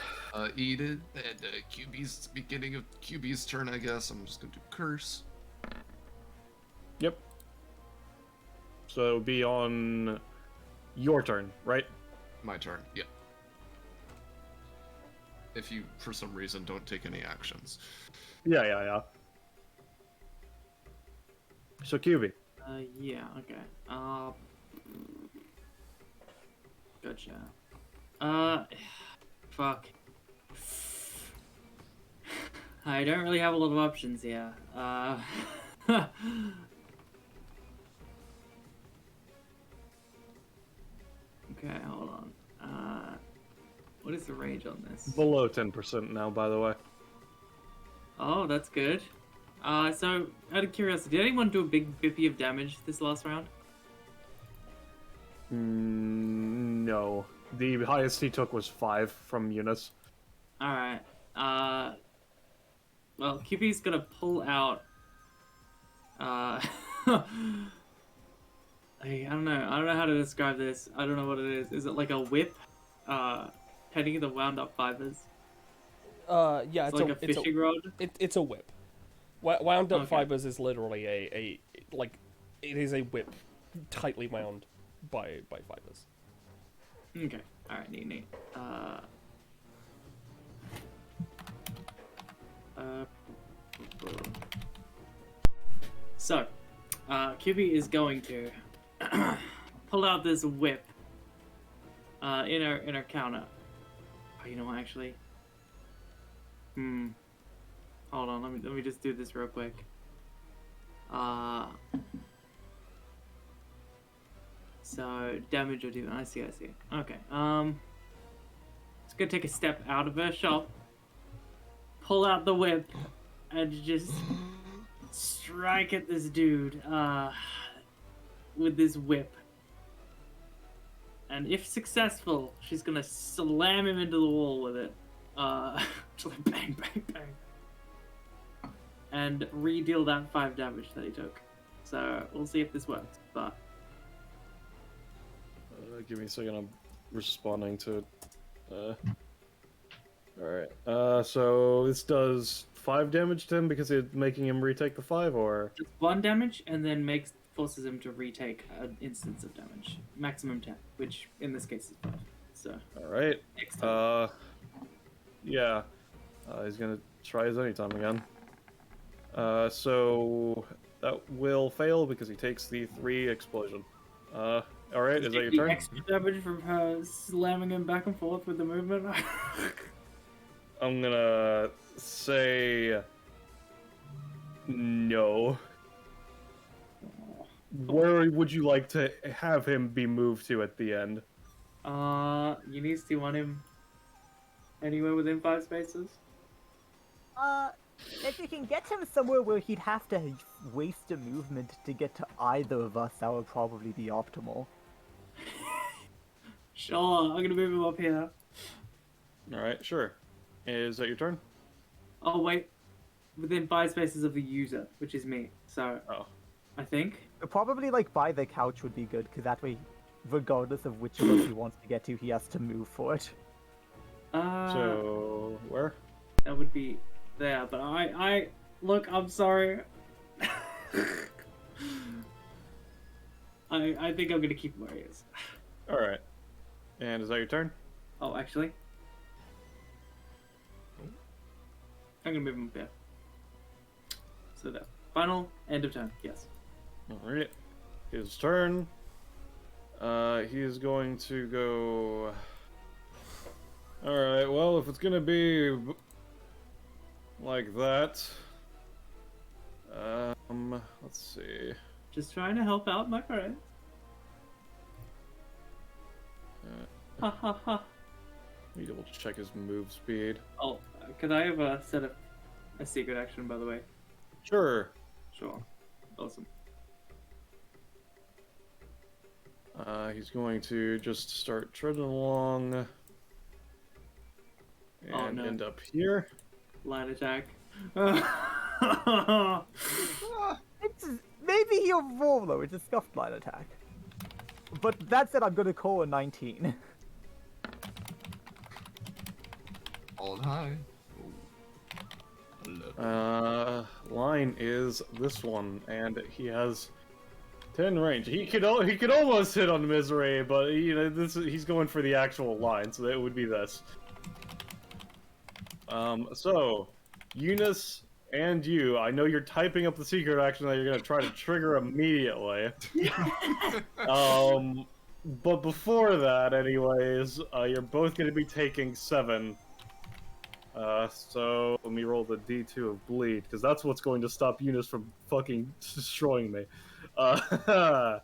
S3: Eat it, and QB's beginning of QB's turn, I guess. I'm just gonna do curse.
S4: Yep. So it would be on your turn, right?
S3: My turn, yeah. If you, for some reason, don't take any actions.
S4: Yeah. So QB.
S2: Yeah, okay. Gotcha. Fuck. I don't really have a lot of options here. Okay, hold on. What is the range on this?
S4: Below 10% now, by the way.
S2: Oh, that's good. So, out of curiosity, did anyone do a big bippy of damage this last round?
S4: No. The highest he took was 5 from Eunice.
S2: Alright. Well, QB's gonna pull out... I don't know. I don't know how to describe this. I don't know what it is. Is it like a whip? Heading the wound up fibers?
S1: Yeah,
S2: It's like a fishing rod?
S1: It's a whip. Wound up
S2: Okay.
S1: fibers is literally a it is a whip tightly wound by fibers.
S2: Okay. Alright, neat. So, QB is going to pull out this whip in her counter. Oh, you know what, actually? Hold on, let me just do this real quick. So, damage or do... I see. Okay, just gonna take a step out of her shop, pull out the whip, and just strike at this dude, with this whip. And if successful, she's gonna slam him into the wall with it. Just like bang. And re-deal that 5 damage that he took. So, we'll see if this works, but...
S4: Give me a second, I'm responding to it. Alright, so this does 5 damage to him because it's making him retake the 5, or?
S2: Just 1 damage, and then forces him to retake an instance of damage. Maximum 10, which in this case is 5. So,
S4: Alright,
S2: next time.
S4: yeah. He's gonna try his anytime again. So that will fail because he takes the 3 explosion. All right, is that your
S2: The
S4: turn?
S2: extra damage from her slamming him back and forth with the movement.
S4: I'm gonna say no. Where would you like to have him be moved to at the end?
S2: You need to want him anywhere within 5 spaces.
S5: If you can get him somewhere where he'd have to waste a movement to get to either of us, that would probably be optimal.
S2: Sure, I'm gonna move him up here.
S4: All right, sure. Is that your turn?
S2: Oh wait, within 5 spaces of the user, which is me. So
S4: Oh.
S2: I think.
S5: Probably like by the couch would be good, because that way, regardless of which of us he wants to get to, he has to move for it.
S4: So where?
S2: That would be there, but I look. I'm sorry. I think I'm gonna keep him where he is.
S4: All right. And is that your turn?
S2: Oh, actually, I'm gonna move him up there. So there. Final end of turn. Yes.
S4: All right. His turn. He is going to go. All right. Well, if it's gonna be like that, let's see.
S2: Just trying to help out my friend. Ha ha ha.
S4: Need to double check his move speed.
S2: Oh, could I have set up a secret action, by the way?
S4: Sure.
S2: Sure. Awesome.
S4: He's going to just start treading along and
S2: no.
S4: end up here.
S2: Line attack.
S5: It's, maybe he'll roll though, it's a scuffed line attack. But that said, I'm gonna call a 19.
S7: Hold high.
S4: Line is this one, and he has 10 range. He could almost hit on Misery, but he's going for the actual line, so that would be this. So Eunice and you, I know you're typing up the secret action that you're gonna try to trigger immediately. But before that, anyways, you're both gonna be taking 7. So let me roll the D2 of bleed, because that's what's going to stop Eunice from fucking destroying me. At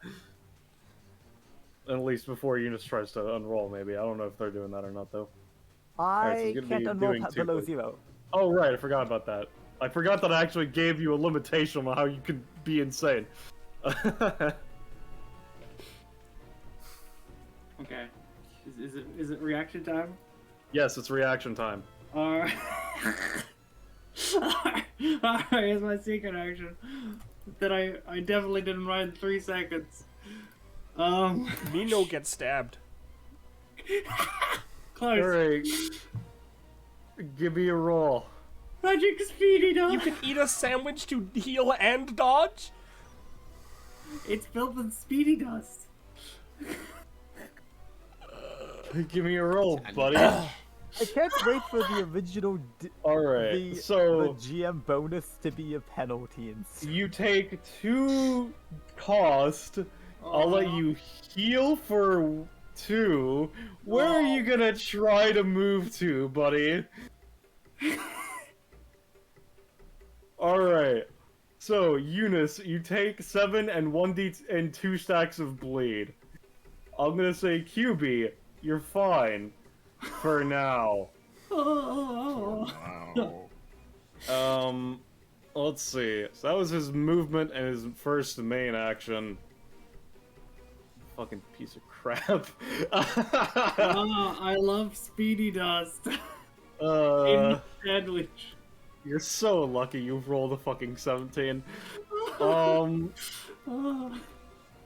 S4: least before Eunice tries to unroll, maybe. I don't know if they're doing that or not, though. Alright, so
S5: I
S4: you're gonna
S5: can't
S4: be
S5: unroll
S4: doing
S5: below
S4: 2.
S5: 0.
S4: Oh, right, I forgot about that. I forgot that I actually gave you a limitation on how you could be insane.
S2: Okay. Is it reaction time?
S4: Yes, it's reaction time.
S2: Alright. Alright, here's my secret action. That I definitely didn't write in 3 seconds.
S1: Nino gets stabbed.
S2: Close.
S4: Alright. Give me a roll.
S2: Magic speedy dodge.
S1: You can eat a sandwich to heal and dodge?
S2: It's filled with speedy dust.
S4: Give me a roll, buddy.
S5: I can't wait for the original
S4: Alright,
S5: the
S4: so
S5: GM bonus to be a penalty instead.
S4: you take 2 cost. I'll let you heal for 2. Where are you gonna try to move to, buddy? Alright. So, Eunice, you take 7 and 1d and 2 stacks of bleed. I'm gonna say QB, you're fine. For now.
S7: Wow.
S4: Let's see. So that was his movement and his first main action. Fucking piece of crap.
S2: I love speedy dust. In sandwich.
S4: You're so lucky you've rolled a fucking 17.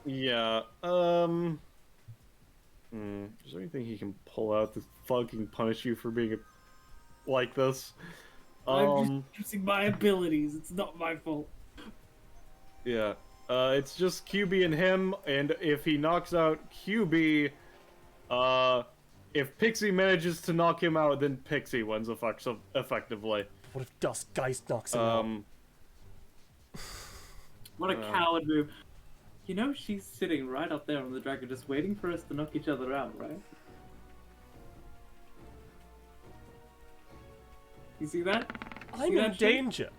S4: Yeah. Is there anything he can pull out to fucking punish you for being like this?
S2: I'm just using my abilities. It's not my fault.
S4: Yeah. It's just QB and him, and if he knocks out QB, if Pixie manages to knock him out, then Pixie wins effectively.
S1: What if Duskgeist knocks him out?
S2: What a coward move. You know she's sitting right up there on the dragon, just waiting for us to knock each other out, right? You see that?
S1: I'm
S2: See
S1: in
S2: that shit?
S1: danger.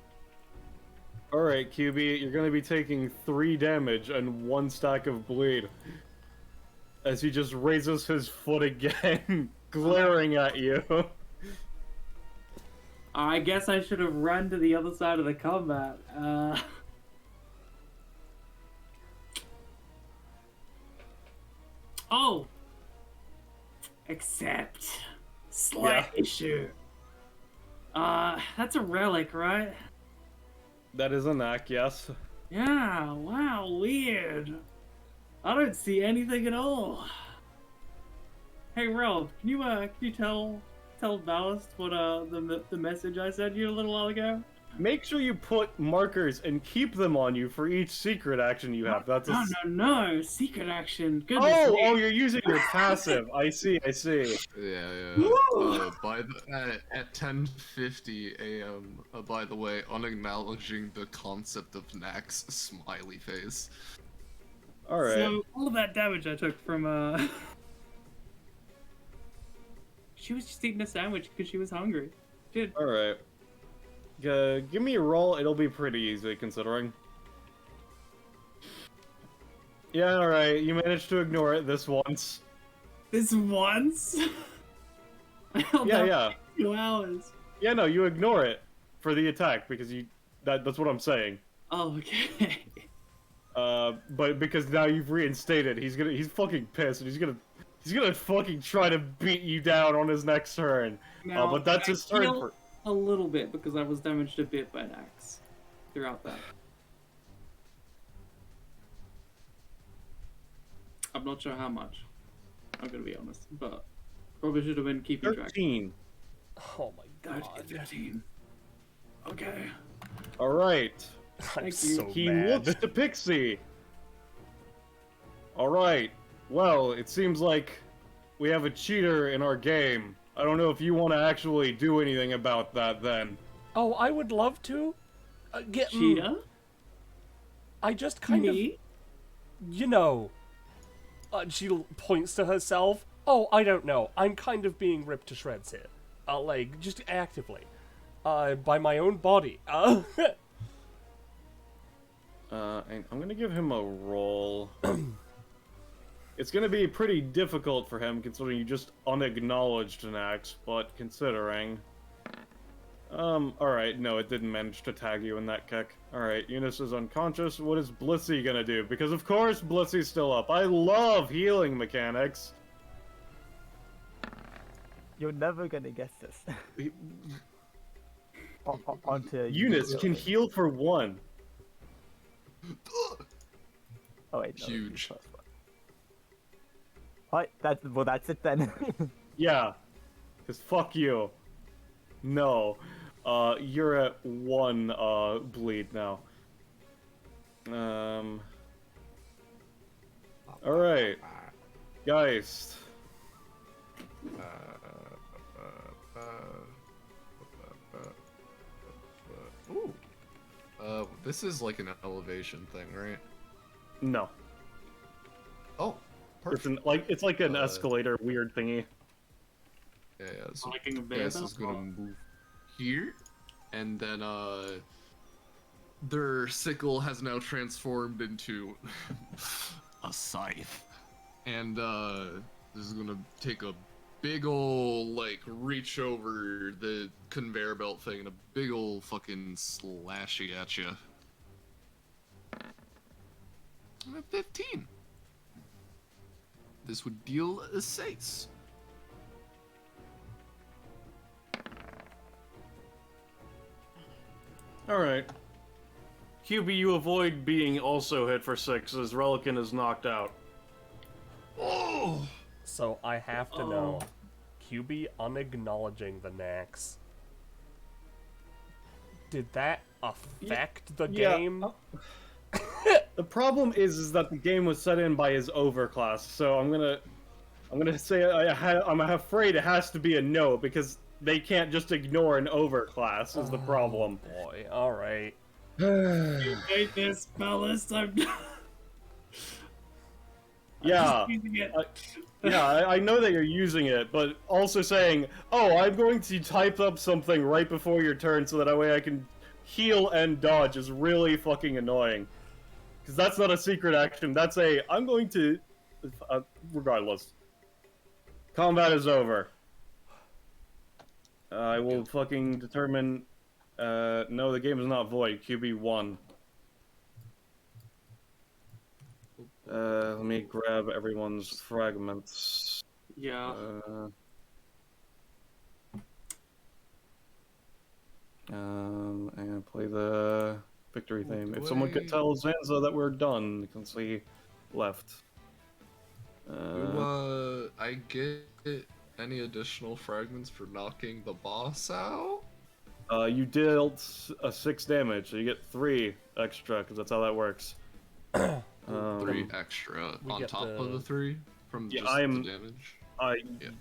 S4: Alright, QB, you're gonna be taking 3 damage and 1 stack of bleed. As he just raises his foot again, glaring at you.
S2: I guess I should have run to the other side of the combat. Oh! Accept. Slight issue. That's a relic, right?
S4: That is a knack, yes.
S2: Yeah, wow, weird. I don't see anything at all. Hey Rob, can you tell Ballast what the message I sent you a little while ago?
S4: Make sure you put markers and keep them on you for each secret action you have. That's a...
S2: No, secret action. Goodness me.
S4: Oh, you're using your passive. I see.
S3: Yeah. At 10:50 a.m. By the way, unacknowledging the concept of Nax, smiley face.
S4: All right.
S2: So all of that damage I took from she was just eating a sandwich because she was hungry. Dude.
S4: All right. Give me a roll. It'll be pretty easy considering. Yeah, all right. You managed to ignore it this once.
S2: This once?
S4: Yeah.
S2: 2 hours.
S4: Yeah, no, you ignore it for the attack because that's what I'm saying.
S2: Oh, okay.
S4: But because now you've reinstated, he's fucking pissed and he's gonna fucking try to beat you down on his next turn.
S2: Now,
S4: but that's his turn for...
S2: a little bit because I was damaged a bit by an axe throughout that. I'm not sure how much. I'm gonna be honest, but probably should have been keeping track.
S4: 13.
S1: Oh my god.
S2: 15. Okay.
S4: All right.
S1: I'm
S2: Thank you.
S1: so
S4: He
S1: mad.
S4: looks to Pixie. All right. Well, it seems like we have a cheater in our game. I don't know if you want to actually do anything about that then.
S1: Oh, I would love to.
S2: Cheetah?
S1: I just kind of, she points to herself. Oh, I don't know. I'm kind of being ripped to shreds here. Like, just actively. By my own body.
S4: And I'm gonna give him a roll. It's gonna be pretty difficult for him considering you just unacknowledged an axe, but considering... alright, no, it didn't manage to tag you in that kick. Alright, Eunice is unconscious. What is Blissey gonna do? Because of course Blissey's still up. I love healing mechanics!
S5: You're never gonna guess this. Onto
S4: Eunice can heal for 1.
S5: Oh wait, no,
S3: Huge.
S5: What? That's it then.
S4: Yeah. Cause fuck you. No. You're at 1, bleed now. Alright. Geist.
S3: Ooh. This is like an elevation thing, right?
S4: No.
S3: Oh, perfect.
S4: It's like an escalator weird thingy.
S3: Yeah, so
S2: Liking a bear
S3: Guess
S2: belt?
S3: is gonna move here, and then their sickle has now transformed into
S8: A scythe.
S3: and this is gonna take a big ol' like reach over the conveyor belt thing and a big ol' fucking slashy at you. I'm at 15. This would deal a 6.
S4: Alright. QB, you avoid being also hit for 6 as Relican is knocked out.
S3: Oh!
S1: So I have to know. QB unacknowledging the Nax. Did that affect the game?
S4: The problem is that the game was set in by his overclass, so I'm gonna say I'm afraid it has to be a no because they can't just ignore an overclass is the problem.
S1: Boy, alright.
S2: You hate this, fellas.
S4: Yeah.
S2: Using it.
S4: I know that you're using it, but also saying, "Oh, I'm going to type up something right before your turn so that way I can heal and dodge" is really fucking annoying. Because that's not a secret action. That's I'm going to. Regardless, combat is over. I will fucking determine. No, the game is not void. QB won. Let me grab everyone's fragments.
S2: Yeah.
S4: And play the victory theme. If someone could tell Zanza that we're done, since he left.
S3: I get any additional fragments for knocking the boss out?
S4: You dealt 6 damage, so you get 3 extra, because that's how that works.
S3: 3 extra on
S1: get
S3: top of the 3 from
S4: Yeah,
S3: just the damage.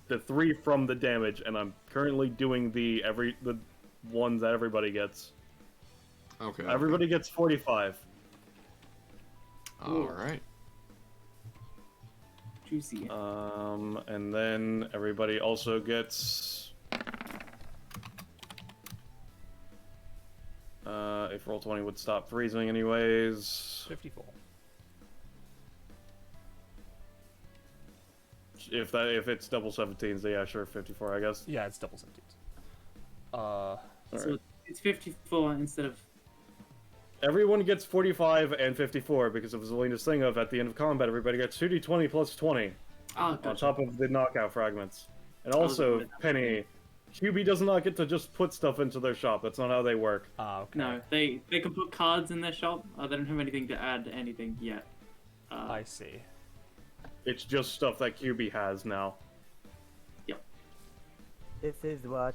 S4: The 3 from the damage, and I'm currently doing the ones that everybody gets.
S3: Okay.
S4: Everybody gets 45.
S3: All right.
S2: Juicy.
S4: And then everybody also gets. If Roll20 would stop freezing, anyways.
S1: 54.
S4: If it's double 17s, yeah, sure, 54, I guess.
S1: Yeah, it's double 17s.
S2: So it's 54 instead of.
S4: Everyone gets 45 and 54 because of Zelina's thing of at the end of combat, everybody gets 2d20 plus 20
S2: Oh,
S4: on top of the knockout fragments. And also, Penny, QB does not get to just put stuff into their shop. That's not how they work.
S1: Okay.
S2: No, they can put cards in their shop. They don't have anything to add to anything yet.
S1: I see.
S4: It's just stuff that QB has now.
S2: Yep.
S5: This is what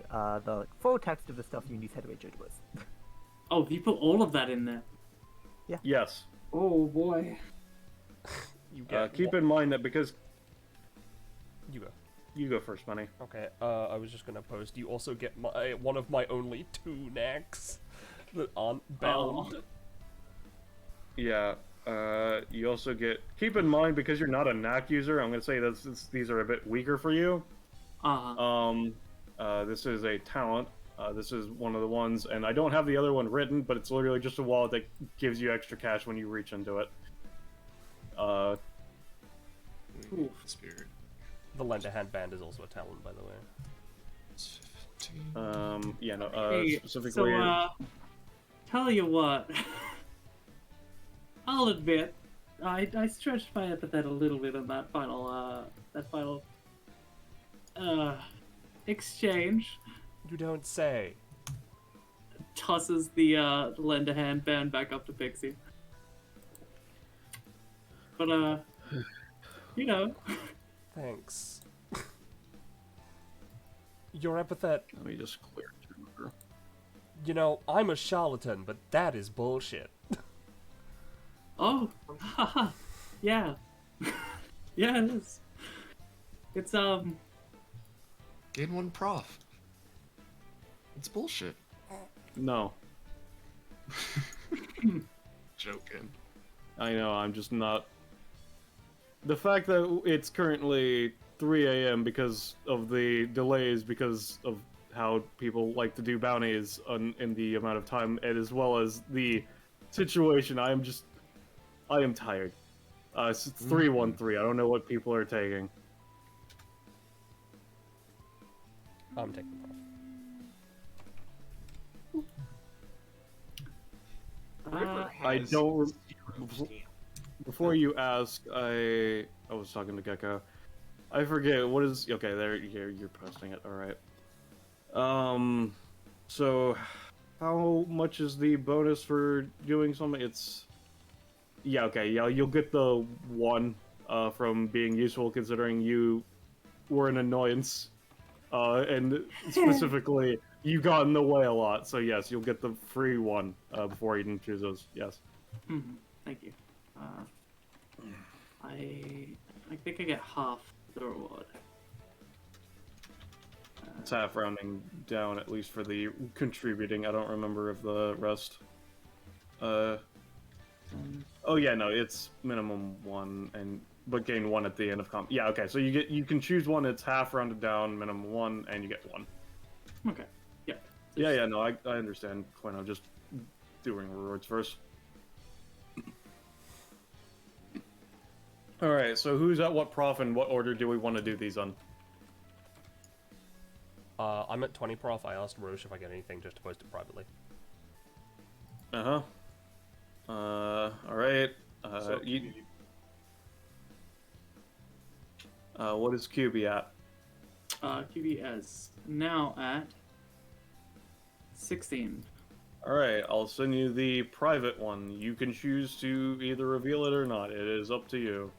S5: the full text of the stuff you need to Richard was.
S2: Oh, you put all of that in there.
S4: Yes.
S2: Oh boy.
S1: You get
S4: Keep in mind that because
S1: You go.
S4: you go first, Bunny.
S1: Okay, I was just gonna post. You also get one of my only 2 knacks that aren't bound.
S2: Oh.
S4: Yeah. You also get. Keep in mind because you're not a knack user. I'm gonna say these are a bit weaker for you. This is a talent. This is one of the ones, and I don't have the other one written, but it's literally just a wallet that gives you extra cash when you reach into it.
S3: Spirit.
S1: The lend a hand band is also a talent, by the way.
S3: 15.
S4: Yeah, no.
S2: Hey,
S4: Specifically.
S2: so, tell you what. I'll admit, I stretched my epithet a little bit on that final exchange.
S1: You don't say.
S2: Tosses the lend a hand band back up to Pixie. But you know.
S1: Thanks. Your epithet.
S4: Let me just clear.
S1: You know, I'm a charlatan, but that is bullshit.
S2: Oh, haha, yeah, yeah, it is. It's
S3: Gain 1 prof. It's bullshit.
S4: No.
S3: Joking.
S4: I know. I'm just not. The fact that it's currently 3 a.m. because of the delays, because of how people like to do bounties in the amount of time, and as well as the situation, I am tired. It's 3-1-3. I don't know what people are taking.
S1: I'm taking prof.
S4: I don't. Before you ask, I was talking to Gecko. I forget what is. Okay, there you're posting it. All right. So, how much is the bonus for doing something? It's. Yeah. Okay. Yeah. You'll get the 1 from being useful, considering you were an annoyance, and specifically you got in the way a lot. So yes, you'll get the free 1 before you can choose those. Yes.
S2: Thank you. I think I get half the reward.
S4: It's half rounding down, at least for the contributing. I don't remember of the rest. Oh yeah, no, it's minimum 1, and but gain 1 at the end of comp. Yeah, okay. So you can choose one. It's half rounded down, minimum 1, and you get 1.
S2: Okay. Yeah.
S4: Yeah. No, I understand. Quinn, I'm just doing rewards first. All right. So who's at what prof and what order do we want to do these on?
S1: I'm at 20 prof. I asked Roche if I get anything just to post it privately.
S4: All right.
S6: So,
S4: What is QB at?
S2: QB is now at 16.
S4: All right, I'll send you the private one. You can choose to either reveal it or not. It is up to you.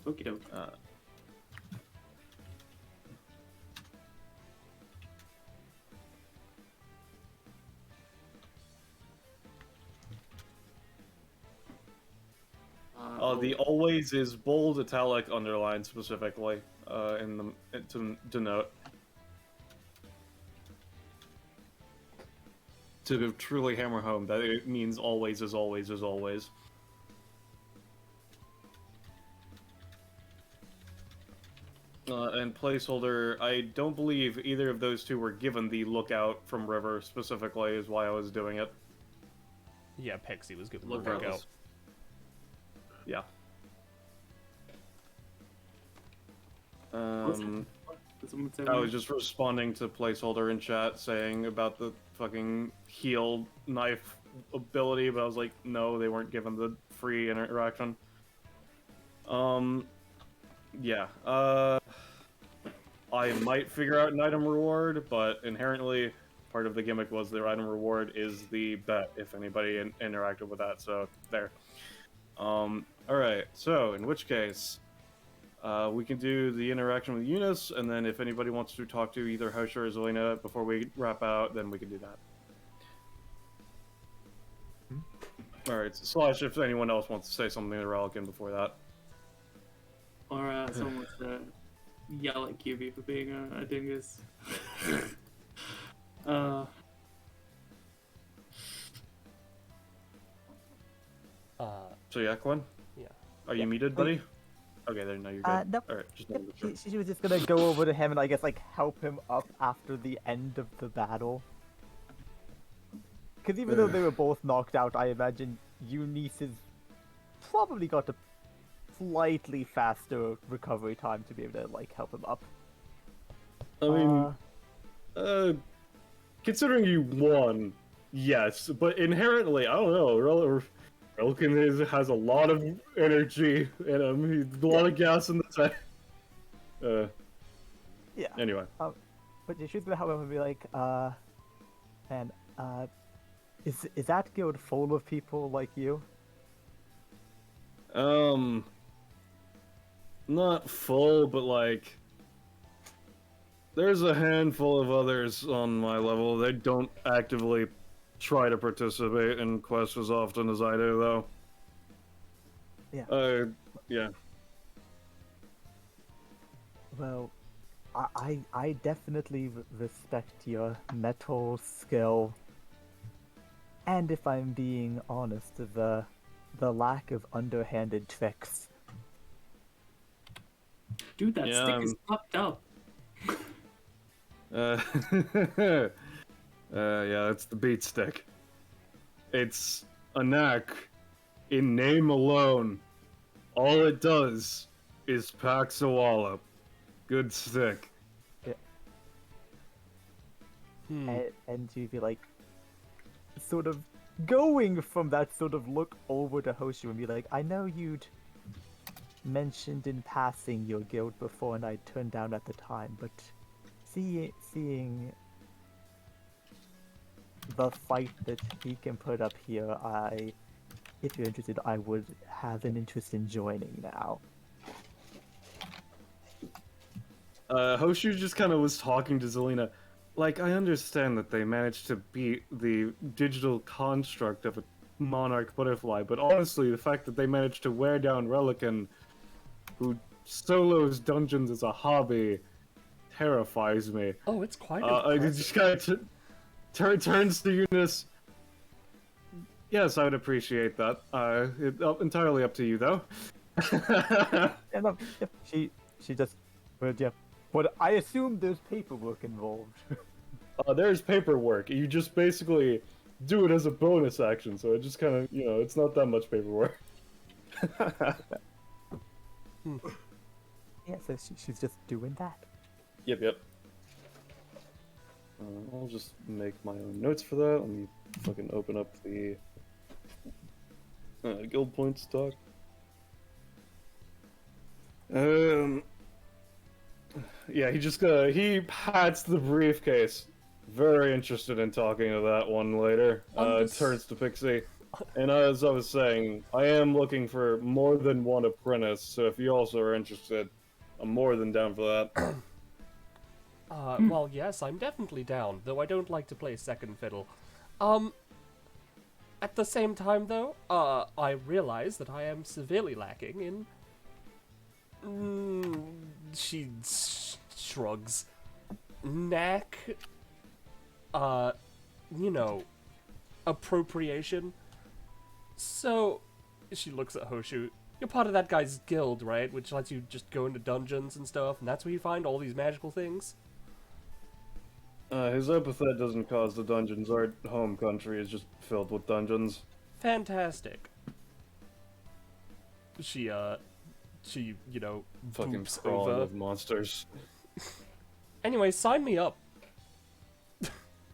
S2: Okie doke.
S4: The always is bold, italic, underlined specifically to denote. To truly hammer home that it means always is always is always. And placeholder, I don't believe either of those two were given the lookout from River specifically, is why I was doing it.
S1: Yeah, Pixie was given the
S4: Lookout.
S1: lookout.
S4: Yeah.
S2: Did someone say
S4: I was just responding to placeholder in chat saying about the fucking heal knife ability, but I was like, no, they weren't given the free interaction. Yeah. I might figure out an item reward, but inherently part of the gimmick was their item reward is the bet if anybody interacted with that, so there. Alright, so in which case, we can do the interaction with Eunice, and then if anybody wants to talk to either Hosher or Zelina before we wrap out, then we can do that. Alright, slash if anyone else wants to say something to Relican before that.
S2: Or someone wants to yell at QB for being a dingus.
S4: So yeah, Quinn?
S1: Yeah.
S4: Are you muted, buddy? Okay, then no, you're good.
S5: Nope.
S4: Alright, just
S5: Yep,
S4: making sure.
S5: she was just gonna go over to him and I guess like help him up after the end of the battle. Because even though they were both knocked out, I imagine Eunice has probably got a slightly faster recovery time to be able to like help him up.
S4: I mean, considering you won, yes, but inherently, I don't know, Relican has a lot of energy in him, he's a lot of gas in the tank.
S5: Yeah.
S4: Anyway.
S5: But yeah, she's gonna help him and be like, man, is that guild full of people like you?
S4: Not full, but like, there's a handful of others on my level. They don't actively try to participate in quests as often as I do, though.
S5: Yeah.
S4: Yeah.
S5: Well, I definitely respect your metal skill. And if I'm being honest, the lack of underhanded tricks.
S2: Dude, that stick is fucked up.
S4: Yeah, it's the beat stick. It's a knack in name alone. All it does is packs a wallop. Good stick.
S5: Yeah. And you'd be like, sort of going from that sort of look over to Hoshu and be like, I know you'd mentioned in passing your guild before and I turned down at the time, but seeing the fight that he can put up here, if you're interested, I would have an interest in joining now.
S4: Hoshu just kind of was talking to Zelina. Like, I understand that they managed to beat the digital construct of a monarch butterfly, but honestly, the fact that they managed to wear down Relican, who solos dungeons as a hobby, terrifies me.
S1: Oh, it's quite
S4: I just kind of turns to Eunice. Yes, I would appreciate that. Entirely up to you, though.
S5: And yep, she just, but yeah, but I assume there's paperwork involved.
S4: There's paperwork. You just basically do it as a bonus action, so it just kind of, it's not that much paperwork.
S5: Yeah, so she's just doing that.
S4: Yep. I'll just make my own notes for that. Let me fucking open up the guild point stock. Yeah, he pats the briefcase. Very interested in talking to that one later. Turns to Pixie. And as I was saying, I am looking for more than one apprentice, so if you also are interested, I'm more than down for that.
S1: Well, yes, I'm definitely down, though I don't like to play second fiddle. At the same time, though, I realize that I am severely lacking in... she shrugs. Knack... appropriation. So, she looks at Hoshu. You're part of that guy's guild, right? Which lets you just go into dungeons and stuff, and that's where you find all these magical things?
S4: His epithet doesn't cause the dungeons. Our home country is just filled with dungeons.
S1: Fantastic. She
S4: Fucking
S1: boops
S4: crawling
S1: over.
S4: with monsters.
S1: Anyway, sign me up.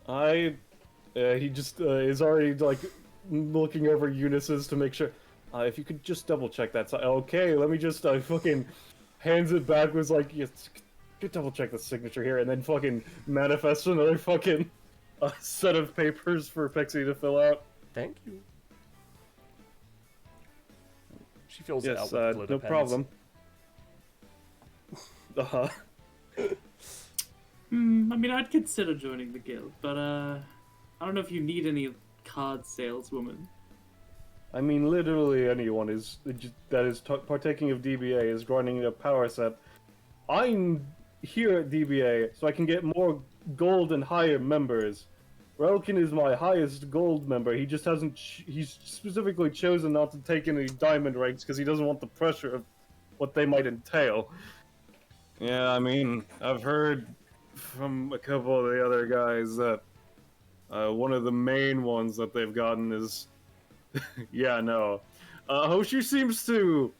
S4: He just is already, like, looking over Eunice's to make sure. If you could just double check that. Okay, let me just, fucking hands it backwards, like, yes, could double check the signature here, and then fucking manifest another fucking set of papers for Pixie to fill out.
S1: Thank you. She fills it
S4: Yes,
S1: out with glitter
S4: no
S1: pens.
S4: problem.
S2: I mean, I'd consider joining the guild, but I don't know if you need any card saleswoman.
S4: I mean, literally anyone that is partaking of DBA is grinding a power set. I'm here at DBA so I can get more gold and higher members. Relkin is my highest gold member. He just hasn't. He's specifically chosen not to take any diamond ranks because he doesn't want the pressure of what they might entail. Yeah, I mean, I've heard from a couple of the other guys that one of the main ones that they've gotten is. Yeah, no. Hoshu seems to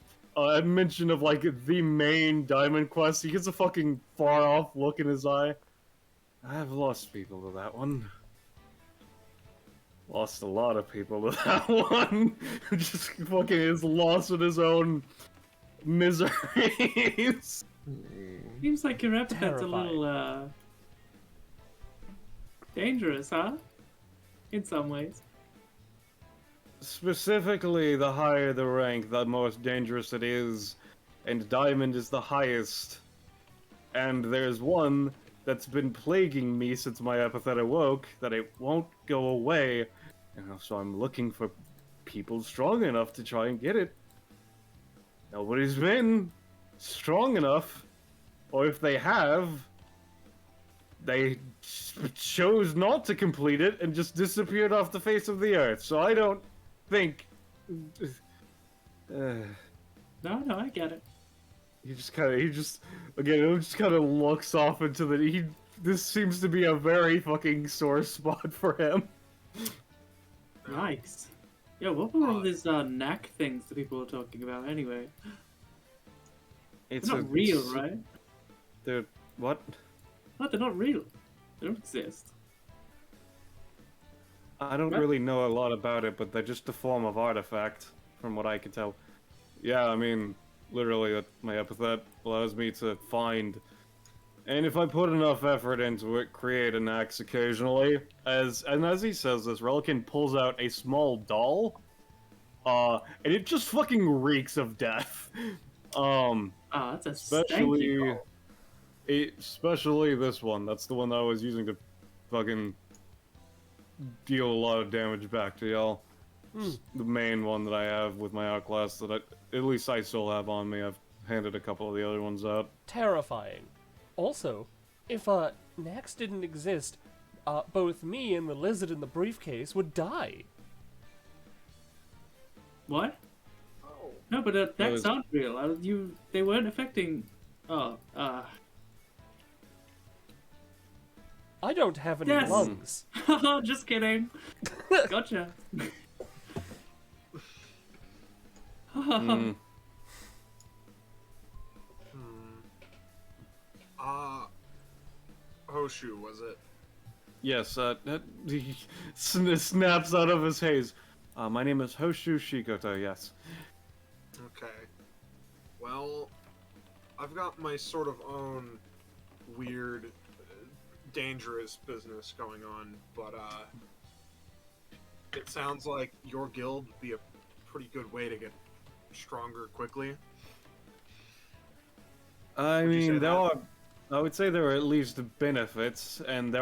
S4: mention of, like, the main diamond quest. He gets a fucking far-off look in his eye. I've lost people to that one. Lost a lot of people to that one. Just fucking is lost in his own miseries.
S2: Seems like your epithet's a little, dangerous, huh? In some ways.
S4: Specifically, the higher the rank, the more dangerous it is, and Diamond is the highest. And there's one that's been plaguing me since my epithet awoke, that it won't go away, and so I'm looking for people strong enough to try and get it. Nobody's been strong enough, or if they have, they chose not to complete it and just disappeared off the face of the earth, so I don't think.
S2: No, I get it.
S4: He just kind of looks off into the. This seems to be a very fucking sore spot for him.
S2: Nice. Yeah, what were all these knack things that people were talking about anyway?
S4: It's
S2: They're not real, right?
S4: They're what?
S2: No, they're not real. They don't exist.
S4: I don't really know a lot about it, but they're just a form of artifact, from what I can tell. Yeah, I mean, literally, my epithet allows me to find, and if I put enough effort into it, create an axe occasionally. As he says this, Relican pulls out a small doll, and it just fucking reeks of death.
S2: That's a stanky doll.
S4: Especially this one. That's the one that I was using to fucking deal a lot of damage back to y'all. The main one that I have with my outclass that at least I still have on me. I've handed a couple of the other ones out.
S1: Terrifying. Also, if Nax didn't exist, both me and the lizard in the briefcase would die.
S2: What? No, but
S4: That
S2: attacks
S4: was-
S2: aren't real. They weren't affecting. Oh,
S1: I don't have any
S2: Yes.
S1: lungs.
S2: just kidding. Gotcha.
S4: Mm.
S6: Hoshu, was it?
S4: Yes, he snaps out of his haze. My name is Hoshu Shikoto, yes.
S6: Okay. Well, I've got my sort of own weird, dangerous business going on, but it sounds like your guild would be a pretty good way to get stronger quickly.
S4: I
S6: Would you say
S4: mean,
S6: that?
S4: I would say there are at least benefits, and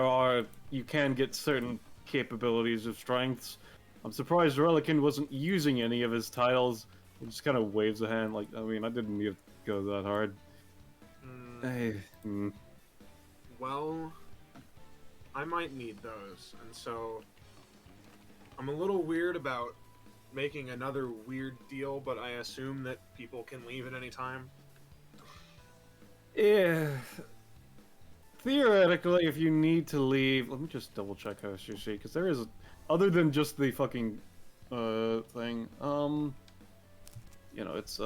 S4: you can get certain capabilities of strengths. I'm surprised Relican wasn't using any of his titles. He just kind of waves a hand, like, I mean, I didn't need to go that hard.
S6: Well, I might need those, and so I'm a little weird about making another weird deal, but I assume that people can leave at any time.
S4: Yeah. Theoretically, if you need to leave, let me just double check how Sushi, because there is, other than just the fucking thing. You know, it's which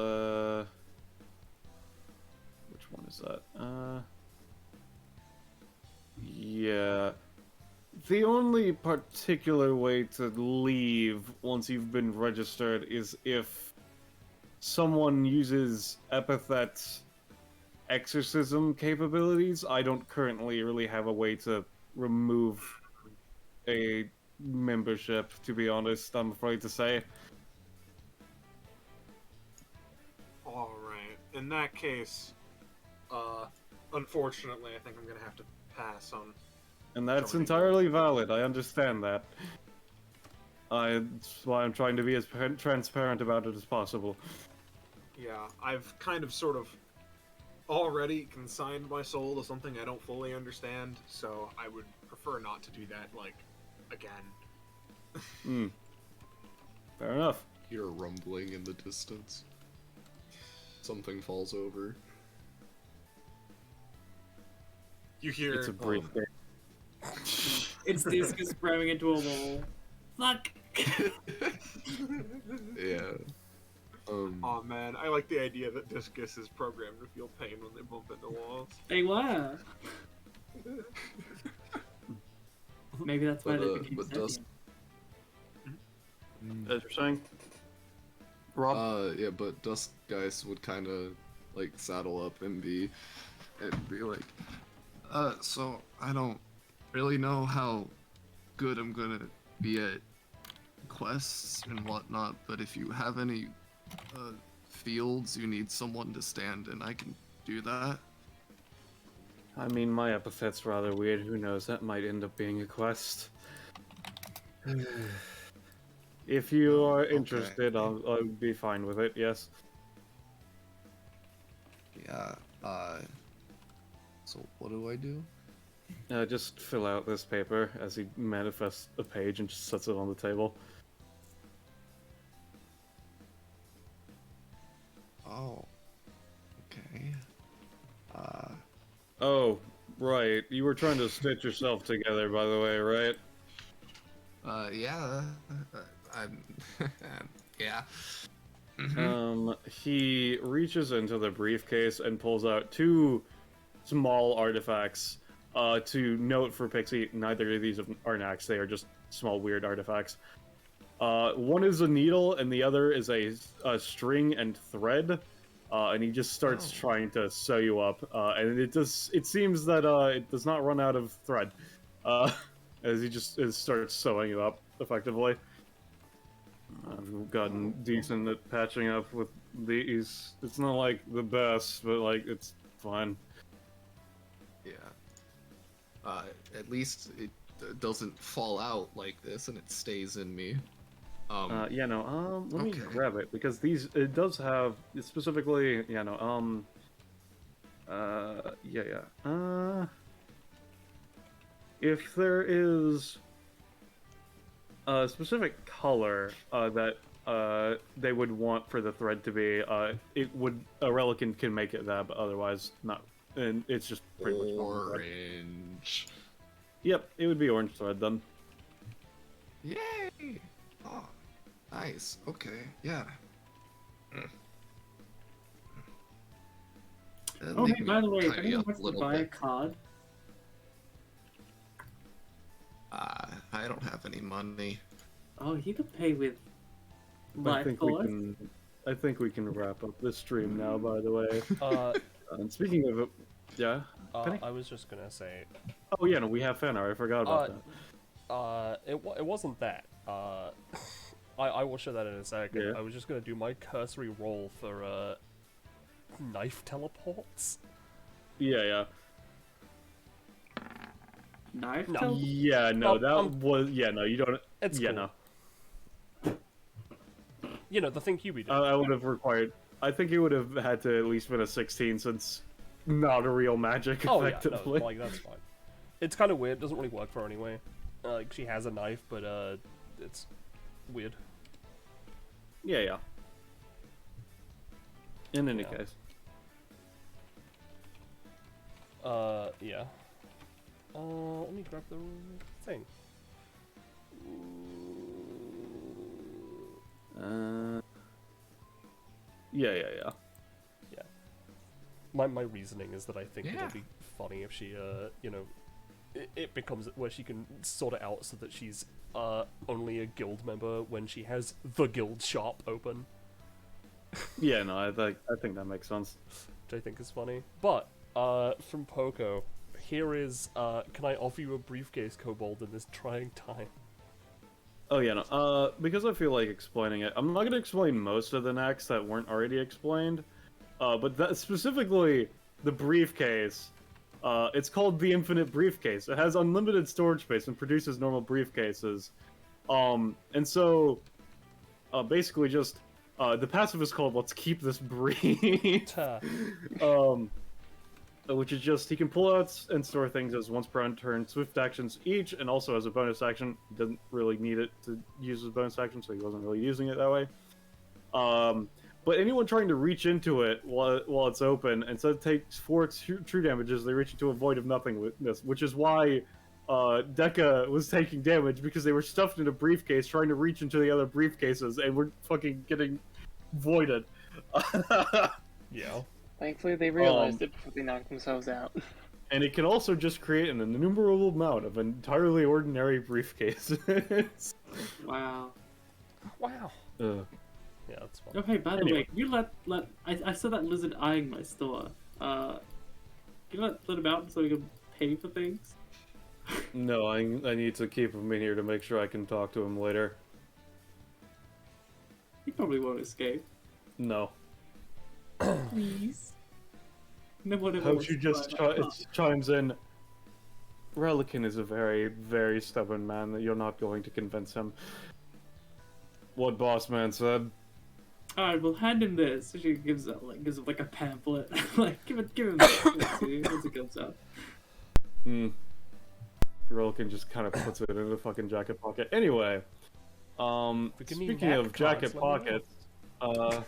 S4: one is that? Yeah. The only particular way to leave once you've been registered is if someone uses Epithet's exorcism capabilities. I don't currently really have a way to remove a membership, to be honest, I'm afraid to say.
S6: Alright, in that case, unfortunately, I think I'm gonna have to pass on.
S4: And that's
S6: Joining.
S4: entirely valid, I understand that. That's why I'm trying to be as transparent about it as possible.
S6: Yeah, I've kind of sort of already consigned my soul to something I don't fully understand, so I would prefer not to do that, like, again.
S4: Fair enough.
S7: Hear a rumbling in the distance. Something falls over.
S6: You hear...
S4: It's a brief day.
S2: It's Discus ramming into a wall. Fuck.
S7: Yeah.
S6: Aw, man, I like the idea that Discus is programmed to feel pain when they bump into walls.
S2: They were. Maybe that's why they became
S7: but does
S4: As you're saying? Rob?
S7: yeah, but Dusk Guys would kind of like saddle up and be like, so I don't really know how good I'm gonna be at quests and whatnot, but if you have any fields you need someone to stand in, I can do that.
S4: I mean, my epithet's rather weird. Who knows? That might end up being a quest. If you are interested, I'll be fine with it, yes.
S7: Yeah, so what do I do?
S4: Just fill out this paper as he manifests a page and just sets it on the table.
S7: Oh, okay.
S4: Oh, right. You were trying to stitch yourself together, by the way, right?
S7: Yeah. I'm. Yeah.
S4: He reaches into the briefcase and pulls out two small artifacts. To note for Pixie, neither of these are knacks. They are just small, weird artifacts. One is a needle, and the other is a string and thread. And he just starts trying to sew you up. And it seems that it does not run out of thread. As he just starts sewing you up, effectively. I've gotten decent at patching up with these. It's not like the best, but like it's fine.
S7: Yeah. At least it doesn't fall out like this, and it stays in me.
S4: Yeah, no. Let me
S7: Okay.
S4: grab it because it does have specifically. Yeah, no. Yeah. If there is a specific color that they would want for the thread to be, a relican can make it that, but otherwise not. And it's just pretty much normal thread.
S3: Orange.
S4: Yep, it would be orange thread then.
S3: Yay! Oh, nice. Okay, yeah.
S2: Oh, hey, by the way, if
S3: tidy
S2: anyone
S3: up
S2: wants
S3: a
S2: to
S3: little
S2: buy a
S3: bit.
S2: card,
S3: I don't have any money.
S2: oh, you can pay with
S4: I
S2: life
S4: think
S2: course.
S4: I think we can wrap up this stream now, by the way.
S1: Uh,
S4: And speaking of it, yeah? Penny?
S1: I was just gonna say,
S4: Oh yeah, no, we have fan art, I forgot about that.
S1: it wasn't that. I will show that in a second.
S4: Yeah.
S1: I was just gonna do my cursory roll for knife teleports.
S4: Yeah.
S2: Knife
S1: No.
S2: tele-
S4: Yeah, no,
S1: Oh,
S4: you don't...
S1: It's
S4: yeah,
S1: cool.
S4: no.
S1: You know, the thing Hubie did.
S4: I would have required... I think it would have had to at least been a 16 since not a real magic,
S1: Oh yeah,
S4: effectively.
S1: no, like that's fine. It's kind of weird. Doesn't really work for her anyway. Like she has a knife, but it's weird.
S4: Yeah. In any
S1: Yeah.
S4: case.
S1: Yeah. Let me grab the thing.
S4: Yeah.
S1: Yeah. My reasoning is that I think
S3: Yeah.
S1: it'll be funny if she, you know, it becomes where she can sort it out so that she's only a guild member when she has the guild shop open,
S4: Yeah, no, I think that makes sense.
S1: which I think is funny. But from Poco, here is can I offer you a briefcase, Kobold, in this trying time?
S4: Oh yeah, no. Because I feel like explaining it, I'm not gonna explain most of the next that weren't already explained. But that specifically the briefcase. It's called the Infinite Briefcase. It has unlimited storage space and produces normal briefcases. And so, basically, just the passive is called "Let's Keep This Brief."
S1: Ta.
S4: Which is just he can pull out and store things as once per turn, swift actions each, and also as a bonus action. He doesn't really need it to use as a bonus action, so he wasn't really using it that way. But anyone trying to reach into it while it's open, instead of takes 4 true damages, they reach into a void of nothingness, which is why Deca was taking damage, because they were stuffed in a briefcase trying to reach into the other briefcases and were fucking getting voided.
S1: Yeah.
S9: Thankfully, they realized it before they knocked themselves out.
S4: And it can also just create an innumerable amount of entirely ordinary briefcases.
S2: Wow.
S1: Wow.
S4: Ugh.
S1: Yeah, that's fun.
S2: Okay, by the
S4: Anyway.
S2: way, can you let I saw that lizard eyeing my store. Can you let him out so we can pay for things?
S4: No, I need to keep him in here to make sure I can talk to him later.
S2: He probably won't escape.
S4: No.
S2: Please. No one ever
S4: Hope
S2: wants
S4: you
S2: to
S4: just
S2: buy that.
S4: chimes in. Relican is a very, very stubborn man that you're not going to convince him. What boss man said.
S2: Alright, we'll hand him this. She gives him like a pamphlet. Like give him this. Let's see once it comes out.
S4: Relican just kind of puts it in a fucking jacket pocket. Anyway,
S1: If we can
S4: speaking
S1: need
S4: of
S1: map
S4: jacket
S1: cards, let me know.
S4: pockets,